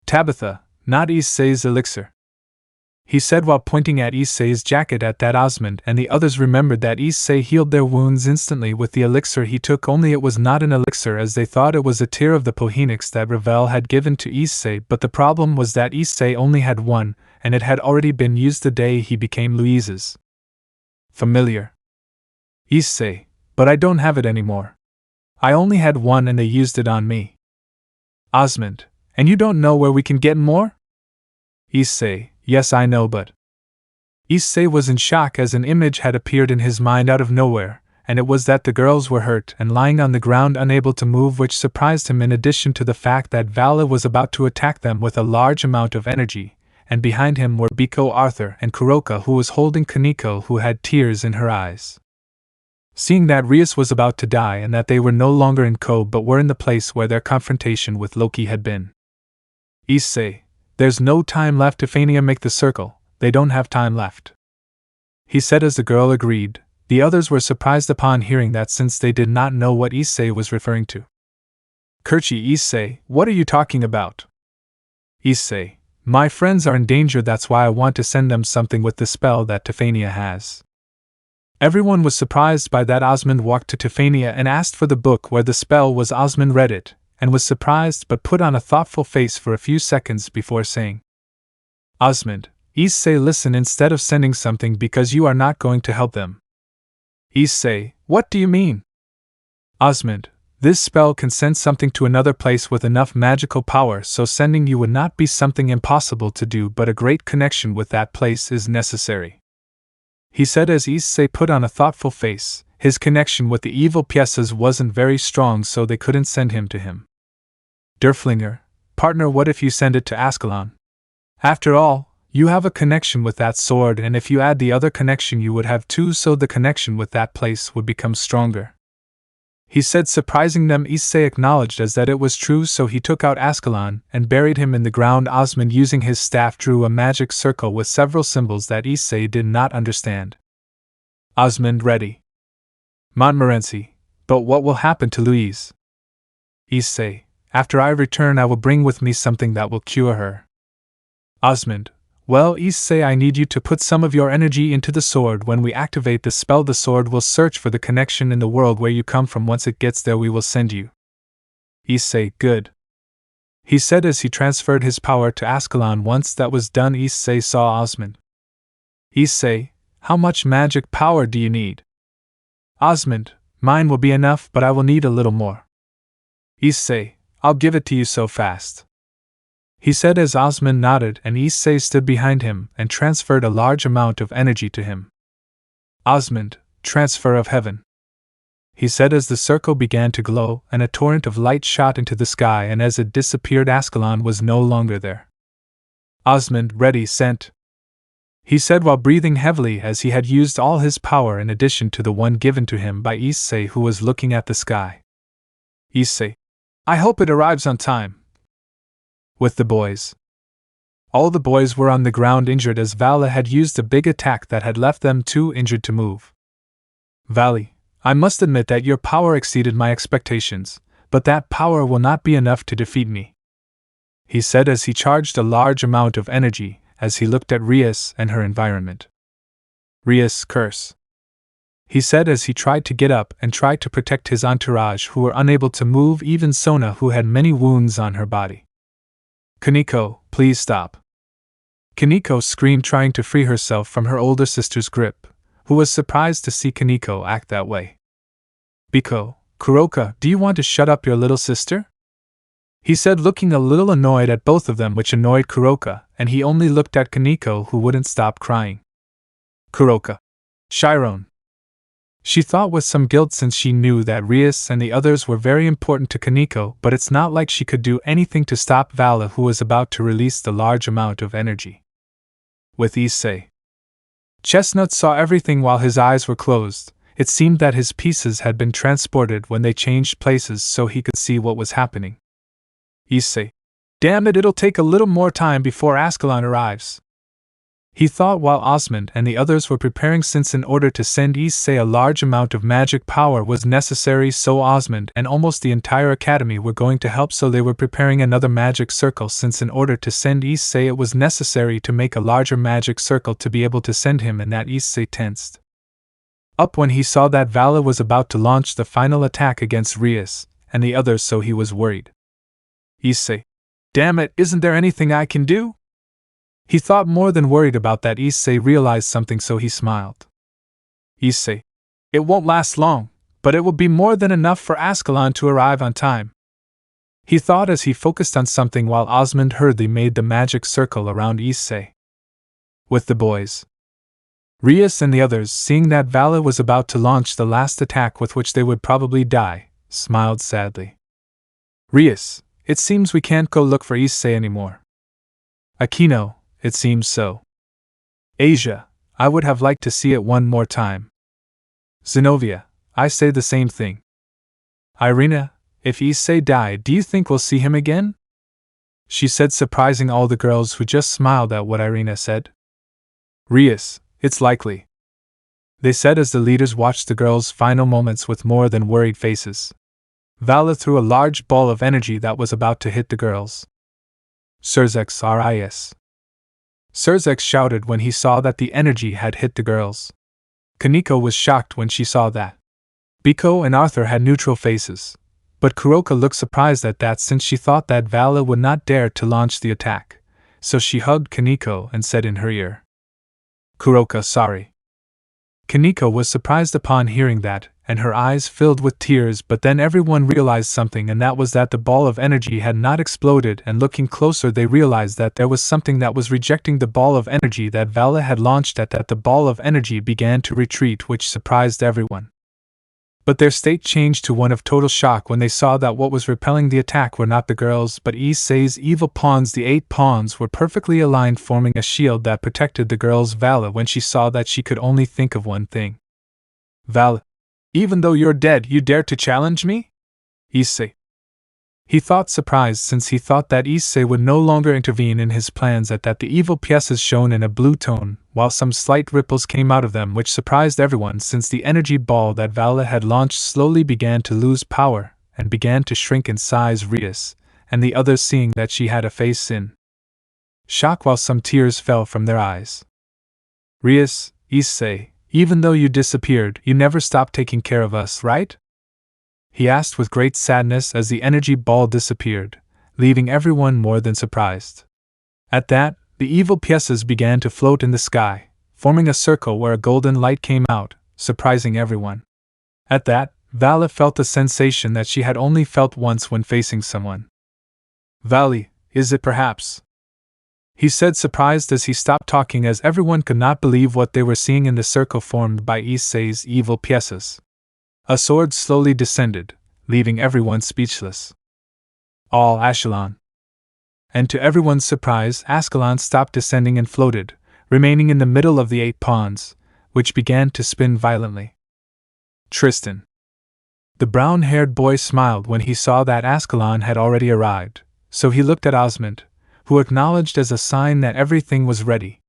A: Tabitha, not Issei's elixir. He said while pointing at Issei's jacket. At that, Osmond and the others remembered that Issei healed their wounds instantly with the elixir he took, only it was not an elixir as they thought it was a tear of the Pohenix that Ravel had given to Issei, but the problem was that Issei only had one, and it had already been used the day he became Louise's familiar. Issei, but I don't have it anymore. I only had one and they used it on me. Osmond, and you don't know where we can get more? Issei, yes I know, but… Issei was in shock as an image had appeared in his mind out of nowhere, and it was that the girls were hurt and lying on the ground unable to move, which surprised him in addition to the fact that Vala was about to attack them with a large amount of energy, and behind him were Biko Arthur and Kuroka, who was holding Kaneko, who had tears in her eyes. Seeing that Rius was about to die and that they were no longer in Kobe but were in the place where their confrontation with Loki had been. Issei, there's no time left. Tefania, make the circle, they don't have time left. He said as the girl agreed. The others were surprised upon hearing that since they did not know what Issei was referring to. Courtyard, Issei, what are you talking about? Issei, my friends are in danger, that's why I want to send them something with the spell that Tefania has. Everyone was surprised by that. Osmond walked to Tefania and asked for the book where the spell was. Osmond read it, and was surprised but put on a thoughtful face for a few seconds before saying, Osmond, Issei, listen, instead of sending something because you are not going to help them. Issei, what do you mean? Osmond, this spell can send something to another place with enough magical power, so sending you would not be something impossible to do, but a great connection with that place is necessary. He said as Issei put on a thoughtful face. His connection with the evil pièces wasn't very strong, so they couldn't send him to him. Derflinger, partner, what if you send it to Ascalon? After all, you have a connection with that sword, and if you add the other connection you would have two, so the connection with that place would become stronger. He said, surprising them. Issei acknowledged as that it was true, so he took out Ascalon and buried him in the ground. Osmond, using his staff, drew a magic circle with several symbols that Issei did not understand. Osmond, ready. Montmorency, but what will happen to Louise? Issei, after I return I will bring with me something that will cure her. Osmond, well, Issei, I need you to put some of your energy into the sword. When we activate the spell, the sword will search for the connection in the world where you come from. Once it gets there, we will send you. Issei, good. He said as he transferred his power to Ascalon. Once that was done, Issei saw Osmond. Issei, how much magic power do you need? Osmond, mine will be enough, but I will need a little more. Issei, I'll give it to you so fast. He said as Osmond nodded, and Issei stood behind him and transferred a large amount of energy to him. Osmond, transfer of heaven. He said as the circle began to glow, and a torrent of light shot into the sky, and as it disappeared Ascalon was no longer there. Osmond, ready, sent. He said while breathing heavily as he had used all his power in addition to the one given to him by Issei, who was looking at the sky. Issei, I hope it arrives on time. With the boys. All the boys were on the ground injured as Vala had used a big attack that had left them too injured to move. Vali, I must admit that your power exceeded my expectations, but that power will not be enough to defeat me. He said as he charged a large amount of energy as he looked at Rias and her environment. Rias, curse. He said as he tried to get up and tried to protect his entourage who were unable to move, even Sona who had many wounds on her body. Kaneko, please stop. Kaneko screamed, trying to free herself from her older sister's grip, who was surprised to see Kaneko act that way. Biko, Kuroka, do you want to shut up your little sister? He said, looking a little annoyed at both of them, which annoyed Kuroka, and he only looked at Kaneko, who wouldn't stop crying. Kuroka. Chiron. She thought with some guilt, since she knew that Rius and the others were very important to Kaneko, but it's not like she could do anything to stop Vala, who was about to release the large amount of energy. With Issei. Chestnut saw everything while his eyes were closed. It seemed that his pieces had been transported when they changed places so he could see what was happening. Issei. Damn it, it'll take a little more time before Ascalon arrives. He thought while Osmond and the others were preparing, since in order to send Issei a large amount of magic power was necessary, so Osmond and almost the entire academy were going to help, so they were preparing another magic circle, since in order to send Issei it was necessary to make a larger magic circle to be able to send him, and that Issei tensed up when he saw that Vala was about to launch the final attack against Rias and the others, so he was worried. Issei. Damn it, isn't there anything I can do? He thought, more than worried about that. Issei realized something, so he smiled. Issei. It won't last long, but it will be more than enough for Ascalon to arrive on time. He thought as he focused on something while Osmond hurriedly made the magic circle around Issei. With the boys. Rias and the others, seeing that Vala was about to launch the last attack with which they would probably die, smiled sadly. Rias, it seems we can't go look for Issei anymore. Aquino, it seems so. Asia, I would have liked to see it one more time. Zenobia, I say the same thing. Irina, if Issei died, do you think we'll see him again? She said, surprising all the girls, who just smiled at what Irina said. Rias, it's likely. They said as the leaders watched the girls' final moments with more than worried faces. Vala threw a large ball of energy that was about to hit the girls. Surzex Rias. Surzex shouted when he saw that the energy had hit the girls. Kaneko was shocked when she saw that. Biko and Arthur had neutral faces, but Kuroka looked surprised at that, since she thought that Vala would not dare to launch the attack, so she hugged Kaneko and said in her ear, Kuroka, sorry. Kaneko was surprised upon hearing that, and her eyes filled with tears, but then everyone realized something, and that was that the ball of energy had not exploded, and looking closer they realized that there was something that was rejecting the ball of energy that Vala had launched. At that the ball of energy began to retreat, which surprised everyone. But their state changed to one of total shock when they saw that what was repelling the attack were not the girls but Issei's evil pawns. The 8 pawns were perfectly aligned, forming a shield that protected the girls. Vala, when she saw that, she could only think of one thing. Vala, even though you're dead, you dare to challenge me? Issei. He thought, surprised, since he thought that Issei would no longer intervene in his plans. At that the evil pieces shone in a blue tone, while some slight ripples came out of them, which surprised everyone, since the energy ball that Vala had launched slowly began to lose power, and began to shrink in size. Rias, and the others, seeing that she had a face in shock while some tears fell from their eyes. Rias, Issei, even though you disappeared, you never stopped taking care of us, right? He asked with great sadness as the energy ball disappeared, leaving everyone more than surprised. At that, the evil pieces began to float in the sky, forming a circle where a golden light came out, surprising everyone. At that, Vala felt a sensation that she had only felt once when facing someone. Vali, is it perhaps? He said, surprised as he stopped talking, as everyone could not believe what they were seeing in the circle formed by Issei's evil pieces. A sword slowly descended, leaving everyone speechless. All Ascalon. And to everyone's surprise, Ascalon stopped descending and floated, remaining in the middle of the 8 pawns, which began to spin violently. Tristan. The brown-haired boy smiled when he saw that Ascalon had already arrived, so he looked at Osmond, who acknowledged as a sign that everything was ready.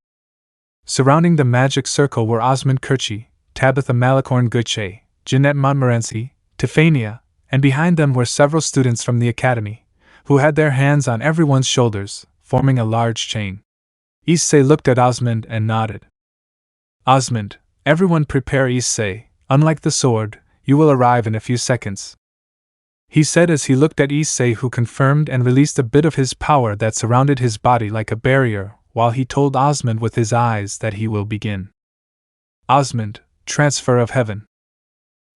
A: Surrounding the magic circle were Osmond Kirchi, Tabitha Malicorn Gucce, Jeanette Montmorency, Tiffania, and behind them were several students from the academy, who had their hands on everyone's shoulders, forming a large chain. Issei looked at Osmond and nodded. Osmond, everyone prepare. Issei, unlike the sword, you will arrive in a few seconds. He said as he looked at Issei, who confirmed and released a bit of his power that surrounded his body like a barrier, while he told Osmond with his eyes that he will begin. Osmond, transfer of heaven,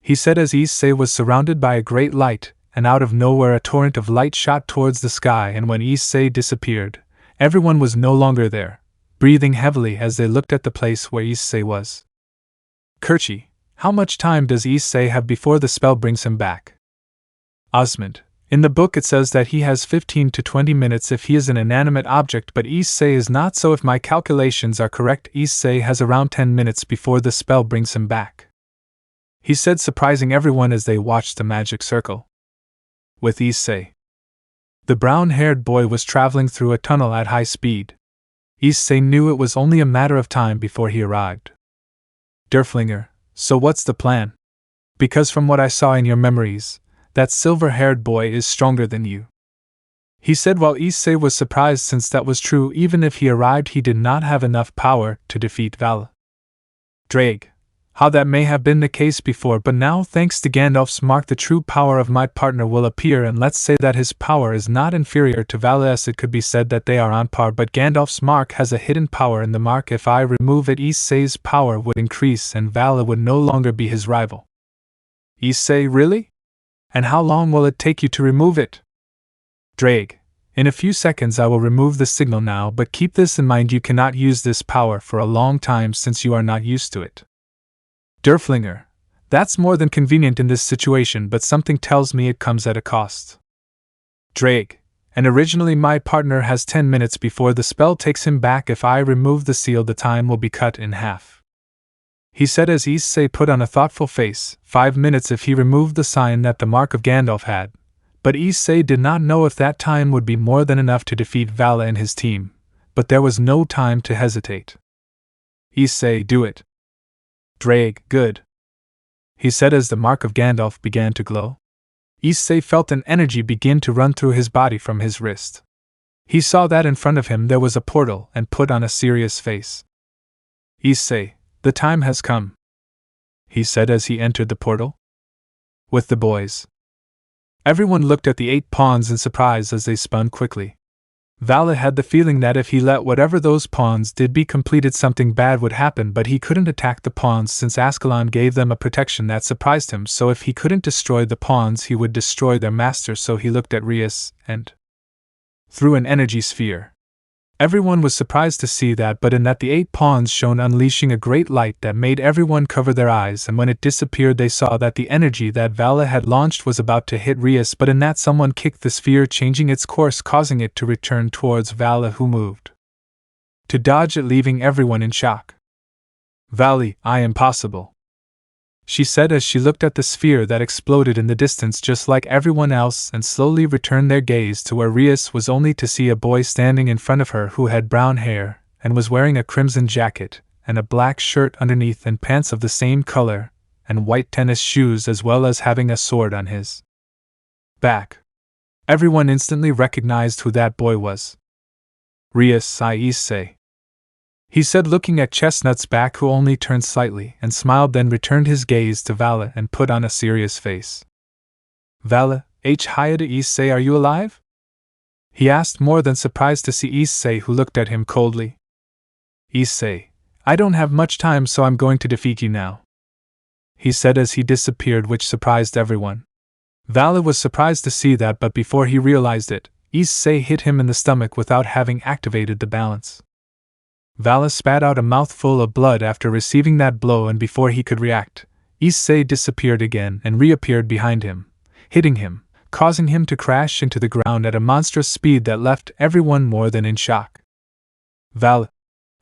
A: he said as Issei was surrounded by a great light, and out of nowhere a torrent of light shot towards the sky, and when Issei disappeared, everyone was no longer there, breathing heavily as they looked at the place where Issei was. Kerchi, how much time does Issei have before the spell brings him back? Osmond, in the book it says that he has 15 to 20 minutes if he is an inanimate object, but Issei is not, so if my calculations are correct, Issei has around 10 minutes before the spell brings him back, he said, surprising everyone as they watched the magic circle. With Issei, the brown-haired boy was traveling through a tunnel at high speed. Issei knew it was only a matter of time before he arrived. Derflinger, so what's the plan? Because from what I saw in your memories, that silver-haired boy is stronger than you, he said, while Issei was surprised since that was true. Even if he arrived, he did not have enough power to defeat Vala. Drake, how that may have been the case before, but now thanks to Gandalf's mark the true power of my partner will appear, and let's say that his power is not inferior to Vala's. It could be said that they are on par, but Gandalf's mark has a hidden power in the mark. If I remove it, Issei's power would increase and Vala would no longer be his rival. Issei, really? And how long will it take you to remove it? Drake, in a few seconds I will remove the signal now, but keep this in mind, you cannot use this power for a long time since you are not used to it. Derflinger, that's more than convenient in this situation, but something tells me it comes at a cost. Drake, and originally my partner has 10 minutes before the spell takes him back. If I remove the seal, the time will be cut in half, he said as Issei put on a thoughtful face. 5 minutes if he removed the sign that the mark of Gandalf had, but Issei did not know if that time would be more than enough to defeat Vala and his team, but there was no time to hesitate. Issei, do it. Drake, good, he said as the mark of Gandalf began to glow. Issei felt an energy begin to run through his body from his wrist. He saw that in front of him there was a portal and put on a serious face. Issei, the time has come, he said as he entered the portal with the boys. Everyone looked at the 8 pawns in surprise as they spun quickly. Vala had the feeling that if he let whatever those pawns did be completed, something bad would happen, but he couldn't attack the pawns since Ascalon gave them a protection that surprised him, so if he couldn't destroy the pawns he would destroy their master. So he looked at Rius and threw an energy sphere. Everyone was surprised to see that, but in that the 8 pawns shone, unleashing a great light that made everyone cover their eyes, and when it disappeared they saw that the energy that Vala had launched was about to hit Rius, but in that someone kicked the sphere, changing its course, causing it to return towards Vala, who moved to dodge it, leaving everyone in shock. Vali, I am possible, she said as she looked at the sphere that exploded in the distance just like everyone else, and slowly returned their gaze to where Rius was, only to see a boy standing in front of her who had brown hair and was wearing a crimson jacket and a black shirt underneath and pants of the same color and white tennis shoes, as well as having a sword on his back. Everyone instantly recognized who that boy was. Rius Issei, he said, looking at Chestnut's back, who only turned slightly and smiled, then returned his gaze to Vala and put on a serious face. Vala, Hyoudou Issei, are you alive? He asked, more than surprised to see Issei, who looked at him coldly. Issei, I don't have much time, so I'm going to defeat you now, he said as he disappeared, which surprised everyone. Vala was surprised to see that, but before he realized it, Issei hit him in the stomach without having activated the balance. Vala spat out a mouthful of blood after receiving that blow, and before he could react, Issei disappeared again and reappeared behind him, hitting him, causing him to crash into the ground at a monstrous speed that left everyone more than in shock. Vala,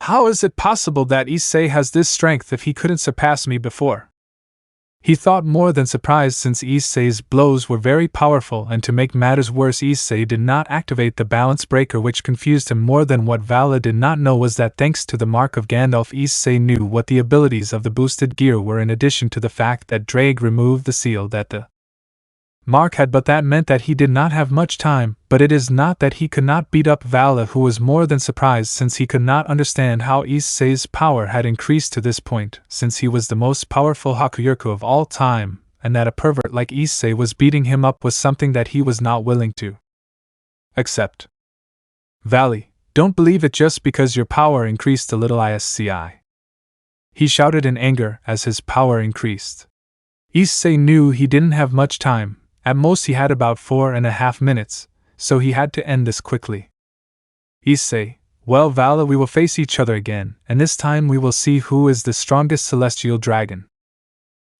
A: how is it possible that Issei has this strength if he couldn't surpass me before? He thought, more than surprised since Issei's blows were very powerful, and to make matters worse, Issei did not activate the balance breaker, which confused him more than what Vala did not know was that thanks to the mark of Gandalf, Issei knew what the abilities of the boosted gear were, in addition to the fact that Drake removed the seal that the mark had, but that meant that he did not have much time. But it is not that he could not beat up Vala, who was more than surprised since he could not understand how Issei's power had increased to this point, since he was the most powerful Hakuyoku of all time, and that a pervert like Issei was beating him up was something that he was not willing to accept. Vali, Don't believe it just because your power increased a little Isci. He shouted in anger as his power increased. Issei knew he didn't have much time, at most he had about 4.5 minutes, so he had to end this quickly. Issei, well Vala, we will face each other again, and this time we will see who is the strongest celestial dragon.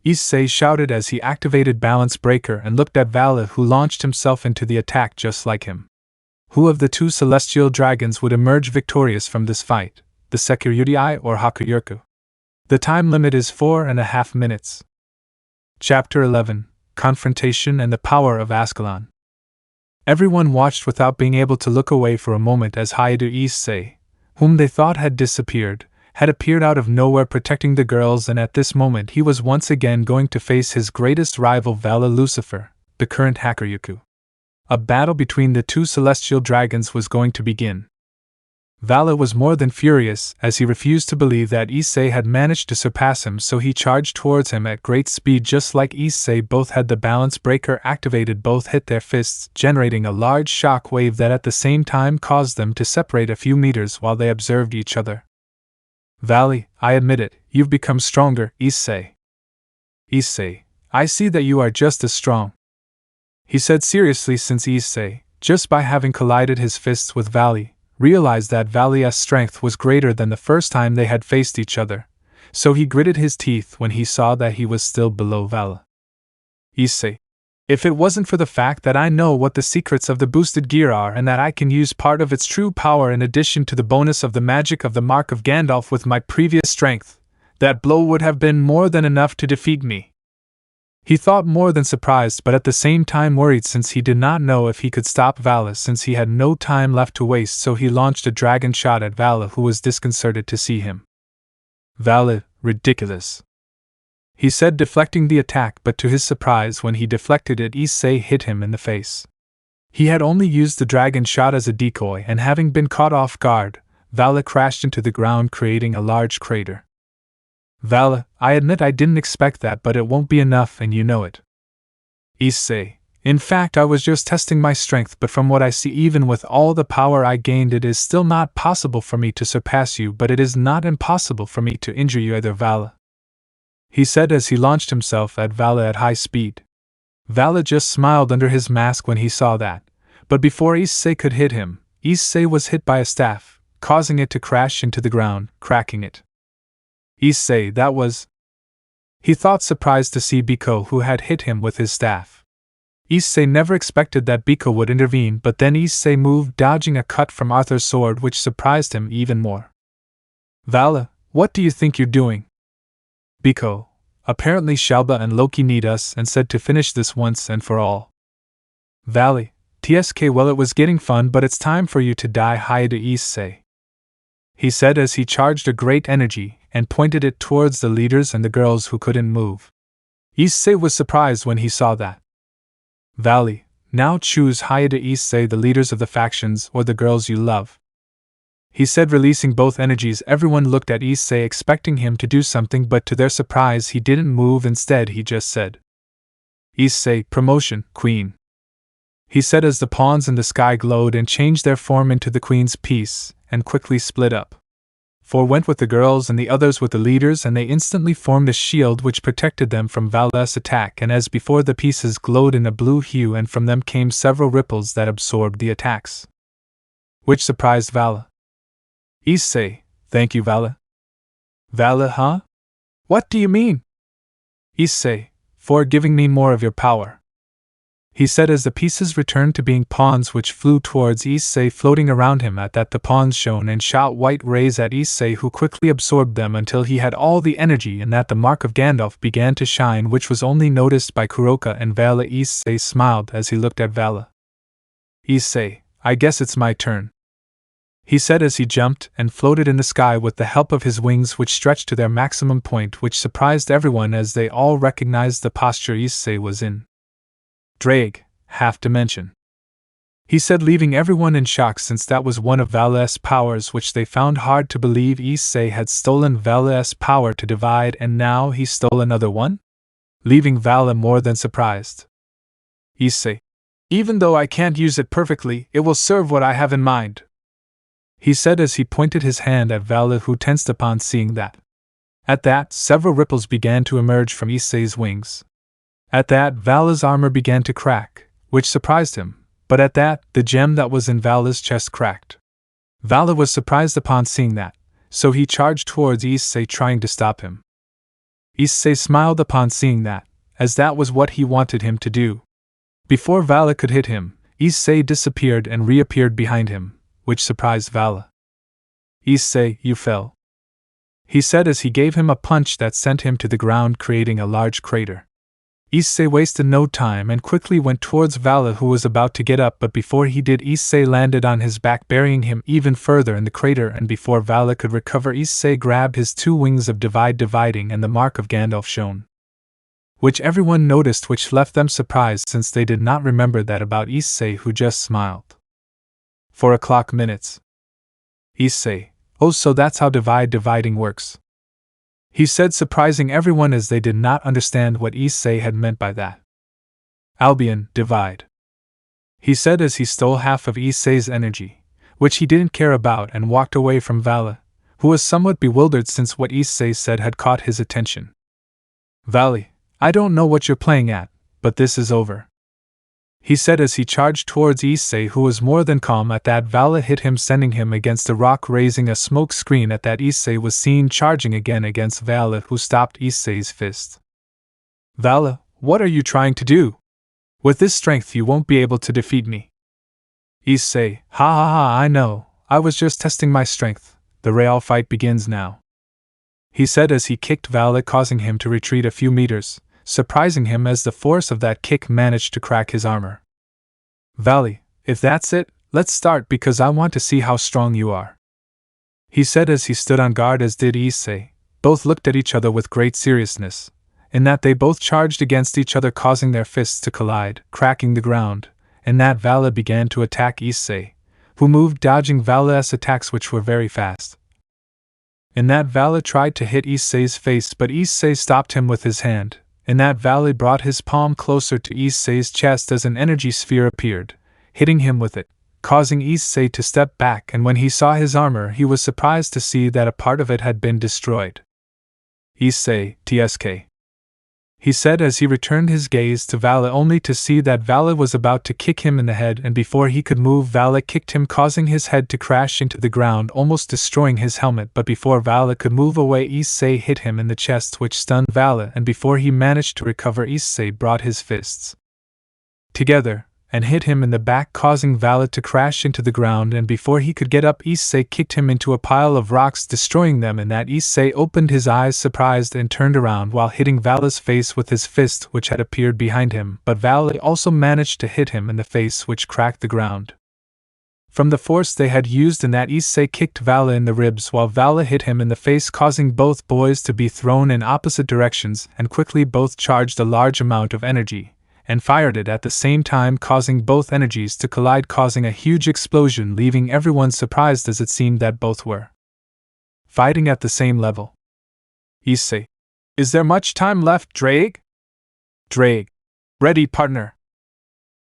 A: Issei shouted as he activated Balance Breaker and looked at Vala, who launched himself into the attack just like him. Who of the two celestial dragons would emerge victorious from this fight, the Sekiryuri or Hakuryurku? The time limit is 4.5 minutes. Chapter 11, Confrontation and the Power of Ascalon. Everyone watched without being able to look away for a moment as Hyoudou Issei, whom they thought had disappeared, had appeared out of nowhere protecting the girls, and at this moment he was once again going to face his greatest rival Vala Lucifer, the current Hakuryuku. A battle between the two celestial dragons was going to begin. Vala was more than furious as he refused to believe that Issei had managed to surpass him, so he charged towards him at great speed just like Issei. Both had the balance breaker activated, both hit their fists, generating a large shock wave that at the same time caused them to separate a few meters while they observed each other. Valley, I admit it, you've become stronger, Issei. Issei, I see that you are just as strong. He said seriously, since Issei, just by having collided his fists with Valley, realized that Valley's strength was greater than the first time they had faced each other, so he gritted his teeth when he saw that he was still below Vala. Issei, if it wasn't for the fact that I know what the secrets of the boosted gear are and that I can use part of its true power in addition to the bonus of the magic of the Mark of Gandalf with my previous strength, that blow would have been more than enough to defeat me. He thought more than surprised, but at the same time worried, since he did not know if he could stop Vala since he had no time left to waste, so he launched a dragon shot at Vala, who was disconcerted to see him. Vala, ridiculous, he said, deflecting the attack, but to his surprise when he deflected it, Issei hit him in the face. He had only used the dragon shot as a decoy, and having been caught off guard, Vala crashed into the ground, creating a large crater. Vala, I admit I didn't expect that, but it won't be enough and you know it. Issei, in fact I was just testing my strength, but from what I see, even with all the power I gained, it is still not possible for me to surpass you, but it is not impossible for me to injure you either, Vala. He said as he launched himself at Vala at high speed. Vala just smiled under his mask when he saw that, but before Issei could hit him, Issei was hit by a staff, causing it to crash into the ground, cracking it. Issei, that was... He thought, surprised to see Biko, who had hit him with his staff. Issei never expected that Biko would intervene, but then Issei moved, dodging a cut from Arthur's sword, which surprised him even more. Vala, what do you think you're doing? Biko, apparently Shalba and Loki need us and said to finish this once and for all. Valley, TSK, well it was getting fun, but it's time for you to die, Hyoudou Issei. He said as he charged a great energy and pointed it towards the leaders and the girls who couldn't move. Issei was surprised when he saw that. Valley, now choose, Hyoudou Issei, the leaders of the factions or the girls you love. He said, releasing both energies. Everyone looked at Issei expecting him to do something, but to their surprise he didn't move. Instead he just said, Issei, promotion, queen. He said as the pawns in the sky glowed and changed their form into the queen's piece and quickly split up. 4 went with the girls and the others with the leaders, and they instantly formed a shield which protected them from Vala's attack, and as before the pieces glowed in a blue hue and from them came several ripples that absorbed the attacks, which surprised Vala. Issei, thank you, Vala. Vala, huh? What do you mean? Issei, for giving me more of your power. He said as the pieces returned to being pawns which flew towards Issei, floating around him. At that the pawns shone and shot white rays at Issei, who quickly absorbed them until he had all the energy, and that the mark of Gandalf began to shine, which was only noticed by Kuroka and Vala. Issei smiled as he looked at Vala. Issei, I guess it's my turn. He said as he jumped and floated in the sky with the help of his wings, which stretched to their maximum point, which surprised everyone as they all recognized the posture Issei was in. Drake, half dimension. He said, leaving everyone in shock, since that was one of Vala's powers, which they found hard to believe. Issei had stolen Vala's power to divide, and now he stole another one? Leaving Vala more than surprised. Issei, even though I can't use it perfectly, it will serve what I have in mind. he said as he pointed his hand at Vala, who tensed upon seeing that. At that, several ripples began to emerge from Issei's wings. At that, Vala's armor began to crack, which surprised him, but at that, the gem that was in Vala's chest cracked. Vala was surprised upon seeing that, so he charged towards Issei trying to stop him. Issei smiled upon seeing that, as that was what he wanted him to do. Before Vala could hit him, Issei disappeared and reappeared behind him, which surprised Vala. "Issei, you fell," he said as he gave him a punch that sent him to the ground, creating a large crater. Issei wasted no time and quickly went towards Vala, who was about to get up, but before he did, Issei landed on his back, burying him even further in the crater, and before Vala could recover, Issei grabbed his two wings of dividing and the mark of Gandalf shone, which everyone noticed, which left them surprised since they did not remember that about Issei, who just smiled. 4 o'clock minutes. Issei, oh, so that's how dividing works, he said, surprising everyone as they did not understand what Issei had meant by that. Albion, divide, he said as he stole half of Issei's energy, which he didn't care about, and walked away from Vala, who was somewhat bewildered since what Issei said had caught his attention. "Valley, I don't know what you're playing at, but this is over," he said as he charged towards Issei, who was more than calm. At that, Vala hit him, sending him against a rock, raising a smoke screen. At that, Issei was seen charging again against Vala, who stopped Issei's fist. "Vala, what are you trying to do? With this strength you won't be able to defeat me." Issei, ha ha ha, I know, I was just testing my strength, the real fight begins now, he said as he kicked Vala, causing him to retreat a few meters, surprising him as the force of that kick managed to crack his armor. "Valley, if that's it, let's start, because I want to see how strong you are," he said as he stood on guard, as did Issei. Both looked at each other with great seriousness, in that they both charged against each other, causing their fists to collide, cracking the ground. In that, Vala began to attack Issei, who moved, dodging Vala's attacks, which were very fast. In that, Vala tried to hit Issei's face, but Issei stopped him with his hand. In that, Vala brought his palm closer to Issei's chest as an energy sphere appeared, hitting him with it, causing Issei to step back, and when he saw his armor he was surprised to see that a part of it had been destroyed. "Issei, TSK," he said as he returned his gaze to Vala, only to see that Vala was about to kick him in the head, and before he could move, Vala kicked him, causing his head to crash into the ground, almost destroying his helmet. But before Vala could move away, Issei hit him in the chest, which stunned Vala, and before he managed to recover, Issei brought his fists together and hit him in the back, causing Vala to crash into the ground, and before he could get up, Issei kicked him into a pile of rocks, destroying them. In that, Issei opened his eyes surprised and turned around while hitting Vala's face with his fist, which had appeared behind him, but Vala also managed to hit him in the face, which cracked the ground. From the force they had used in that, Issei kicked Vala in the ribs while Vala hit him in the face, causing both boys to be thrown in opposite directions, and quickly both charged a large amount of energy and fired it at the same time, causing both energies to collide, causing a huge explosion, leaving everyone surprised as it seemed that both were fighting at the same level. "Issei, is there much time left, Drake?" "Drake, ready, partner,"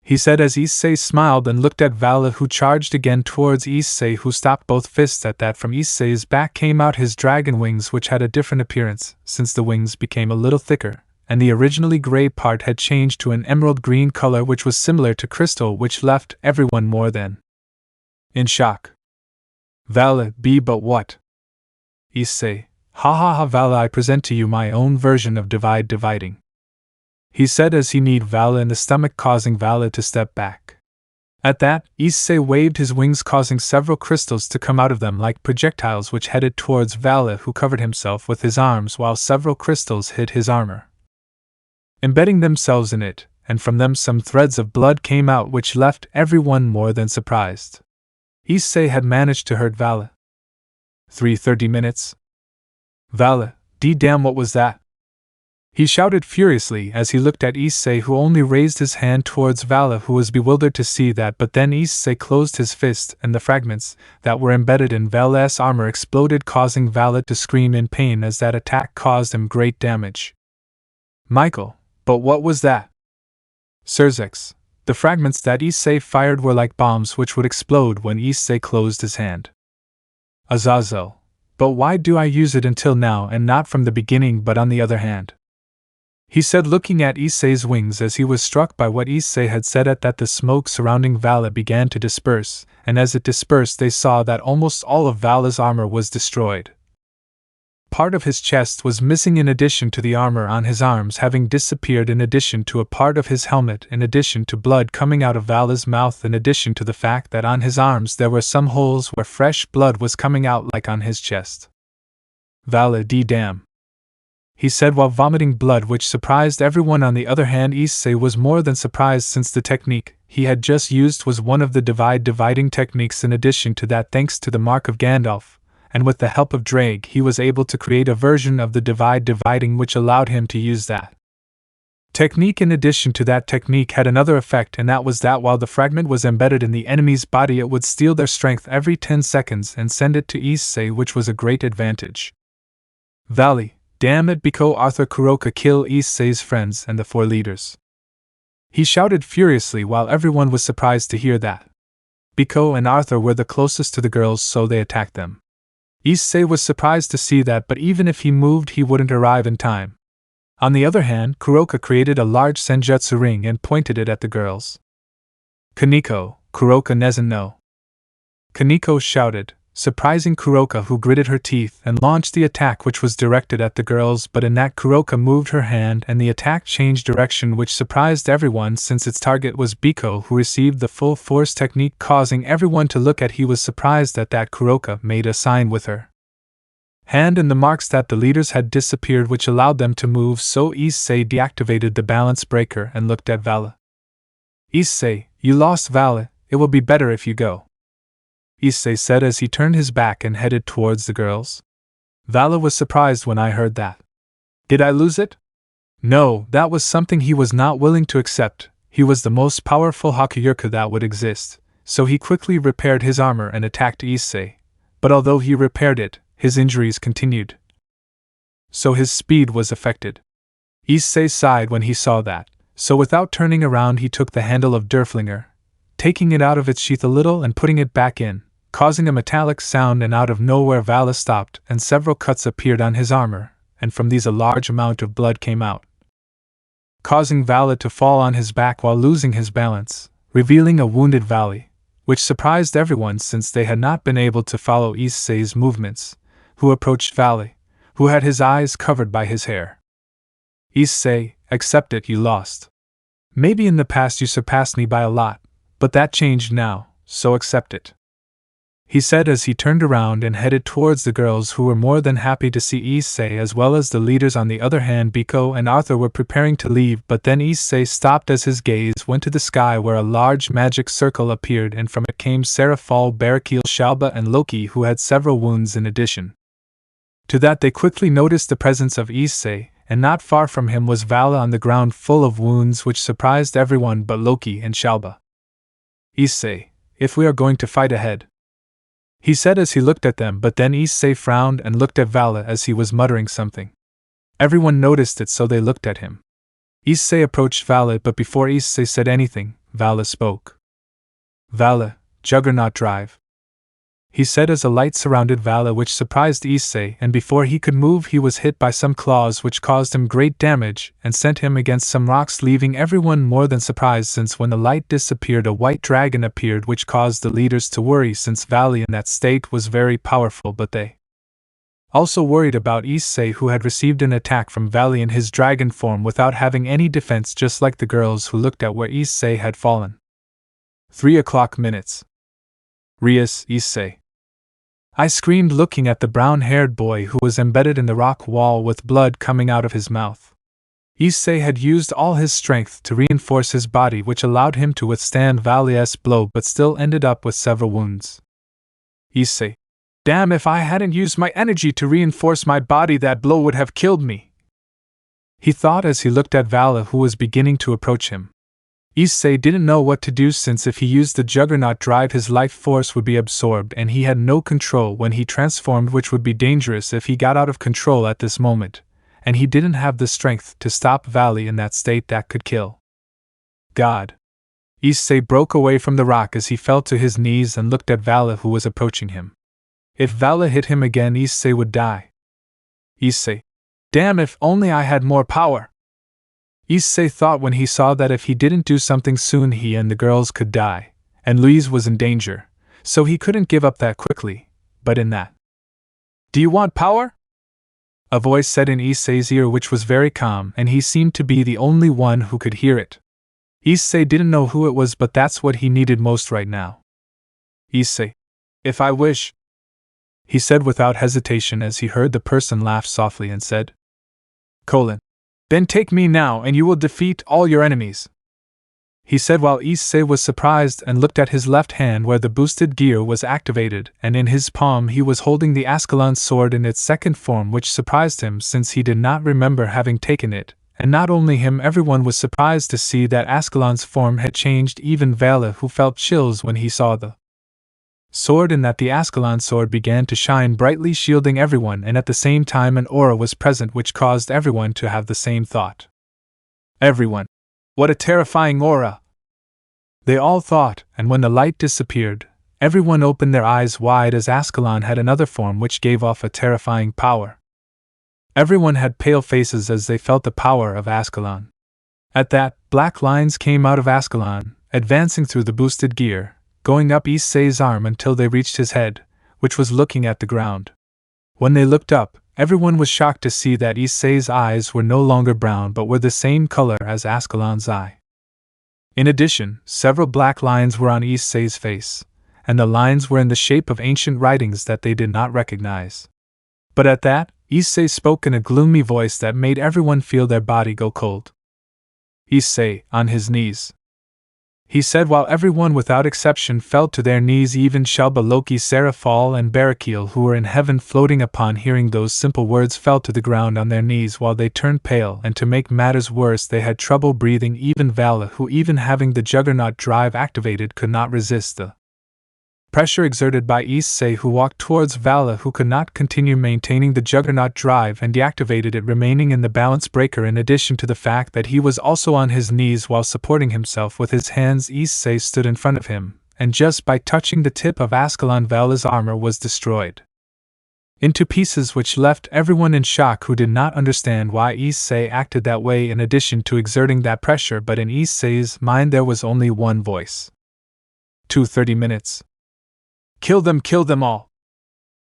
A: he said as Issei smiled and looked at Vala, who charged again towards Issei, who stopped both fists. At that, from Issei's back came out his dragon wings, which had a different appearance, since the wings became a little thicker, and the originally gray part had changed to an emerald green color, which was similar to crystal, which left everyone more than in shock. "Vala, but what?" Issei, ha ha ha, Vala, I present to you my own version of dividing, he said as he kneed Vala in the stomach, causing Vala to step back. At that, Issei waved his wings, causing several crystals to come out of them like projectiles, which headed towards Vala, who covered himself with his arms while several crystals hit his armor, embedding themselves in it, and from them some threads of blood came out, which left everyone more than surprised. Issei had managed to hurt Vala. 3:30 minutes. "Vala, damn, what was that?" he shouted furiously as he looked at Issei, who only raised his hand towards Vala, who was bewildered to see that, but then Issei closed his fist, and the fragments that were embedded in Vala's armor exploded, causing Vala to scream in pain as that attack caused him great damage. "Michael, but what was that?" "Sirzex, the fragments that Issei fired were like bombs which would explode when Issei closed his hand," Azazel. But why do I use it until now and not from the beginning but on the other hand? He said, looking at Issei's wings as he was struck by what Issei had said at that the smoke surrounding Vala began to disperse, and as it dispersed they saw that almost all of Vala's armor was destroyed. Part of his chest was missing in addition to the armor on his arms having disappeared, in addition to a part of his helmet, in addition to blood coming out of Vala's mouth, in addition to the fact that on his arms there were some holes where fresh blood was coming out like on his chest. Vala d damn, he said while vomiting blood, which surprised everyone. On the other hand, Issei was more than surprised, since the technique he had just used was one of the dividing techniques. In addition to that, thanks to the mark of Gandalf, and with the help of Drake, he was able to create a version of the dividing which allowed him to use that technique. In addition to that technique had another effect, and that was that while the fragment was embedded in the enemy's body, it would steal their strength every 10 seconds and send it to Issei, which was a great advantage. Valley, damn it, Biko Arthur Kuroka, kill Issei's friends and the 4 leaders. He shouted furiously while everyone was surprised to hear that. Biko and Arthur were the closest to the girls, so they attacked them. Issei was surprised to see that, but even if he moved he wouldn't arrive in time. On the other hand, Kuroka created a large senjutsu ring and pointed it at the girls. Kaneko, Kuroka nezen no. Kaneko shouted, surprising Kuroka, who gritted her teeth and launched the attack which was directed at the girls, but in that Kuroka moved her hand and the attack changed direction, which surprised everyone since its target was Biko, who received the full force technique, causing everyone to look at. He was surprised at that Kuroka made a sign with her hand and the marks that the leaders had disappeared, which allowed them to move, so Issei deactivated the balance breaker and looked at Vala. Issei, you lost Vala, it will be better if you go, Issei said as he turned his back and headed towards the girls. Vala was surprised when I heard that. Did I lose it? No, that was something he was not willing to accept. He was the most powerful Hakyurka that would exist, so he quickly repaired his armor and attacked Issei. But although he repaired it, his injuries continued, so his speed was affected. Issei sighed when he saw that, so without turning around he took the handle of Derflinger, taking it out of its sheath a little and putting it back in, causing a metallic sound, and out of nowhere Vala stopped and several cuts appeared on his armor, and from these a large amount of blood came out, causing Vala to fall on his back while losing his balance, revealing a wounded Vala, which surprised everyone since they had not been able to follow Issei's movements, who approached Vala, who had his eyes covered by his hair. Issei, accept it, you lost. Maybe in the past you surpassed me by a lot, but that changed now, so accept it, he said as he turned around and headed towards the girls, who were more than happy to see Issei as well as the leaders. On the other hand, Biko and Arthur were preparing to leave, but then Issei stopped as his gaze went to the sky, where a large magic circle appeared, and from it came Seraphal, Barrakiel, Shalba and Loki, who had several wounds. In addition to that, they quickly noticed the presence of Issei, and not far from him was Vala on the ground full of wounds, which surprised everyone but Loki and Shalba. Issei, if we are going to fight ahead, he said as he looked at them, but then Issei frowned and looked at Vala as he was muttering something. Everyone noticed it, so they looked at him. Issei approached Vala, but before Issei said anything, Vala spoke. Vala, Juggernaut Drive, he said as a light surrounded Vala, which surprised Issei, and before he could move he was hit by some claws which caused him great damage and sent him against some rocks, leaving everyone more than surprised, since when the light disappeared a white dragon appeared, which caused the leaders to worry since Vala in that state was very powerful, but they also worried about Issei, who had received an attack from Vala in his dragon form without having any defense, just like the girls who looked at where Issei had fallen. 3:00 minutes. Rias, Issei, I screamed, looking at the brown-haired boy who was embedded in the rock wall with blood coming out of his mouth. Issei had used all his strength to reinforce his body, which allowed him to withstand Vala's blow, but still ended up with several wounds. Issei, damn, if I hadn't used my energy to reinforce my body, that blow would have killed me, he thought as he looked at Vala, who was beginning to approach him. Issei didn't know what to do, since if he used the Juggernaut Drive his life force would be absorbed and he had no control when he transformed, which would be dangerous if he got out of control at this moment, and he didn't have the strength to stop Vala in that state that could kill. God. Issei broke away from the rock as he fell to his knees and looked at Vala, who was approaching him. If Vala hit him again, Issei would die. Issei. Damn, if only I had more power! Issei thought when he saw that if he didn't do something soon he and the girls could die, and Louise was in danger, so he couldn't give up that quickly, but in that. Do you want power? A voice said in Issei's ear, which was very calm, and he seemed to be the only one who could hear it. Issei didn't know who it was, but that's what he needed most right now. Issei. If I wish, he said without hesitation as he heard the person laugh softly and said, Then take me now and you will defeat all your enemies. He said while Issei was surprised and looked at his left hand where the boosted gear was activated, and in his palm he was holding the Ascalon sword in its second form, which surprised him since he did not remember having taken it, and not only him, everyone was surprised to see that Ascalon's form had changed, even Vala, who felt chills when he saw the sword, and that the Ascalon sword began to shine brightly, shielding everyone, and at the same time an aura was present which caused everyone to have the same thought. Everyone. What a terrifying aura! They all thought, and when the light disappeared, everyone opened their eyes wide as Ascalon had another form which gave off a terrifying power. Everyone had pale faces as they felt the power of Ascalon. At that, black lines came out of Ascalon, advancing through the boosted gear, going up Issei's arm until they reached his head, which was looking at the ground. When they looked up, everyone was shocked to see that Issei's eyes were no longer brown but were the same color as Ascalon's eye. In addition, several black lines were on Issei's face, and the lines were in the shape of ancient writings that they did not recognize. But at that, Issei spoke in a gloomy voice that made everyone feel their body go cold. Issei, on his knees. He said while everyone without exception fell to their knees, even Shelba, Loki, Seraphal, and Barakiel, who were in heaven floating, upon hearing those simple words fell to the ground on their knees while they turned pale, and to make matters worse they had trouble breathing. Even Vala, who even having the Juggernaut drive activated could not resist the pressure exerted by Issei, who walked towards Vala, who could not continue maintaining the Juggernaut drive and deactivated it, remaining in the balance breaker. In addition to the fact that he was also on his knees while supporting himself with his hands, Issei stood in front of him, and just by touching the tip of Ascalon, Vala's armor was destroyed into pieces, which left everyone in shock who did not understand why Issei acted that way in addition to exerting that pressure. But in Issei's mind there was only one voice. 30 minutes. Kill them all,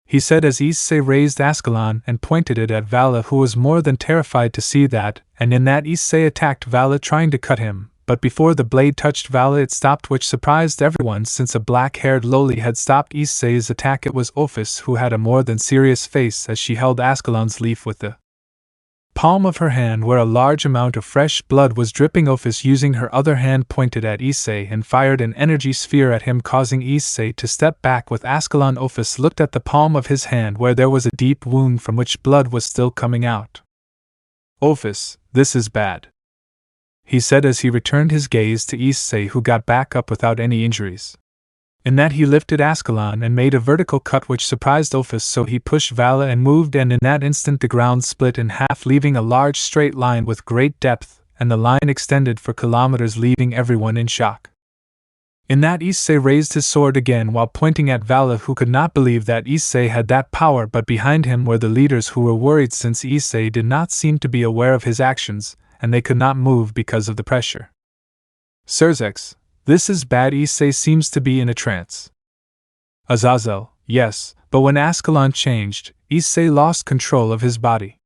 A: he said as Issei raised Ascalon and pointed it at Vala, who was more than terrified to see that, and in that Issei attacked Vala, trying to cut him, but before the blade touched Vala it stopped, which surprised everyone since a black-haired loli had stopped Issei's attack. It was Ophis, who had a more than serious face as she held Ascalon's leaf with the palm of her hand where a large amount of fresh blood was dripping. Ophis, using her other hand, pointed at Issei and fired an energy sphere at him, causing Issei to step back with Ascalon. Ophis looked at the palm of his hand where there was a deep wound from which blood was still coming out. Ophis, this is bad, he said as he returned his gaze to Issei, who got back up without any injuries. In that he lifted Ascalon and made a vertical cut which surprised Ophis, so he pushed Vala and moved, and in that instant the ground split in half, leaving a large straight line with great depth, and the line extended for kilometers, leaving everyone in shock. In that Issei raised his sword again while pointing at Vala, who could not believe that Issei had that power, but behind him were the leaders, who were worried since Issei did not seem to be aware of his actions, and they could not move because of the pressure. Serzex, this is bad. Issei seems to be in a trance. Azazel, yes, but when Ascalon changed, Issei lost control of his body.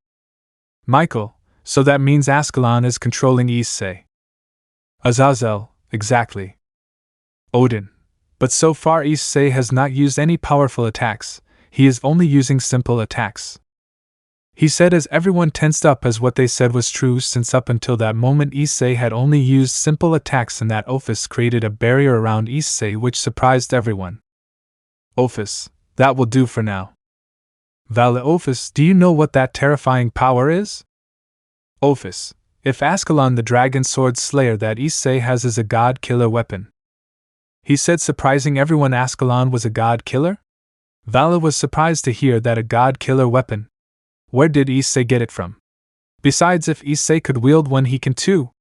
A: Michael, so that means Ascalon is controlling Issei. Azazel, exactly. Odin, but so far Issei has not used any powerful attacks, he is only using simple attacks, he said as everyone tensed up, as what they said was true, since up until that moment Issei had only used simple attacks, and that Ophis created a barrier around Issei which surprised everyone. Ophis, that will do for now. Vala. Ophis, do you know what that terrifying power is? Ophis, if Ascalon the Dragon Sword Slayer that Issei has is a god killer weapon, he said, surprising everyone. Ascalon was a god killer? Vala was surprised to hear that a god killer weapon. Where did Issei get it from? Besides, if Issei could wield one, he can too.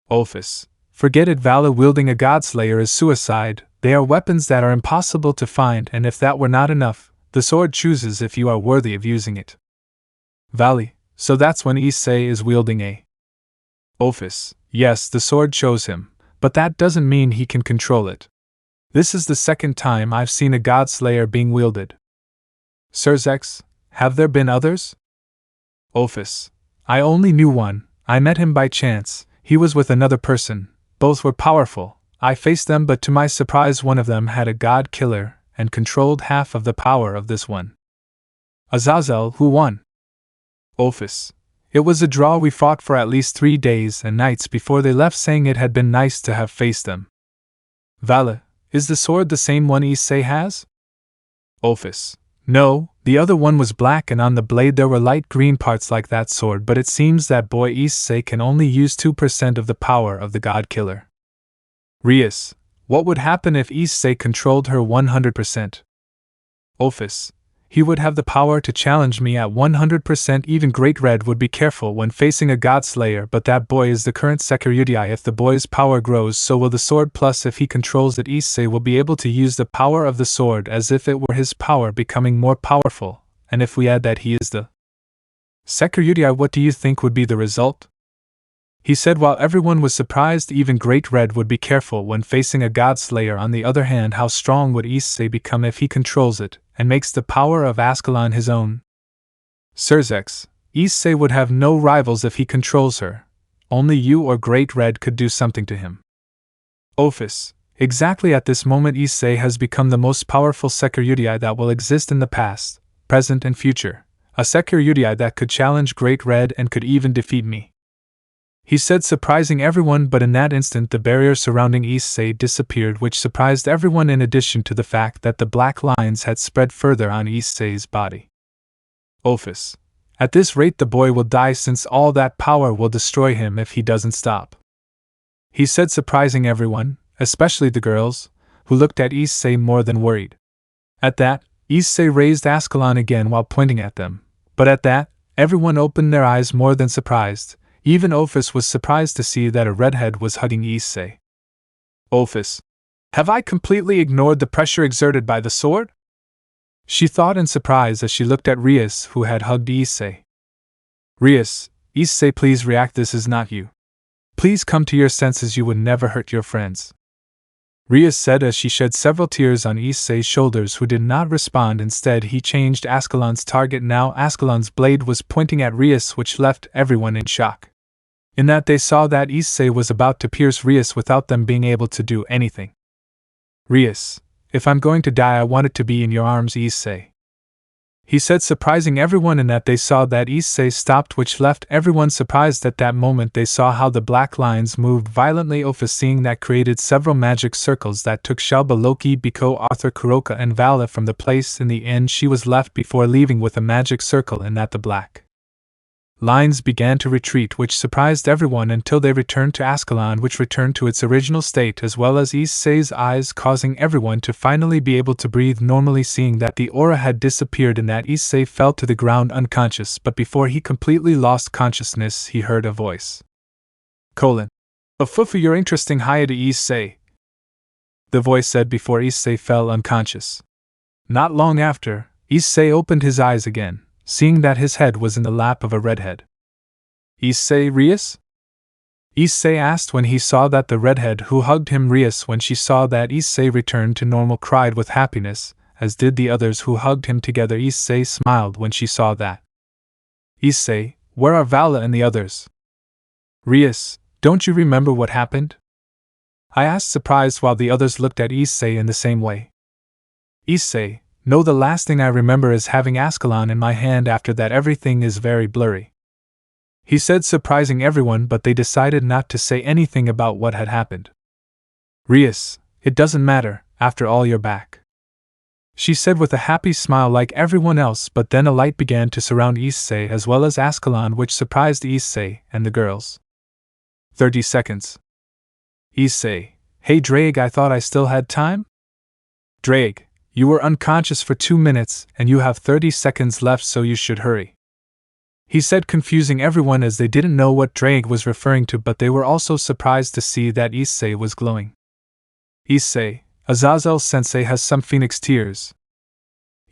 A: Ophis, forget it. Vala, wielding a godslayer is suicide. They are weapons that are impossible to find, and if that were not enough, the sword chooses if you are worthy of using it. Valley, so that's when Issei is wielding a Ophis. Yes, the sword chose him, but that doesn't mean he can control it. This is the second time I've seen a god slayer being wielded. Sir Zex, have there been others? Ophis, I only knew one. I met him by chance. He was with another person. Both were powerful. I faced them, but to my surprise one of them had a god killer and controlled half of the power of this one. Azazel, who won? Ophis, it was a draw. We fought for at least 3 days and nights before they left, saying it had been nice to have faced them. Vala, is the sword the same one Issei has? Ophis, no, the other one was black and on the blade there were light green parts like that sword, but it seems that boy Issei can only use 2% of the power of the god killer. Rias, what would happen if Issei controlled her 100%? Ophis, he would have the power to challenge me at 100%. Even Great Red would be careful when facing a god slayer, but that boy is the current security. If the boy's power grows, so will the sword, plus if he controls it, Issei will be able to use the power of the sword as if it were his power, becoming more powerful, and if we add that he is the security, what do you think would be the result? He said while everyone was surprised. Even Great Red would be careful when facing a god slayer. On the other hand, how strong would Issei become if he controls it and makes the power of Ascalon his own? Sir Zex, Issei would have no rivals if he controls her. Only you or Great Red could do something to him. Ophis, exactly. At this moment Issei has become the most powerful security that will exist in the past, present and future. A security that could challenge Great Red and could even defeat me. He said, surprising everyone, but in that instant the barrier surrounding Issei disappeared, which surprised everyone in addition to the fact that the black lines had spread further on Issei's body. Ophis, at this rate the boy will die, since all that power will destroy him if he doesn't stop. He said, surprising everyone, especially the girls, who looked at Issei more than worried. At that, Issei raised Ascalon again while pointing at them, but at that, everyone opened their eyes more than surprised. Even Ophis was surprised to see that a redhead was hugging Issei. Ophis, have I completely ignored the pressure exerted by the sword? She thought in surprise as she looked at Rius, who had hugged Issei. Rius, Issei, please react. This is not you. Please come to your senses. You would never hurt your friends. Rius said as she shed several tears on Issei's shoulders, who did not respond. Instead, he changed Ascalon's target. Now Ascalon's blade was pointing at Rius, which left everyone in shock. In that they saw that Issei was about to pierce Rius without them being able to do anything. Rius, if I'm going to die, I want it to be in your arms, Issei. He said, surprising everyone in that they saw that Issei stopped, which left everyone surprised. At that moment they saw how the black lines moved violently. Ophis, seeing that, created several magic circles that took Shelba, Loki, Biko, Arthur, Kuroka and Vala from the place. In the end she was left before leaving with a magic circle, and that the black lines began to retreat, which surprised everyone until they returned to Ascalon, which returned to its original state, as well as Issei's eyes, causing everyone to finally be able to breathe normally. Seeing that the aura had disappeared and that Issei fell to the ground unconscious, but before he completely lost consciousness he heard a voice. Afufu, you're interesting, Hyoudou Issei, the voice said before Issei fell unconscious. Not long after, Issei opened his eyes again, seeing that his head was in the lap of a redhead. Issei, Rius? Issei asked when he saw that the redhead who hugged him. Rius, when she saw that Issei returned to normal, cried with happiness, as did the others who hugged him together. Issei smiled when she saw that. Issei, where are Vala and the others? Rius, don't you remember what happened? I asked, surprised, while the others looked at Issei in the same way. Issei, no, the last thing I remember is having Ascalon in my hand. After that everything is very blurry. He said, surprising everyone, but they decided not to say anything about what had happened. Rius, it doesn't matter, after all you're back, she said with a happy smile like everyone else. But then a light began to surround Issei as well as Ascalon, which surprised Issei and the girls. 30 seconds. Issei, hey Drake, I thought I still had time? Drake, you were unconscious for 2 minutes, and you have 30 seconds left, so you should hurry, he said, confusing everyone as they didn't know what Drake was referring to, but they were also surprised to see that Issei was glowing. Issei, Azazel Sensei has some phoenix tears.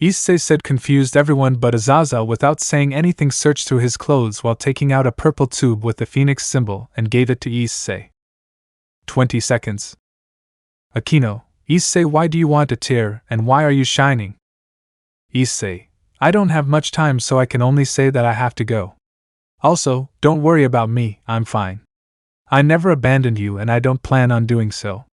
A: Issei said, confused. Everyone but Azazel, without saying anything, searched through his clothes while taking out a purple tube with the phoenix symbol and gave it to Issei. 20 seconds. Akino, Issei, why do you want a tear, and why are you shining? Issei, I don't have much time, so I can only say that I have to go. Also, don't worry about me, I'm fine. I never abandoned you and I don't plan on doing so.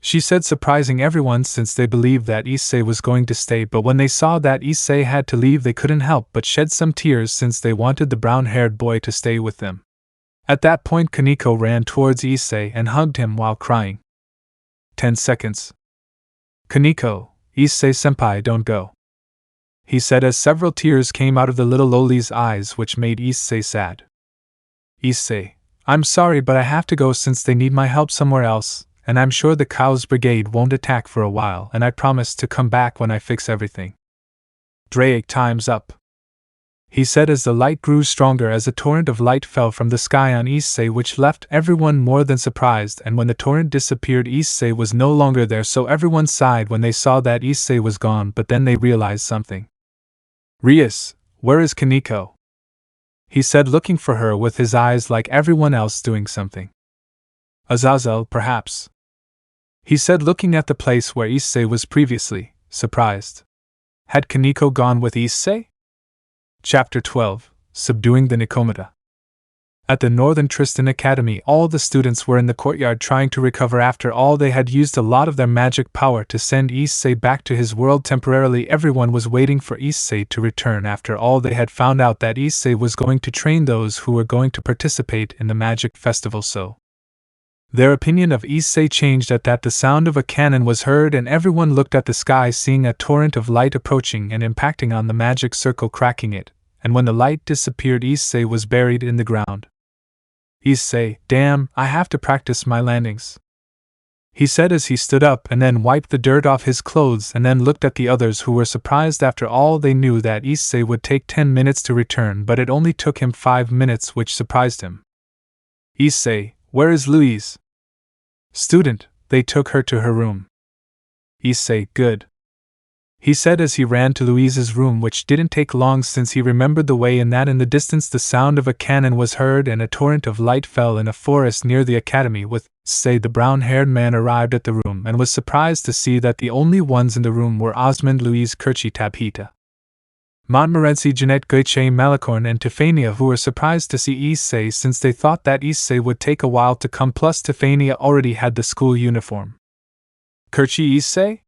A: She said, surprising everyone since they believed that Issei was going to stay, but when they saw that Issei had to leave they couldn't help but shed some tears since they wanted the brown-haired boy to stay with them. At that point Kaneko ran towards Issei and hugged him while crying. 10 seconds. Kaneko, Issei-senpai, don't go. He said as several tears came out of the little loli's eyes, which made Issei sad. Issei, I'm sorry, but I have to go since they need my help somewhere else, and I'm sure the Chaos Brigade won't attack for a while, and I promise to come back when I fix everything. Drake, time's up. He said as the light grew stronger as a torrent of light fell from the sky on Issei, which left everyone more than surprised, and when the torrent disappeared Issei was no longer there, so everyone sighed when they saw that Issei was gone, but then they realized something. Rius, where is Kaneko? He said, looking for her with his eyes like everyone else doing something. Azazel, perhaps. He said, looking at the place where Issei was previously, surprised. Had Kaneko gone with Issei? Chapter 12, Subduing the Nikomata. At the Northern Tristan Academy, all the students were in the courtyard trying to recover after all they had used a lot of their magic power to send Issei back to his world temporarily. Everyone was waiting for Issei to return after all they had found out that Issei was going to train those who were going to participate in the magic festival, so their opinion of Issei changed at that. The sound of a cannon was heard and everyone looked at the sky, seeing a torrent of light approaching and impacting on the magic circle, cracking it, and when the light disappeared Issei was buried in the ground. Issei, damn, I have to practice my landings. He said as he stood up and then wiped the dirt off his clothes and then looked at the others who were surprised. After all, they knew that Issei would take 10 minutes to return, but it only took him 5 minutes, which surprised him. Issei, where is Louise? Student, they took her to her room. Issei, good. He said as he ran to Louise's room, which didn't take long since he remembered the way. In that, in the distance, the sound of a cannon was heard and a torrent of light fell in a forest near the academy. With Issei, the brown-haired man arrived at the room and was surprised to see that the only ones in the room were Osmond, Louise, Kirchi, Tabhita, Montmorency, Jeanette, Goiche, Malicorn, and Tefania, who were surprised to see Issei since they thought that Issei would take a while to come, plus Tefania already had the school uniform. Kirchi, Issei?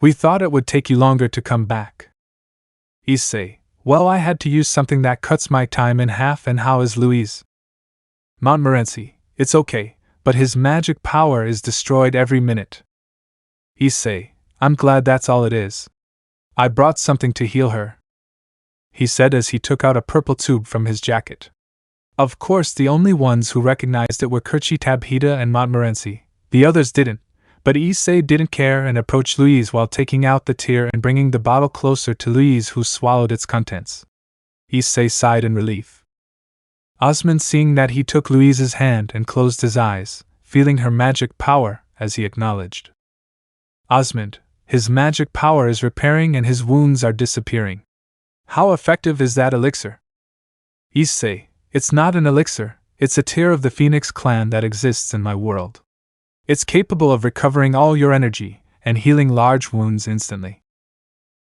A: We thought it would take you longer to come back. Issei, well, I had to use something that cuts my time in half. And how is Louise? Montmorency, it's okay, but his magic power is destroyed every minute. Issei, I'm glad that's all it is. I brought something to heal her, he said as he took out a purple tube from his jacket. Of course, the only ones who recognized it were Kirchi, Tabhita, and Montmorency. The others didn't. But Issei didn't care and approached Louise while taking out the tear and bringing the bottle closer to Louise, who swallowed its contents. Issei sighed in relief. Osmond, seeing that, he took Louise's hand and closed his eyes, feeling her magic power as he acknowledged. Osmond, his magic power is repairing and his wounds are disappearing. How effective is that elixir? Issei, it's not an elixir, it's a tear of the Phoenix clan that exists in my world. It's capable of recovering all your energy and healing large wounds instantly,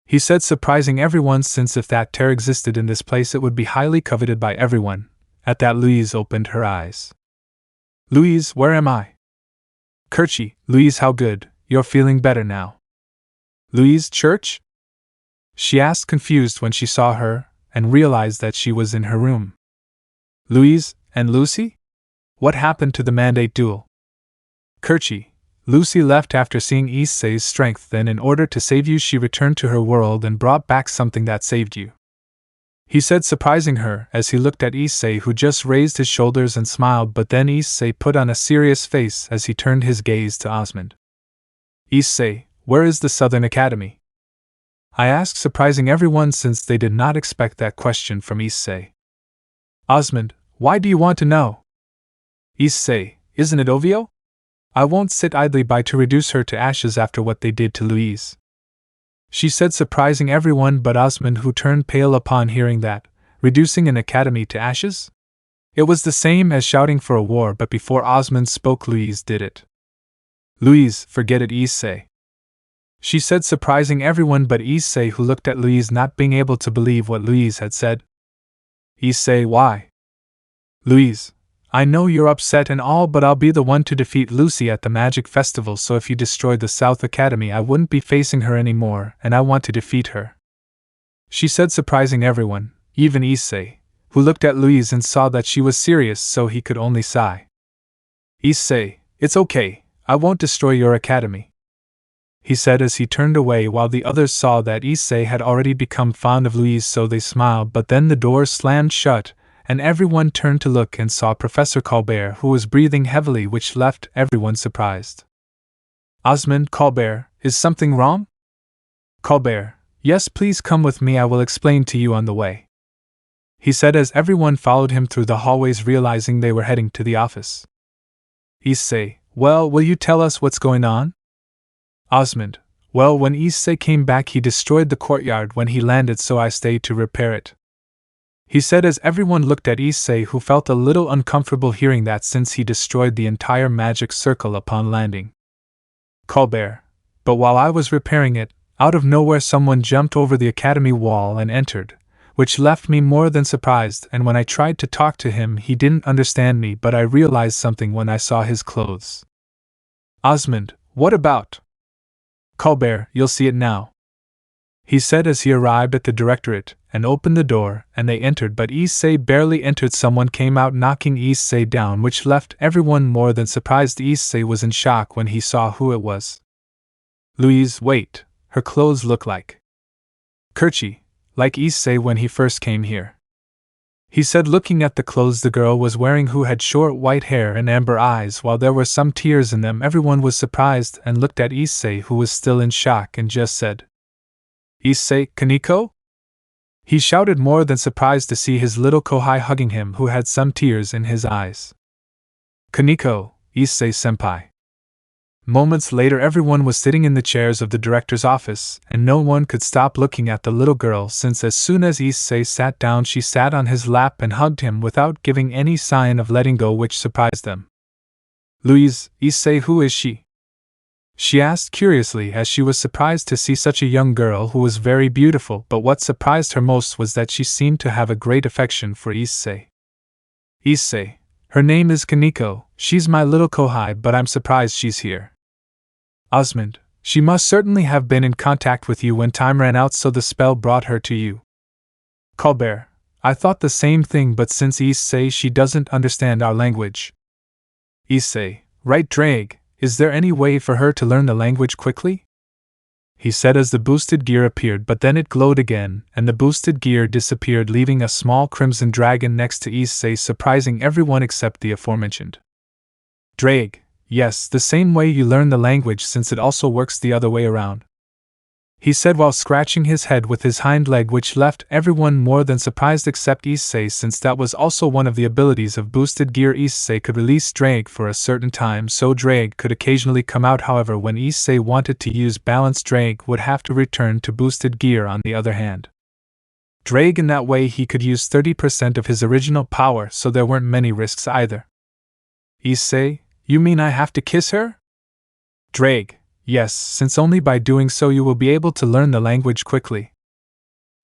A: he said, surprising everyone, since if that tear existed in this place it would be highly coveted by everyone. At that, Louise opened her eyes. Louise, where am I? Kirchi, Louise, how good, you're feeling better now. Louise, church? She asked, confused when she saw her and realized that she was in her room. Louise, and Lucy? What happened to the mandate duel? Kirchi, Lucy left after seeing Issei's strength, then in order to save you she returned to her world and brought back something that saved you, he said, surprising her as he looked at Issei, who just raised his shoulders and smiled, but then Issei put on a serious face as he turned his gaze to Osmond. Issei, where is the Southern Academy? I asked, surprising everyone since they did not expect that question from Issei. Osmond, why do you want to know? Issei, isn't it Ovio? I won't sit idly by to reduce her to ashes after what they did to Louise. she said, surprising everyone but Osmond, who turned pale upon hearing that, reducing an academy to ashes? It was the same as shouting for a war, but before Osmond spoke, Louise did it. Louise, forget it, Issei, she said, surprising everyone but Issei, who looked at Louise, not being able to believe what Louise had said. Issei, why? Louise, I know you're upset and all, but I'll be the one to defeat Lucy at the Magic Festival, so if you destroyed the South Academy I wouldn't be facing her anymore, and I want to defeat her, she said, surprising everyone, even Issei, who looked at Louise and saw that she was serious, so he could only sigh. Issei, it's okay, I won't destroy your academy, he said as he turned away, while the others saw that Issei had already become fond of Louise, so they smiled, but then the door slammed shut, and everyone turned to look and saw Professor Colbert, who was breathing heavily, which left everyone surprised. Osmond, Colbert, is something wrong? Colbert, yes, please come with me, I will explain to you on the way, he said as everyone followed him through the hallways, realizing they were heading to the office. Issei, well, will you tell us what's going on? Osmond, well, when Issei came back he destroyed the courtyard when he landed, so I stayed to repair it, he said as everyone looked at Issei, who felt a little uncomfortable hearing that, since he destroyed the entire magic circle upon landing. Colbert, but while I was repairing it, out of nowhere someone jumped over the academy wall and entered, which left me more than surprised, and when I tried to talk to him he didn't understand me, but I realized something when I saw his clothes. Osmond, what about? Colbert, you'll see it now, he said as he arrived at the directorate and opened the door, and they entered, but Issei barely entered, someone came out knocking Issei down, which left everyone more than surprised. Issei was in shock when he saw who it was. Louise, wait, her clothes look like Kerchi, like Issei when he first came here, he said, looking at the clothes the girl was wearing, who had short white hair and amber eyes. While there were some tears in them, everyone was surprised and looked at Issei, who was still in shock, and just said, Issei, Kaneko? He shouted, more than surprised to see his little Kohai hugging him, who had some tears in his eyes. Kaneko, Issei-senpai. Moments later everyone was sitting in the chairs of the director's office, and no one could stop looking at the little girl, since as soon as Issei sat down she sat on his lap and hugged him without giving any sign of letting go, which surprised them. Louise, Issei, who is she? She asked curiously, as she was surprised to see such a young girl who was very beautiful, but what surprised her most was that she seemed to have a great affection for Issei. Issei, her name is Kaneko, she's my little Kohai, but I'm surprised she's here. Osmond, she must certainly have been in contact with you when time ran out, so the spell brought her to you. Colbert, I thought the same thing, but since Issei she doesn't understand our language. Issei, right, Drake, is there any way for her to learn the language quickly? He said as the boosted gear appeared, but then it glowed again, and the boosted gear disappeared, leaving a small crimson dragon next to Issei, surprising everyone except the aforementioned Drake. Yes, the same way you learn the language, since it also works the other way around, he said while scratching his head with his hind leg, which left everyone more than surprised except Issei, since that was also one of the abilities of boosted gear. Issei could release Drake for a certain time, so Drake could occasionally come out. However, when Issei wanted to use balanced, Drake would have to return to boosted gear. On the other hand, Drake, in that way he could use 30% of his original power, so there weren't many risks either. Issei, you mean I have to kiss her? Drake, yes, since only by doing so you will be able to learn the language quickly,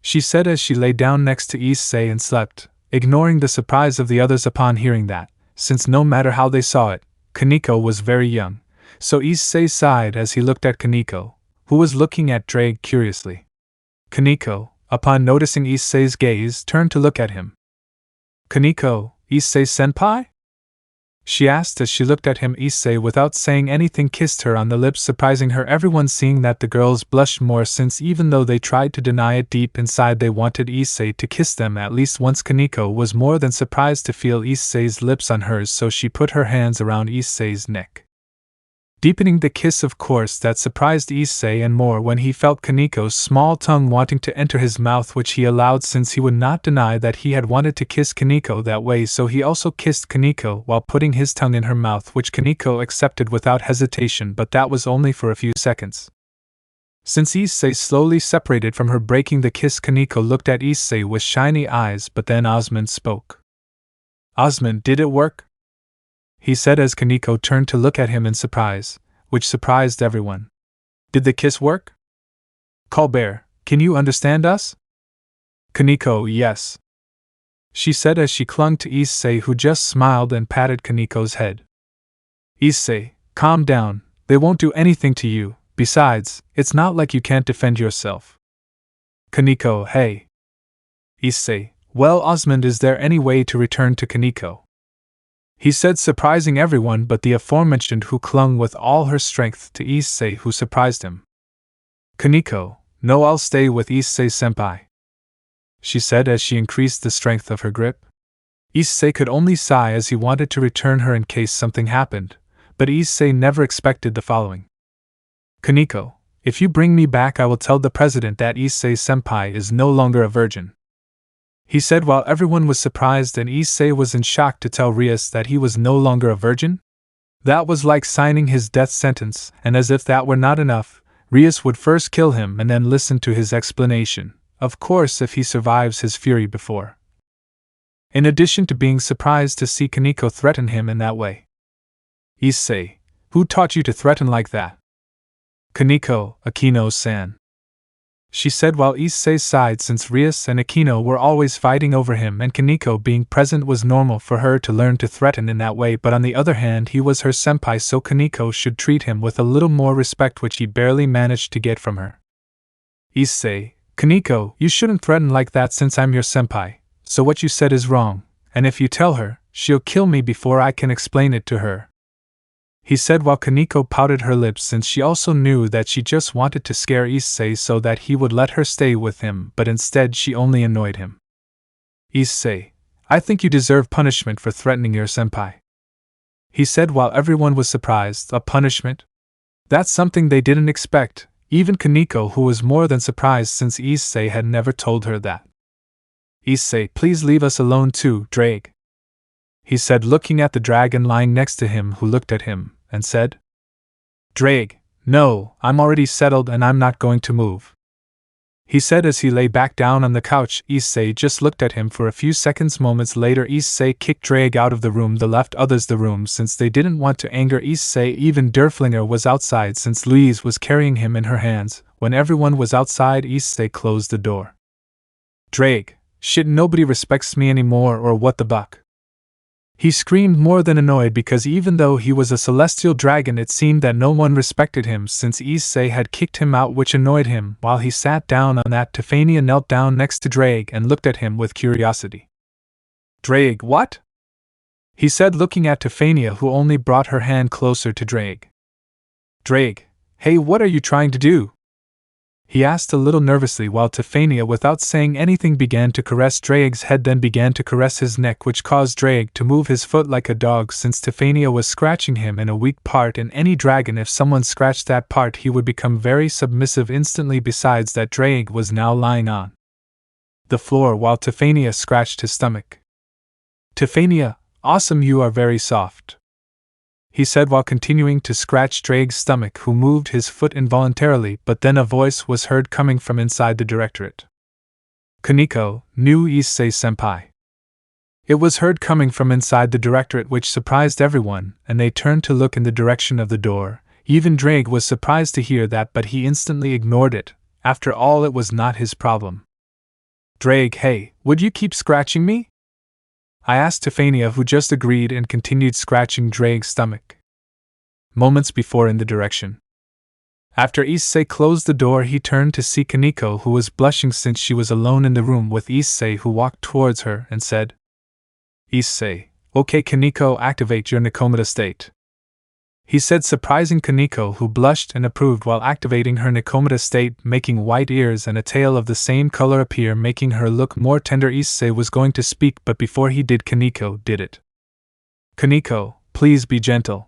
A: she said as she lay down next to Issei and slept, ignoring the surprise of the others upon hearing that, since no matter how they saw it, Kaneko was very young, so Issei sighed as he looked at Kaneko, who was looking at Drake curiously. Kaneko, upon noticing Issei's gaze, turned to look at him. Kaneko, Issei-senpai? She asked as she looked at him. Issei, without saying anything, kissed her on the lips, surprising her, everyone seeing that the girls blushed more, since even though they tried to deny it, deep inside they wanted Issei to kiss them at least once. Kaneko was more than surprised to feel Issei's lips on hers, so she put her hands around Issei's neck, deepening the kiss. Of course, that surprised Issei and more when he felt Kaneko's small tongue wanting to enter his mouth, which he allowed, since he would not deny that he had wanted to kiss Kaneko that way, so he also kissed Kaneko while putting his tongue in her mouth, which Kaneko accepted without hesitation, but that was only for a few seconds. Since Issei slowly separated from her, breaking the kiss, Kaneko looked at Issei with shiny eyes, but then Osmond spoke. "Osmond, did it work?" he said as Kaneko turned to look at him in surprise, which surprised everyone. "Did the kiss work? Colbert, can you understand us?" Kaneko, "Yes," she said as she clung to Issei, who just smiled and patted Kaneko's head. "Issei, calm down, they won't do anything to you, besides, it's not like you can't defend yourself." Kaneko, "Hey." Issei, "Well, Osmond, is there any way to return to Kaneko?" he said, surprising everyone but the aforementioned, who clung with all her strength to Issei, who surprised him. Kaneko, "No, I'll stay with Issei-senpai," she said as she increased the strength of her grip. Issei could only sigh as he wanted to return her in case something happened, but Issei never expected the following. "Kaneko, if you bring me back, I will tell the president that Issei-senpai is no longer a virgin," he said, while everyone was surprised and Issei was in shock to tell Rias that he was no longer a virgin. That was like signing his death sentence, and as if that were not enough, Rias would first kill him and then listen to his explanation, of course if he survives his fury before. In addition to being surprised to see Kaneko threaten him in that way. "Issei, who taught you to threaten like that?" "Kaneko, Akino-san," she said, while Issei sighed, since Rias and Akino were always fighting over him and Kaneko being present was normal for her to learn to threaten in that way, but on the other hand he was her senpai, so Kaneko should treat him with a little more respect, which he barely managed to get from her. "Issei, Kaneko, you shouldn't threaten like that since I'm your senpai, so what you said is wrong, and if you tell her, she'll kill me before I can explain it to her," he said, while Kaneko pouted her lips, since she also knew that she just wanted to scare Issei so that he would let her stay with him, but instead she only annoyed him. "Issei, I think you deserve punishment for threatening your senpai," he said, while everyone was surprised. A punishment? That's something they didn't expect, even Kaneko, who was more than surprised since Issei had never told her that. "Issei, please leave us alone too, Drake," he said, looking at the dragon lying next to him, who looked at him and said, "Drake, no, I'm already settled and I'm not going to move," he said as he lay back down on the couch. Issei just looked at him for a few seconds. Moments later, Issei kicked Drake out of the room, the left others the room since they didn't want to anger Issei. Even Derflinger was outside since Louise was carrying him in her hands. When everyone was outside, Issei closed the door. "Drake, shit, nobody respects me anymore, or what the buck?" he screamed, more than annoyed, because even though he was a celestial dragon, it seemed that no one respected him since Issei had kicked him out, which annoyed him. While he sat down on that, Tefania knelt down next to Drake and looked at him with curiosity. "Drake, what?" he said, looking at Tefania, who only brought her hand closer to Drake. "Drake, hey, what are you trying to do?" he asked a little nervously, while Tefania, without saying anything, began to caress Drake's head, then began to caress his neck, which caused Drake to move his foot like a dog, since Tefania was scratching him in a weak part in any dragon. If someone scratched that part, he would become very submissive instantly. Besides that, Drake was now lying on the floor while Tefania scratched his stomach. "Tefania, awesome, you are very soft," he said while continuing to scratch Drake's stomach, who moved his foot involuntarily, but then a voice was heard coming from inside the directorate. "Kaneko, new Issei-senpai." It was heard coming from inside the directorate, which surprised everyone, and they turned to look in the direction of the door. Even Drake was surprised to hear that, but he instantly ignored it. After all, it was not his problem. "Drake, hey, would you keep scratching me?" I asked Tefania, who just agreed and continued scratching Drake's stomach. Moments before, in the direction. After Issei closed the door, he turned to see Kaneko, who was blushing since she was alone in the room with Issei, who walked towards her and said, "Issei, okay Kaneko, activate your Nikomata state," he said, surprising Kaneko, who blushed and approved while activating her Nikomata state, making white ears and a tail of the same color appear, making her look more tender. Issei was going to speak, but before he did, Kaneko did it. "Kaneko, please be gentle,"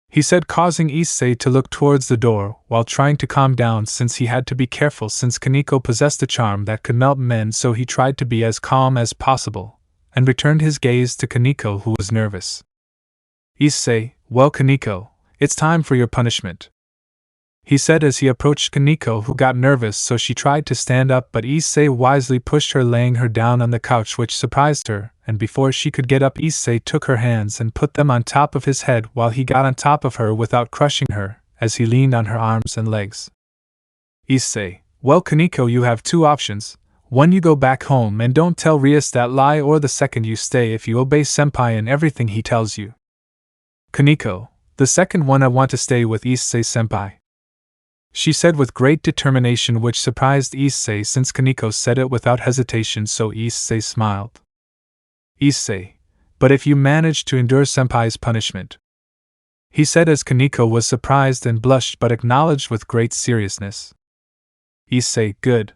A: he said, causing Issei to look towards the door while trying to calm down, since he had to be careful since Kaneko possessed a charm that could melt men, so he tried to be as calm as possible and returned his gaze to Kaneko, who was nervous. "Issei, well Kaneko, it's time for your punishment," he said as he approached Kaneko, who got nervous, so she tried to stand up, but Issei wisely pushed her, laying her down on the couch, which surprised her, and before she could get up, Issei took her hands and put them on top of his head while he got on top of her without crushing her, as he leaned on her arms and legs. Issei: well, Kaneko, you have two options. One, you go back home and don't tell Rias that lie, or the second, you stay if you obey Senpai in everything he tells you. Kaneko: the second one, I want to stay with Issei Senpai, she said with great determination, which surprised Issei since Kaneko said it without hesitation, so Issei smiled. Issei: but if you manage to endure Senpai's punishment, he said as Kaneko was surprised and blushed but acknowledged with great seriousness. Issei: good,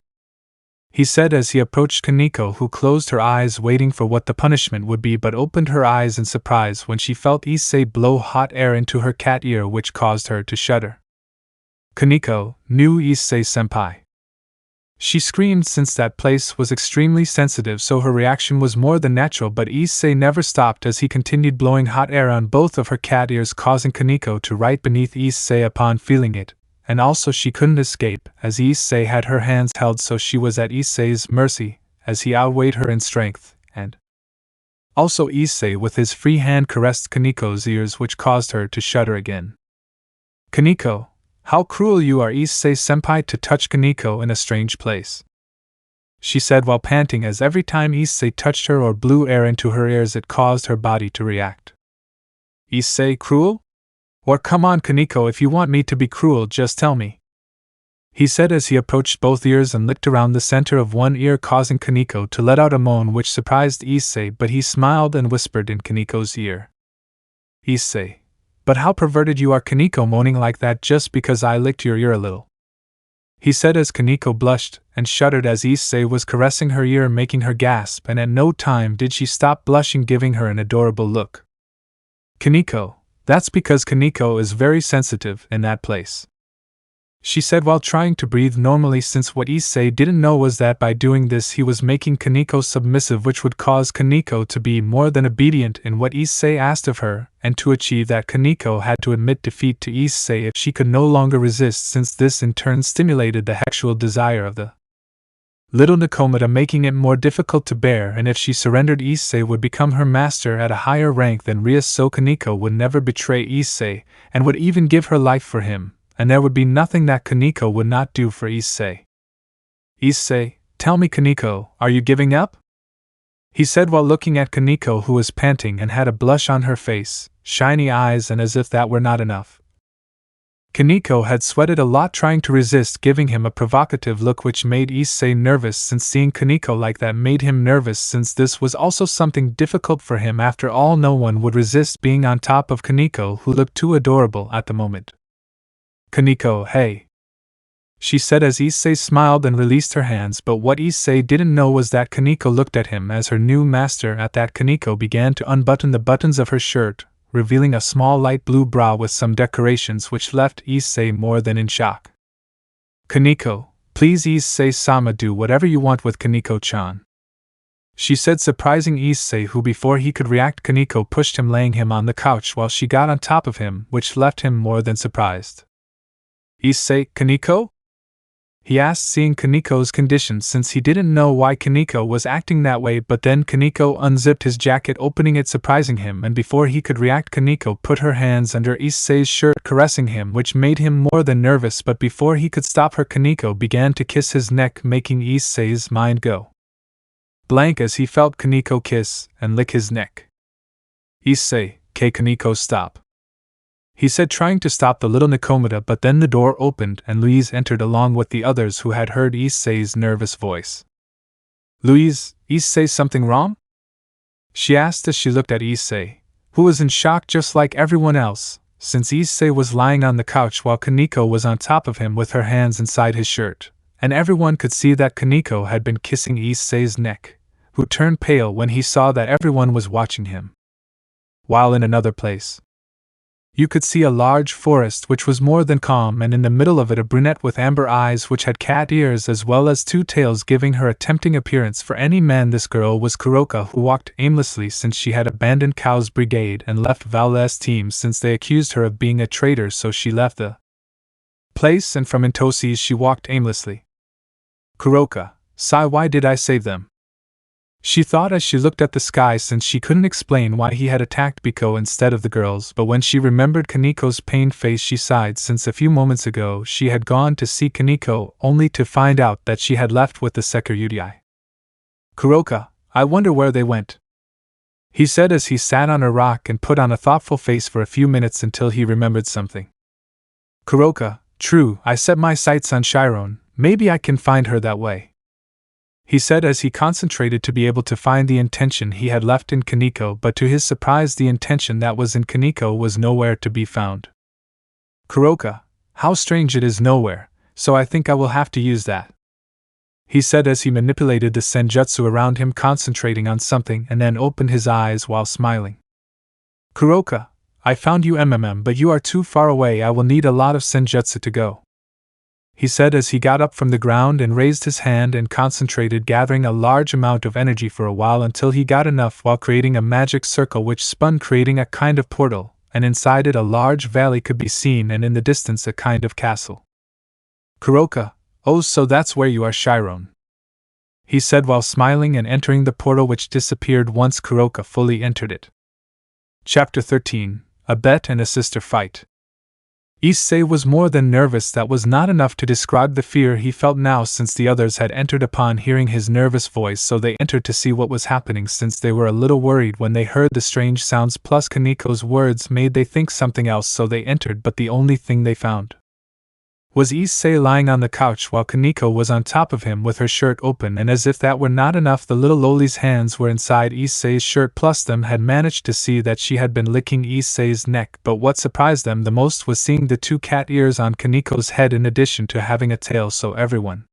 A: he said as he approached Kaneko, who closed her eyes waiting for what the punishment would be, but opened her eyes in surprise when she felt Issei blow hot air into her cat ear, which caused her to shudder. Kaneko: new Issei Senpai, she screamed, since that place was extremely sensitive, so her reaction was more than natural, but Issei never stopped as he continued blowing hot air on both of her cat ears, causing Kaneko to right beneath Issei upon feeling it, and also she couldn't escape, as Issei had her hands held, so she was at Issei's mercy, as he outweighed her in strength, and also Issei with his free hand caressed Kaneko's ears, which caused her to shudder again. Kaneko: how cruel you are, Issei Senpai, to touch Kaneko in a strange place, she said while panting, as every time Issei touched her or blew air into her ears it caused her body to react. Issei: cruel? Or come on, Kaneko, if you want me to be cruel, just tell me, he said as he approached both ears and licked around the center of one ear, causing Kaneko to let out a moan which surprised Issei, but he smiled and whispered in Kaneko's ear. Issei: but how perverted you are, Kaneko, moaning like that just because I licked your ear a little, he said as Kaneko blushed and shuddered as Issei was caressing her ear, making her gasp, and at no time did she stop blushing, giving her an adorable look. Kaneko: that's because Kaneko is very sensitive in that place, she said while trying to breathe normally, since what Issei didn't know was that by doing this he was making Kaneko submissive, which would cause Kaneko to be more than obedient in what Issei asked of her, and to achieve that Kaneko had to admit defeat to Issei if she could no longer resist, since this in turn stimulated the sexual desire of the little Nakomata, making it more difficult to bear, and if she surrendered, Issei would become her master at a higher rank than Rias, so Kaneko would never betray Issei, and would even give her life for him, and there would be nothing that Kaneko would not do for Issei. Issei: tell me, Kaneko, are you giving up? He said while looking at Kaneko, who was panting and had a blush on her face, shiny eyes, and as if that were not enough, Kaneko had sweated a lot trying to resist giving him a provocative look, which made Issei nervous, since seeing Kaneko like that made him nervous, since this was also something difficult for him. After all, no one would resist being on top of Kaneko, who looked too adorable at the moment. Kaneko: hey, she said as Issei smiled and released her hands, but what Issei didn't know was that Kaneko looked at him as her new master. At that, Kaneko began to unbutton the buttons of her shirt, revealing a small light blue bra with some decorations, which left Issei more than in shock. Kaneko: please, Issei-sama, do whatever you want with Kaneko-chan, she said, surprising Issei, who before he could react, Kaneko pushed him, laying him on the couch while she got on top of him, which left him more than surprised. Issei: Kaneko? He asked, seeing Kaneko's condition, since he didn't know why Kaneko was acting that way, but then Kaneko unzipped his jacket, opening it, surprising him, and before he could react, Kaneko put her hands under Issei's shirt, caressing him, which made him more than nervous, but before he could stop her, Kaneko began to kiss his neck, making Issei's mind go blank as he felt Kaneko kiss and lick his neck. Issei: Kaneko, stop, he said, trying to stop the little Nakomata, but then the door opened and Louise entered along with the others who had heard Issei's nervous voice. Louise: Issei, something wrong? She asked as she looked at Issei, who was in shock just like everyone else, since Issei was lying on the couch while Kaneko was on top of him with her hands inside his shirt, and everyone could see that Kaneko had been kissing Issei's neck, who turned pale when he saw that everyone was watching him. While in another place, you could see a large forest which was more than calm, and in the middle of it a brunette with amber eyes which had cat ears as well as two tails, giving her a tempting appearance for any man. This girl was Kuroka, who walked aimlessly since she had abandoned Kao's brigade and left Valle's team since they accused her of being a traitor, so she left the place and from Intosi's she walked aimlessly. Kuroka, sigh, why did I save them? She thought as she looked at the sky, since she couldn't explain why he had attacked Biko instead of the girls, but when she remembered Kaniko's pained face she sighed, since a few moments ago she had gone to see Kaniko only to find out that she had left with the Hyoudou. Kuroka, I wonder where they went, he said as he sat on a rock and put on a thoughtful face for a few minutes until he remembered something. Kuroka, true, I set my sights on Chiron, maybe I can find her that way, he said as he concentrated to be able to find the intention he had left in Kaniko, but to his surprise the intention that was in Kaniko was nowhere to be found. Kuroka, how strange, it is nowhere, so I think I will have to use that, he said as he manipulated the senjutsu around him, concentrating on something, and then opened his eyes while smiling. Kuroka, I found you but you are too far away, I will need a lot of senjutsu to go, he said as he got up from the ground and raised his hand and concentrated, gathering a large amount of energy for a while until he got enough while creating a magic circle which spun, creating a kind of portal, and inside it a large valley could be seen and in the distance a kind of castle. Kuroka, oh, so that's where you are, Chiron, he said while smiling and entering the portal, which disappeared once Kuroka fully entered it. Chapter 13, A Bet and a Sister Fight. Issei was more than nervous. That was not enough to describe the fear he felt now, since the others had entered upon hearing his nervous voice, so they entered to see what was happening, since they were a little worried when they heard the strange sounds plus Kaniko's words made they think something else, so they entered, but the only thing they found was Issei lying on the couch while Kaniko was on top of him with her shirt open, and as if that were not enough, the little loli's hands were inside Issei's shirt, plus them had managed to see that she had been licking Issei's neck, but what surprised them the most was seeing the two cat ears on Kaniko's head in addition to having a tail, so everyone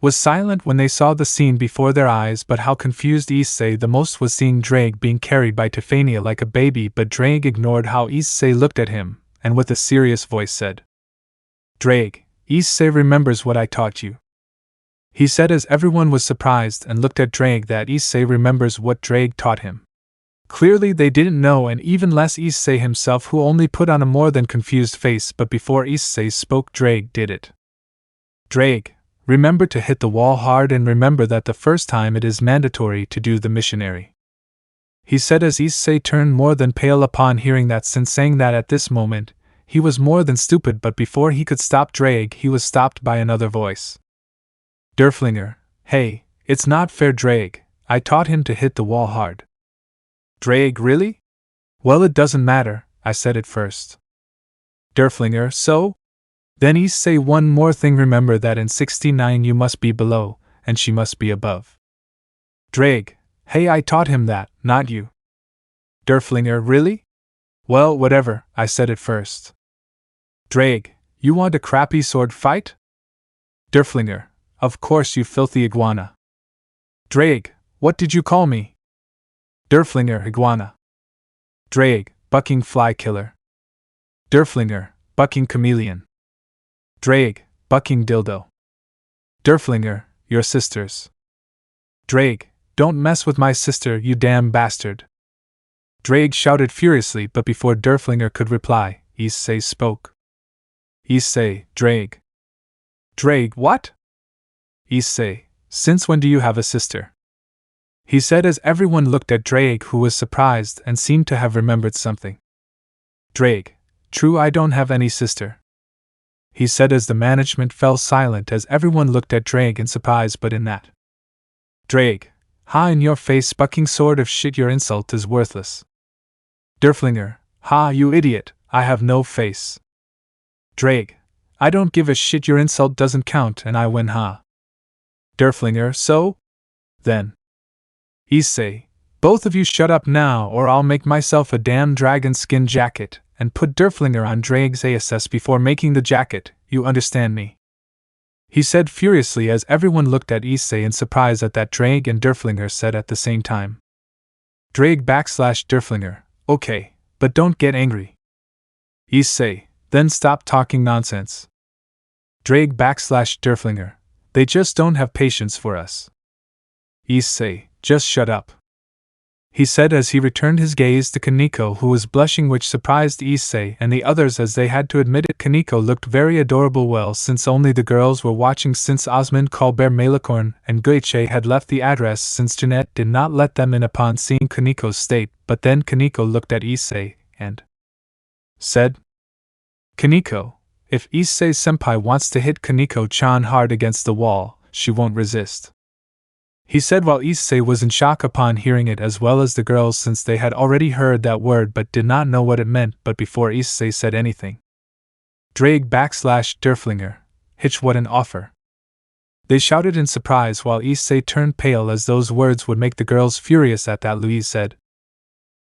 A: was silent when they saw the scene before their eyes. But how confused Issei the most was seeing Drake being carried by Tefania like a baby, but Drake ignored how Issei looked at him, and with a serious voice said, Drake, Issei remembers what I taught you, he said as everyone was surprised and looked at Drake that Issei remembers what Drake taught him. Clearly they didn't know, and even less Issei himself, who only put on a more than confused face, but before Issei spoke Drake did it. Drake, remember to hit the wall hard, and remember that the first time it is mandatory to do the missionary, he said as Issei turned more than pale upon hearing that, since saying that at this moment he was more than stupid, but before he could stop Drake he was stopped by another voice. Derflinger, hey, it's not fair, Drake, I taught him to hit the wall hard. Drake, really? Well, it doesn't matter, I said it first. Derflinger, so? Then Issei, one more thing, remember that in 69 you must be below, and she must be above. Drake, hey, I taught him that, not you. Derflinger, really? Well, whatever, I said it first. Drake, you want a crappy sword fight? Derflinger, of course, you filthy iguana. Drake, what did you call me? Derflinger, iguana. Drake, bucking fly killer. Derflinger, bucking chameleon. Drake, bucking dildo. Derflinger, your sisters. Drake, don't mess with my sister, you damn bastard. Drake shouted furiously, but before Derflinger could reply, Issei spoke. Issei, Drake. Drake, what? Issei, since when do you have a sister? He said as everyone looked at Drake, who was surprised and seemed to have remembered something. Drake, true, I don't have any sister, he said as the management fell silent as everyone looked at Drake in surprise, but in that. Drake, ha, in your face, bucking sword of shit, your insult is worthless. Derflinger, ha, you idiot, I have no face. Drake, I don't give a shit, your insult doesn't count and I win, ha. Derflinger, so? Then. Issei, both of you shut up now or I'll make myself a damn dragon skin jacket and put Derflinger on Drake's ass before making the jacket, you understand me? He said furiously as everyone looked at Issei in surprise at that Drake and Derflinger said at the same time. Drake / Derflinger, okay, but don't get angry. Issei, then stop talking nonsense. Drake / Derflinger, they just don't have patience for us. Issei, just shut up. he said as he returned his gaze to Kaneko, who was blushing, which surprised Issei and the others as they had to admit it. Kaneko looked very adorable, well, since only the girls were watching, since Osmond, Colbert, Malicorn, and Guiche had left the address since Jeanette did not let them in upon seeing Kaneko's state. But then Kaneko looked at Issei and said, "Kaneko, if Issei-senpai wants to hit Kaneko-chan hard against the wall, she won't resist." He said while Issei was in shock upon hearing it, as well as the girls, since they had already heard that word but did not know what it meant. But before Issei said anything, Drake/Derflinger, Hitch, what an offer! They shouted in surprise while Issei turned pale, as those words would make the girls furious. At that, Louise said,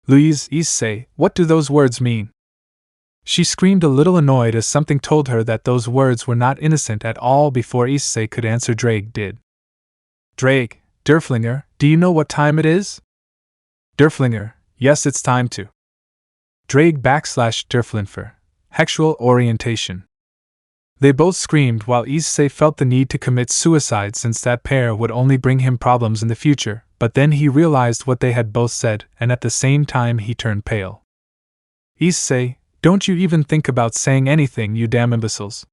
A: "Louise, Issei, what do those words mean?" She screamed, a little annoyed, as something told her that those words were not innocent at all. Before Issei could answer, Drake did. "Drake, Derflinger, do you know what time it is?" Derflinger, yes, it's time to. Drake/Derflinger, Sexual orientation. They both screamed while Issei felt the need to commit suicide, since that pair would only bring him problems in the future. But then he realized what they had both said, and at the same time he turned pale. "Issei, don't you even think about saying anything, you damn imbeciles."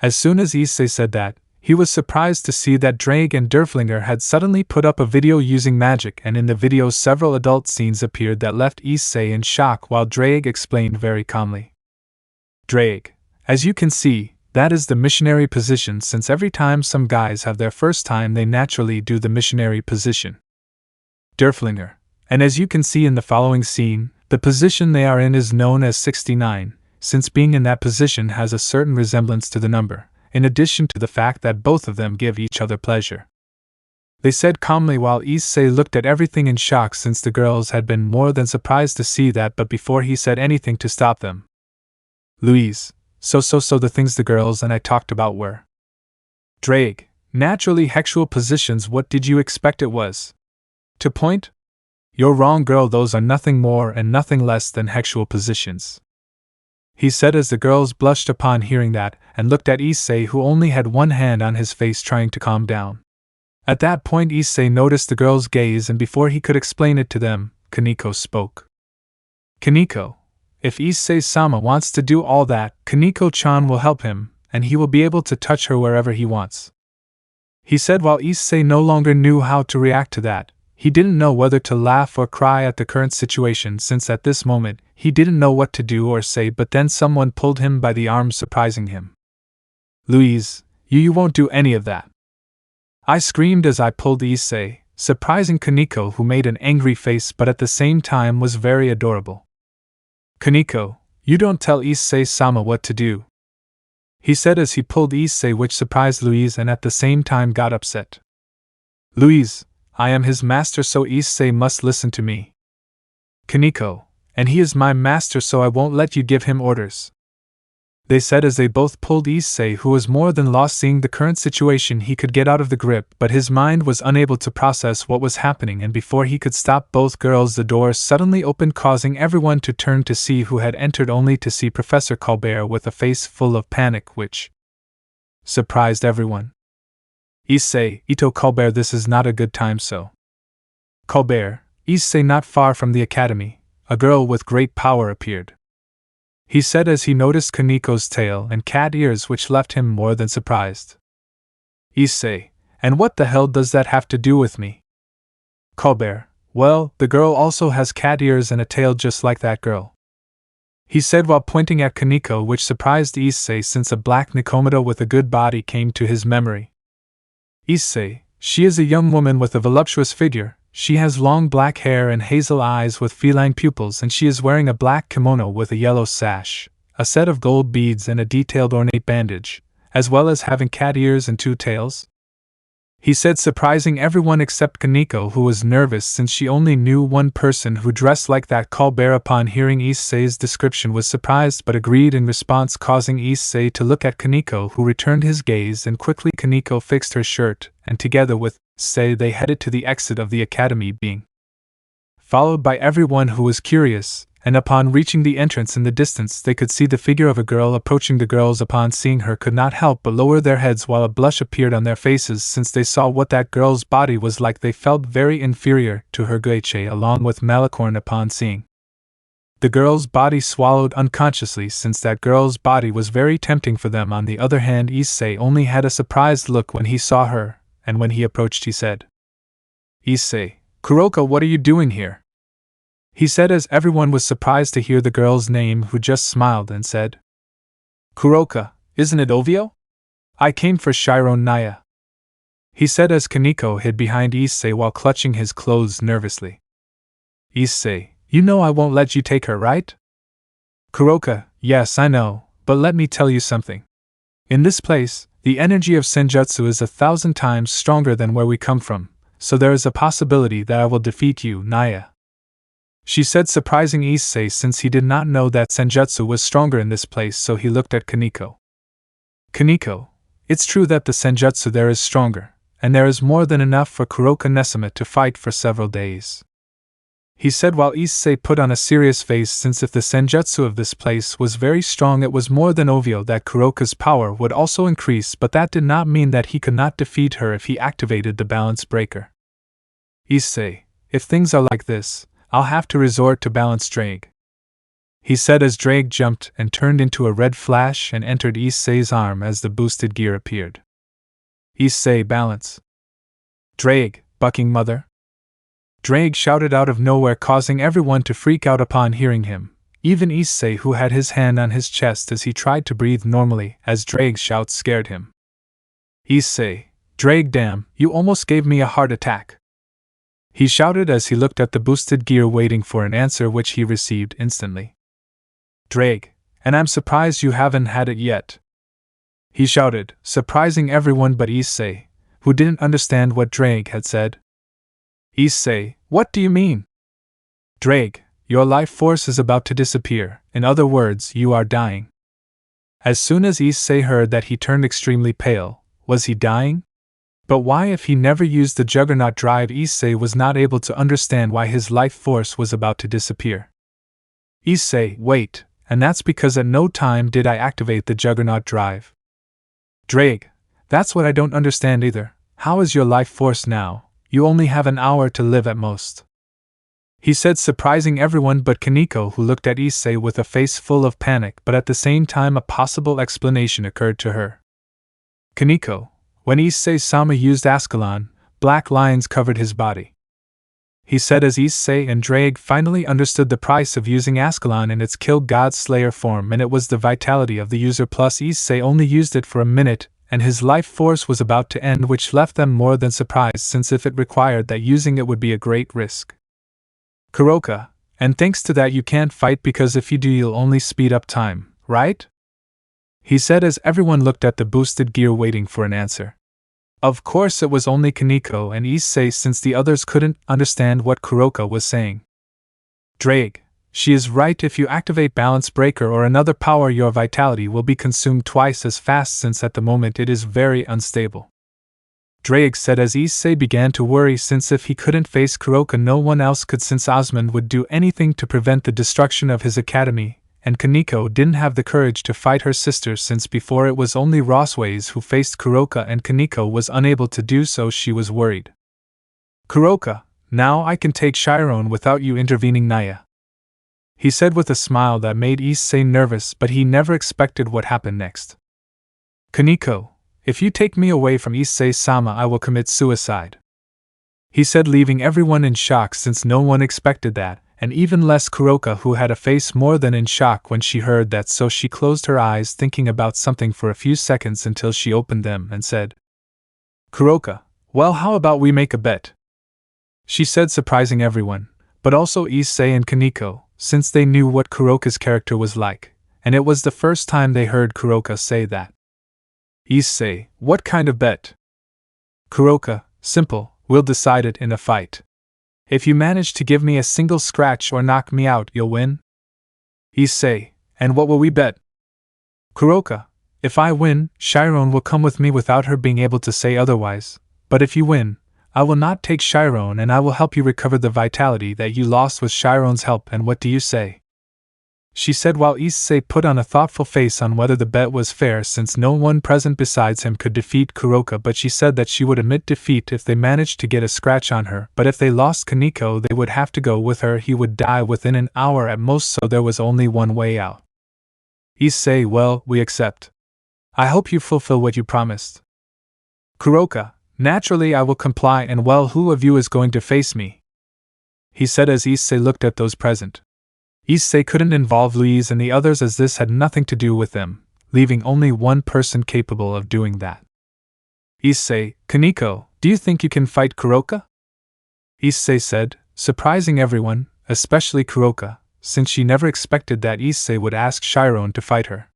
A: As soon as Issei said that, he was surprised to see that Drake and Derflinger had suddenly put up a video using magic, and in the video several adult scenes appeared that left Issei in shock, while Drake explained very calmly. "Drake, as you can see, that is the missionary position, since every time some guys have their first time they naturally do the missionary position." Derflinger, and as you can see in the following scene, the position they are in is known as 69, since being in that position has a certain resemblance to the number, in addition to the fact that both of them give each other pleasure. They said calmly while Issei looked at everything in shock, since the girls had been more than surprised to see that. But before he said anything to stop them, "Louise, so the things the girls and I talked about were." Drake, naturally sexual positions. What did you expect it was? To point? You're wrong, girl, those are nothing more and nothing less than sexual positions, he said as the girls blushed upon hearing that, and looked at Issei, who only had one hand on his face trying to calm down. At that point Issei noticed the girls' gaze, and before he could explain it to them, Kaneko spoke. "Kaneko, if Issei-sama wants to do all that, Kaneko-chan will help him, and he will be able to touch her wherever he wants," he said while Issei no longer knew how to react to that. He didn't know whether to laugh or cry at the current situation, since at this moment, he didn't know what to do or say. But then someone pulled him by the arm, surprising him. "Louise, you won't do any of that," I screamed as I pulled Issei, surprising Kaneko, who made an angry face but at the same time was very adorable. "Kaneko, you don't tell Issei-sama what to do," he said as he pulled Issei, which surprised Louise and at the same time got upset. "Louise, I am his master, so Issei must listen to me." "Kaneko, and he is my master, so I won't let you give him orders," they said as they both pulled Issei, who was more than lost seeing the current situation. He could get out of the grip, but his mind was unable to process what was happening, and before he could stop both girls, the door suddenly opened, causing everyone to turn to see who had entered, only to see Professor Colbert with a face full of panic, which surprised everyone. "Issei, Ito Colbert, this is not a good time, so." Colbert, Issei, not far from the academy, a girl with great power appeared, he said as he noticed Kaneko's tail and cat ears, which left him more than surprised. "Issei, and what the hell does that have to do with me?" Colbert, well, the girl also has cat ears and a tail just like that girl, he said while pointing at Kaneko, which surprised Issei, since a black Nikomata with a good body came to his memory. "Issei, she is a young woman with a voluptuous figure. She has long black hair and hazel eyes with feline pupils, and she is wearing a black kimono with a yellow sash, a set of gold beads and a detailed ornate bandage, as well as having cat ears and two tails," he said, surprising everyone except Kaneko, who was nervous since she only knew one person who dressed like that. Colbert, upon hearing Issei's description, was surprised but agreed in response, causing Issei to look at Kaneko, who returned his gaze, and quickly Kaneko fixed her shirt, and together with Issei they headed to the exit of the academy, being followed by everyone who was curious, and upon reaching the entrance in the distance they could see the figure of a girl approaching. The girls upon seeing her could not help but lower their heads while a blush appeared on their faces since they saw what that girl's body was like. They felt very inferior to her Issei along with Malicorn upon seeing the girl's body swallowed unconsciously since that girl's body was very tempting for them. On the other hand, Issei only had a surprised look when he saw her, and when he approached he said, "Issei, Kuroka, what are you doing here?" He said as everyone was surprised to hear the girl's name, who just smiled and said, "Kuroka, isn't it Ovio? I came for Chiron Naya," he said as Kaneko hid behind Issei while clutching his clothes nervously. "Issei, you know I won't let you take her, right?" Kuroka, "Yes, I know, but let me tell you something. In this place, the energy of Senjutsu is 1,000 times stronger than where we come from, so there is a possibility that I will defeat you, Naya," she said, surprising Issei since he did not know that Senjutsu was stronger in this place, so he looked at Kaneko. "Kaneko, it's true that the Senjutsu there is stronger, and there is more than enough for Kuroka Nesama to fight for several days," he said while Issei put on a serious face since if the Senjutsu of this place was very strong it was more than obvious that Kuroka's power would also increase, but that did not mean that he could not defeat her if he activated the balance breaker. "Issei, if things are like this, I'll have to resort to balance Drake," he said as Drake jumped and turned into a red flash and entered Issei's arm as the boosted gear appeared. "Issei, balance. Drake, bucking mother!" Drake shouted out of nowhere, causing everyone to freak out upon hearing him, even Issei, who had his hand on his chest as he tried to breathe normally as Drake's shout scared him. "Issei, Drake, damn, you almost gave me a heart attack," he shouted as he looked at the boosted gear waiting for an answer, which he received instantly. "Drake, and I'm surprised you haven't had it yet," he shouted, surprising everyone but Issei, who didn't understand what Drake had said. "Issei, what do you mean?" "Drake, your life force is about to disappear, in other words, you are dying." As soon as Issei heard that he turned extremely pale. Was he dying? But why if he never used the Juggernaut drive? Issei was not able to understand why his life force was about to disappear. "Issei, wait, and that's because at no time did I activate the Juggernaut drive." "Drake, that's what I don't understand either. How is your life force now? You only have an hour to live at most," he said, surprising everyone but Kaneko, who looked at Issei with a face full of panic, but at the same time a possible explanation occurred to her. "Kaneko, when Issei-sama used Ascalon, black lines covered his body," he said as Issei and Drake finally understood the price of using Ascalon in its Kill God Slayer form, and it was the vitality of the user plus Issei only used it for a minute, and his life force was about to end, which left them more than surprised since if it required that using it would be a great risk. "Kuroka, and thanks to that you can't fight because if you do you'll only speed up time, right?" he said as everyone looked at the boosted gear waiting for an answer. Of course it was only Kaneko and Issei since the others couldn't understand what Kuroka was saying. "Drake, she is right. If you activate Balance Breaker or another power your vitality will be consumed twice as fast since at the moment it is very unstable," Drake said as Issei began to worry since if he couldn't face Kuroka no one else could, since Osmond would do anything to prevent the destruction of his academy, and Kaneko didn't have the courage to fight her sister since before it was only Rossways who faced Kuroka and Kaneko was unable to do so. She was worried. "Kuroka, now I can take Chiron without you intervening, Naya," he said with a smile that made Issei nervous, but he never expected what happened next. "Kaneko, if you take me away from Issei-sama I will commit suicide," he said, leaving everyone in shock since no one expected that, and even less Kuroka, who had a face more than in shock when she heard that, so she closed her eyes thinking about something for a few seconds until she opened them and said, "Kuroka, well, how about we make a bet?" she said, surprising everyone, but also Issei and Kaneko, since they knew what Kuroka's character was like, and it was the first time they heard Kuroka say that. "Issei, what kind of bet?" "Kuroka, simple, we'll decide it in a fight. If you manage to give me a single scratch or knock me out, you'll win." "Issei, and what will we bet?" "Kuroka, if I win, Chiron will come with me without her being able to say otherwise, but if you win, I will not take Chiron and I will help you recover the vitality that you lost with Chiron's help, and what do you say?" she said while Issei put on a thoughtful face on whether the bet was fair since no one present besides him could defeat Kuroka, but she said that she would admit defeat if they managed to get a scratch on her, but if they lost Kaneko they would have to go with her. He would die within an hour at most, so there was only one way out. Issei, well, we accept. I hope you fulfill what you promised. Kuroka, naturally I will comply, and well, who of you is going to face me? He said as Issei looked at those present. Issei couldn't involve Louise and the others as this had nothing to do with them, leaving only one person capable of doing that. Issei, Kaneko, do you think you can fight Kuroka? Issei said, surprising everyone, especially Kuroka, since she never expected that Issei would ask Chiron to fight her.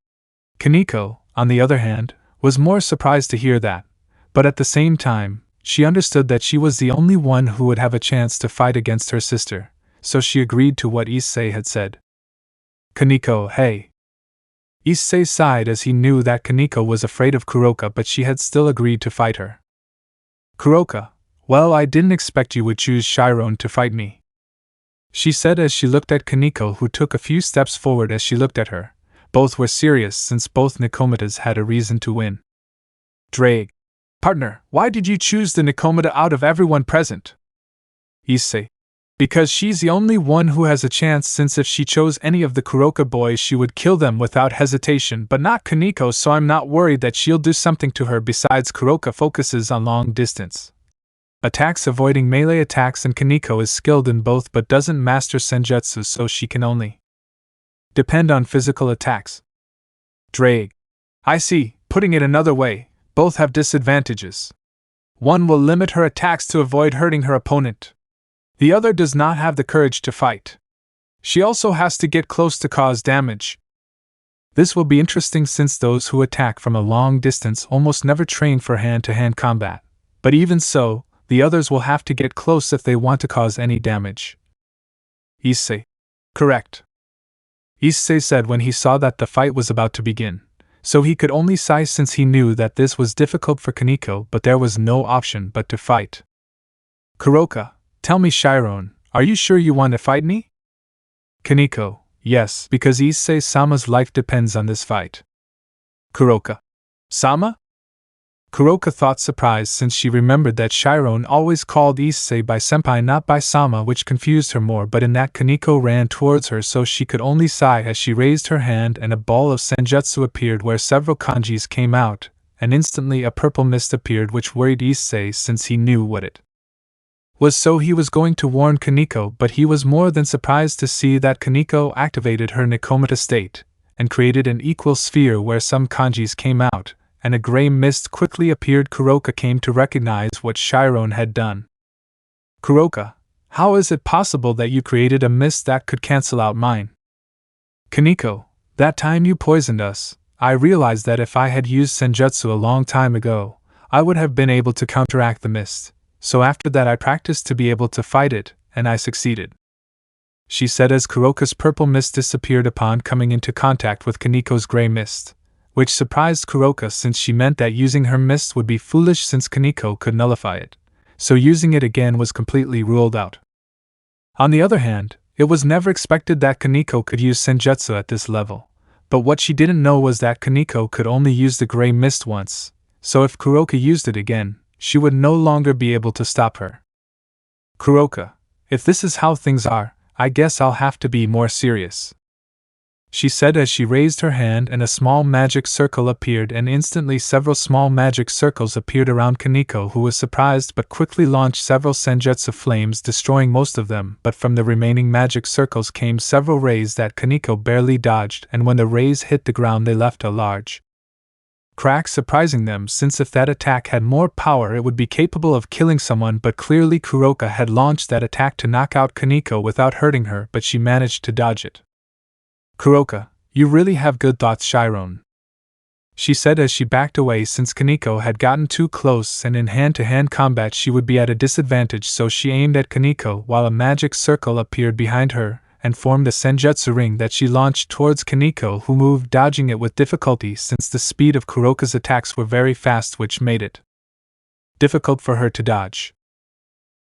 A: Kaneko, on the other hand, was more surprised to hear that, but at the same time, she understood that she was the only one who would have a chance to fight against her sister, so she agreed to what Issei had said. Kaneko, hey. Issei sighed as he knew that Kaneko was afraid of Kuroka, but she had still agreed to fight her. Kuroka, well, I didn't expect you would choose Chiron to fight me, she said as she looked at Kaneko, who took a few steps forward as she looked at her. Both were serious since both Nikomatas had a reason to win. Drake. Partner, why did you choose the Nikomata out of everyone present? Issei. Because she's the only one who has a chance, since if she chose any of the Kuroka boys she would kill them without hesitation, but not Kaneko, so I'm not worried that she'll do something to her. Besides, Kuroka focuses on long distance attacks, avoiding melee attacks, and Kaneko is skilled in both but doesn't master senjutsu, so she can only depend on physical attacks. Drake. I see, putting it another way, both have disadvantages. One will limit her attacks to avoid hurting her opponent. The other does not have the courage to fight. She also has to get close to cause damage. This will be interesting since those who attack from a long distance almost never train for hand-to-hand combat, but even so, the others will have to get close if they want to cause any damage. Issei. Correct. Issei said when he saw that the fight was about to begin, so he could only sigh since he knew that this was difficult for Kaneko, but there was no option but to fight. Kuroka, tell me, Chiron, are you sure you want to fight me? Kaneko, yes, because Issei-sama's life depends on this fight. Kuroka. Sama? Kuroka thought surprised since she remembered that Chiron always called Issei by senpai, not by sama, which confused her more, but in that Kaneko ran towards her, so she could only sigh as she raised her hand and a ball of senjutsu appeared where several kanjis came out, and instantly a purple mist appeared which worried Issei since he knew what it was, so he was going to warn Kaneko, but he was more than surprised to see that Kaneko activated her Nikomata state and created an equal sphere where some kanjis came out, and a gray mist quickly appeared. Kuroka came to recognize what Chiron had done. Kuroka, how is it possible that you created a mist that could cancel out mine? Kaneko, that time you poisoned us, I realized that if I had used senjutsu a long time ago, I would have been able to counteract the mist, so after that I practiced to be able to fight it, and I succeeded, she said as Kuroka's purple mist disappeared upon coming into contact with Kaneko's gray mist, which surprised Kuroka since she meant that using her mist would be foolish since Kaneko could nullify it, so using it again was completely ruled out. On the other hand, it was never expected that Kaneko could use senjutsu at this level, but what she didn't know was that Kaneko could only use the gray mist once, so if Kuroka used it again, she would no longer be able to stop her. Kuroka, if this is how things are, I guess I'll have to be more serious, she said as she raised her hand and a small magic circle appeared, and instantly several small magic circles appeared around Kaneko, who was surprised but quickly launched several senjutsu flames, destroying most of them, but from the remaining magic circles came several rays that Kaneko barely dodged, and when the rays hit the ground they left a large crack, surprising them since if that attack had more power it would be capable of killing someone, but clearly Kuroka had launched that attack to knock out Kaneko without hurting her, but she managed to dodge it. Kuroka, you really have good thoughts, Chiron, she said as she backed away since Kaneko had gotten too close and in hand-to-hand combat she would be at a disadvantage, so she aimed at Kaneko while a magic circle appeared behind her and formed a senjutsu ring that she launched towards Kaneko, who moved, dodging it with difficulty since the speed of Kuroka's attacks were very fast, which made it difficult for her to dodge.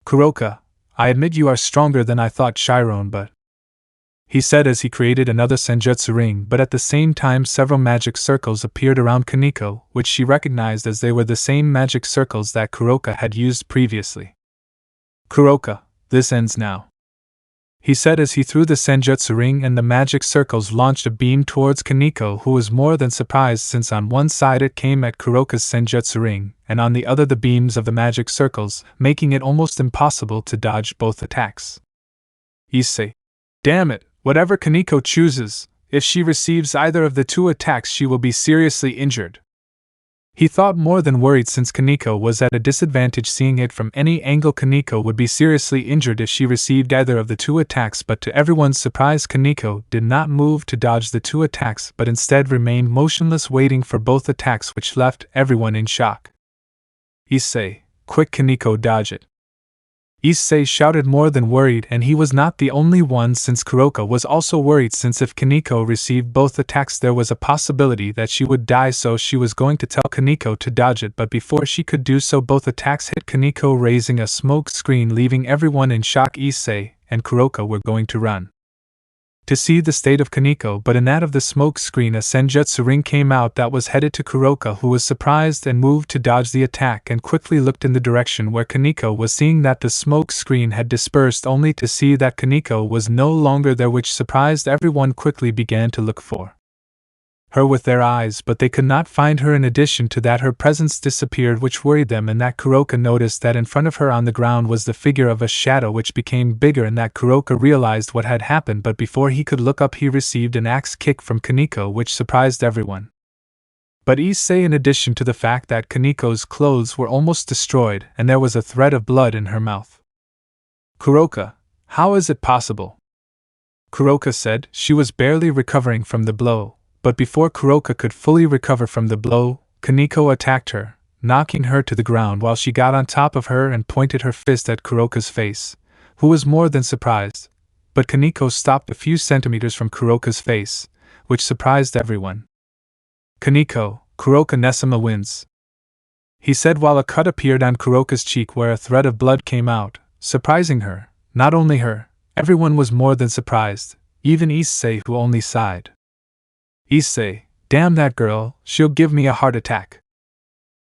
A: Kuroka, I admit you are stronger than I thought, Chiron, but he said as he created another Senjutsu ring, but at the same time several magic circles appeared around Kaneko, which she recognized as they were the same magic circles that Kuroka had used previously. Kuroka, this ends now, he said as he threw the Senjutsu ring and the magic circles launched a beam towards Kaneko, who was more than surprised since on one side it came at Kuroka's Senjutsu ring, and on the other the beams of the magic circles, making it almost impossible to dodge both attacks. Issei. Damn it, whatever Kaneko chooses, if she receives either of the two attacks she will be seriously injured. He thought, more than worried since Kaneko was at a disadvantage seeing it from any angle. Kaneko would be seriously injured if she received either of the two attacks, but to everyone's surprise Kaneko did not move to dodge the two attacks but instead remained motionless waiting for both attacks, which left everyone in shock. Issei, quick Kaneko, dodge it. Issei shouted, more than worried, and he was not the only one since Kuroka was also worried since if Kaneko received both attacks there was a possibility that she would die, so she was going to tell Kaneko to dodge it, but before she could do so both attacks hit Kaneko, raising a smoke screen leaving everyone in shock. Issei and Kuroka were going to run to see the state of Kaneko, but in that of the smoke screen a Senjutsu ring came out that was headed to Kuroka, who was surprised and moved to dodge the attack and quickly looked in the direction where Kaneko was, seeing that the smoke screen had dispersed only to see that Kaneko was no longer there, which surprised everyone. Quickly began to look for her with their eyes, but they could not find her. In addition to that, her presence disappeared, which worried them, and that Kuroka noticed that in front of her on the ground was the figure of a shadow which became bigger, and that Kuroka realized what had happened, but before he could look up he received an axe kick from Kaneko, which surprised everyone. But Issei, in addition to the fact that Kaneko's clothes were almost destroyed and there was a thread of blood in her mouth. Kuroka, how is it possible? Kuroka said. She was barely recovering from the blow. But before Kuroka could fully recover from the blow, Kaneko attacked her, knocking her to the ground while she got on top of her and pointed her fist at Kuroka's face, who was more than surprised. But Kaneko stopped a few centimeters from Kuroka's face, which surprised everyone. Kaneko, Kuroka Nesama wins, he said while a cut appeared on Kuroka's cheek where a thread of blood came out, surprising her. Not only her, everyone was more than surprised, even Issei, who only sighed. Issei, damn that girl, she'll give me a heart attack,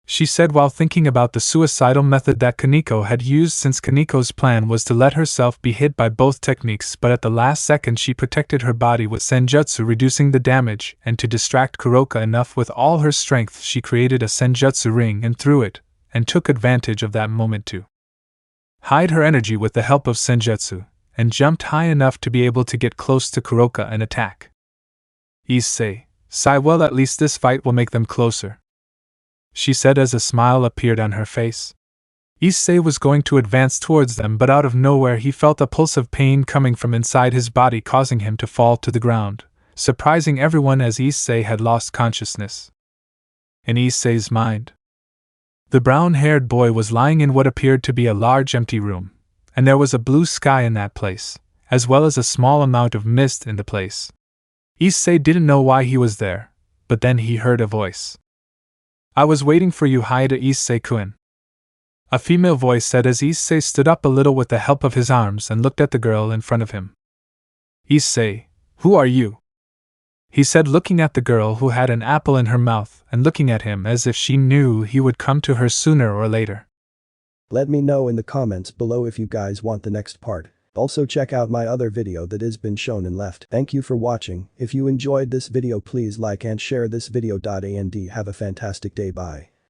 A: she said while thinking about the suicidal method that Kaneko had used, since Kaneko's plan was to let herself be hit by both techniques, but at the last second she protected her body with Senjutsu, reducing the damage, and to distract Kuroka enough with all her strength she created a Senjutsu ring and threw it, and took advantage of that moment to hide her energy with the help of Senjutsu, and jumped high enough to be able to get close to Kuroka and attack. Issei, sigh, well, at least this fight will make them closer, she said as a smile appeared on her face. Issei was going to advance towards them, but out of nowhere he felt a pulse of pain coming from inside his body, causing him to fall to the ground, surprising everyone as Issei had lost consciousness. In Issei's mind, the brown-haired boy was lying in what appeared to be a large empty room, and there was a blue sky in that place, as well as a small amount of mist in the place. Issei didn't know why he was there, but then he heard a voice. I was waiting for you, Hyoudou Issei-kun, a female voice said as Issei stood up a little with the help of his arms and looked at the girl in front of him. Issei, who are you? He said, looking at the girl who had an apple in her mouth and looking at him as if she knew he would come to her sooner or later.
B: Let me know in the comments below if you guys want the next part. Also check out my other video that has been shown and left. Thank you for watching. If you enjoyed this video please like and share this video. And have a fantastic day. Bye.